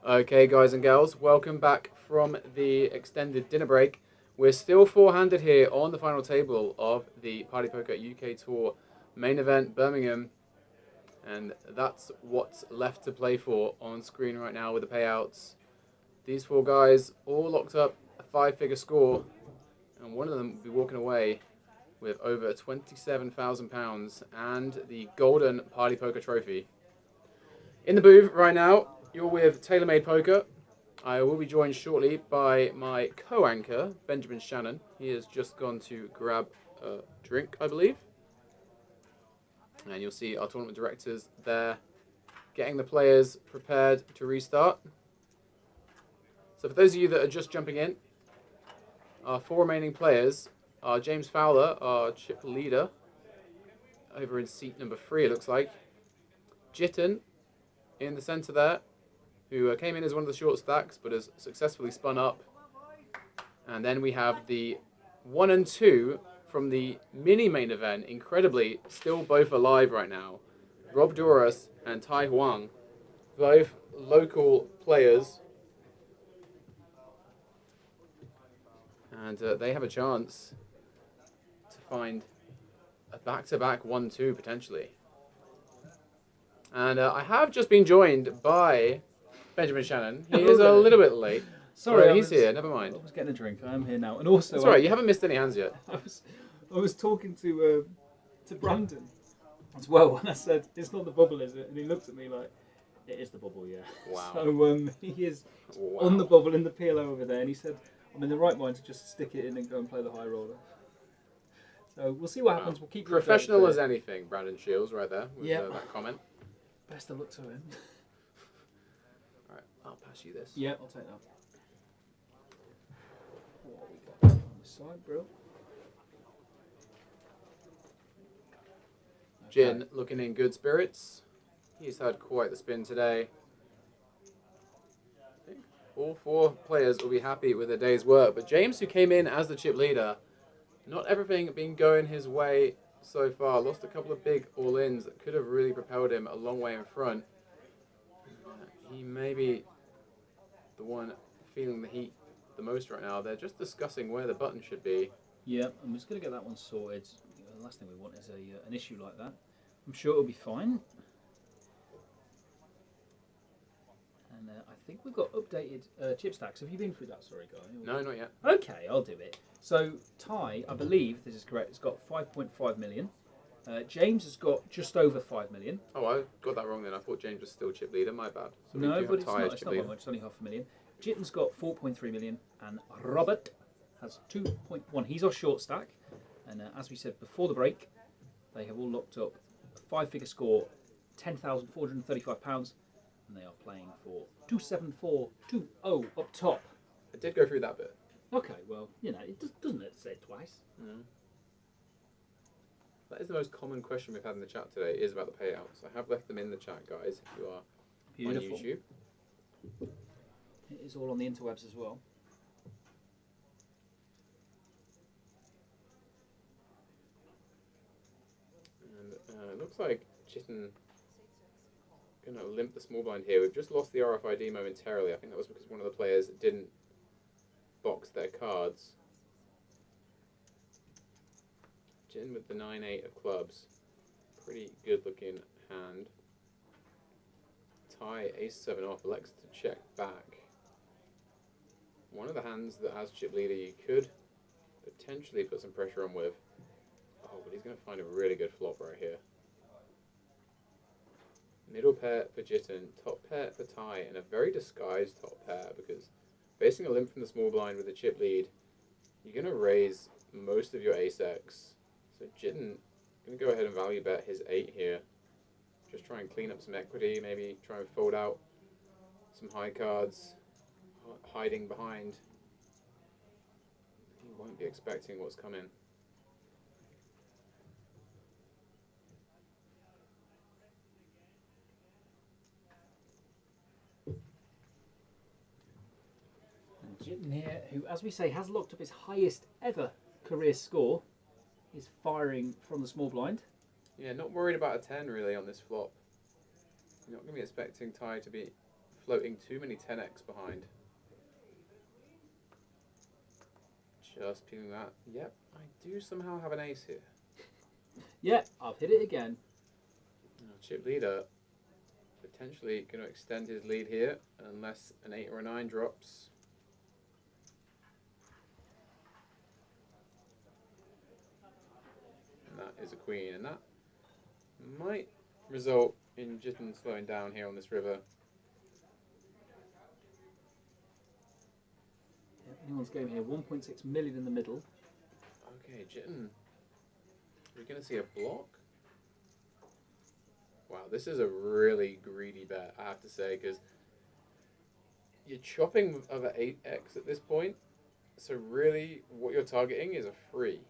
Okay, guys and girls, welcome back from the extended dinner break. We're still four-handed here on the final table of the Party Poker UK Tour main event, Birmingham. And that's what's left to play for on screen right now with the payouts. These 4 guys all locked up a 5-figure score, and one of them will be walking away with over £27,000 and the golden Party Poker trophy. In the booth right now, you're with TaylorMade Poker. I will be joined shortly by my co-anchor, Benjamin Shannon. He has just gone to grab a drink, I believe. And you'll see our tournament directors there getting the players prepared to restart. So for those of you that are just jumping in, our 4 remaining players are James Fowler, our chip leader, over in seat number 3 it looks like. Jitten in the centre there, who came in as one of the short stacks but has successfully spun up. And then we have the 1 and 2 from the mini main event, incredibly still both alive right now. Rob Doris and Tai Huang, both local players. And they have a chance to find a back-to-back 1-2 potentially. And I have just been joined by Benjamin Shannon. He is a little bit late. Sorry, he's here. Never mind. I was getting a drink. I am here now, and also That's right. You haven't missed any hands yet. I was talking to Brandon as well, and I said, "It's not the bubble, is it?" And he looked at me like, "It is the bubble, yeah." Wow. So he is on the bubble in the PLO over there, and he said, "I'm in the right mind to just stick it in and go and play the high roller." So we'll see what happens. We'll keep professional as anything. Brandon Shields, right there, with that comment. Best of luck to him. All right, I'll pass you this. Yeah, I'll take that. What we got on this side, bro? Jin looking in good spirits. He's had quite the spin today. I think all 4 players will be happy with their day's work. But James, who came in as the chip leader, not everything been going his way so far. Lost a couple of big all-ins that could have really propelled him a long way in front. He may be the one feeling the heat the most right now. They're just discussing where the button should be. Yeah, I'm just going to get that one sorted. last thing we want is an issue like that. I'm sure it'll be fine. And I think we've got updated chip stacks. Have you been through that? Sorry, Guy. No, not yet. Okay, I'll do it. So Ty, I believe this is correct, has got 5.5 million. James has got just over 5 million. Oh, I got that wrong then. I thought James was still chip leader. My bad. So we No, do but have it's Ty not. as It's chip not leader. by much. It's only half a million. Jitten's got 4.3 million, and Robert has 2.1. He's our short stack, and as we said before the break, they have all locked up a five-figure score, £10,435, and they are playing for 27420 up top. I did go through that bit. Okay, well, you know, it doesn't hurt to say it twice. Mm. That is the most common question we've had in the chat today, is about the payouts. I have left them in the chat, guys, if you are Beautiful. on YouTube. It is all on the interwebs as well. And it looks like Chitten going to limp the small blind here. We've just lost the RFID momentarily. I think that was because one of the players didn't box their cards. Chitten with the 9-8 of clubs. Pretty good looking hand. Tie ace-7 off, elects to check back. One of the hands that has chip leader you could potentially put some pressure on with. Oh, but he's going to find a really good flop right here. Middle pair for Jitten, top pair for Ty, and a very disguised top pair because facing a limp from the small blind with a chip lead, you're going to raise most of your ace-x. So Jitten going to go ahead and value bet his 8 here. Just try and clean up some equity, maybe try and fold out some high cards, hiding behind. He won't be expecting what's coming. And Jitten here, who, as we say, has locked up his highest ever career score, is firing from the small blind. Yeah, not worried about a 10 really on this flop. You're not going to be expecting Ty to be floating too many 10x behind. Just peeling that. Yep, I do somehow have an ace here. Yeah, I've hit it again. Chip leader potentially going to extend his lead here unless an 8 or a 9 drops. And that is a queen, and that might result in Jitten slowing down here on this river. Yeah, anyone's game here, 1.6 million in the middle. Okay, Jitten. We're going to see a block. Wow, this is a really greedy bet, I have to say, because you're chopping with other 8x at this point. So really, what you're targeting is a free.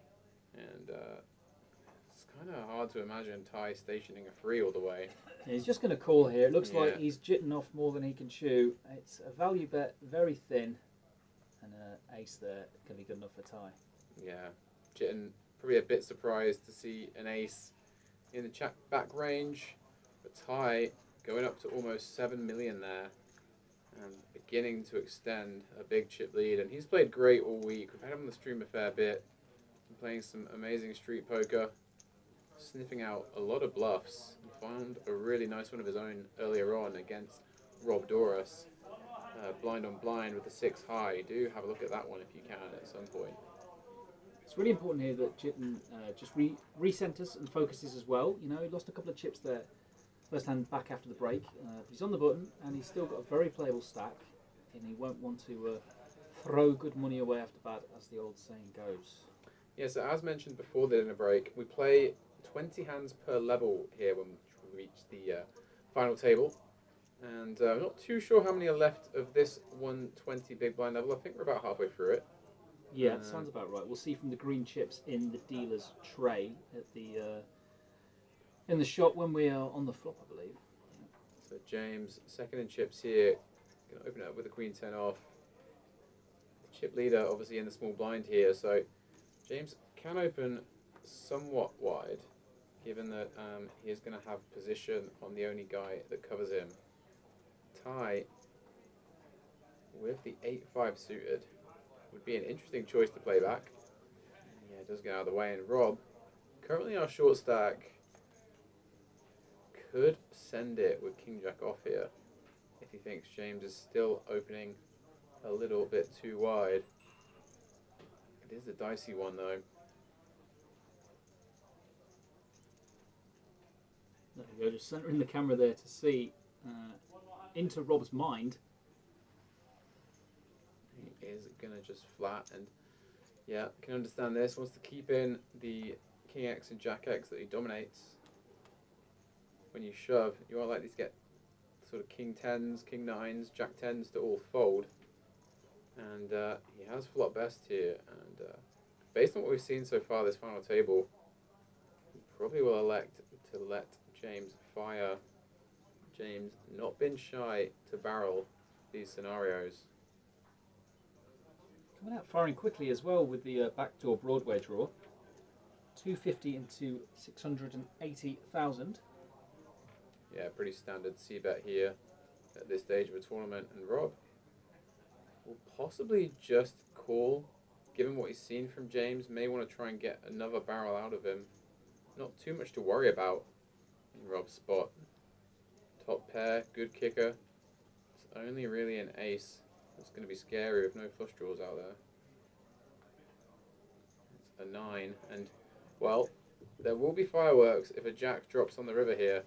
And it's kind of hard to imagine Ty stationing a free all the way. Yeah, he's just going to call here. It looks like Yeah. he's jitting off more than he can chew. It's a value bet, very thin. And an ace there, going to be good enough for Ty. Yeah, Jitten probably a bit surprised to see an ace in the back range. But Ty going up to almost 7 million there. And beginning to extend a big chip lead. And he's played great all week. We've had him on the stream a fair bit. Playing some amazing street poker. Sniffing out a lot of bluffs. He found a really nice one of his own earlier on against Rob Doris. Blind on blind with the 6 high. Do have a look at that one if you can at some point. It's really important here that Jitten just recenters and focuses as well. You know, he lost a couple of chips there. First hand back after the break. He's on the button and he's still got a very playable stack. And he won't want to throw good money away after bad, as the old saying goes. Yeah, so as mentioned before the dinner break, we play 20 hands per level here when we reach the final table. And I'm not too sure how many are left of this 120 big blind level. I think we're about halfway through it. Yeah, it sounds about right. We'll see from the green chips in the dealer's tray at the in the shop when we are on the flop, I believe. So James, second in chips here. Going to open it up with the queen 10 off. Chip leader obviously in the small blind here. So James can open somewhat wide, given that he is going to have position on the only guy that covers him. Ty with the 8-5 suited would be an interesting choice to play back. Yeah, it does get out of the way, and Rob currently our short stack could send it with King Jack off here if he thinks James is still opening a little bit too wide. It is a dicey one though. There we go, just centering the camera there to see into Rob's mind. He is gonna just flat, and yeah, can understand this. Wants to keep in the King X and Jack X that he dominates. When you shove, you are likely to get sort of King 10s, King 9s, Jack 10s to all fold. And he has flop best here, and based on what we've seen so far this final table, he probably will elect to let James fire. James not been shy to barrel these scenarios. Coming out firing quickly as well with the backdoor Broadway draw. 250 into 680,000. Yeah, pretty standard c-bet here at this stage of a tournament, and Rob will possibly just call, given what he's seen from James. May want to try and get another barrel out of him. Not too much to worry about in Rob's spot. Top pair, good kicker. It's only really an ace. It's going to be scary with no flush draws out there. It's a 9, and well, there will be fireworks if a jack drops on the river here.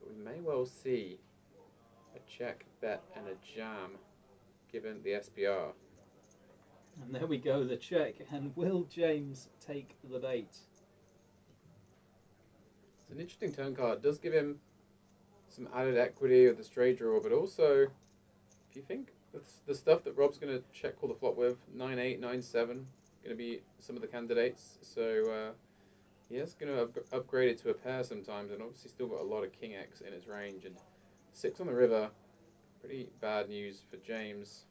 But we may well see a check, bet, and a jam given the SPR. And there we go, the check. And will James take the bait? It's an interesting turn card. It does give him some added equity with the straight draw, but also, if you think the stuff that Rob's going to check call the flop with, 9-8, 9-7, going to be some of the candidates. So he is going to upgrade it to a pair sometimes, and obviously still got a lot of King X in his range. And 6 on the river, pretty bad news for James,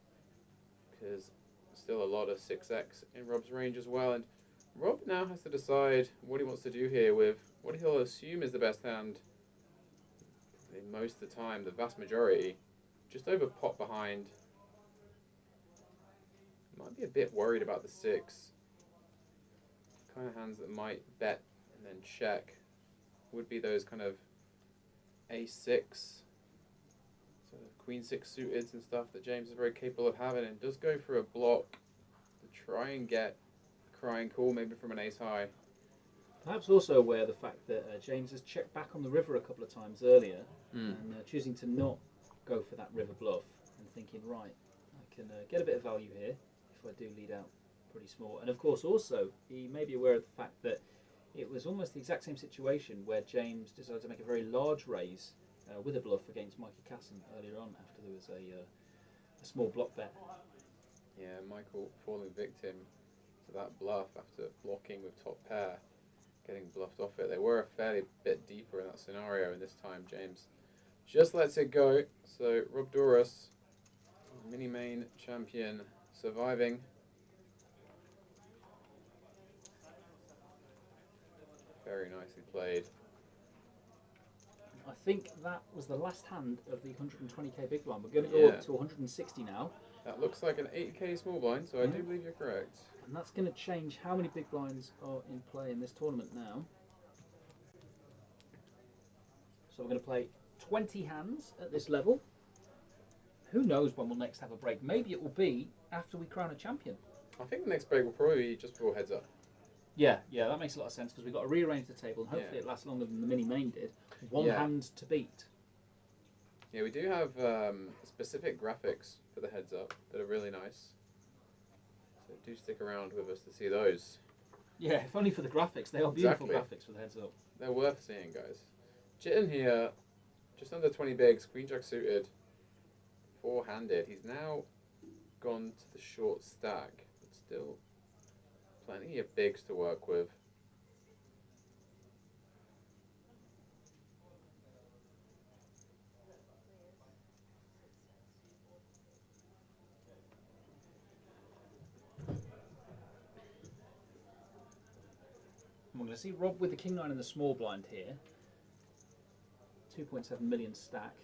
because still a lot of 6X in Rob's range as well. And Rob now has to decide what he wants to do here with what he'll assume is the best hand. Most of the time, the vast majority, just over pot behind. Might be a bit worried about the 6. Kind of hands that might bet and then check would be those kind of A6, sort of Queen 6 suited and stuff that James is very capable of having, and does go for a block to try and get a crying call, maybe from an ace high. Perhaps also aware of the fact that James has checked back on the river a couple of times earlier, and choosing to not go for that river bluff, and thinking, right, I can get a bit of value here if I do lead out pretty small. And of course also, he may be aware of the fact that it was almost the exact same situation where James decided to make a very large raise with a bluff against Mikey Casson earlier on, after there was a small block bet. Yeah, Michael falling victim to that bluff after blocking with top pair, getting bluffed off it. They were a fairly bit deeper in that scenario, and this time James just lets it go. So Rob Doris, mini main champion, surviving. Very nicely played. I think that was the last hand of the 120k big blind. We're going to go up to 160 now. That looks like an 8k small blind, so I do believe you're correct. And that's going to change how many big blinds are in play in this tournament now. So we're going to play 20 hands at this level. Who knows when we'll next have a break? Maybe it will be after we crown a champion. I think the next break will probably be just before heads up. Yeah, that makes a lot of sense, because we've got to rearrange the table, and hopefully it lasts longer than the mini main did. One hand to beat. Yeah, we do have specific graphics for the heads up that are really nice. So do stick around with us to see those. Yeah, if only for the graphics. They are beautiful graphics for the heads up. They're worth seeing, guys. Jitten here, just under 20 bigs, Queen Jack suited, 4-handed. He's now gone to the short stack, but still plenty of bigs to work with. We're going to see Rob with the king 9 in the small blind here. 2.7 million stack.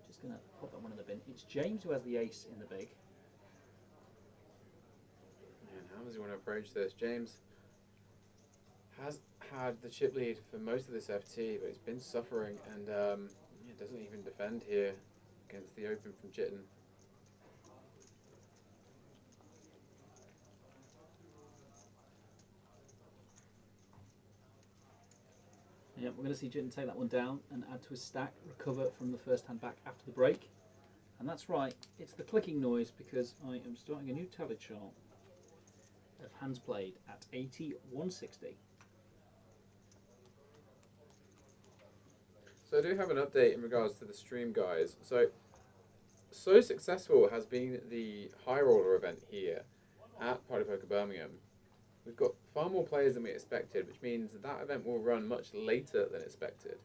Just going to pop that one in the bin. It's James who has the ace in the big. And how does he want to approach this? James has had the chip lead for most of this FT, but he's been suffering and yeah, doesn't even defend here against the open from Jitten. Yeah, we're going to see Jitten take that one down and add to his stack, recover from the first hand back after the break. And that's right, it's the clicking noise because I am starting a new tally chart of hands played at 80-160. So I do have an update in regards to the stream, guys. So successful has been the high roller event here at Party Poker Birmingham. We've got far more players than we expected, which means that event will run much later than expected.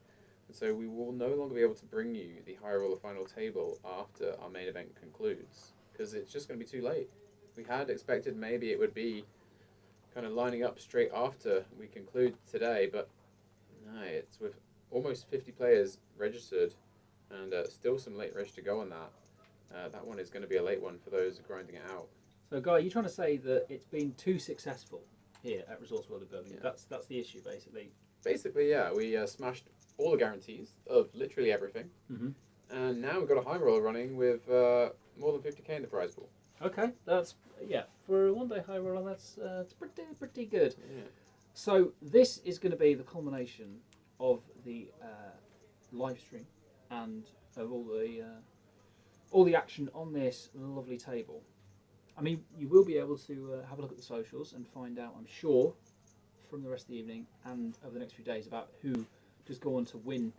And so we will no longer be able to bring you the high roller final table after our main event concludes, because it's just going to be too late. We had expected maybe it would be kind of lining up straight after we conclude today, but no, it's with almost 50 players registered and still some late reg to go on that. That one is going to be a late one for those grinding it out. So, Guy, you're trying to say that it's been too successful here at Resorts World of Birmingham. Yeah. That's the issue, basically. Basically, yeah, we smashed all the guarantees of literally everything, and now we've got a high roller running with more than 50k in the prize pool. Okay, that's, yeah, for a one-day high roller, that's it's pretty good. Yeah. So this is going to be the culmination of the live stream and of all the action on this lovely table. I mean, you will be able to have a look at the socials and find out, I'm sure, from the rest of the evening and over the next few days about who does go on to win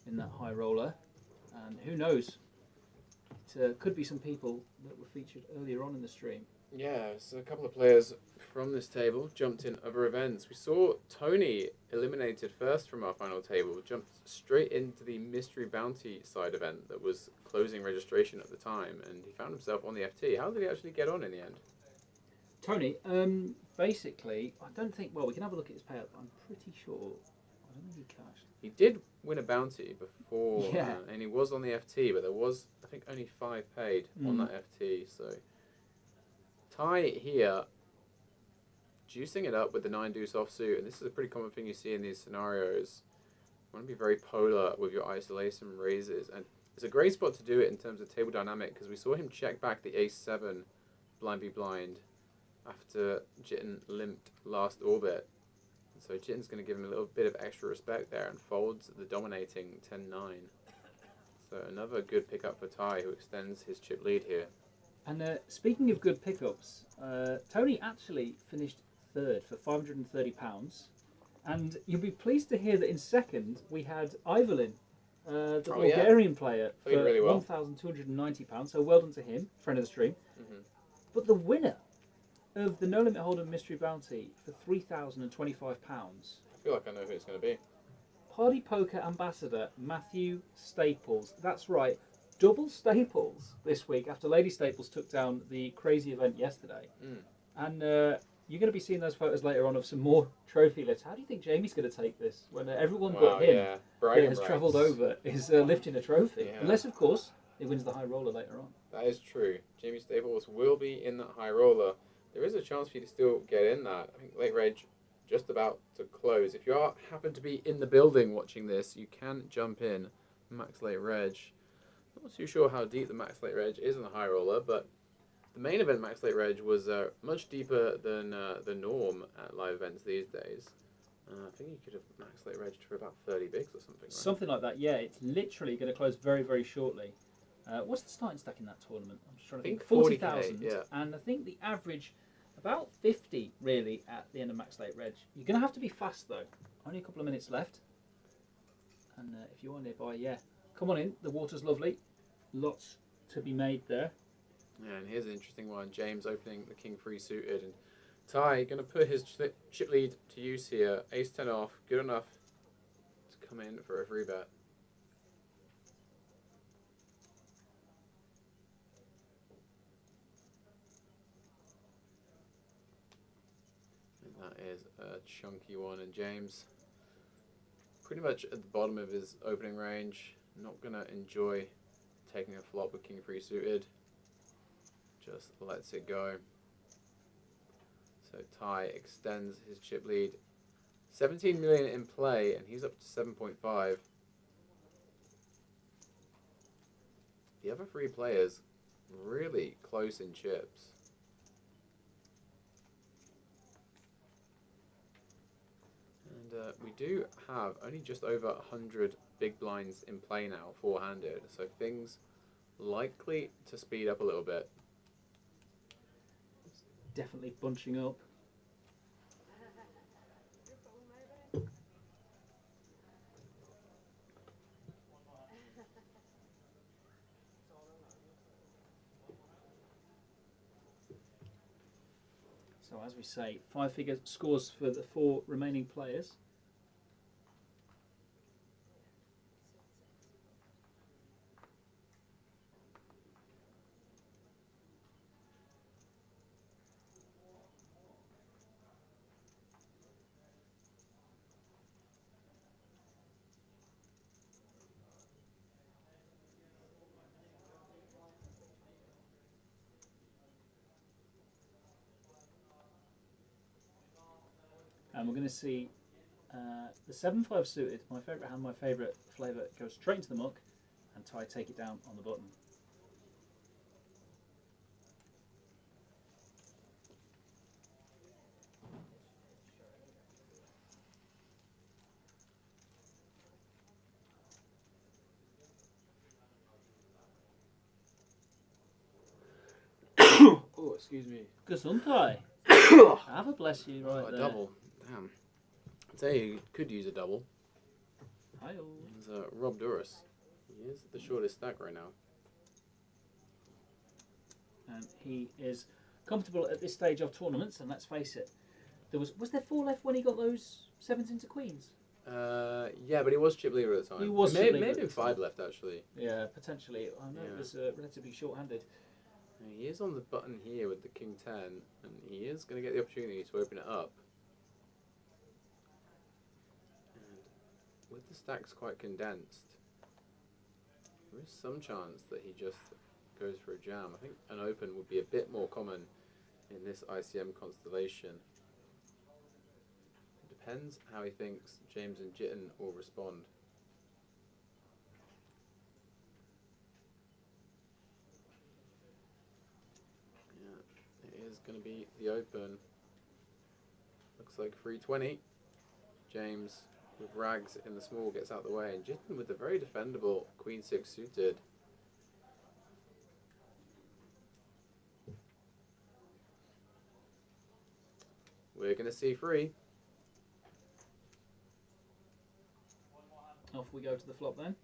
in that high roller. And who knows, it could be some people that were featured earlier on in the stream. Yeah, so a couple of players from this table jumped in other events. We saw Tony eliminated first from our final table, jumped straight into the Mystery Bounty side event that was closing registration at the time, and he found himself on the FT. How did he actually get on in the end? Tony, basically, I don't think, well, we can have a look at his payout, but I'm pretty sure, I don't think he cashed. He did win a bounty before, Yeah. and he was on the FT, but there was, I think, only 5 paid on that FT, so... Ty here, juicing it up with the 9 deuce offsuit, and this is a pretty common thing you see in these scenarios. You want to be very polar with your isolation raises, and it's a great spot to do it in terms of table dynamic, because we saw him check back the ace-7 blind v blind after Jitten limped last orbit. And so Jitten's going to give him a little bit of extra respect there and folds the dominating 10-9. So another good pickup for Ty, who extends his chip lead here. And speaking of good pickups, Tony actually finished third for £530. And you'll be pleased to hear that in second we had Ivelin, the Bulgarian player, for Played really well. £1,290. So well done to him, friend of the stream. But the winner of the No Limit Hold'em Mystery Bounty for £3,025, I feel like I know who it's going to be. Party Poker Ambassador Matthew Staples. That's right, double Staples this week after Lady Staples took down the crazy event yesterday. And you're going to be seeing those photos later on of some more trophy lifts. How do you think Jamie's going to take this when everyone but him that has travelled over is lifting a trophy? Yeah. Unless, of course, he wins the high roller later on. That is true. Jamie Staples will be in that high roller. There is a chance for you to still get in that. I think late reg just about to close. If you happen to be in the building watching this, you can jump in max late reg. Not too sure how deep the max late reg is in the high roller, but the main event max late reg was much deeper than the norm at live events these days. I think you could have max late reg for about 30 bigs or something, right? Something like that, yeah. It's literally going to close very, very shortly. What's the starting stack in that tournament? I'm just trying to think. 40,000. yeah. And I think the average, about 50 really at the end of max late reg. You're going to have to be fast though. Only a couple of minutes left. And if you are nearby, yeah. Come on in. The water's lovely. Lots to be made there. Yeah, and here's an interesting one. James opening the king free suited, and Ty going to put his chip lead to use here. Ace 10 off, good enough to come in for a free bet. And that is a chunky one, and James pretty much at the bottom of his opening range. Not going to enjoy taking a flop with king free suited. Just lets it go. So Ty extends his chip lead 17 million in play, and he's up to 7.5. The other three players really close in chips. And we do have only just over 100 big blinds in play now, four-handed, so things likely to speed up a little bit. Definitely bunching up. So as we say, 5-figure scores for the 4 remaining players. And we're going to see the 7-5 suited, my favourite hand, my favourite flavour, goes straight into the muck, and Ty take it down on the button. Oh, excuse me. Gesundheit. Have a bless you right A there. double. Damn. I'd say you could use a double. Hi-oh. There's Rob Duras. He is the shortest stack right now. And he is comfortable at this stage of tournaments, and let's face it, was there 4 left when he got those 7s into queens? Yeah, but he was chip leader at the time. He was It chip may leader have been at the 5 left actually. Yeah, potentially. I know it Yeah. was relatively short-handed. He is on the button here with the King 10, and he is going to get the opportunity to open it up. And with the stacks quite condensed, there is some chance that he just goes for a jam. I think an open would be a bit more common in this ICM constellation. It depends how he thinks James and Jitten will respond. Is going to be the open. Looks like 320. James with rags in the small gets out the way, and Jitten with the very defendable Queen 6 suited. We're going to see 3. Off we go to the flop then.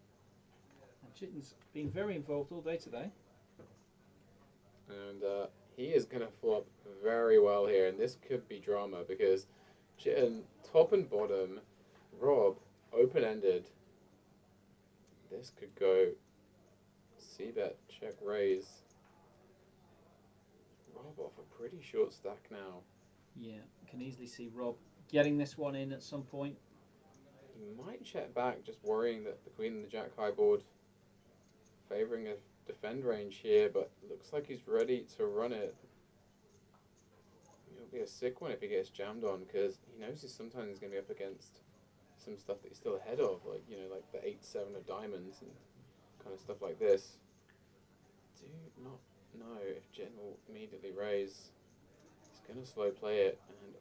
And Jitten's been very involved all day today. And he is going to flop very well here, and this could be drama because Jitten, top and bottom, Rob, open-ended. This could go C-bet, check raise. Rob off a pretty short stack now. Yeah, can easily see Rob getting this one in at some point. He might check back, just worrying that the Queen and the Jack high board favouring a defend range here, but looks like he's ready to run it. It'll be a sick one if he gets jammed on, because he knows he's sometimes going to be up against some stuff that he's still ahead of, like, you know, like the 8-7 of diamonds and kind of stuff like this. Do not know if Jitten will immediately raise. He's going to slow play it, and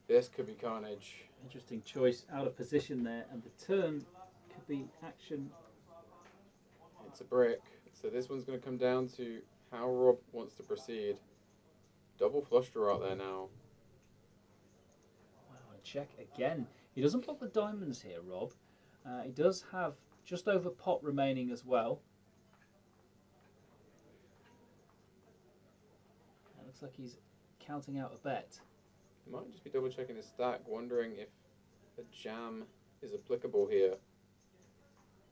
this could be carnage. Interesting choice out of position there, and the turn could be action. It's a brick, so this one's going to come down to how Rob wants to proceed. Double flush draw out there now. Wow, and check again. He doesn't block the diamonds here, Rob. He does have just over pot remaining as well. It looks like he's counting out a bet. He might just be double checking his stack, wondering if a jam is applicable here.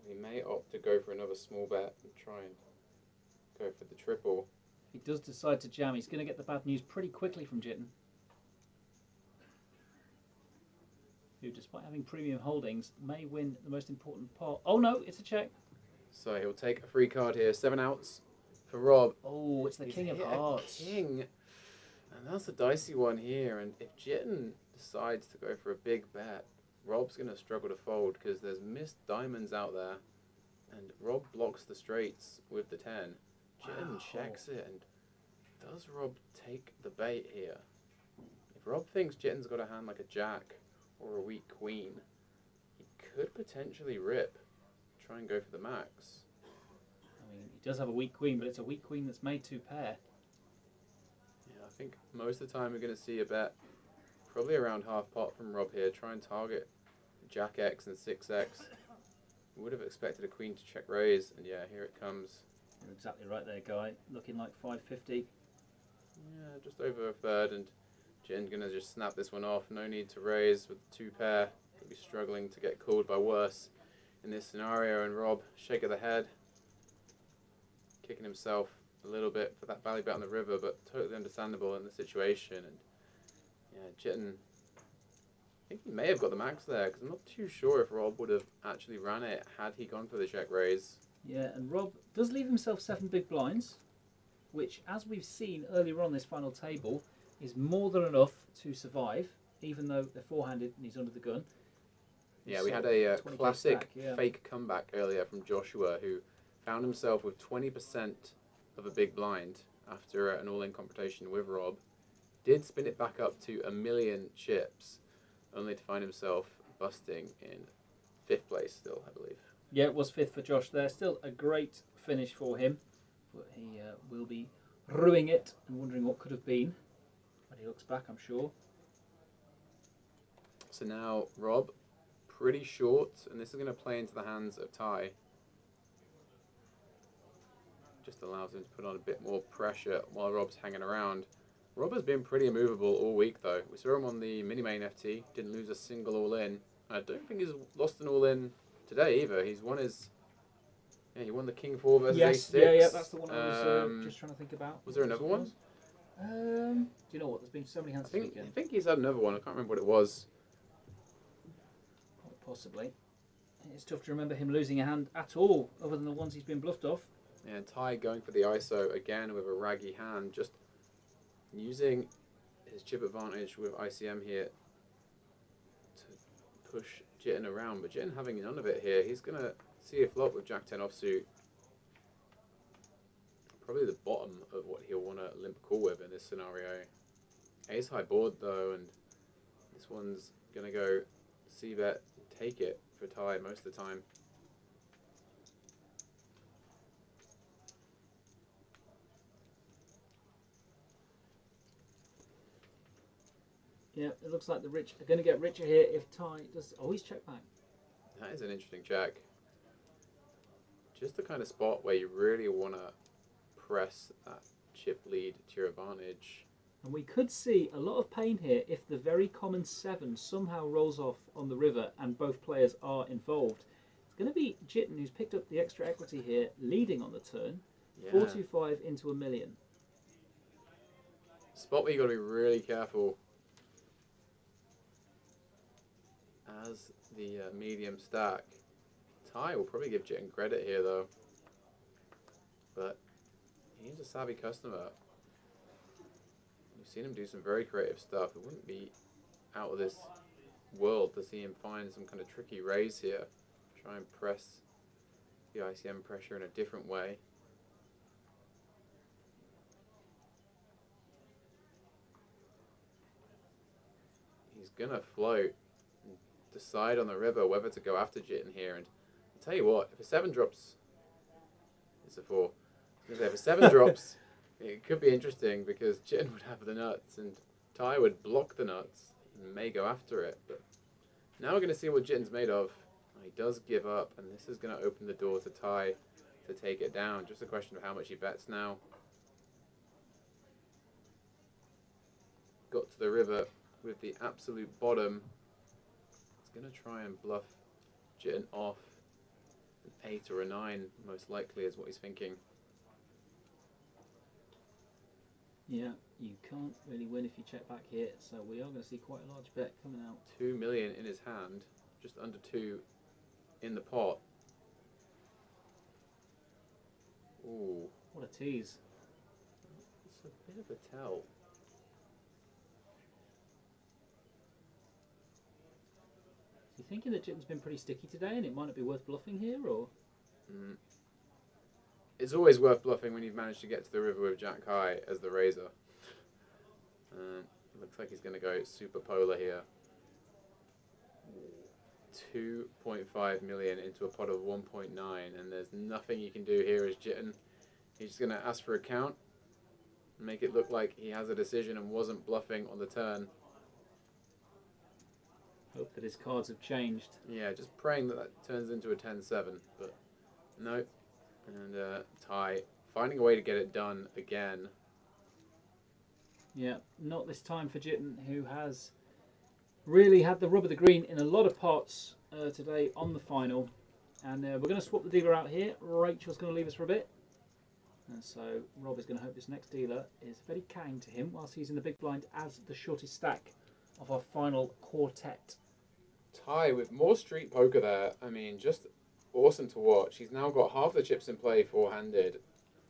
He may opt to go for another small bet and try and go for the triple. He does decide to jam. He's going to get the bad news pretty quickly from Jitten, who, despite having premium holdings, may win the most important pot. Oh no, it's a check. So he'll take a free card here, 7 outs for Rob. Oh, it's the He's king of hit a hearts. king. And that's a dicey one here, and if Jitten decides to go for a big bet. Rob's going to struggle to fold because there's missed diamonds out there. And Rob blocks the straights with the 10. Jitten checks it, and does Rob take the bait here? If Rob thinks Jitten's got a hand like a jack or a weak queen, he could potentially rip, try and go for the max. I mean, he does have a weak queen, but it's a weak queen that's made 2 pair. Yeah, I think most of the time we're going to see a bet probably around half pot from Rob here. Try and target Jack X and 6X. Would have expected a queen to check raise, and yeah, here it comes. You're exactly right there, Guy. Looking like 550. Yeah, just over a third, and Jitten's going to just snap this one off. No need to raise with the 2 pair. Could be struggling to get called by worse in this scenario, and Rob, shake of the head, kicking himself a little bit for that value bet on the river, but totally understandable in the situation. And yeah, Jitten, I think he may have got the max there, because I'm not too sure if Rob would have actually ran it had he gone for the check raise. Yeah, and Rob does leave himself 7 big blinds, which, as we've seen earlier on this final table, is more than enough to survive, even though they're four-handed and he's under the gun. Yeah, we So, had a 20K classic stack, yeah. fake comeback earlier from Joshua, who found himself with 20% of a big blind after an all-in competition with Rob. Did spin it back up to 1 million chips, only to find himself busting in 5th place still, I believe. Yeah, it was 5th for Josh there. Still a great finish for him, but he will be ruining it and wondering what could have been when he looks back, I'm sure. So now Rob, pretty short, and this is going to play into the hands of Ty. Just allows him to put on a bit more pressure while Rob's hanging around. Rob has been pretty immovable all week though. We saw him on the mini-main FT, didn't lose a single all-in. I don't think he's lost an all-in today either. He's won his... Yeah, he won the King 4 versus Yes, A6. yeah, that's the one I was just trying to think about. Was there another one? Do you know what? There's been so many hands I this weekend. think he's had another one. I can't remember what it was. Quite possibly. It's tough to remember him losing a hand at all, other than the ones he's been bluffed off. And Ty going for the ISO again with a raggy hand, just using his chip advantage with ICM here to push Jitten around. But Jitten having none of it here, he's going to see a flop with Jack 10 offsuit. Probably the bottom of what he'll want to limp call with in this scenario. Ace high board though, and this one's going to go c-bet, take it for Ty most of the time. Yeah, it looks like the rich are going to get richer here if Ty does. Oh, he's checked back. That is an interesting check. Just the kind of spot where you really want to press that chip lead to your advantage. And we could see a lot of pain here if the very common 7 somehow rolls off on the river and both players are involved. It's going to be Jitten who's picked up the extra equity here, leading on the turn. Yeah. 425 into 1 million. Spot where you got to be really careful as the medium stack. Ty will probably give Jitten credit here though, but he's a savvy customer. We've seen him do some very creative stuff. It wouldn't be out of this world to see him find some kind of tricky raise here. Try and press the ICM pressure in a different way. He's gonna float and decide on the river whether to go after Jitten here. And I'll tell you what, if a 7 drops, it's a 4. I was gonna say, if a 7 drops, it could be interesting because Jitten would have the nuts and Ty would block the nuts and may go after it. But now we're going to see what Jitten's made of. He does give up, and this is going to open the door to Ty to take it down. Just a question of how much he bets now. Got to the river with the absolute bottom. He's going to try and bluff Jitten off. An 8 or a 9 most likely is what he's thinking. Yeah, you can't really win if you check back here, so we are going to see quite a large bet coming out. 2 million in his hand, just under 2 in the pot. Ooh, What a tease. it's a bit of a tell. You thinking that Jitten's been pretty sticky today and it might not be worth bluffing here, or? Mm. It's always worth bluffing when you've managed to get to the river with Jack High as the raiser. Looks like he's going to go super polar here. 2.5 million into a pot of 1.9, and there's nothing you can do here as Jitten. He's just going to ask for a count, make it look like he has a decision and wasn't bluffing on the turn. Hope that his cards have changed. Yeah, just praying that that turns into a 10-7, but no. And Ty finding a way to get it done again. Yeah, not this time for Jitten, who has really had the rub of the green in a lot of pots today on the final. And we're going to swap the dealer out here. Rachel's going to leave us for a bit. And so Rob is going to hope this next dealer is very kind to him whilst he's in the big blind as the shortest stack of our final quartet. Ty with more street poker there. I mean, just awesome to watch. He's now got half the chips in play four-handed.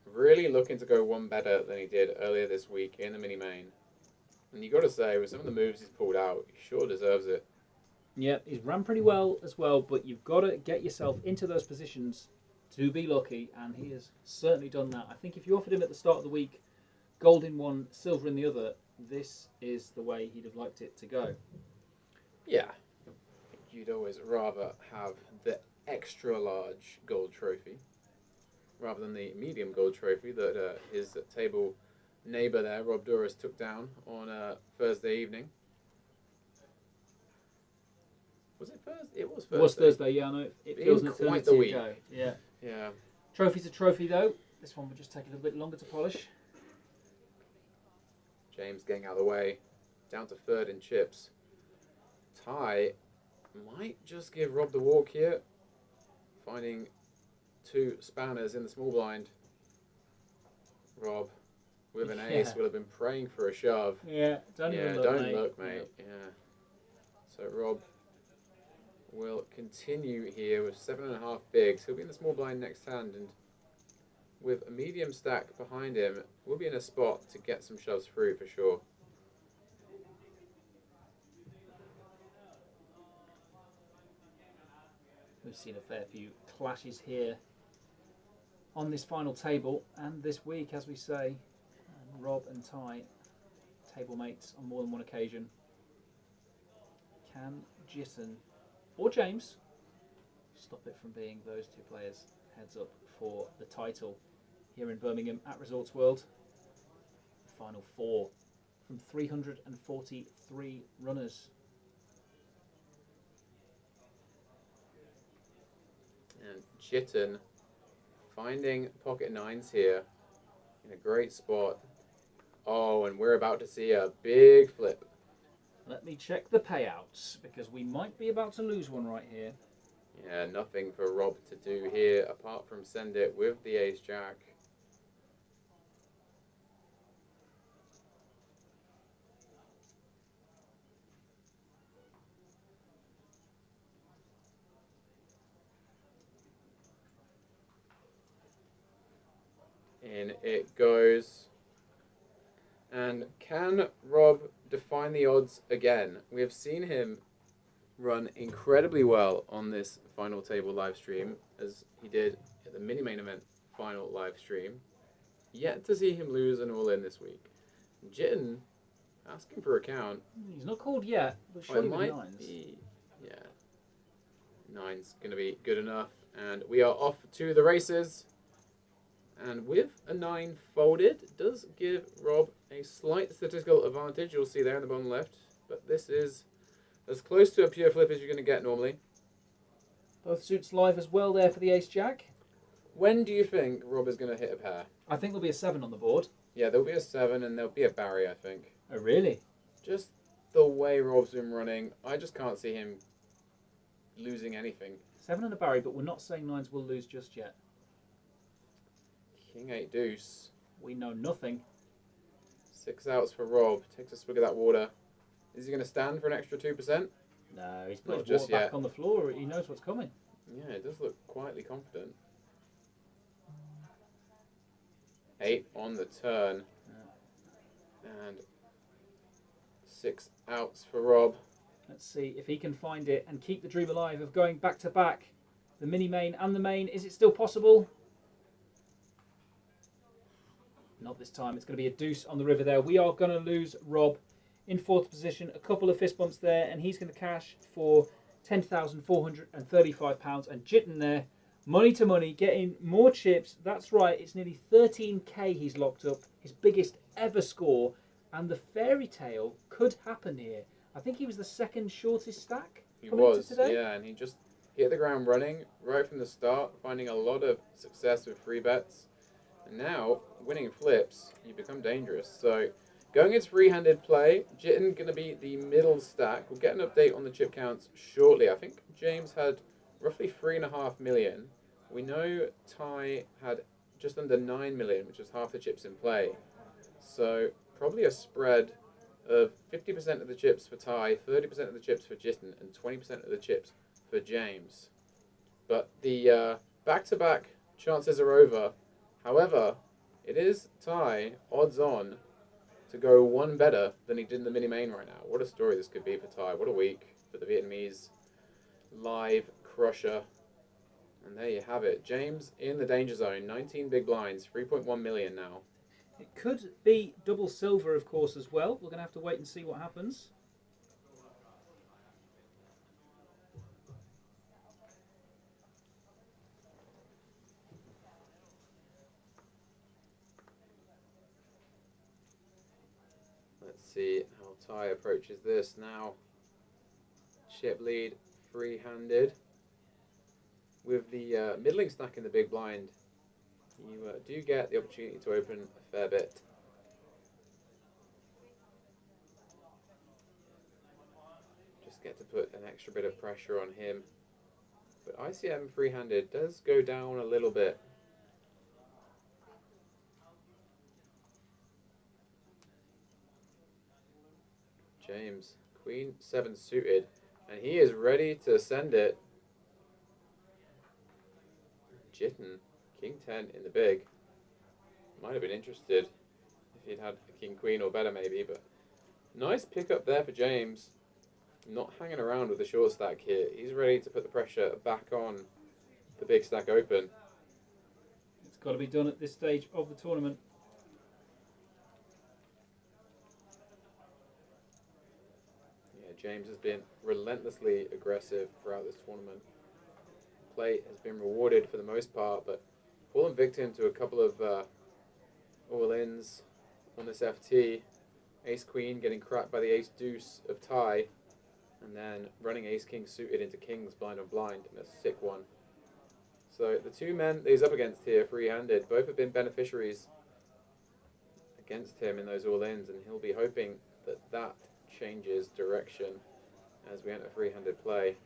Really looking to go one better than he did earlier this week in the mini main. And you got to say, with some of the moves he's pulled out, he sure deserves it. Yeah, he's run pretty well as well, but you've got to get yourself into those positions to be lucky, and he has certainly done that. I think if you offered him at the start of the week, gold in one, silver in the other, this is the way he'd have liked it to go. Yeah. You'd always rather have the extra large gold trophy rather than the medium gold trophy that his table neighbour there, Rob Duras, took down on Thursday evening. Was it Thursday? It was Thursday. It was Thursday, yeah, I know. It feels an quite eternity the week. ago. Yeah. Yeah. Trophy's a trophy, though. This one will just take a little bit longer to polish. James getting out of the way. Down to third in chips. Ty might just give Rob the walk here. Finding two spanners in the small blind. Rob, with an ace, would have been praying for a shove. Yeah, don't even look, don't mate. look, mate. Yeah. So Rob will continue here with 7.5 bigs. He'll be in the small blind next hand, and with a medium stack behind him, we'll be in a spot to get some shoves through for sure. We've seen a fair few clashes here on this final table, and this week, as we say, Rob and Ty, table mates on more than one occasion. Can Jitten or James stop it from being those two players heads up for the title here in Birmingham at Resorts World? Final four from 343 runners. And Jitten finding pocket nines here in a great spot. Oh, and we're about to see a big flip. Let me check the payouts, because we might be about to lose one right here. Yeah, nothing for Rob to do here apart from send it with the ace jack. In it goes. And can Rob define the odds again? We have seen him run incredibly well on this final table live stream, as he did at the mini main event final live stream. Yet to see him lose an all-in this week. Jitten asking for a count. He's not called yet, but It surely with might nines. be, yeah. Nine's going to be good enough. And we are off to the races. And with a 9 folded, it does give Rob a slight statistical advantage. You'll see there in the bottom left. But this is as close to a pure flip as you're going to get normally. Both suits live as well there for the ace jack. When do you think Rob is going to hit a pair? I think there'll be a 7 on the board. Yeah, there'll be a 7 and there'll be a Barry, I think. Oh, really? Just the way Rob's been running, I just can't see him losing anything. 7 and a Barry, but we're not saying nines will lose just yet. King 8 deuce. We know nothing. 6 outs for Rob. Takes a swig of that water. Is he going to stand for an extra 2%? No, he's Not put his just water back yet. on the floor. He knows what's coming. Yeah, it does look quietly confident. 8 on the turn. And 6 outs for Rob. Let's see if he can find it and keep the dream alive of going back to back. The mini main and the main. Is it still possible? Not this time. It's going to be a deuce on the river there. We are going to lose Rob in fourth position. A couple of fist bumps there, and he's going to cash for £10,435. And Jitten there, money to money, getting more chips. That's right. It's nearly 13k he's locked up. His biggest ever score. And the fairy tale could happen here. I think he was the second shortest stack. He coming into was, today. yeah, and he just hit the ground running right from the start, finding a lot of success with free bets. And now, winning flips, you become dangerous. So, going into free-handed play, Jitten going to be the middle stack. We'll get an update on the chip counts shortly. I think James had roughly 3.5 million. We know Ty had just under 9 million, which is half the chips in play. So, probably a spread of 50% of the chips for Ty, 30% of the chips for Jitten, and 20% of the chips for James. But the back-to-back chances are over. However, it is Ty odds on to go one better than he did in the mini main right now. What a story this could be for Ty. What a week for the Vietnamese live crusher. And there you have it. James in the danger zone. 19 big blinds, 3.1 million now. It could be double silver, of course, as well. We're going to have to wait and see what happens. Let's see how Ty approaches this now. Chip lead, free-handed. With the middling stack in the big blind, you do get the opportunity to open a fair bit. Just get to put an extra bit of pressure on him. But ICM free-handed does go down a little bit. James, Queen 7 suited, and he is ready to send it. Jitten, King 10 in the big. Might have been interested if he'd had a King Queen or better maybe, but nice pickup there for James. Not hanging around with the short stack here. He's ready to put the pressure back on the big stack open. It's got to be done at this stage of the tournament. Yeah, James has been relentlessly aggressive throughout this tournament. Play has been rewarded for the most part, but fallen victim to a couple of all-ins on this FT. Ace-Queen getting cracked by the Ace-Deuce of Ty, and then running Ace-King suited into Kings blind on blind, and a sick one. So the two men that he's up against here, free-handed, both have been beneficiaries against him in those all-ins, and he'll be hoping that that changes direction as we enter free-handed play.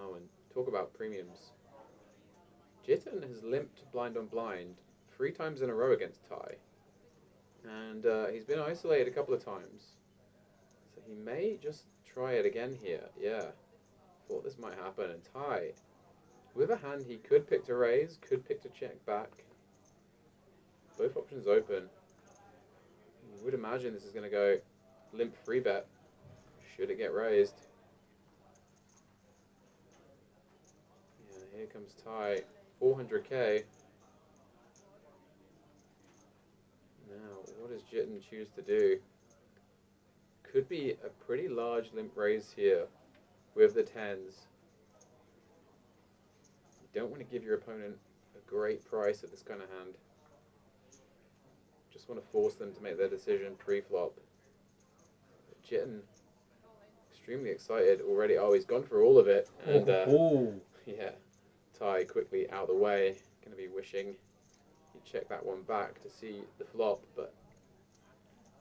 Oh, and talk about premiums. Jitten has limped blind on blind 3 times in a row against Ty. And he's been isolated a couple of times. So he may just try it again here. Yeah, thought this might happen. And Ty, with a hand he could pick to raise, could pick to check back. Both options open. You would imagine this is going to go limp free bet. Should it get raised? Here comes Ty, 400k. Now, what does Jitten choose to do? Could be a pretty large limp raise here with the 10s. You don't want to give your opponent a great price at this kind of hand. Just want to force them to make their decision pre-flop. Jitten, extremely excited already. Oh, he's gone for all of it. And yeah. Ty quickly out of the way. Going to be wishing he'd check that one back to see the flop, but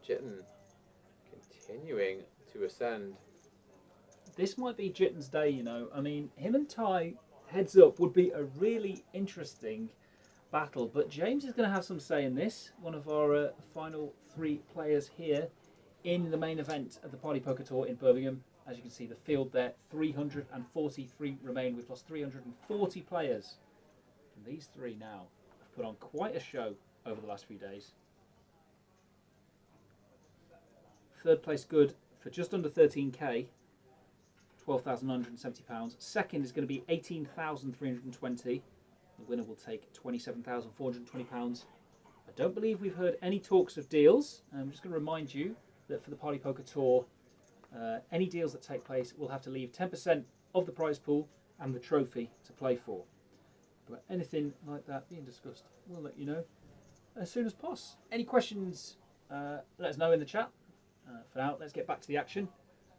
Jitten continuing to ascend. This might be Jitten's day, you know. I mean, him and Ty heads up would be a really interesting battle, but James is going to have some say in this. One of our final 3 players here in the main event of the Party Poker Tour in Birmingham. As you can see, the field there, 343 remain. We've lost 340 players. And these 3 now have put on quite a show over the last few days. Third place good for just under 13k, £12,970. Second is going to be 18,320. The winner will take £27,420. I don't believe we've heard any talks of deals. I'm just going to remind you that for the Party Poker Tour, any deals that take place will have to leave 10% of the prize pool and the trophy to play for. But anything like that being discussed, we'll let you know as soon as possible. Any questions, let us know in the chat. For now, let's get back to the action.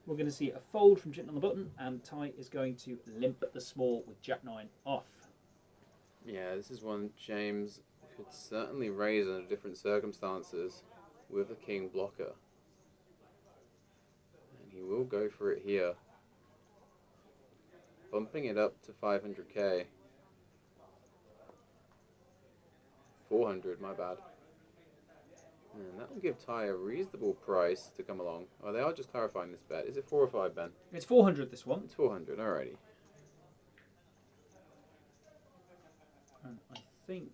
We're going to see a fold from Jitten on the button, and Ty is going to limp the small with Jack 9 off. Yeah, this is one James could certainly raise under different circumstances with a king blocker. And he will go for it here. Bumping it up to 500k. 400, my bad. And that will give Ty a reasonable price to come along. Oh, they are just clarifying this bet. Is it 4 or 5, Ben? It's 400 this one. It's 400, alrighty. And I think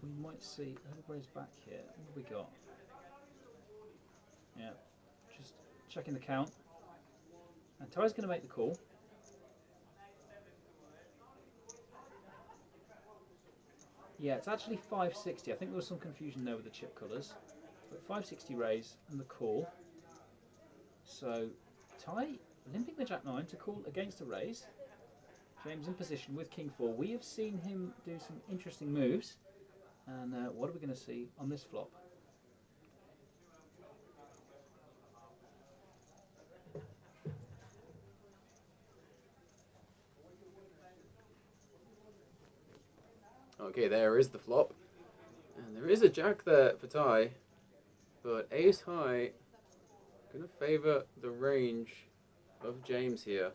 we might see everybody's back here. What have we got? Yeah, just checking the count. And Ty's going to make the call. Yeah, it's actually 560. I think there was some confusion there with the chip colours. But 560 raise and the call. So Ty limping the Jack 9 to call against a raise. James in position with King 4. We have seen him do some interesting moves. And what are we going to see on this flop? Okay, there is the flop. And there is a jack there for Ty. But ace high going to favour the range of James here.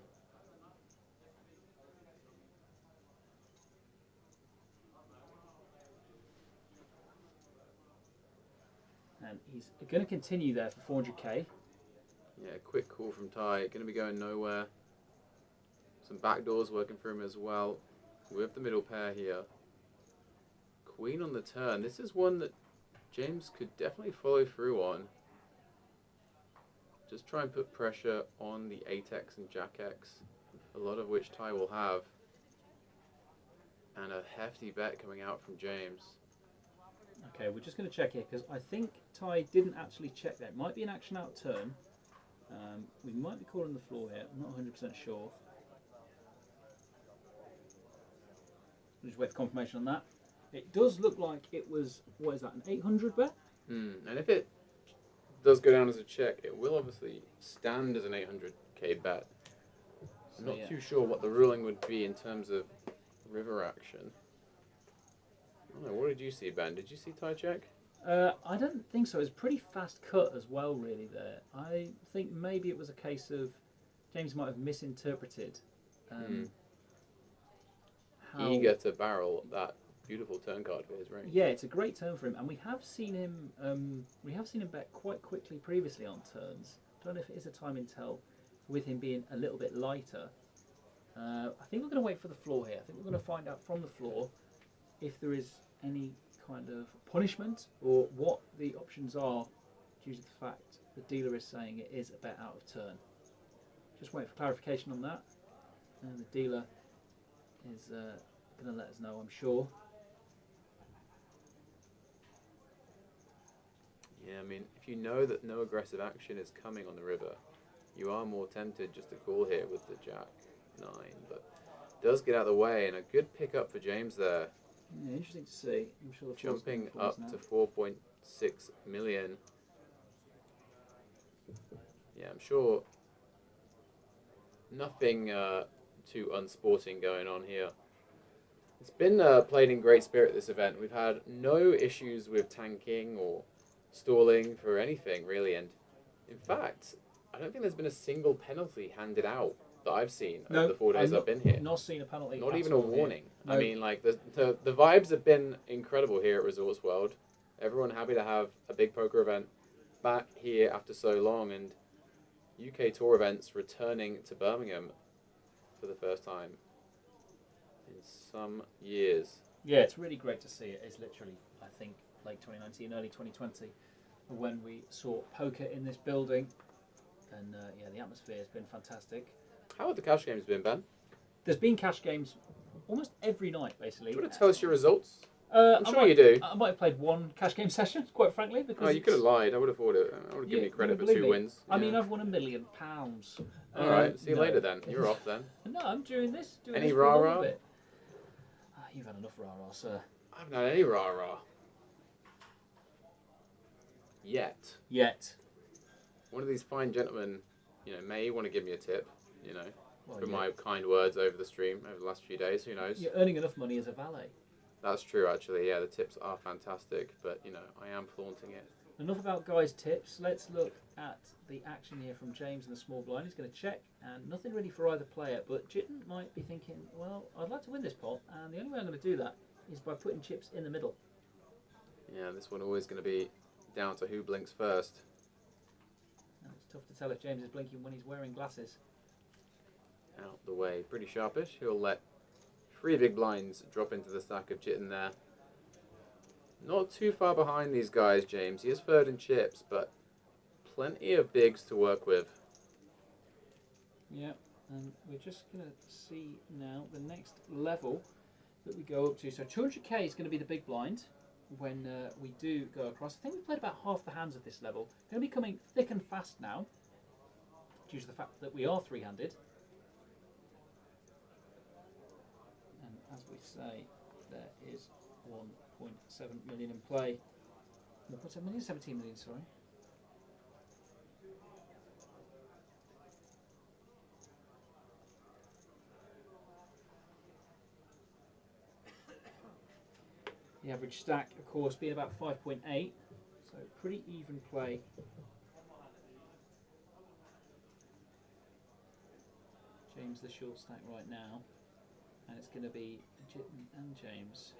And he's going to continue there for 400k. Yeah, quick call from Ty. Going to be going nowhere. Some backdoors working for him as well. With the middle pair here. Queen on the turn. This is one that James could definitely follow through on. Just try and put pressure on the 8x and Jack X. A lot of which Ty will have. And a hefty bet coming out from James. Okay, we're just going to check here because I think Ty didn't actually check that. It might be an action out turn. We might be calling the floor here. I'm not 100% sure. We'll just wait for confirmation on that. It does look like it was, what is that, an 800 bet? And if it does go down as a check, it will obviously stand as an 800k bet. I'm So, not yeah. too sure what the ruling would be in terms of river action. I don't know, what did you see, Ben? Did you see Ty check? I don't think so. It's a pretty fast cut as well, really, there. I think maybe it was a case of James might have misinterpreted how... Eager to barrel that beautiful turn card for his range. Yeah, it's a great turn for him, and we have seen him bet quite quickly previously on turns. I don't know if it is a timing tell with him being a little bit lighter. I think we're going to wait for the floor here. I think we're going to find out from the floor if there is any kind of punishment or what the options are due to the fact the dealer is saying it is a bet out of turn. Just wait for clarification on that, and the dealer is going to let us know, I'm sure. Yeah, I mean, if you know that no aggressive action is coming on the river, you are more tempted just to call here with the Jack 9, but it does get out of the way, and a good pickup for James there. Yeah, interesting to see. I'm sure the floor's Jumping going for us up now. to 4.6 million. Yeah, I'm sure nothing too unsporting going on here. It's been played in great spirit, this event. We've had no issues with tanking or stalling for anything, really. And in fact, I don't think there's been a single penalty handed out that I've seen over the 4 days I've been here. Not seen a penalty. Not at even a all here. warning. No. I mean, like, the vibes have been incredible here at Resorts World. Everyone happy to have a big poker event back here after so long, and UK tour events returning to Birmingham for the first time in some years. Yeah, it's really great to see it. It's literally, I think, late 2019, early 2020. when we saw poker in this building. And yeah, the atmosphere has been fantastic. How have the cash games been, Ben? There's been cash games almost every night, basically. Do you want to tell us your results? I'm sure you do. I might have played one cash game session, quite frankly, because Oh, you could have lied. I would have thought it. I would have given you credit for 2 wins. I mean, Yeah. I've won £1 million. All right. See you no. later then. You're off then. No, I'm doing this. Any this for a little rah-rah? bit. You've had enough rah-rah, sir. I haven't had any rah-rah. Yet. One of these fine gentlemen, may want to give me a tip, Well, for yeah. my kind words over the stream over the last few days. Who knows? You're earning enough money as a valet. That's true, actually. Yeah, the tips are fantastic, but, I am flaunting it. Enough about guys' tips. Let's look at the action here from James in the small blind. He's going to check, and nothing really for either player. But Jitten might be thinking, well, I'd like to win this pot, and the only way I'm going to do that is by putting chips in the middle. Yeah, this one always going to be down to who blinks first. And it's tough to tell if James is blinking when he's wearing glasses. Out the way. Pretty sharpish. He'll let 3 big blinds drop into the stack of Jitten there. Not too far behind these guys, James. He is third in chips, but plenty of bigs to work with. Yeah, and we're just going to see now the next level that we go up to. So 200k is going to be the big blind when we do go across. I think we played about half the hands of this level. Going to be coming thick and fast now, due to the fact that we are three-handed. And as we say, there is 1.7 million in play. 1.7 million? 17 million, sorry. The average stack, of course, being about 5.8, so pretty even play. James the short stack right now, and it's going to be Jitten and James.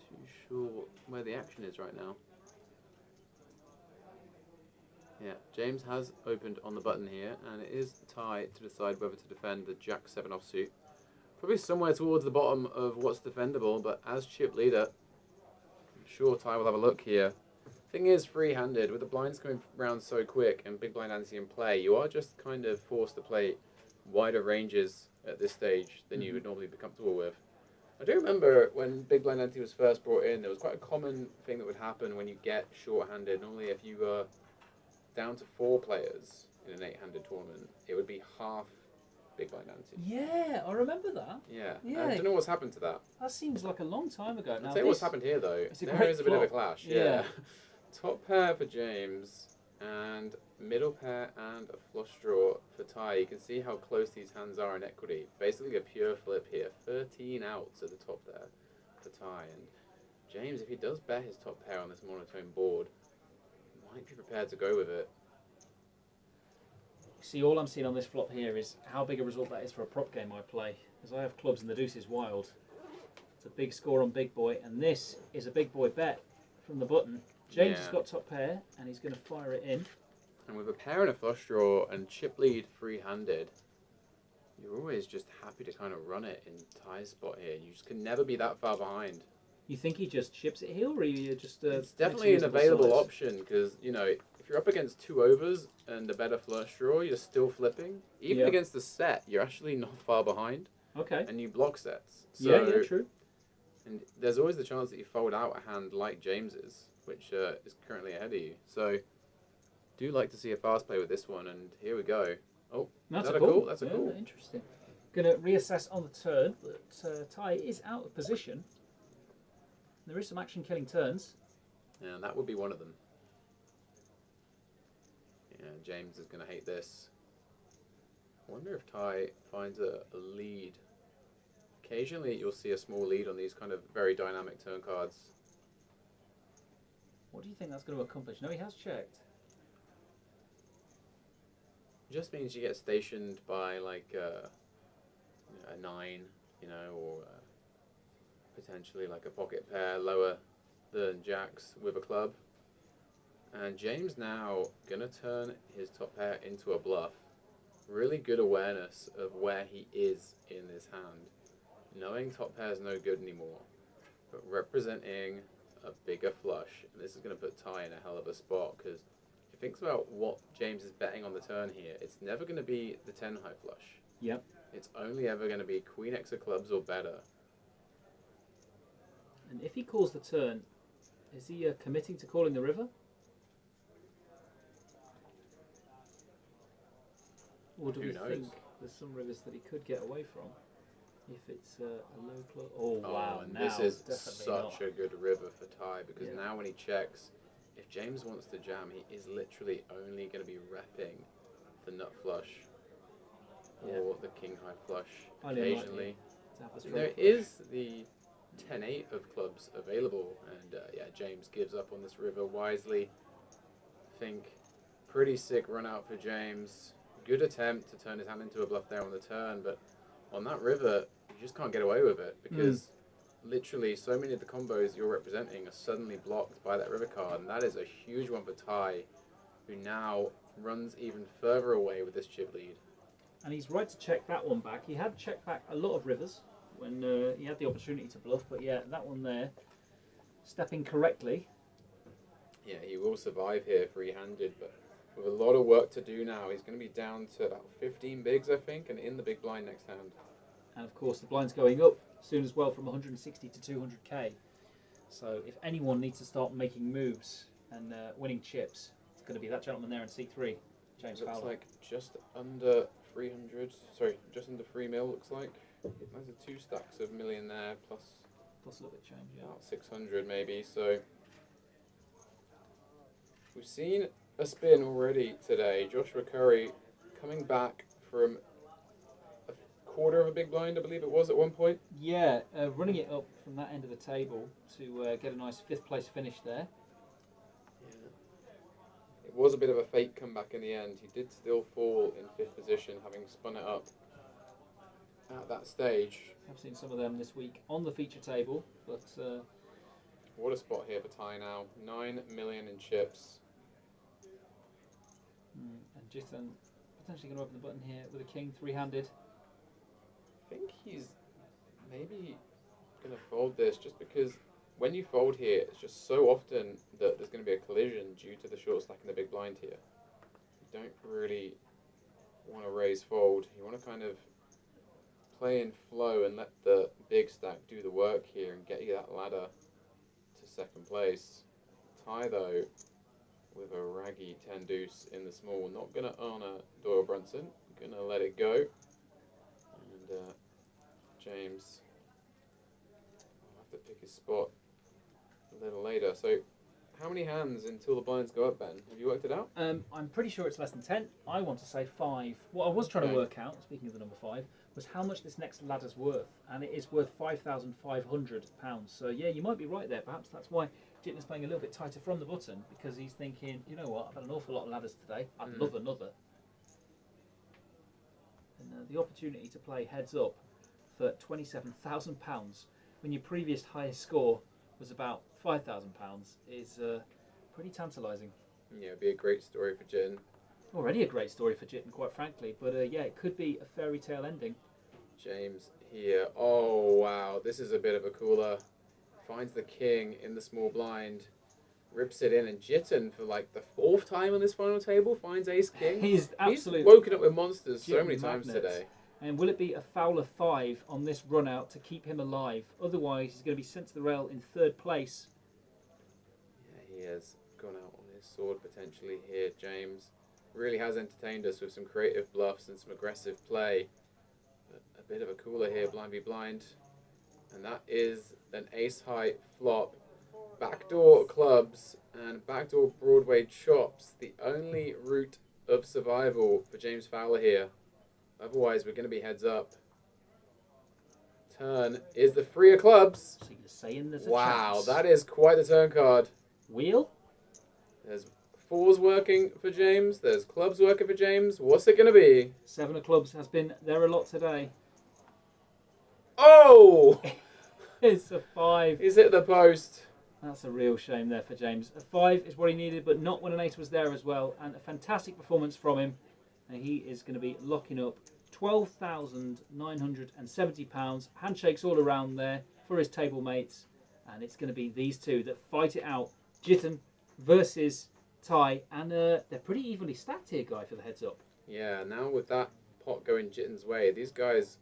Too sure where the action is right now. Yeah, James has opened on the button here, and it is tied to decide whether to defend the Jack-7 offsuit. Probably somewhere towards the bottom of what's defendable, but as chip leader, I'm sure Ty will have a look here. Thing is, free-handed, with the blinds coming round so quick and big blind ante in play, you are just kind of forced to play wider ranges at this stage than you would normally be comfortable with. I do remember when big blind ante was first brought in, there was quite a common thing that would happen when you get short-handed. Normally, if you were down to 4 players in an 8-handed tournament, it would be half big blind ante. Yeah, I remember that. Yeah. Yeah. I don't know what's happened to that. That seems like a long time ago. I'll tell you what's happened here, though. it's a There great is a bit of a flop. clash. Yeah. Top pair for James, and middle pair and a flush draw for Ty. You can see how close these hands are in equity. Basically a pure flip here. 13 outs at the top there for Ty. And James, if he does bet his top pair on this monotone board, might be prepared to go with it. See, all I'm seeing on this flop here is how big a result that is for a prop game I play. Because I have clubs and the deuce is wild. It's a big score on big boy, and this is a big boy bet from the button. James has got top pair, and he's going to fire it in. And with a pair and a flush draw and chip lead free-handed, you're always just happy to kind of run it in Ty's spot here. You just can never be that far behind. You think he just chips it here, or you just... It's definitely an available option because, you know, if you're up against 2 overs and a better flush draw, you're still flipping. Even against the set, you're actually not far behind. Okay. And you block sets. So, yeah, true. And there's always the chance that you fold out a hand like James's, which is currently ahead of you. So, do like to see a fast play with this one, and here we go. Oh, That's is a that call. That's a call. Interesting. Going to reassess on the turn, but Ty is out of position. There is some action killing turns. And that would be one of them. Yeah, James is going to hate this. I wonder if Ty finds a lead. Occasionally you'll see a small lead on these kind of very dynamic turn cards. What do you think that's going to accomplish? No, he has checked. It just means you get stationed by like a 9, you know, or potentially like a pocket pair lower than jacks with a club. And James now going to turn his top pair into a bluff. Really good awareness of where he is in this hand. Knowing top pair is no good anymore, but representing a bigger flush, and this is going to put Ty in a hell of a spot because if he thinks about what James is betting on the turn here, it's never going to be the 10 high flush. Yep. It's only ever going to be Queen X of clubs or better. And if he calls the turn, is he committing to calling the river? Or do Who we knows? think there's some rivers that he could get away from if it's a low club? Oh, wow, and now this is definitely such not. a good river for Ty because Yeah. now when he checks, if James wants to jam, he is literally only going to be repping the nut flush or the king high flush Highly occasionally. To have a straight There flush. is the 10-8 of clubs available, and yeah, James gives up on this river wisely. I think pretty sick run out for James. Good attempt to turn his hand into a bluff there on the turn, but on that river, you just can't get away with it because literally so many of the combos you're representing are suddenly blocked by that river card, and that is a huge one for Ty, who now runs even further away with this chip lead. And he's right to check that one back. He had checked back a lot of rivers when he had the opportunity to bluff, but yeah, that one there, stepping correctly. Yeah, he will survive here free-handed, but with a lot of work to do now, he's going to be down to about 15 bigs, I think, and in the big blind next hand. And of course, the blind's going up soon as well from 160 to 200k. So if anyone needs to start making moves and winning chips, it's going to be that gentleman there in C3, James Looks Fowler. like just under 300, sorry, just under 3 mil, looks like. There's a 2 stacks of million there, plus Plus a little bit change, yeah. about 600 maybe, so we've seen a spin already today. Joshua Curry coming back from a quarter of a big blind, I believe it was at one point. Yeah, running it up from that end of the table to get a nice 5th place finish there. Yeah. It was a bit of a fake comeback in the end. He did still fall in 5th position, having spun it up at that stage. I've seen some of them this week on the feature table, but What a spot here for Ty now. 9 million in chips. and Jitan potentially going to open the button here with a king 3-handed. I think he's maybe going to fold this just because when you fold here, it's just so often that there's going to be a collision due to the short stack in the big blind here. You don't really want to raise fold. You want to kind of play in flow and let the big stack do the work here and get you that ladder to 2nd place. Ty though, with a raggy 10 deuce in the small, not going to honor Doyle Brunson, going to let it go. And James will have to pick his spot a little later. So how many hands until the blinds go up, Ben? Have you worked it out? I'm pretty sure it's less than 10. I want to say 5. What I was trying to Okay. work out, speaking of the number 5, was how much this next ladder's worth. And it is worth £5,500. So yeah, you might be right there. Perhaps that's why Jitner's playing a little bit tighter from the button, because he's thinking, you know what, I've had an awful lot of ladders today. I'd love another. And the opportunity to play heads up for £27,000 when your previous highest score was about £5,000 is pretty tantalising. Yeah, it'd be a great story for Jin. Already a great story for Jitten, quite frankly, but yeah, it could be a fairy tale ending. James here. Oh, wow. This is a bit of a cooler. Finds the king in the small blind. Rips it in. And Jitten, for like the 4th time on this final table, finds ace king. He's absolutely woken up with monsters so many times magnets. today. And will it be a Fowler 5 on this run out to keep him alive? Otherwise, he's going to be sent to the rail in 3rd place. Yeah, he has gone out on his sword potentially here, James. Really has entertained us with some creative bluffs and some aggressive play. But a bit of a cooler here, blind v blind. And that is an ace high flop. Backdoor clubs and backdoor Broadway chops. The only route of survival for James Fowler here. Otherwise, we're going to be heads up. Turn is the 3 of clubs. So you're saying there's a Wow, chance. that is quite the turn card. Wheel? There's 4s working for James. There's clubs working for James. What's it going to be? 7 of clubs has been there a lot today. Oh! It's a 5. He's hit the post. That's a real shame there for James. A 5 is what he needed, but not when an ace was there as well. And a fantastic performance from him. And he is going to be locking up £12,970. Handshakes all around there for his table mates. and it's going to be these two that fight it out. Jitten versus Ty, and they're pretty evenly stacked here, Guy, for the heads up. Yeah, now with that pot going Jitten's way, these guys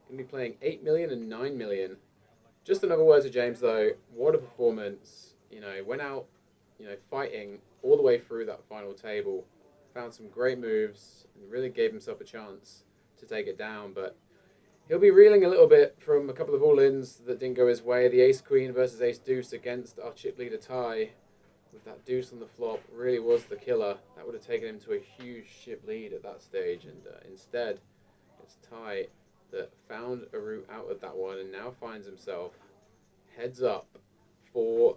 can be playing 8 million and 9 million. Just another word to James, though. What a performance. Went out, fighting all the way through that final table. Found some great moves and really gave himself a chance to take it down. But he'll be reeling a little bit from a couple of all-ins that didn't go his way. The ace-queen versus ace-deuce against our chip leader Ty. With that deuce on the flop, really was the killer. That would have taken him to a huge chip lead at that stage. And instead, it's Ty that found a route out of that one and now finds himself heads up for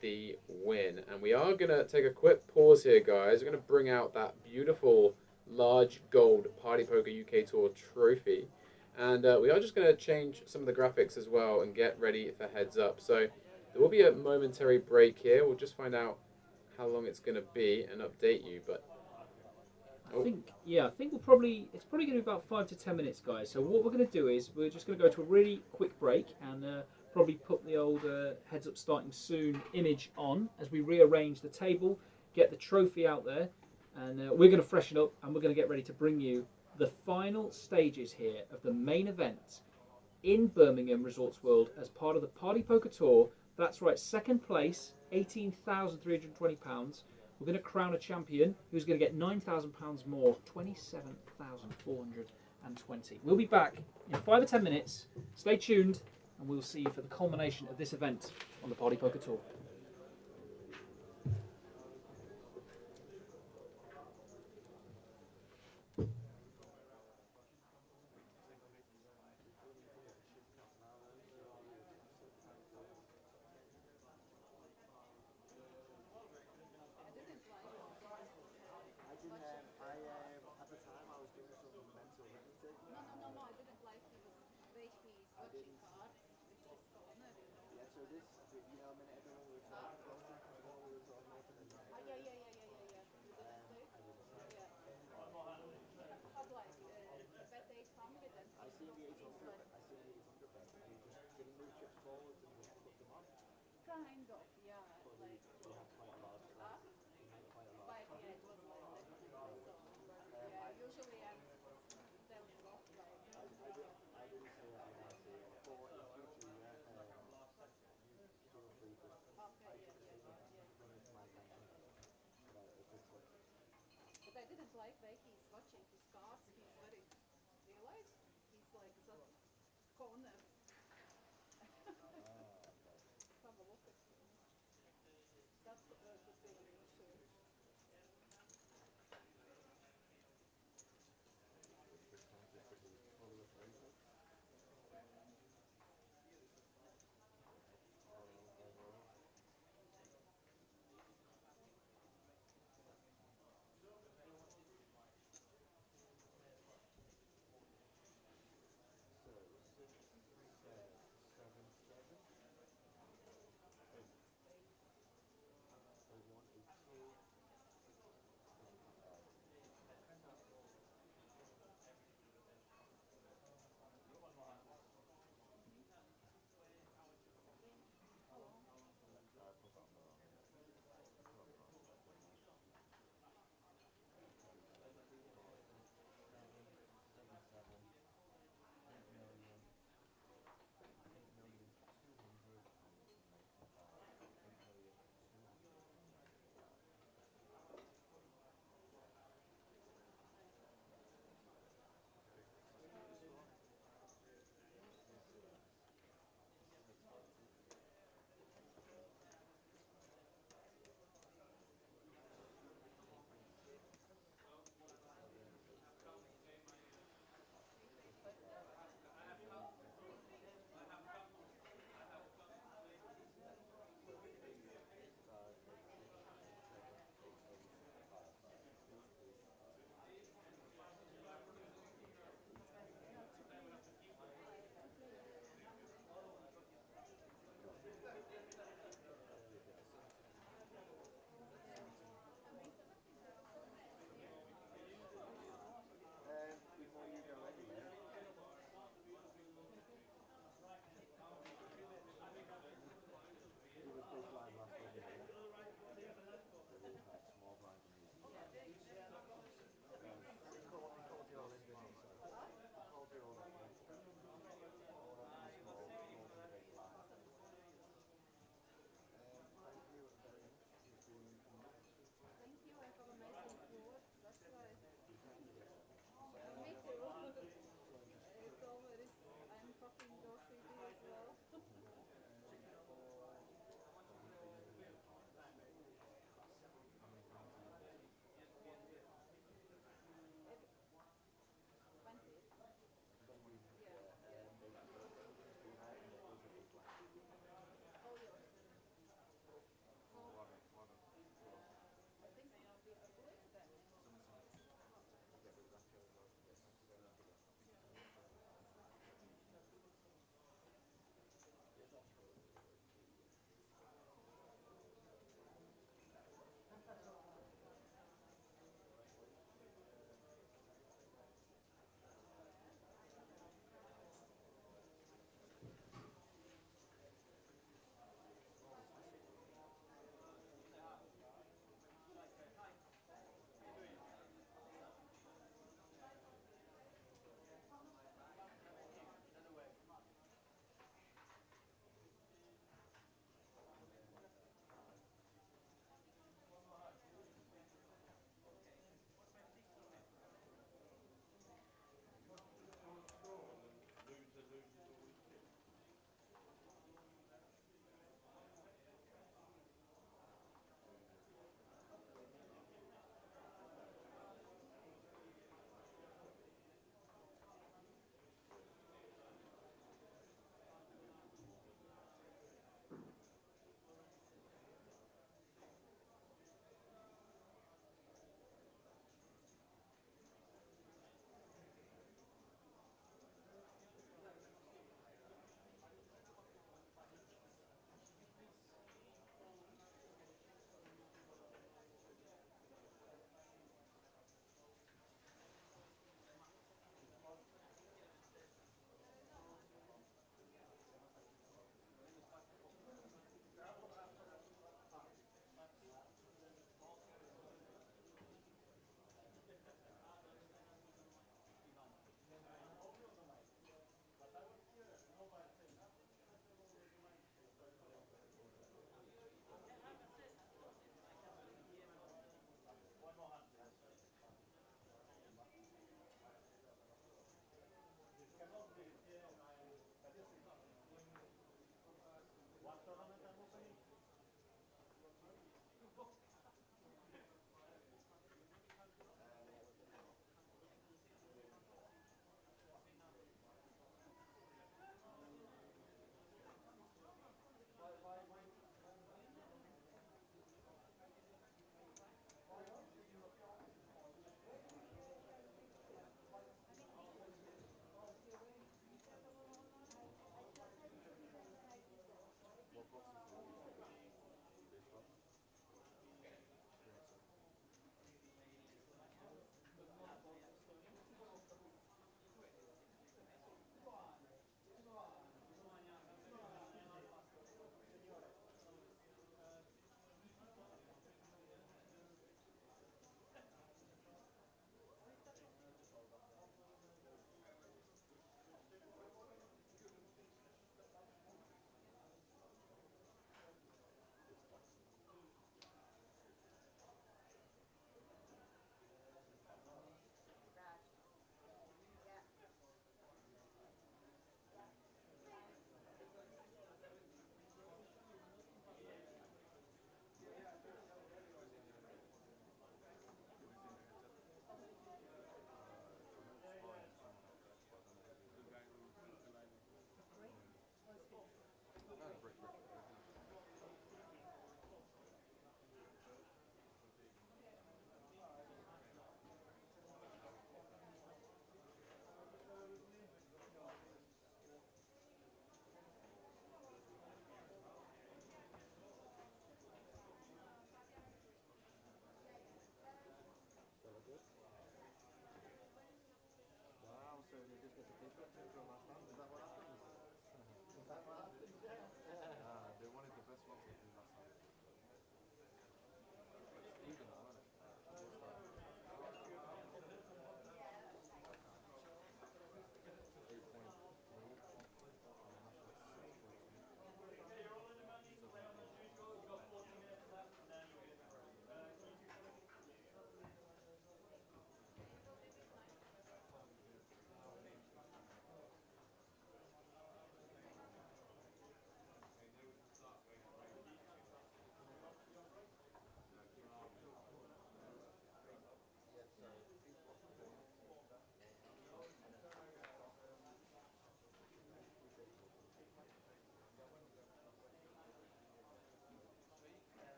the win. And we are going to take a quick pause here, guys. We're going to bring out that beautiful large gold Party Poker UK Tour trophy. And we are just going to change some of the graphics as well and get ready for heads up. So there will be a momentary break here. We'll just find out how long it's going to be and update you. But I think it's probably going to be about 5 to 10 minutes, guys. So what we're going to do is we're just going to go to a really quick break and probably put the old heads up starting soon image on as we rearrange the table, get the trophy out there, and we're going to freshen up and we're going to get ready to bring you the final stages here of the main event in Birmingham Resorts World as part of the Party Poker Tour. That's right, second place, £18,320. We're going to crown a champion who's going to get £9,000 more, £27,420. We'll be back in 5 or 10 minutes. Stay tuned, and we'll see you for the culmination of this event on the Party Poker Tour. At the time I was doing some mental arithmetic. No, I didn't like the way he's watching cards with this corner. Yeah, so this, a minute ago when we were talking about it, before we were talking about it, and Yeah. You didn't say? Yeah. Had like bet 800 and I seen the he's 800 like, bet, bet, and he just didn't move chips forwards and just put them on. kind of, yeah. But Like, we had quite a large ah, we had quite a large but yeah, it was like definitely so. But yeah, usually I'm telling off like, I didn't say that when I say it. But in future, feel free to. okay, Bring it to my attention. If it's But I didn't like way he's watching his cards. He's very realized. He's like that corner. Have a look at him. That could be an issue.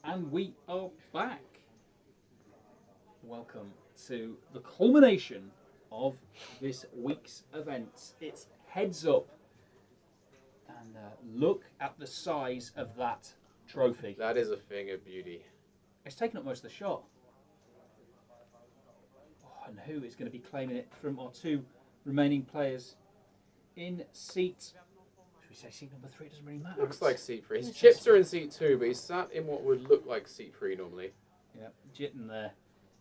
And we are back. Welcome to the culmination of this week's events. It's heads up. And look at the size of that trophy. That is a thing of beauty. It's taken up most of the shot. Oh, and who is going to be claiming it from our two remaining players in seat? Should we say seat number 3? It doesn't really matter. Looks like seat 3. His Yes, chips it's- are in seat 2, but he's sat in what would look like seat 3 normally. Yeah, Jitten there,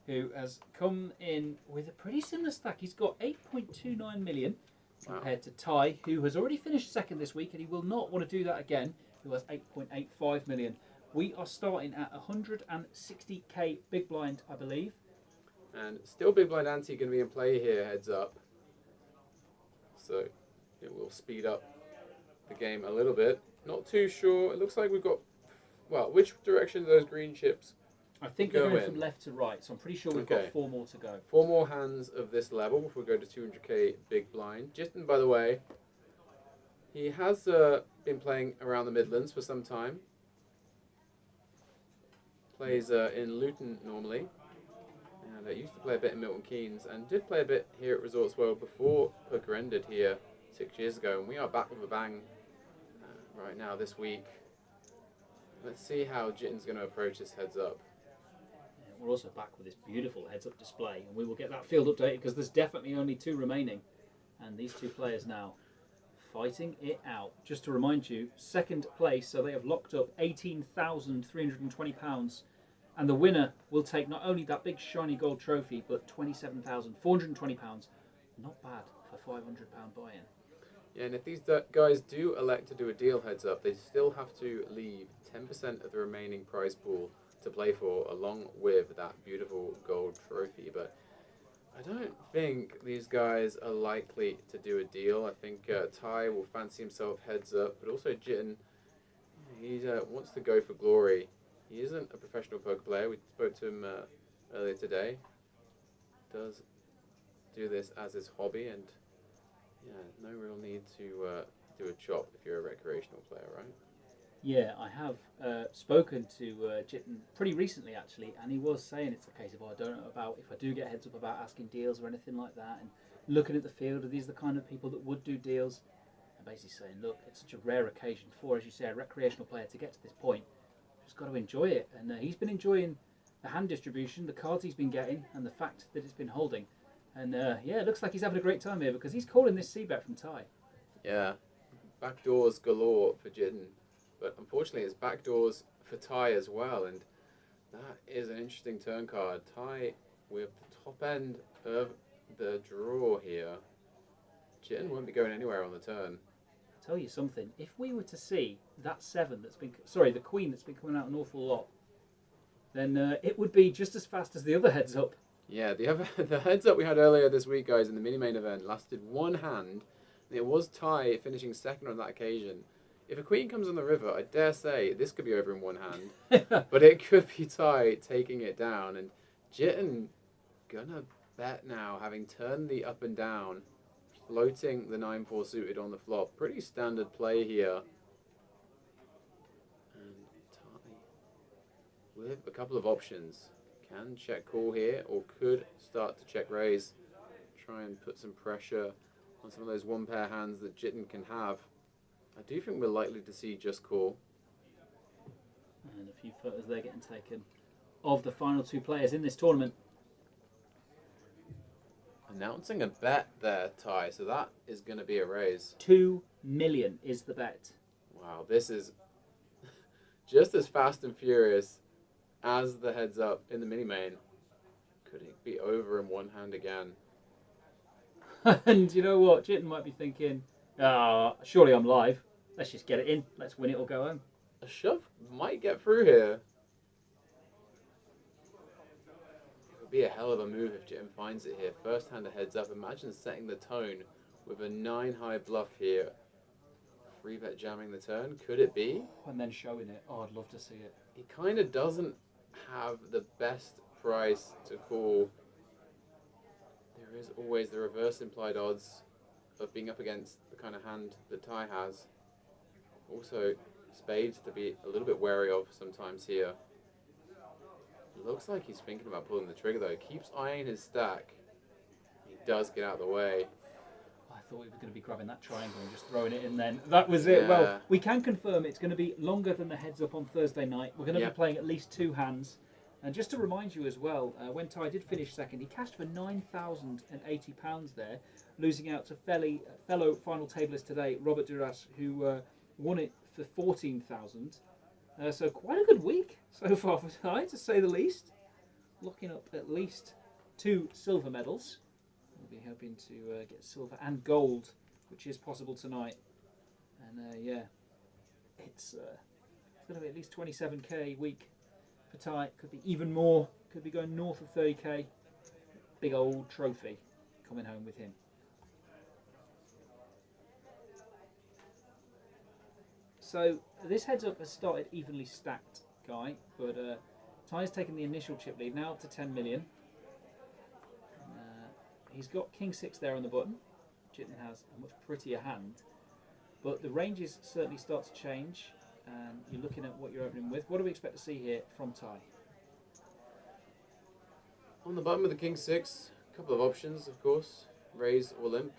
who has come in with a pretty similar stack. He's got 8.29 million compared to Ty, who has already finished second this week, and he will not want to do that again, who has 8.85 million. We are starting at 160k big blind, I believe. And still big blind ante going to be in play here, heads up. So it will speed up the game a little bit. Not too sure. It looks like we've got, well, which direction are those green chips? I think they're Go going in. from left to right, so I'm pretty sure we've Okay. got 4 more to go. 4 more hands of this level before we go to 200k big blind. Jitten, by the way, he has been playing around the Midlands for some time. Plays in Luton normally. And used to play a bit in Milton Keynes and did play a bit here at Resorts World before poker ended here 6 years ago. And we are back with a bang right now this week. Let's see how Jitten's going to approach this heads up. Yeah, we're also back with this beautiful heads-up display, and we will get that field updated because there's definitely only 2 remaining. And these 2 players now fighting it out. Just to remind you, second place, so they have locked up £18,320. And the winner will take not only that big shiny gold trophy, but £27,420. Not bad for £500 buy-in. Yeah, and if these guys do elect to do a deal heads up, they still have to leave 10% of the remaining prize pool to play for, along with that beautiful gold trophy. But I don't think these guys are likely to do a deal. I think Ty will fancy himself heads up, but also Jitten, he wants to go for glory. He isn't a professional poker player. We spoke to him earlier today. Does do this as his hobby, and yeah, no real need to do a chop if you're a recreational player, right? Yeah, I have spoken to Jitten pretty recently actually, and he was saying it's a case of, I don't know about if I do get heads up about asking deals or anything like that, and looking at the field, are these the kind of people that would do deals? And basically saying, look, it's such a rare occasion for, as you say, a recreational player to get to this point. Just got to enjoy it, and he's been enjoying the hand distribution, the cards he's been getting, and the fact that it's been holding. And yeah, it looks like he's having a great time here because he's calling this c-bet from Ty. Yeah, backdoors galore for Jitten, but unfortunately it's backdoors for Ty as well, and that is an interesting turn card. Ty with the top end of the draw here. Jitten won't be going anywhere on the turn. Tell you something, if we were to see that 7 that's been, sorry, the queen that's been coming out an awful lot, then it would be just as fast as the other heads up. Yeah, the heads up we had earlier this week, guys, in the mini main event lasted 1 hand, and it was Ty finishing second on that occasion. If a queen comes on the river, I dare say this could be over in 1 hand, but it could be Ty taking it down, and Jitten gonna bet now, having turned the up and down, floating the 9-4 suited on the flop. Pretty standard play here. And Ty with a couple of options. Can check call here, or could start to check raise. Try and put some pressure on some of those 1-pair hands that Jitten can have. I do think we're likely to see just call. And a few photos there getting taken of the final 2 players in this tournament. Announcing a bet there, Ty, so that is going to be a raise. 2 million is the bet. Wow, this is just as fast and furious as the heads up in the mini main. Could it be over in 1 hand again? And you know what? Jitten might be thinking, surely I'm live. Let's just get it in. Let's win it or go home. A shove might get through here. It would be a hell of a move if Jitten finds it here. First hand a heads up. Imagine setting the tone with a 9-high bluff here. 3-bet jamming the turn. Could it be? And then showing it. Oh, I'd love to see it. He kind of doesn't have the best price to call. There is always the reverse implied odds of being up against the kind of hand that Ty has. Also, spades to be a little bit wary of sometimes here. Looks like he's thinking about pulling the trigger though. Keeps eyeing his stack. He does get out of the way. I thought he was going to be grabbing that triangle and just throwing it in then. That was it. Well, Yeah. we can confirm it's going to be longer than the heads up on Thursday night. We're going to Yeah. be playing at least 2 hands. And just to remind you as well, when Ty did finish second, he cashed for £9,080 there, losing out to fellow final tablist today, Robert Duras, who won it for 14,000. So quite a good week so far for Ty, to say the least. Locking up at least 2 silver medals. We'll be hoping to get silver and gold, which is possible tonight. And yeah, it's going to be at least 27k a week for Ty. Could be even more. Could be going north of 30k. Big old trophy coming home with him. So this heads up has started evenly stacked, Guy, but Ty's taken the initial chip lead, now up to 10 million. He's got King 6 there on the button. Jitten has a much prettier hand, but the ranges certainly start to change, and you're looking at what you're opening with. What do we expect to see here from Ty? On the bottom of the King 6, a couple of options, of course. Raise or limp.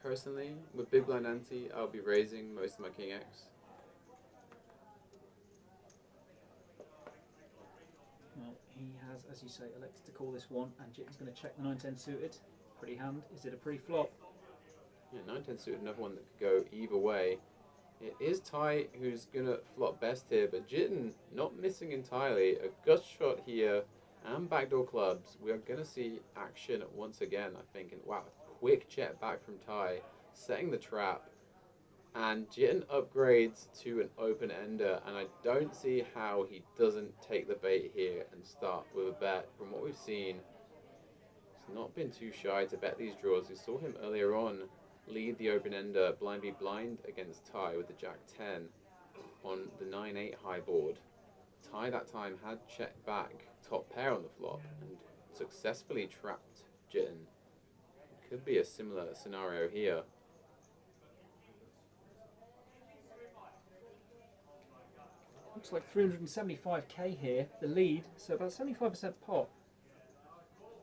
Personally, with Big Blind Ante, I'll be raising most of my King X. Well, he has, as you say, elected to call this one, and Jitten's going to check the 9-10 suited. Pretty hand. Is it a pretty flop? Yeah, 9-10 suited, another one that could go either way. It is Ty who's going to flop best here, but Jitten not missing entirely. A gust shot here and backdoor clubs. We are going to see action once again, I think. And wow, quick check back from Ty, setting the trap. And Jitten upgrades to an open ender, and I don't see how he doesn't take the bait here and start with a bet. From what we've seen, he's not been too shy to bet these draws. We saw him earlier on lead the open ender blind v blind against Ty with the Jack 10 on the 9-8 high board. Ty that time had checked back top pair on the flop and successfully trapped Jitten. Could be a similar scenario here. Looks like 375k here, the lead, so about 75% pot.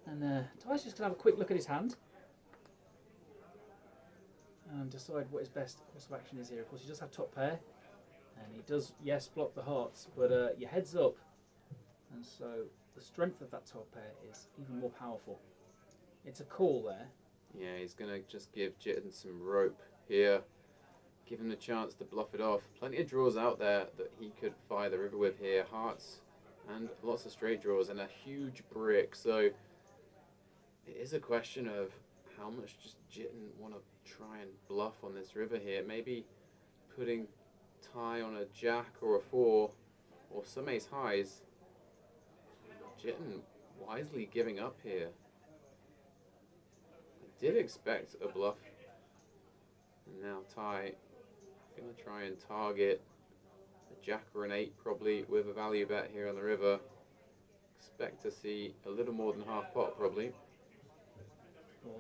And Ty's just going to have a quick look at his hand and decide what his best course of action is here. Of course, he does have top pair, and he does, yes, block the hearts, but your head's up, and so the strength of that top pair is even more powerful. It's a call there. Yeah, he's going to just give Jitten some rope here. Give him the chance to bluff it off. Plenty of draws out there that he could fire the river with here. Hearts and lots of straight draws and a huge brick. So it is a question of how much just Jitten want to try and bluff on this river here. Maybe putting Ty on a jack or a 4 or some ace highs. Jitten wisely giving up here. I did expect a bluff. And now Ty going to try and target a jack or an 8 probably with a value bet here on the river. Expect to see a little more than half pot probably. Well,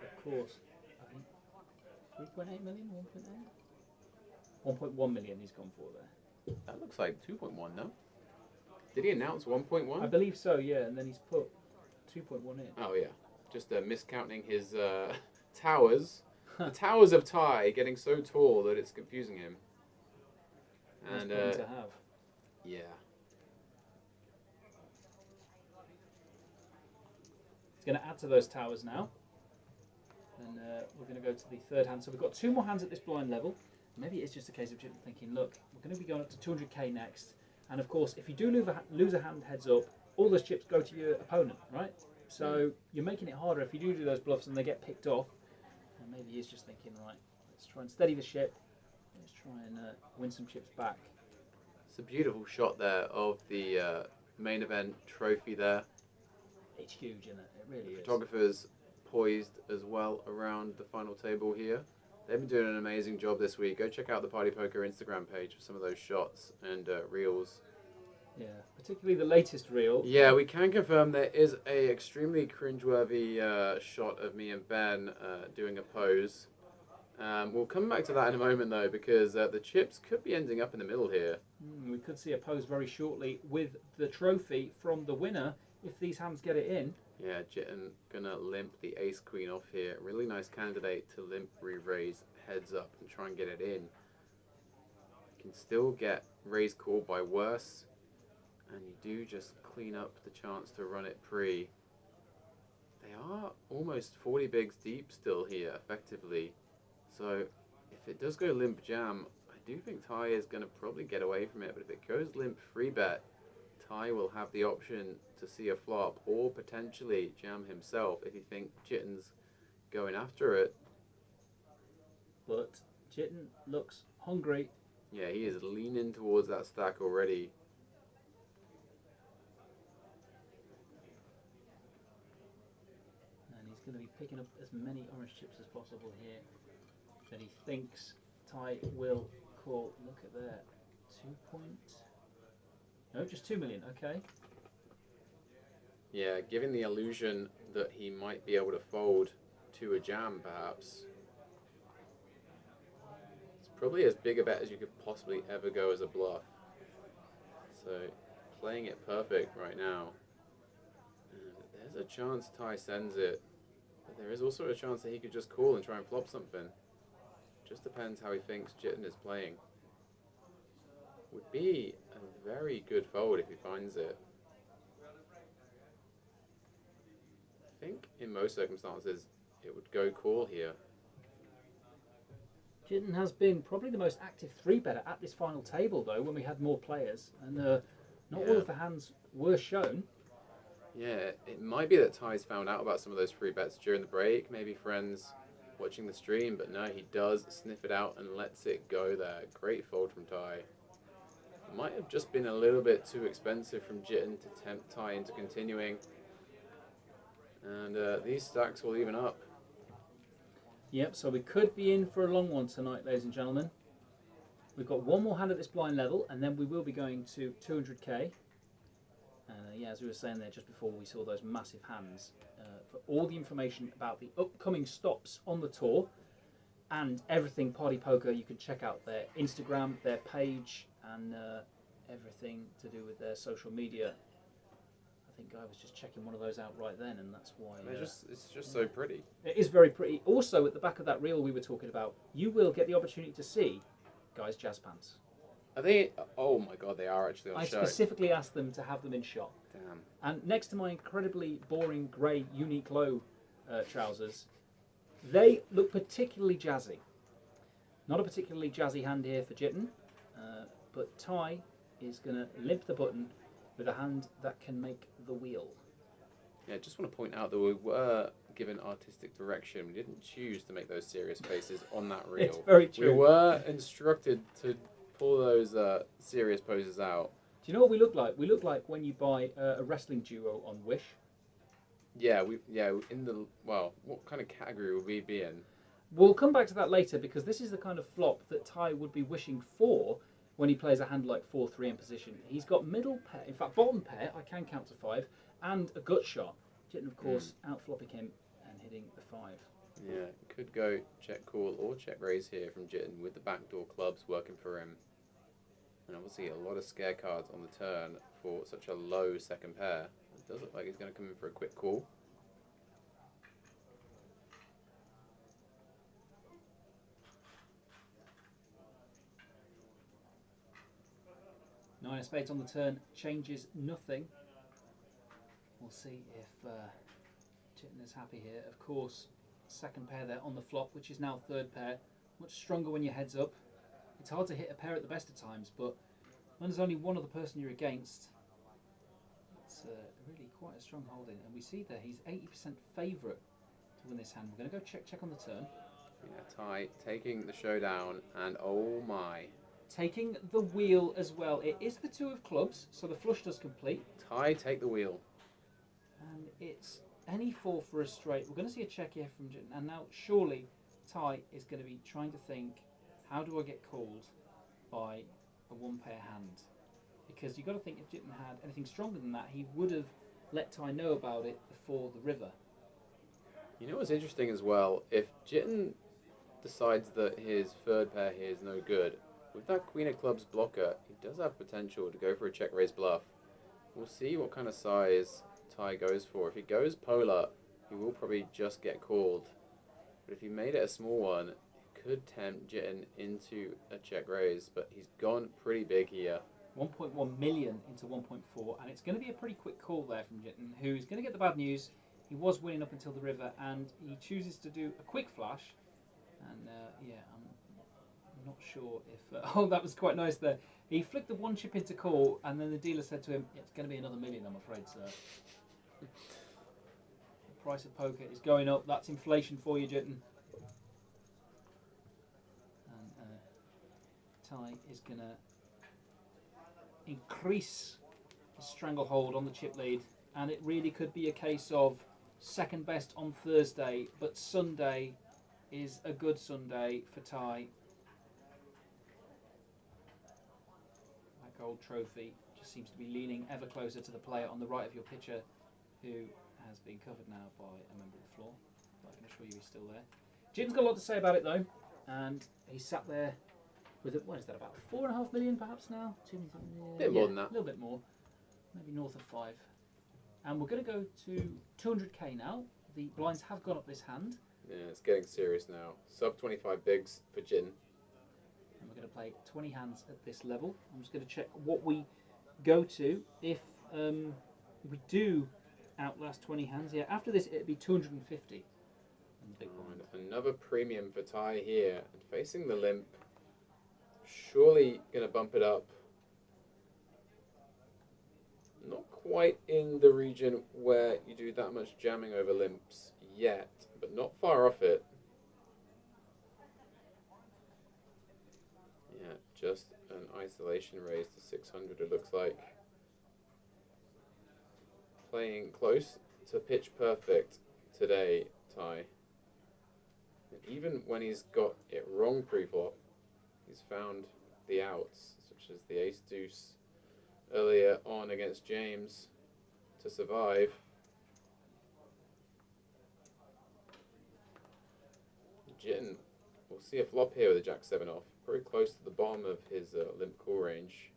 of course. 3.8 million, 1.8? 1.1 million he's gone for there. That looks like 2.1, no? Did he announce 1.1? I believe so, yeah, and then he's put 2.1 in. Oh yeah, just miscounting his towers. The towers of Ty getting so tall that it's confusing him. Nice And point to have. yeah. He's going to add to those towers now. And we're going to go to the third hand. So we've got 2 more hands at this blind level. Maybe it's just a case of thinking, look, we're going to be going up to 200k next. And of course, if you do lose a hand heads up, all those chips go to your opponent, right? So you're making it harder if you do those bluffs and they get picked off. And maybe he's just thinking, right, let's try and steady the ship. Let's try and win some chips back. It's a beautiful shot there of the main event trophy there. It's huge, isn't it? It really is. Photographers poised as well around the final table here. They've been doing an amazing job this week. Go check out the Party Poker Instagram page for some of those shots and reels. Yeah, particularly the latest reel. Yeah, we can confirm there is a extremely cringeworthy shot of me and Ben doing a pose. We'll come back to that in a moment though, because the chips could be ending up in the middle here. We could see a pose very shortly with the trophy from the winner if these hands get it in. Yeah, Jitten gonna limp the ace queen off here. Really nice candidate to limp re-raise heads up and try and get it in. Can still get raise call by worse, and you do just clean up the chance to run it pre. They are almost 40 bigs deep still here, effectively. So if it does go limp jam, I do think Ty is going to probably get away from it. But if it goes limp free bet, Ty will have the option to see a flop or potentially jam himself if you think Jitten's going after it. But Jitten looks hungry. Yeah, he is leaning towards that stack already. And he's going to be picking up as many orange chips as possible here. That he thinks Ty will call. Look at that. 2 point. No, just 2 million. Okay. Yeah, giving the illusion that he might be able to fold to a jam, perhaps. It's probably as big a bet as you could possibly ever go as a bluff. So, playing it perfect right now. And there's a chance Ty sends it, but there is also a chance that he could just call and try and flop something. Just depends how he thinks Jitten is playing. Would be a very good fold if he finds it. I think in most circumstances it would go call here. Jitten has been probably the most active 3-better at this final table, though, when we had more players. And not all of the hands were shown. Yeah, it might be that Ty's found out about some of those free bets during the break, maybe friends watching the stream, but no, he does sniff it out and lets it go there. Great fold from Ty. Might have just been a little bit too expensive from Jitten to tempt Ty into continuing. And these stacks will even up. Yep, so we could be in for a long one tonight, ladies and gentlemen. We've got one more hand at this blind level, and then we will be going to 200k. Yeah, as we were saying there just before we saw those massive hands. For all the information about the upcoming stops on the tour and everything Party Poker, you can check out their Instagram, their page, and everything to do with their social media. I think I was just checking one of those out right then, and that's why. It's just so pretty. It is very pretty. Also, at the back of that reel we were talking about, you will get the opportunity to see guys' jazz pants. Are they? Oh my god, they are actually on I show. specifically asked them to have them in shot. Damn. And next to my incredibly boring grey Uniqlo trousers, they look particularly jazzy. Not a particularly jazzy hand here for Jitten, but Ty is going to limp the button with a hand that can make the wheel. Yeah, I just want to point out that we were given artistic direction. We didn't choose to make those serious faces on that reel. It's very true. We were instructed to pull those serious poses out. Do you know what we look like? We look like when you buy a wrestling duo on Wish. Yeah, what kind of category would we be in? We'll come back to that later because this is the kind of flop that Ty would be wishing for when he plays a hand like 4-3 in position. He's got middle pair, in fact bottom pair, I can count to 5, and a gut shot. Jitten, of course, outflopping him and hitting the 5. Yeah, could go check call or check raise here from Jitten with the backdoor clubs working for him. And obviously a lot of scare cards on the turn for such a low second pair. It does look like he's going to come in for a quick call. Nine of spades on the turn changes nothing. We'll see if Jitten is happy here. Of course, second pair there on the flop, which is now third pair. Much stronger when your head's up. It's hard to hit a pair at the best of times, but when there's only one other person you're against, it's really quite a strong holding. And we see there he's 80% favourite to win this hand. We're going to go check on the turn. Yeah, Ty taking the showdown, and oh my. Taking the wheel as well. It is the 2 of clubs, so the flush does complete. Ty take the wheel. And it's any 4 for a straight. We're going to see a check here from Jitten. And now surely Ty is going to be trying to think, how do I get called by a 1-pair hand? Because you've got to think if Jitten had anything stronger than that, he would have let Ty know about it before the river. You know what's interesting as well? If Jitten decides that his third pair here is no good, with that Queen of Clubs blocker, he does have potential to go for a check raise bluff. We'll see what kind of size Ty goes for. If he goes polar, he will probably just get called. But if he made it a small one, it could tempt Jitten into a check raise. But he's gone pretty big here. 1.1 million into 1.4, and it's going to be a pretty quick call there from Jitten, who's going to get the bad news. He was winning up until the river, and he chooses to do a quick flash. And yeah, I'm not sure if... oh, that was quite nice there. He flicked the one chip into call, and then the dealer said to him, it's going to be another million, I'm afraid, sir. The price of poker is going up. That's inflation for you, Jitten. And Ty is going to increase his stranglehold on the chip lead, and it really could be a case of second best on Thursday, but Sunday is a good Sunday for Ty. That gold trophy just seems to be leaning ever closer to the player on the right of your picture, who has been covered now by a member of the floor, but I can assure you he's still there. Jim's got a lot to say about it though, and he sat there with, what is that, about 4.5 million perhaps now? 2 million, Bit more than that. A little bit more, maybe north of 5. And we're going to go to 200k now. The blinds have gone up this hand. Yeah, it's getting serious now. Sub 25 bigs for Jitten. And we're going to play 20 hands at this level. I'm just going to check what we go to. If we do outlast 20 hands, yeah, after this it'd be 250. And the big blind. Another premium for Ty here. And facing the limp. Surely going to bump it up. Not quite in the region where you do that much jamming over limps yet, but not far off it. Yeah, just an isolation raise to 600 it looks like. Playing close to pitch perfect today, Ty. And even when he's got it wrong pre-flop, he's found the outs, such as the ace-deuce earlier on against James to survive. Jitten will see a flop here with a jack-7 off, very close to the bottom of his limp call range.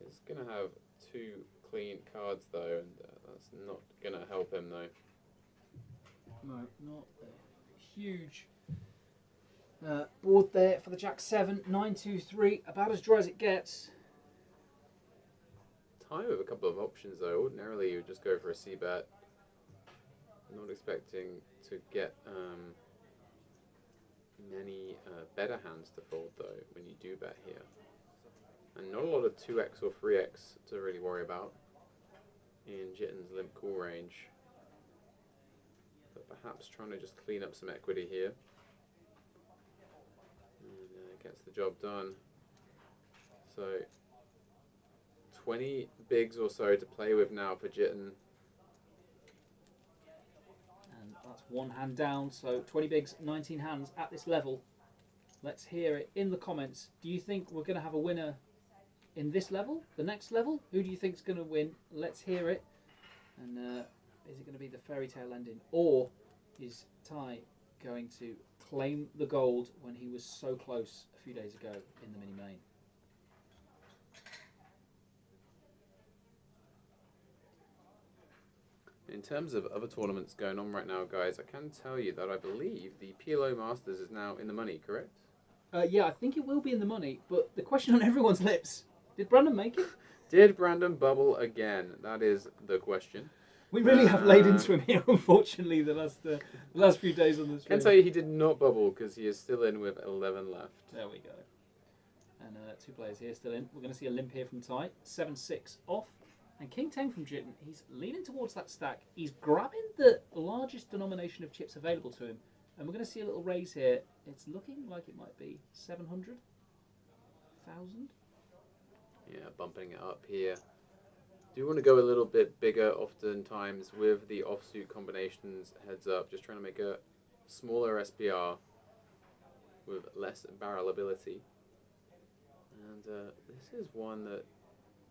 He's going to have 2 clean cards though, and that's not going to help him though. No, not a huge board there for the jack-7, 9-2-3, about as dry as it gets. Ty with a couple of options though. Ordinarily you would just go for a c-bet. Not expecting to get many better hands to fold though when you do bet here. And not a lot of 2x or 3x to really worry about in Jitten's limp call range. But perhaps trying to just clean up some equity here. And gets the job done. So 20 bigs or so to play with now for Jitten. And that's one hand down, so 20 bigs, 19 hands at this level. Let's hear it in the comments. Do you think we're going to have a winner in this level, the next level? Who do you think is going to win? Let's hear it. And is it going to be the fairy tale ending, or is Ty going to claim the gold when he was so close a few days ago in the mini main? In terms of other tournaments going on right now, guys, I can tell you that I believe the PLO Masters is now in the money, correct? Yeah, I think it will be in the money, but the question on everyone's lips, did Brandon make it? Did Brandon bubble again? That is the question. We really have laid into him here, unfortunately, the last few days on the I stream. can tell you he did not bubble because he is still in with 11 left. There we go. And 2 players here still in. We're going to see a limp here from Ty. 7-6 off. And King 10 from Jitten. He's leaning towards that stack. He's grabbing the largest denomination of chips available to him. And we're going to see a little raise here. It's looking like it might be 700,000. Yeah, bumping it up here. Do want to go a little bit bigger oftentimes with the offsuit combinations heads up. Just trying to make a smaller SPR with less barrel ability. And this is one that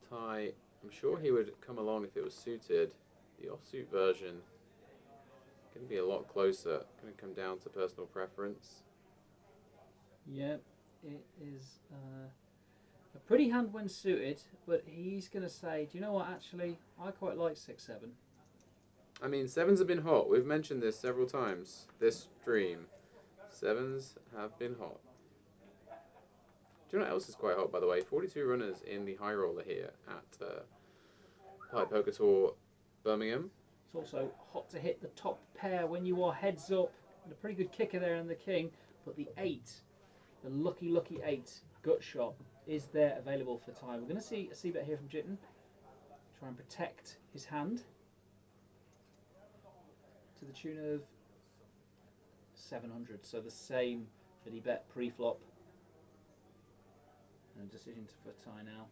Ty, I'm sure he would come along if it was suited. The offsuit version going to be a lot closer. Going to come down to personal preference. Yeah, it is A pretty hand when suited, but he's going to say, do you know what, actually, I quite like 6-7. I mean, sevens have been hot. We've mentioned this several times this stream. Sevens have been hot. Do you know what else is quite hot, by the way? 42 runners in the high roller here at Pipe Poker Tour Birmingham. It's also hot to hit the top pair when you are heads up. And a pretty good kicker there in the king, but the 8, the lucky 8 gut shot is there available for time. We're going to see a c-bet here from Jitten. Try and protect his hand to the tune of 700. So the same that he bet pre-flop. And a decision for tie now.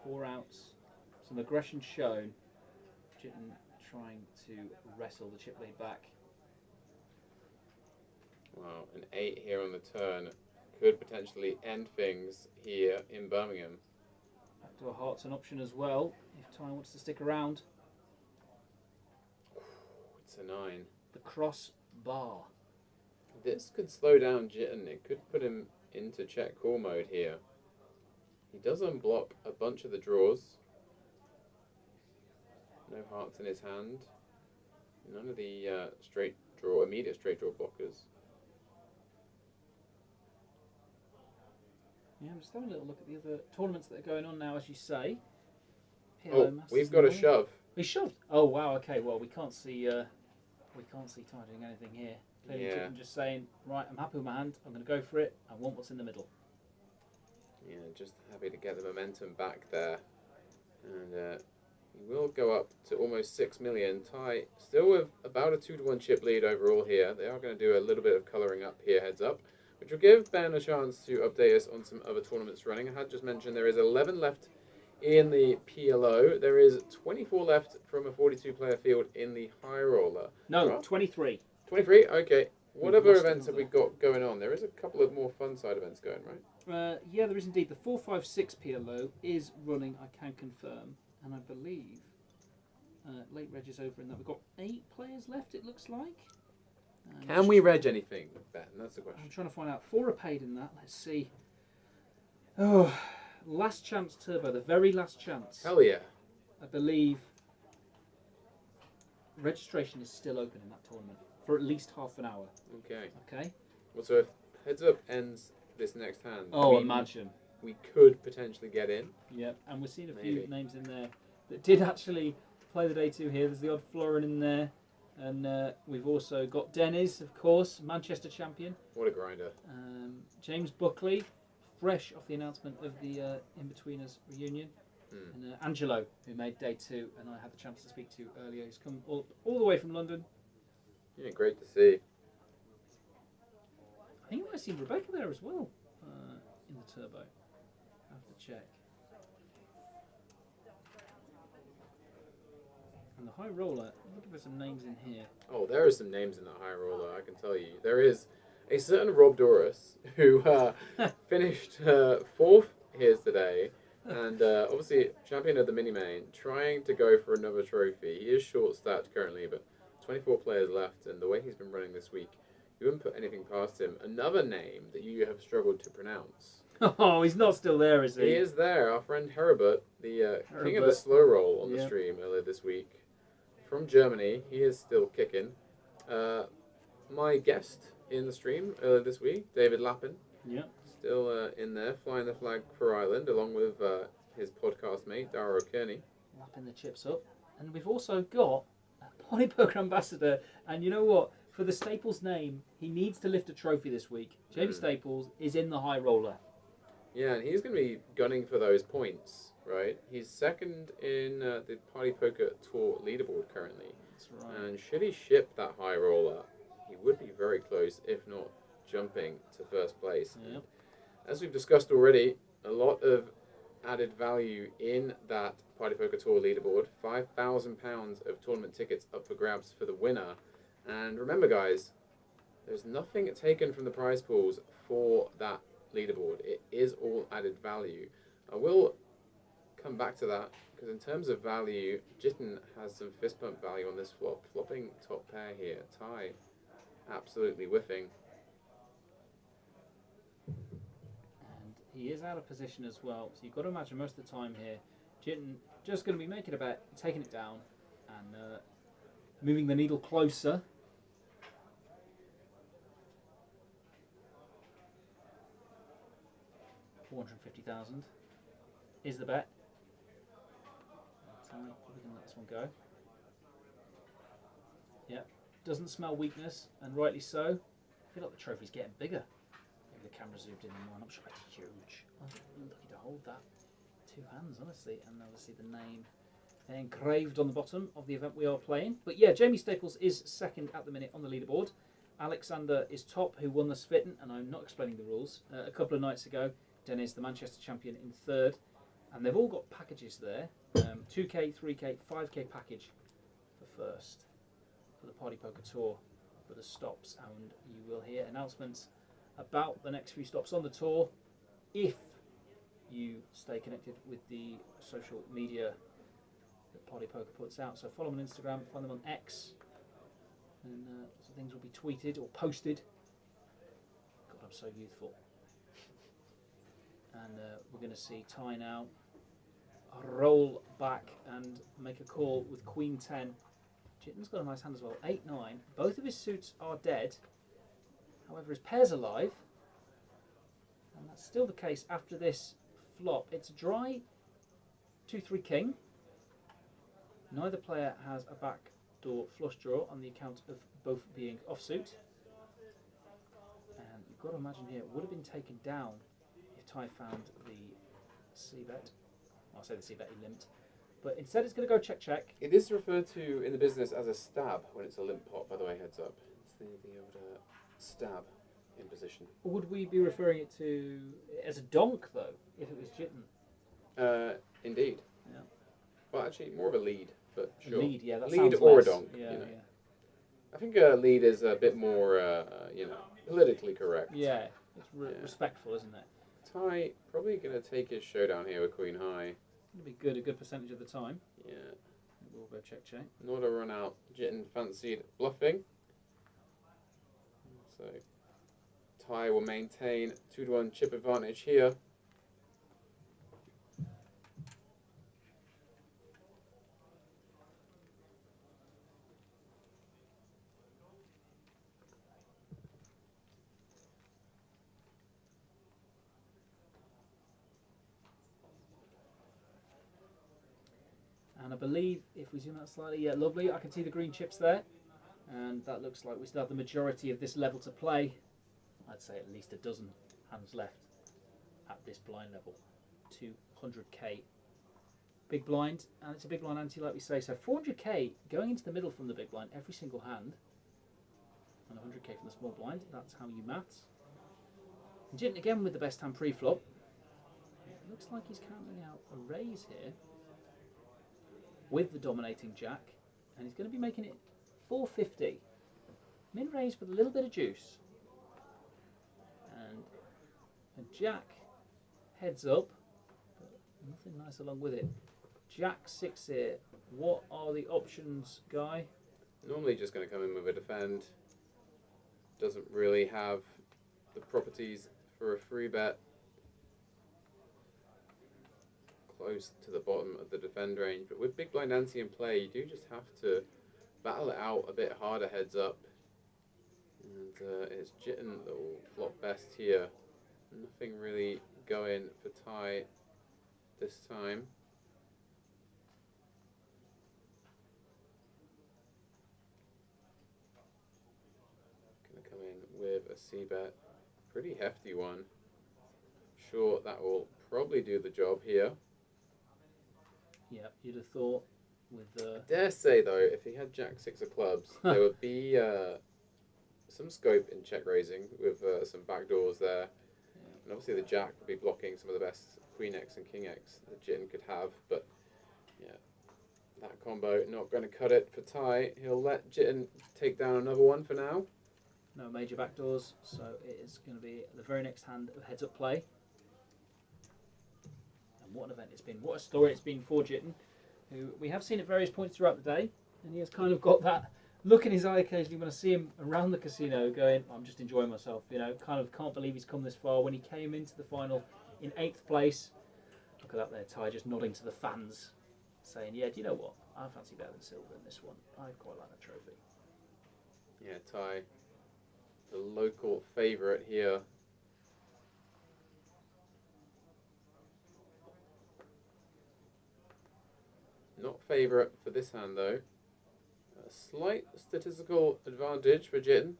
Four outs. Some aggression shown. Jitten trying to wrestle the chip lead back. Wow, an 8 here on the turn could potentially end things here in Birmingham. Back to a hearts an option as well, if Ty wants to stick around. It's a 9. The cross bar. This could slow down Jitten. It could put him into check call mode here. He does unblock a bunch of the draws. No hearts in his hand. None of the immediate straight draw blockers. Yeah, I'm just having a little look at the other tournaments that are going on now, as you say. Oh, PLO Masters we've got a Norway. shove. We shoved. Oh wow. Okay. Well, we can't see. We can't see Ty doing anything here. Clearly, Yeah. Jitten just saying, right, I'm happy with my hand. I'm going to go for it. I want what's in the middle. Yeah, just happy to get the momentum back there. And he will go up to almost 6 million. Ty still with about a 2-1 chip lead overall here. They are going to do a little bit of colouring up here, heads up, which will give Ben a chance to update us on some other tournaments running. I had just mentioned there is 11 left in the PLO. There is 24 left from a 42-player field in the high roller. No, Right. 23. 23? Okay. What We've other lost events have we another. got going on? There is a couple of more fun side events going, right? Yeah, there is indeed. The 456 PLO is running, I can confirm. And I believe late reg is over in that. We've got 8 players left, it looks like. Can we reg anything, Ben? That's the question. I'm trying to find out. 4 are paid in that. Let's see. Oh, last chance turbo, the very last chance. Hell yeah. I believe registration is still open in that tournament for at least half an hour. Okay. Okay? Well, so if heads up ends this next hand, Oh, we, imagine. we could potentially get in. Yeah, and we're seeing a Maybe. few names in there that did actually play the day 2 here. There's the odd Florin in there. And we've also got Dennis, of course, Manchester champion. What a grinder. James Buckley, fresh off the announcement of the In-Betweeners reunion. And Angelo, who made day 2, and I had the chance to speak to earlier. He's come all the way from London. Yeah, great to see. I think you might have seen Rebecca there as well in the turbo. I have to check. And the high roller, looking for some names in here. Oh, there are some names in that high roller, I can tell you. There is a certain Rob Doris who finished 4th here today. And obviously, champion of the mini main, trying to go for another trophy. He is short stacked currently, but 24 players left. And the way he's been running this week, you wouldn't put anything past him. Another name that you have struggled to pronounce. Oh, he's not still there, is he? He is there. Our friend Heribert, the king of the Heribert. slow roll on the Yep. stream earlier this week. From Germany, he is still kicking. My guest in the stream earlier this week, David Lappin, Yeah. still in there, flying the flag for Ireland, along with his podcast mate, Dara O'Kearney. Lapping the chips up. And we've also got a Poly Poker ambassador. And you know what? For the Staples name, he needs to lift a trophy this week. James Staples is in the high roller. Yeah, and he's going to be gunning for those points, right? He's second in the Party Poker Tour leaderboard currently. That's right. And should he ship that high roller, he would be very close, if not jumping to first place. Yep. As we've discussed already, a lot of added value in that Party Poker Tour leaderboard. £5,000 of tournament tickets up for grabs for the winner. And remember, guys, there's nothing taken from the prize pools for that leaderboard. It is all added value. I will come back to that because in terms of value, Jitten has some fist bump value on this flop. Flopping top pair here. Tie absolutely whiffing. he is out of position as well. So you've got to imagine most of the time here, Jitten just going to be making a bet, taking it down, and moving the needle closer. $450,000 is the bet. Probably going to let this one go. Yep, doesn't smell weakness, and rightly so. I feel like the trophy's getting bigger. Maybe the camera zoomed in on one. I'm sure it's huge. I'm lucky to hold that. 2 hands, honestly, and obviously the name engraved on the bottom of the event we are playing. But yeah, Jamie Staples is second at the minute on the leaderboard. Alexander is top, who won the Spitten, and I'm not explaining the rules. A couple of nights ago, Dennis, the Manchester champion, in third. And they've all got packages there. 2K, 3K, 5K package for first for the Party Poker Tour for the stops. And you will hear announcements about the next few stops on the tour if you stay connected with the social media that Party Poker puts out. So follow them on Instagram, find them on X, and some things will be tweeted or posted. God, I'm so youthful. And we're going to see Ty now roll back and make a call with Queen 10. Jitten's got a nice hand as well, 8-9. Both of his suits are dead. However, his pair's alive. And that's still the case after this flop. It's a dry 2-3 king. Neither player has a backdoor flush draw on the account of both being offsuit. And you've got to imagine here, it would have been taken down if Ty found the c-bet. I'll say the c-bet he limped. But instead it's going to go check-check. It is referred to in the business as a stab when it's a limp pot, by the way, heads up. It's the old stab in position. Would we be referring it to as a donk, though, if it was Jitten? Indeed. Yeah. Well, actually, more of a lead, but A sure. lead, yeah, that lead sounds or less. a donk. Yeah, you know. yeah. I think a lead is a bit more, politically correct. Yeah, it's Yeah. respectful, isn't it? Ty probably going to take his showdown here with Queen High. It'll be good, a good percentage of the time. Yeah. We'll go check. Not a run out. Jitten fancied bluffing. So Ty will maintain 2-1 chip advantage here. And I believe if we zoom out slightly, yeah, lovely. I can see the green chips there. And that looks like we still have the majority of this level to play. I'd say at least a dozen hands left at this blind level. 200k. Big blind, and it's a big blind ante like we say. So 400k going into the middle from the big blind every single hand. And 100k from the small blind. That's how you maths. And Jitten again with the best hand pre-flop. It looks like he's counting out a raise here with the dominating jack, and he's going to be making it 450. Min raise with a little bit of juice, and a jack heads up, but nothing nice along with it. Jack 6 here. What are the options, Guy? Normally just going to come in with a defend. Doesn't really have the properties for a free bet. Close to the bottom of the defend range, but with big blind ante in play, you do just have to battle it out a bit harder heads up. And it's Jitten that will flop best here. Nothing really going for Ty this time. Gonna come in with a c-bet, pretty hefty one. Sure, that will probably do the job here. Yeah, you'd have thought with I dare say though, if he had Jack 6 of clubs, there would be some scope in check raising with some backdoors there. And obviously the Jack would be blocking some of the best Queen X and King X that Jitten could have. But yeah, that combo not going to cut it for Ty. He'll let Jitten take down another one for now. no major backdoors, so it is going to be the very next hand of heads up play. What an event it's been, what a story it's been for Jitten, who we have seen at various points throughout the day, and he has kind of got that look in his eye occasionally when I see him around the casino going, I'm just enjoying myself, you know, kind of can't believe he's come this far. When he came into the final in 8th place. Look at that there, Ty, just nodding to the fans, saying, yeah, do you know what? I fancy better than silver in this one. I quite like that trophy. Yeah, Ty, the local favourite here. Not favourite for this hand though. A slight statistical advantage for Jitten.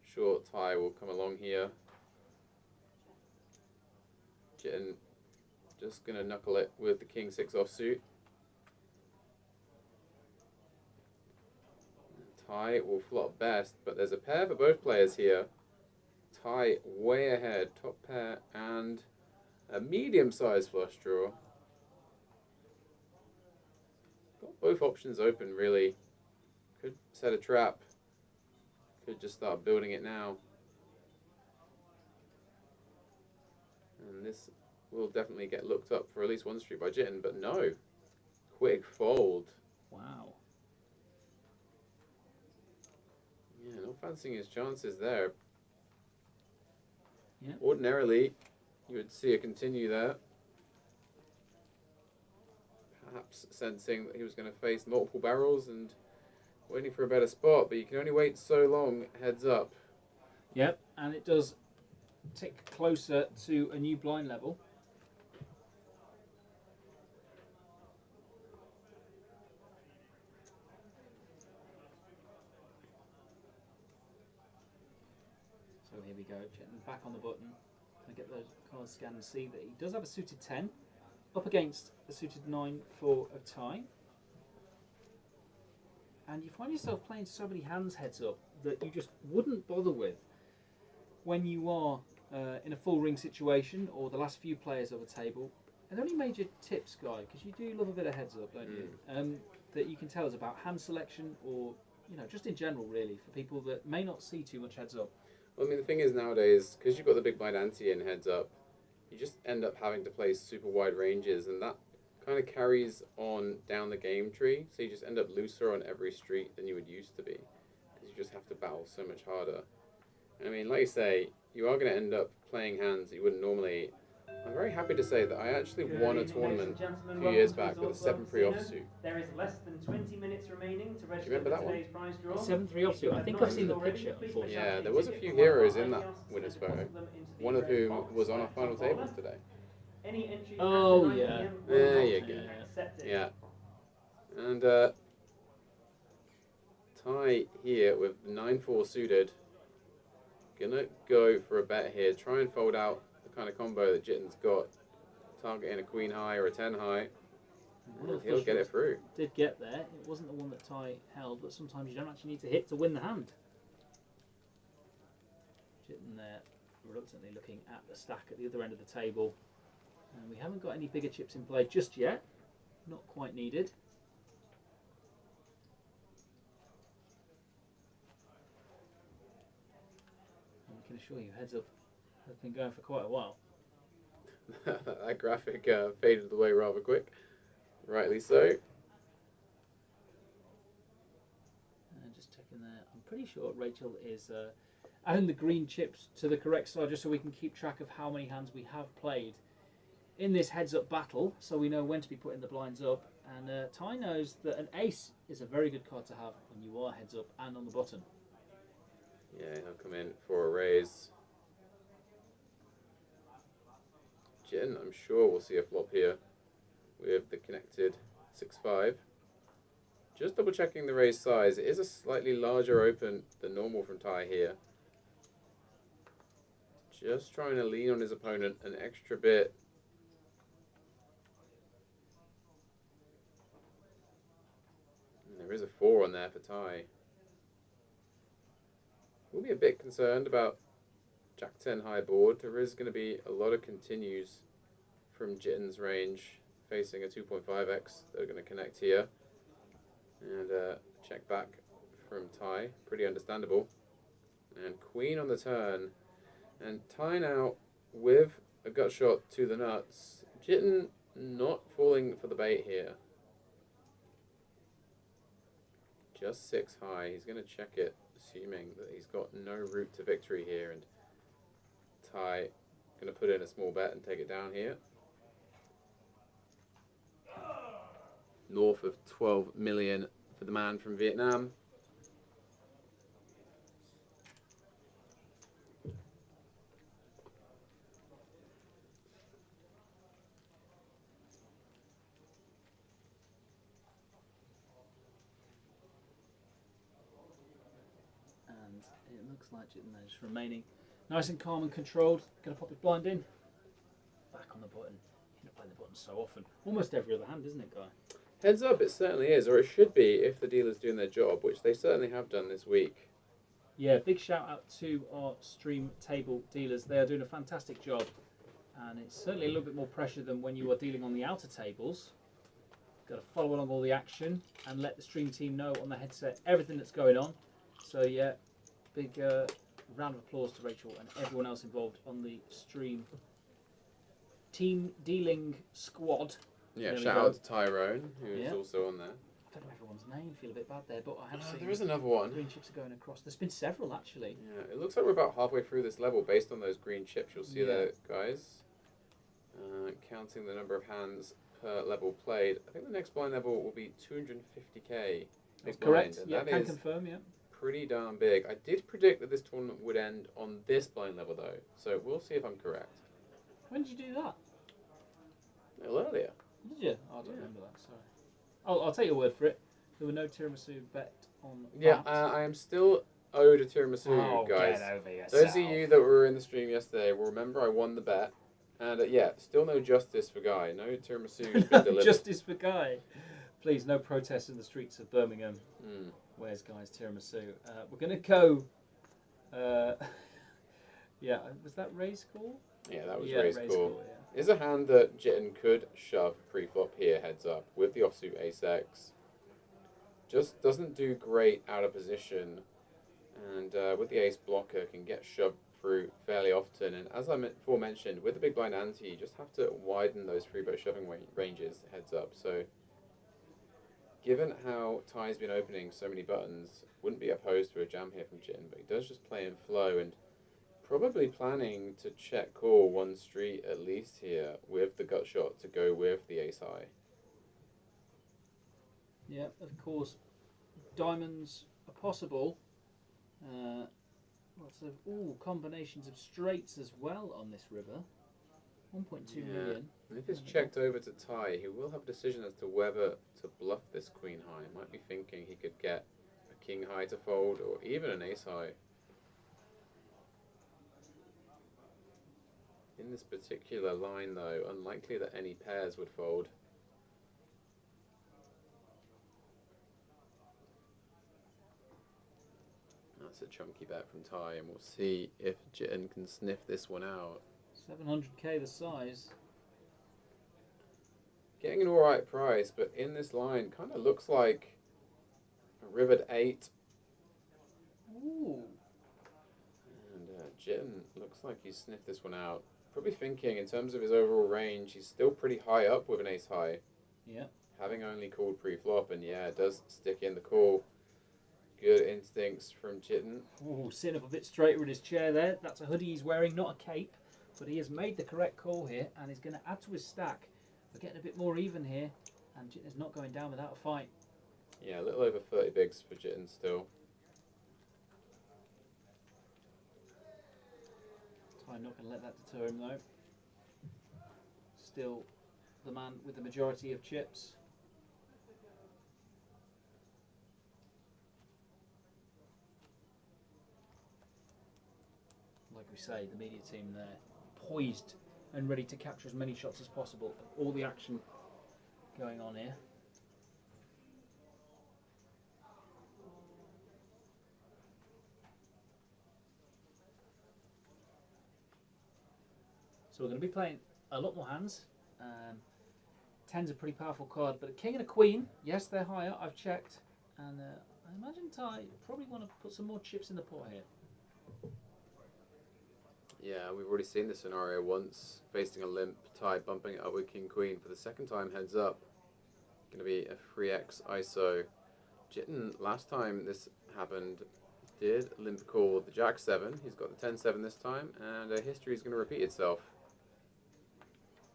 Sure, Ty will come along here. Jitten just going to knuckle it with the King 6 offsuit. Ty will flop best, but there's a pair for both players here. Ty way ahead, top pair, and a medium-sized flush draw. Got both options open, really. Could set a trap. Could just start building it now. And this will definitely get looked up for at least one street by Jitten, but no. Quick fold. Wow. Yeah, not fancying his chances there. Yeah. Ordinarily, you would see a continue there. Perhaps sensing that he was going to face multiple barrels and waiting for a better spot, but you can only wait so long heads up. Yep, and it does tick closer to a new blind level. So here we go, Jitten back on the button. I get those cards scanned and see that he does have a suited 10 up against a suited 9 for a tie. And you find yourself playing so many hands heads up that you just wouldn't bother with when you are in a full ring situation or the last few players of a table. Are there any major tips, Guy? Because you do love a bit of heads up, don't you? That you can tell us about hand selection or, you know, just in general, really, for people that may not see too much heads up. Well, I mean, the thing is nowadays, because you've got the big blind ante in heads up, you just end up having to play super wide ranges, and that kind of carries on down the game tree. So you just end up looser on every street than you would used to be, because you just have to battle so much harder. And I mean, like you say, you are going to end up playing hands that you wouldn't normally. I'm very happy to say that I actually won a tournament a few years back with a 7-3 offsuit. There is less than 20 minutes remaining to register remember that for one? today's prize draw. 7-3 offsuit. I think I've seen the picture, unfortunately. Yeah, there was a few heroes in that winner's photo, one of whom was on our final table today. Any entry Oh, after 9 yeah. PM There you will go. be accepted. Yeah. And Ty here with 9-4 suited. Gonna go for a bet here. Try and fold out the kind of combo that Jitten's got. Targeting a queen high or a 10 high. One of the He'll flush get it draws through. did get there. It wasn't the one that Ty held, but sometimes you don't actually need to hit to win the hand. Jitten there reluctantly looking at the stack at the other end of the table. And we haven't got any bigger chips in play just yet. Not quite needed. And we can assure you, heads up has been going for quite a while. That graphic faded away rather quick. Rightly so. Just checking there. I'm pretty sure Rachel is adding the green chips to the correct side just so we can keep track of how many hands we have played in this heads-up battle, so we know when to be putting the blinds up. And Ty knows that an ace is a very good card to have when you are heads up and on the button. Yeah, he'll come in for a raise. Jitten, I'm sure we'll see a flop here with the connected 6-5. Just double checking the raise size. It is a slightly larger open than normal from Ty here. Just trying to lean on his opponent an extra bit. And there is a 4 on there for Ty. We'll be a bit concerned about Jack 10 high board. There is going to be a lot of continues from Jitten's range facing a 2.5x that are going to connect here. And check back from Ty, pretty understandable. And queen on the turn. And Ty now with a gut shot to the nuts. Jitten not falling for the bait here. Just 6 high. He's going to check it, assuming that he's got no route to victory here. And Ty going going to put in a small bet and take it down here. North of 12 million for the man from Vietnam. And it looks like it's remaining nice and calm and controlled. Going to pop his blind in. Back on the button. You don't play the button so often. Almost every other hand, isn't it, Guy? Heads up, it certainly is, or it should be if the dealer's doing their job, which they certainly have done this week. Yeah, big shout out to our stream table dealers. They are doing a fantastic job. And it's certainly a little bit more pressure than when you are dealing on the outer tables. Got to follow along all the action and let the stream team know on the headset everything that's going on. So yeah, big round of applause to Rachel and everyone else involved on the stream team dealing squad. Yeah, There we shout go. out to Tyrone, who's Yeah. also on there. I don't know everyone's name. Feel a bit bad there, but I have seen There is another one. green chips are going across. There's been several actually. Yeah, it looks like we're about halfway through this level based on those green chips you'll see Yeah. there, guys. Counting the number of hands per level played. I think the next blind level will be 250k. That's blind, correct. and Yeah, that can is confirm. Yeah. pretty darn big. I did predict that this tournament would end on this blind level though, so we'll see if I'm correct. When did you do that? A little earlier. Did you? Oh, I don't Yeah. remember that. Sorry. I'll take your word for it. There were no tiramisu bet on Yeah, that. I am still owed a tiramisu, Oh, guys. get over yourself. Those of you that were in the stream yesterday will remember I won the bet. And yeah, still no justice for Guy. No tiramisu has been delivered. Justice for Guy. Please, no protests in the streets of Birmingham. Mm. Where's Guy's tiramisu? We're going to go... yeah, was that raise call? Yeah, that was Yeah, raised raise cool. call, yeah. Is a hand that Jitten could shove pre-flop here, heads up, with the offsuit ace-x. Just doesn't do great out of position. And with the ace blocker, can get shoved through fairly often. And as I before mentioned, with the big blind ante, you just have to widen those free-bet shoving ranges, heads up. So, given how Ty's been opening so many buttons, wouldn't be opposed to a jam here from Jitten, but he does just play in flow and probably planning to check call one street at least here with the gut shot to go with the ace high. Yeah, of course, diamonds are possible. Lots of combinations of straights as well on this river. 1.2 million. And if it's checked over to Ty, he will have a decision as to whether to bluff this queen high. Might be thinking he could get a king high to fold or even an ace high. In this particular line though, unlikely that any pairs would fold. That's a chunky bet from Ty, and we'll see if Jitten can sniff this one out. 700k the size. Getting an alright price, but in this line, kind of looks like a rivered 8. Ooh. And Jitten looks like he's sniffed this one out. Probably thinking, in terms of his overall range, he's still pretty high up with an ace high. Yeah. Having only called pre-flop, and yeah, it does stick in the call. Good instincts from Jitten. Ooh, sitting up a bit straighter in his chair there. That's a hoodie he's wearing, not a cape. But he has made the correct call here, and he's going to add to his stack. We're getting a bit more even here, and Jitten's not going down without a fight. Yeah, a little over 30 bigs for Jitten still. I'm not going to let that deter him though. Still the man with the majority of chips. Like we say, the media team there, poised and ready to capture as many shots as possible. All the action going on here. So we're going to be playing a lot more hands. 10's a pretty powerful card, but a king and a queen, yes, they're higher, I've checked. And I imagine Ty probably want to put some more chips in the pot here. Yeah, we've already seen this scenario once, facing a limp, Ty bumping it up with king queen for the second time, heads up. Going to be a 3x ISO. Jitten, last time this happened, did limp call the jack 7. He's got the 10-7 this time, and history is going to repeat itself.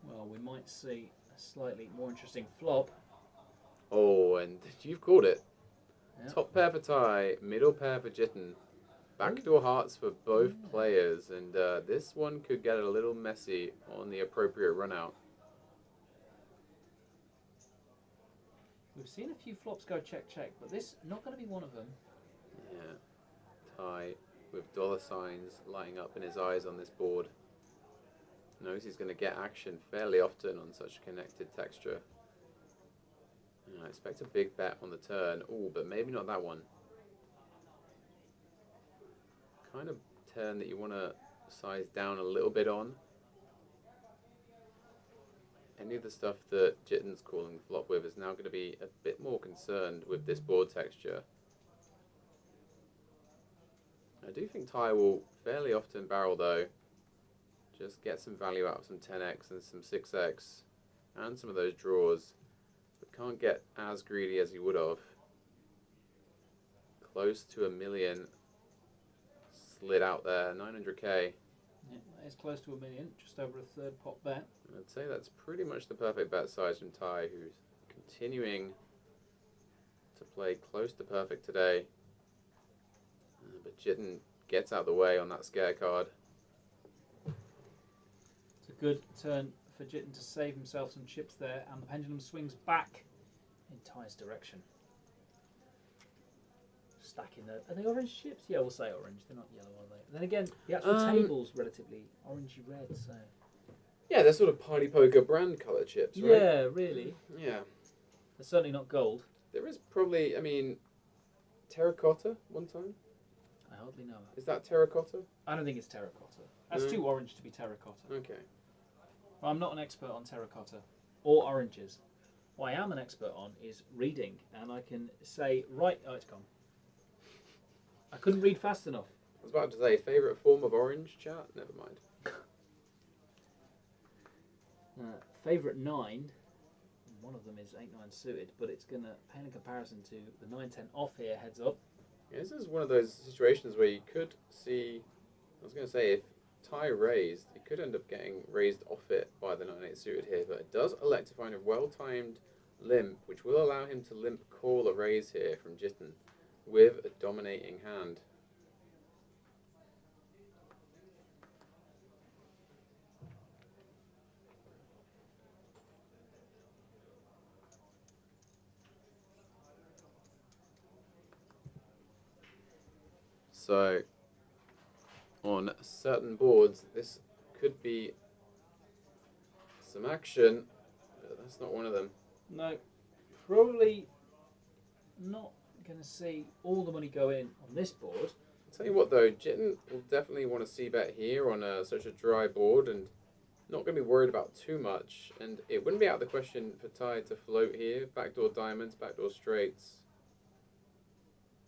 Well, we might see a slightly more interesting flop. Oh, and you've called it. Yeah. Top pair for Ty, middle pair for Jitten. Backdoor hearts for both players, and this one could get a little messy on the appropriate run out. We've seen a few flops go check, check, but this not going to be one of them. Yeah, Ty with dollar signs lighting up in his eyes on this board. Knows he's going to get action fairly often on such a connected texture. I expect a big bet on the turn. Oh, but maybe not that one. Kind of turn that you want to size down a little bit on. Any of the stuff that Jitten's calling flop with is now going to be a bit more concerned with this board texture. I do think Ty will fairly often barrel though. Just get some value out of some 10x and some 6x and some of those draws, but can't get as greedy as he would have. Close to $1 million slid out there, 900k. Yeah, that is close to $1 million, just over a third pot bet. I'd say that's pretty much the perfect bet size from Ty, who's continuing to play close to perfect today. But Jitten gets out of the way on that scare card. It's a good turn for Jitten to save himself some chips there, and the pendulum swings back in Ty's direction. Stacking the... Are they orange chips? Yeah, we'll say orange. They're not yellow, are they? Then again, the actual table's relatively orangey red, so... Yeah, they're sort of party poker brand colour chips, right? Yeah, really. Yeah. They're certainly not gold. There is probably, I mean, terracotta one time. I hardly know. Is that terracotta? I don't think it's terracotta. That's No. too orange to be terracotta. Okay. Well, I'm not an expert on terracotta or oranges. What I am an expert on is reading, and I can say, right... Oh, it's gone. I couldn't read fast enough. I was about to say, favourite form of orange, chat? Never mind. Favourite 9, one of them is 8-9 suited, but it's going to pay in comparison to the 9-10 off here, heads up. Yeah, this is one of those situations where you could see, I was going to say, if Ty raised, he could end up getting raised off it by the 9-8 suited here, but it does elect to find a well-timed limp, which will allow him to limp call a raise here from Jitten with a dominating hand. So, on certain boards, this could be some action, but that's not one of them. No, probably not going to see all the money go in on this board. I'll tell you what though, Jitten will definitely want to see bet here on such a dry board and not going to be worried about too much. And it wouldn't be out of the question for Ty to float here, backdoor diamonds, backdoor straights.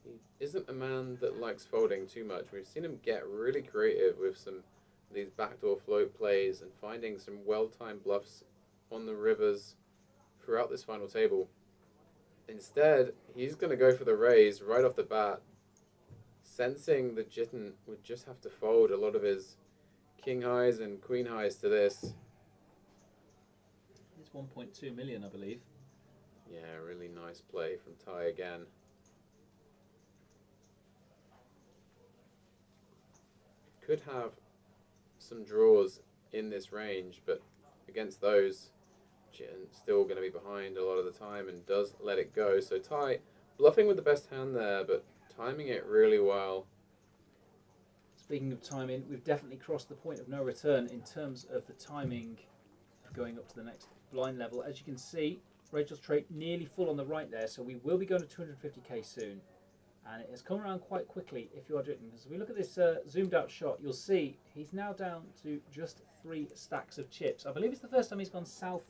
He isn't a man that likes folding too much. We've seen him get really creative with some of these backdoor float plays and finding some well-timed bluffs on the rivers throughout this final table. Instead, he's going to go for the raise right off the bat, sensing that Jitten would just have to fold a lot of his king highs and queen highs to this. It's 1.2 million, I believe. Yeah, really nice play from Ty again. Could have some draws in this range, but against those, Jitten's still going to be behind a lot of the time and does let it go. So Ty bluffing with the best hand there, but timing it really well. Speaking of timing, we've definitely crossed the point of no return in terms of the timing of going up to the next blind level. As you can see, Rachel's trade nearly full on the right there, so we will be going to 250k soon. And it has come around quite quickly if you are Jitten. As we look at this zoomed out shot, you'll see he's now down to just 3 stacks of chips. I believe it's the first time he's gone south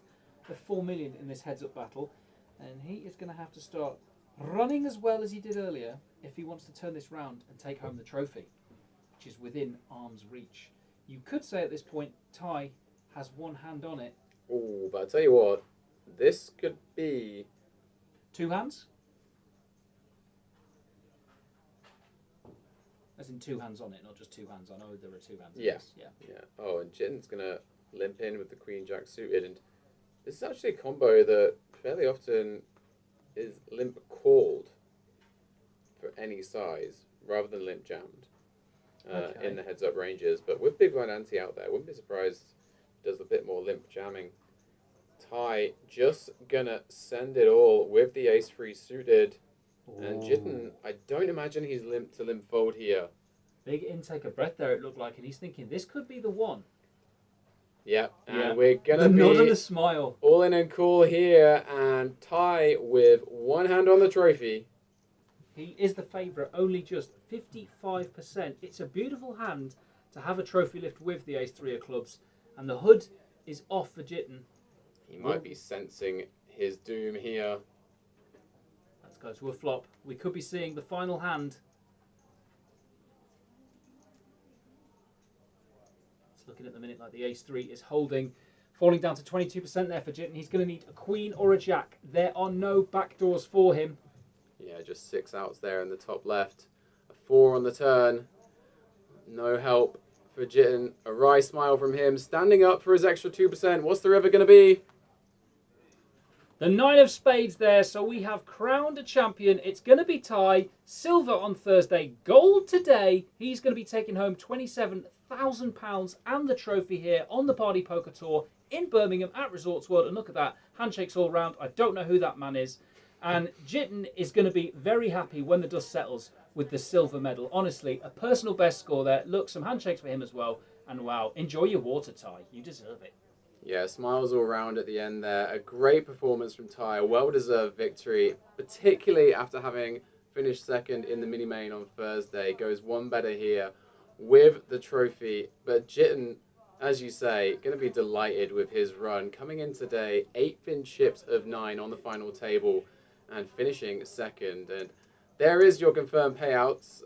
of 4 million in this heads-up battle. And he is going to have to start running as well as he did earlier if he wants to turn this round and take home the trophy, which is within arm's reach. You could say at this point, Ty has one hand on it. Oh, but I tell you what, this could be 2 hands? As in 2 hands on it, not just 2 hands. I know there are 2 hands. Yeah. Yeah. Yeah. Oh, and Jitten's gonna limp in with the Queen Jack suited, and this is actually a combo that fairly often is limp called for any size rather than limp jammed Okay. in the heads up ranges. But with big blind ante out there, wouldn't be surprised if does a bit more limp jamming. Ty just gonna send it all with the ace-3 suited. And Jitten, I don't imagine he's limp to limp fold here. Big intake of breath there, it looked like, and he's thinking this could be the one. Yeah, and Yeah. we're The gonna nod and be the smile. all in and cool here, and Ty with one hand on the trophy. He is the favourite, only just 55%. It's a beautiful hand to have a trophy lift with the ace-3 of clubs, and the hood is off for Jitten. He might be sensing his doom here. Let's go to a flop. We could be seeing the final hand. It's looking at the minute like the ace-3 is holding. Falling down to 22% there for Jitten. He's going to need a queen or a jack. There are no backdoors for him. Yeah, just 6 outs there in the top left. A 4 on the turn. No help for Jitten. A wry smile from him. Standing up for his extra 2%. What's the river going to be? The 9 of spades there, so we have crowned a champion. It's going to be Ty. Silver on Thursday, gold today. He's going to be taking home £27,000 and the trophy here on the Party Poker Tour in Birmingham at Resorts World. And look at that, handshakes all round. I don't know who that man is. And Jitten is going to be very happy when the dust settles with the silver medal. Honestly, a personal best score there. Look, some handshakes for him as well. And wow, enjoy your water, Ty. You deserve it. Yeah, smiles all round at the end there. A great performance from Ty. A well-deserved victory, particularly after having finished second in the mini-main on Thursday. Goes one better here with the trophy. But Jitten, as you say, going to be delighted with his run. Coming in today, 8 thin chips of 9 on the final table and finishing second. And there is your confirmed payouts.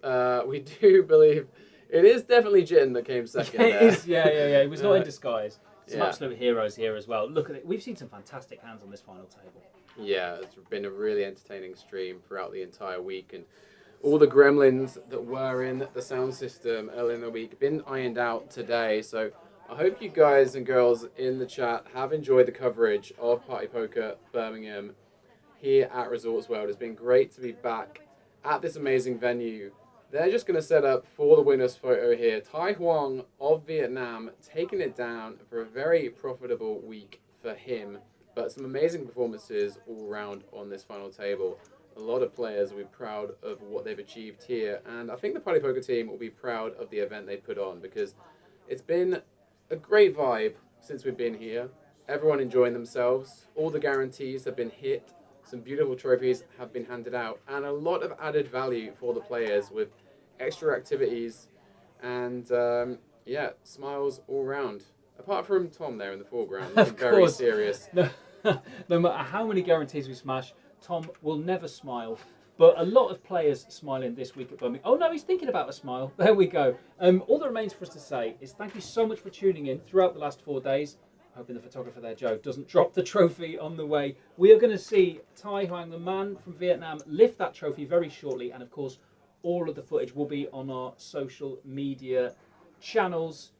We do believe it is definitely Jitten that came second Yeah, there. it is. Yeah. He was not in disguise. Some Yeah. absolute heroes here as well. Look at it. We've seen some fantastic hands on this final table. Yeah, it's been a really entertaining stream throughout the entire week, and all the gremlins that were in the sound system early in the week been ironed out today. So I hope you guys and girls in the chat have enjoyed the coverage of Party Poker Birmingham here at Resorts World. It's been great to be back at this amazing venue. They're just going to set up for the winner's photo here. Tai Huang of Vietnam taking it down for a very profitable week for him. But some amazing performances all round on this final table. A lot of players will be proud of what they've achieved here. And I think the Party Poker team will be proud of the event they put on, because it's been a great vibe since we've been here. Everyone enjoying themselves. All the guarantees have been hit. Some beautiful trophies have been handed out, and a lot of added value for the players with extra activities and yeah, smiles all round. Apart from Tom there in the foreground, looking very course. serious. No matter how many guarantees we smash, Tom will never smile. But a lot of players smiling this week at Birmingham. Oh no, he's thinking about a smile. There we go. All that remains for us to say is thank you so much for tuning in throughout the last 4 days. Hoping the photographer there, Joe, doesn't drop the trophy on the way. We are going to see Tai Huang, the man from Vietnam, lift that trophy very shortly. And of course, all of the footage will be on our social media channels.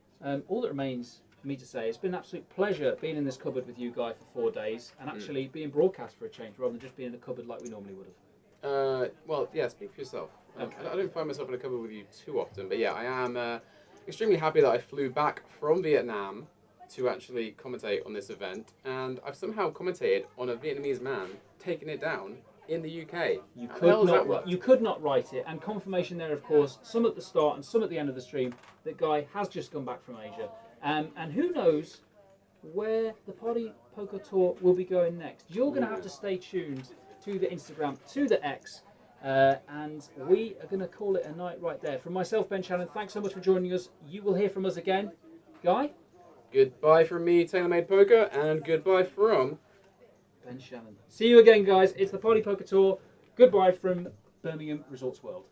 All that remains for me to say, it's been an absolute pleasure being in this cupboard with you, Guy, for 4 days and actually being broadcast for a change rather than just being in the cupboard like we normally would have. Well, yeah, speak for yourself. Okay. I don't find myself in a cupboard with you too often, but yeah, I am extremely happy that I flew back from Vietnam to actually commentate on this event, and I've somehow commentated on a Vietnamese man taking it down in the UK. You How the hell could does that not. work? You could not write it, and confirmation there, of course, some at the start and some at the end of the stream. That Guy has just come back from Asia, and who knows where the Party Poker Tour will be going next. You're going to have to stay tuned to the Instagram, to the X, and we are going to call it a night right there. From myself, Ben Shannon, thanks so much for joining us. You will hear from us again, Guy. Goodbye from me, TaylorMade Poker, and goodbye from Ben Shannon. See you again, guys. It's the Party Poker Tour. Goodbye from Birmingham Resorts World.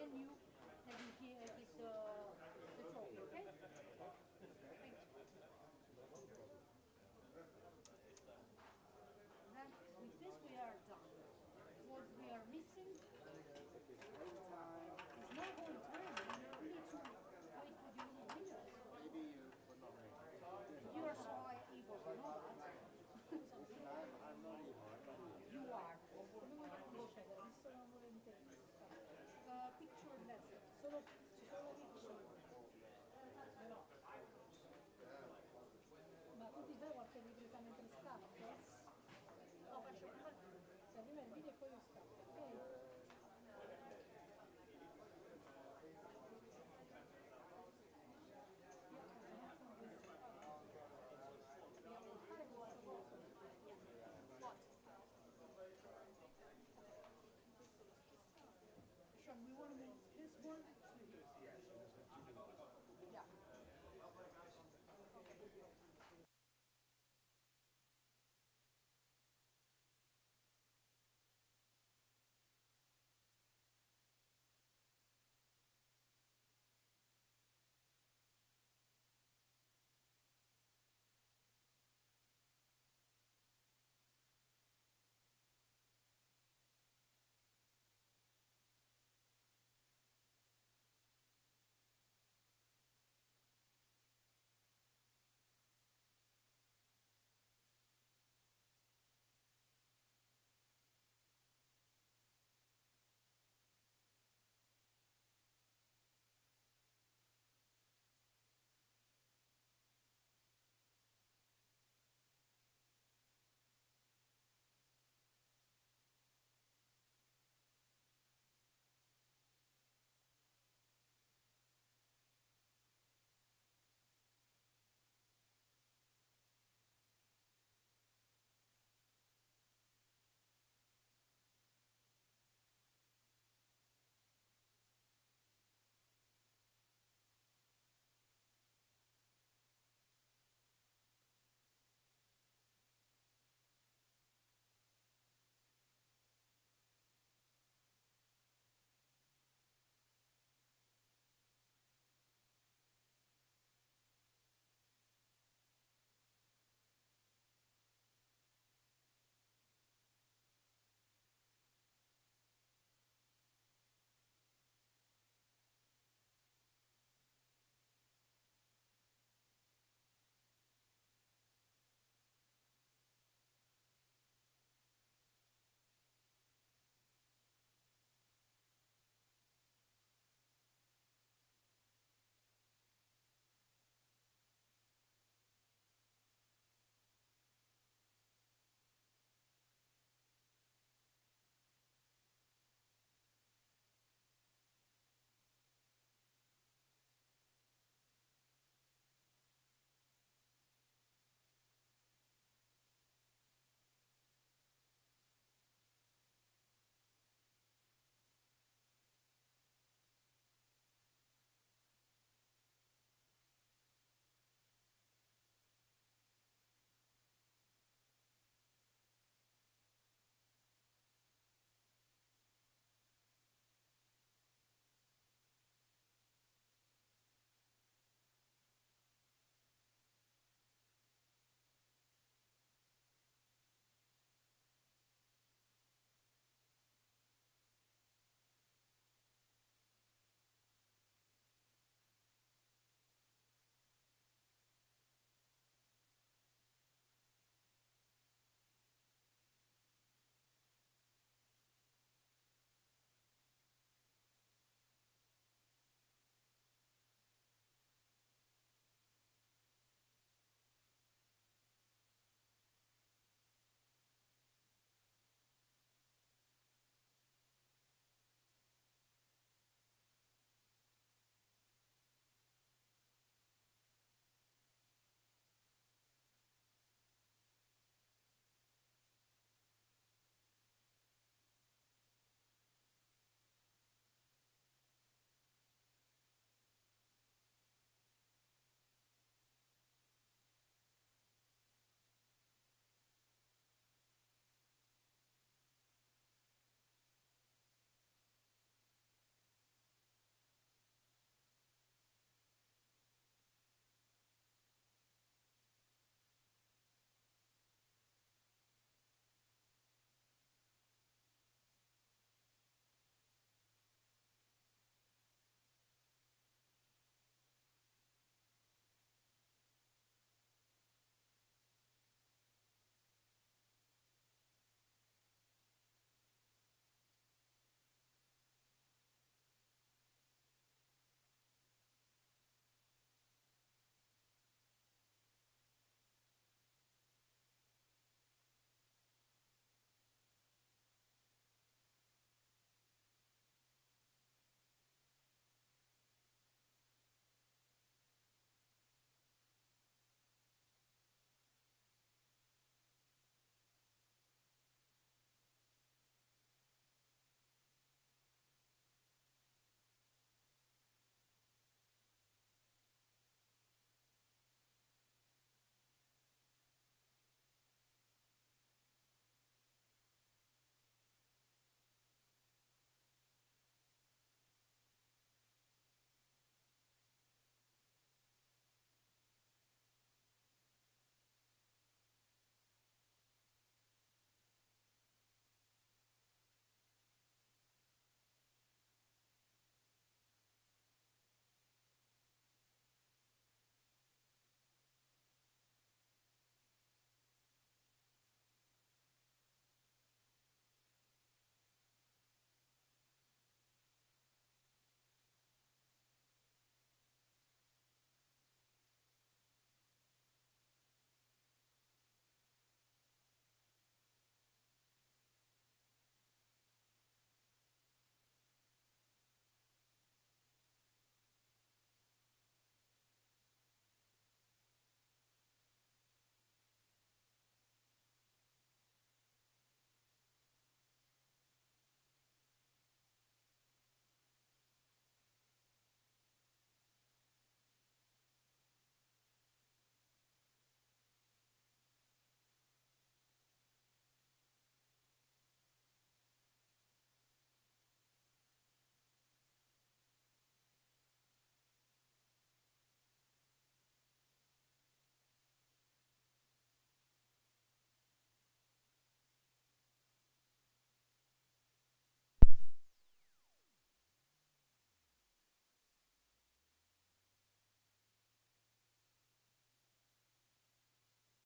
and you let me here hit the trophy, okay? Thank you. Then with this we are done. What we are missing is no whole time. We need to wait for the winners. Maybe you, but not me. You are so evil, you know that? I'm not evil. You are. Come vogliamo procedere? Visto che non vuole intervista. Picture lesson. Solo picture. Ma tu ti fai qualche ripresa mentre scappi? No, faccio prima Cioè prima il video e poi io scappo, ok? Sean, we want to move this one to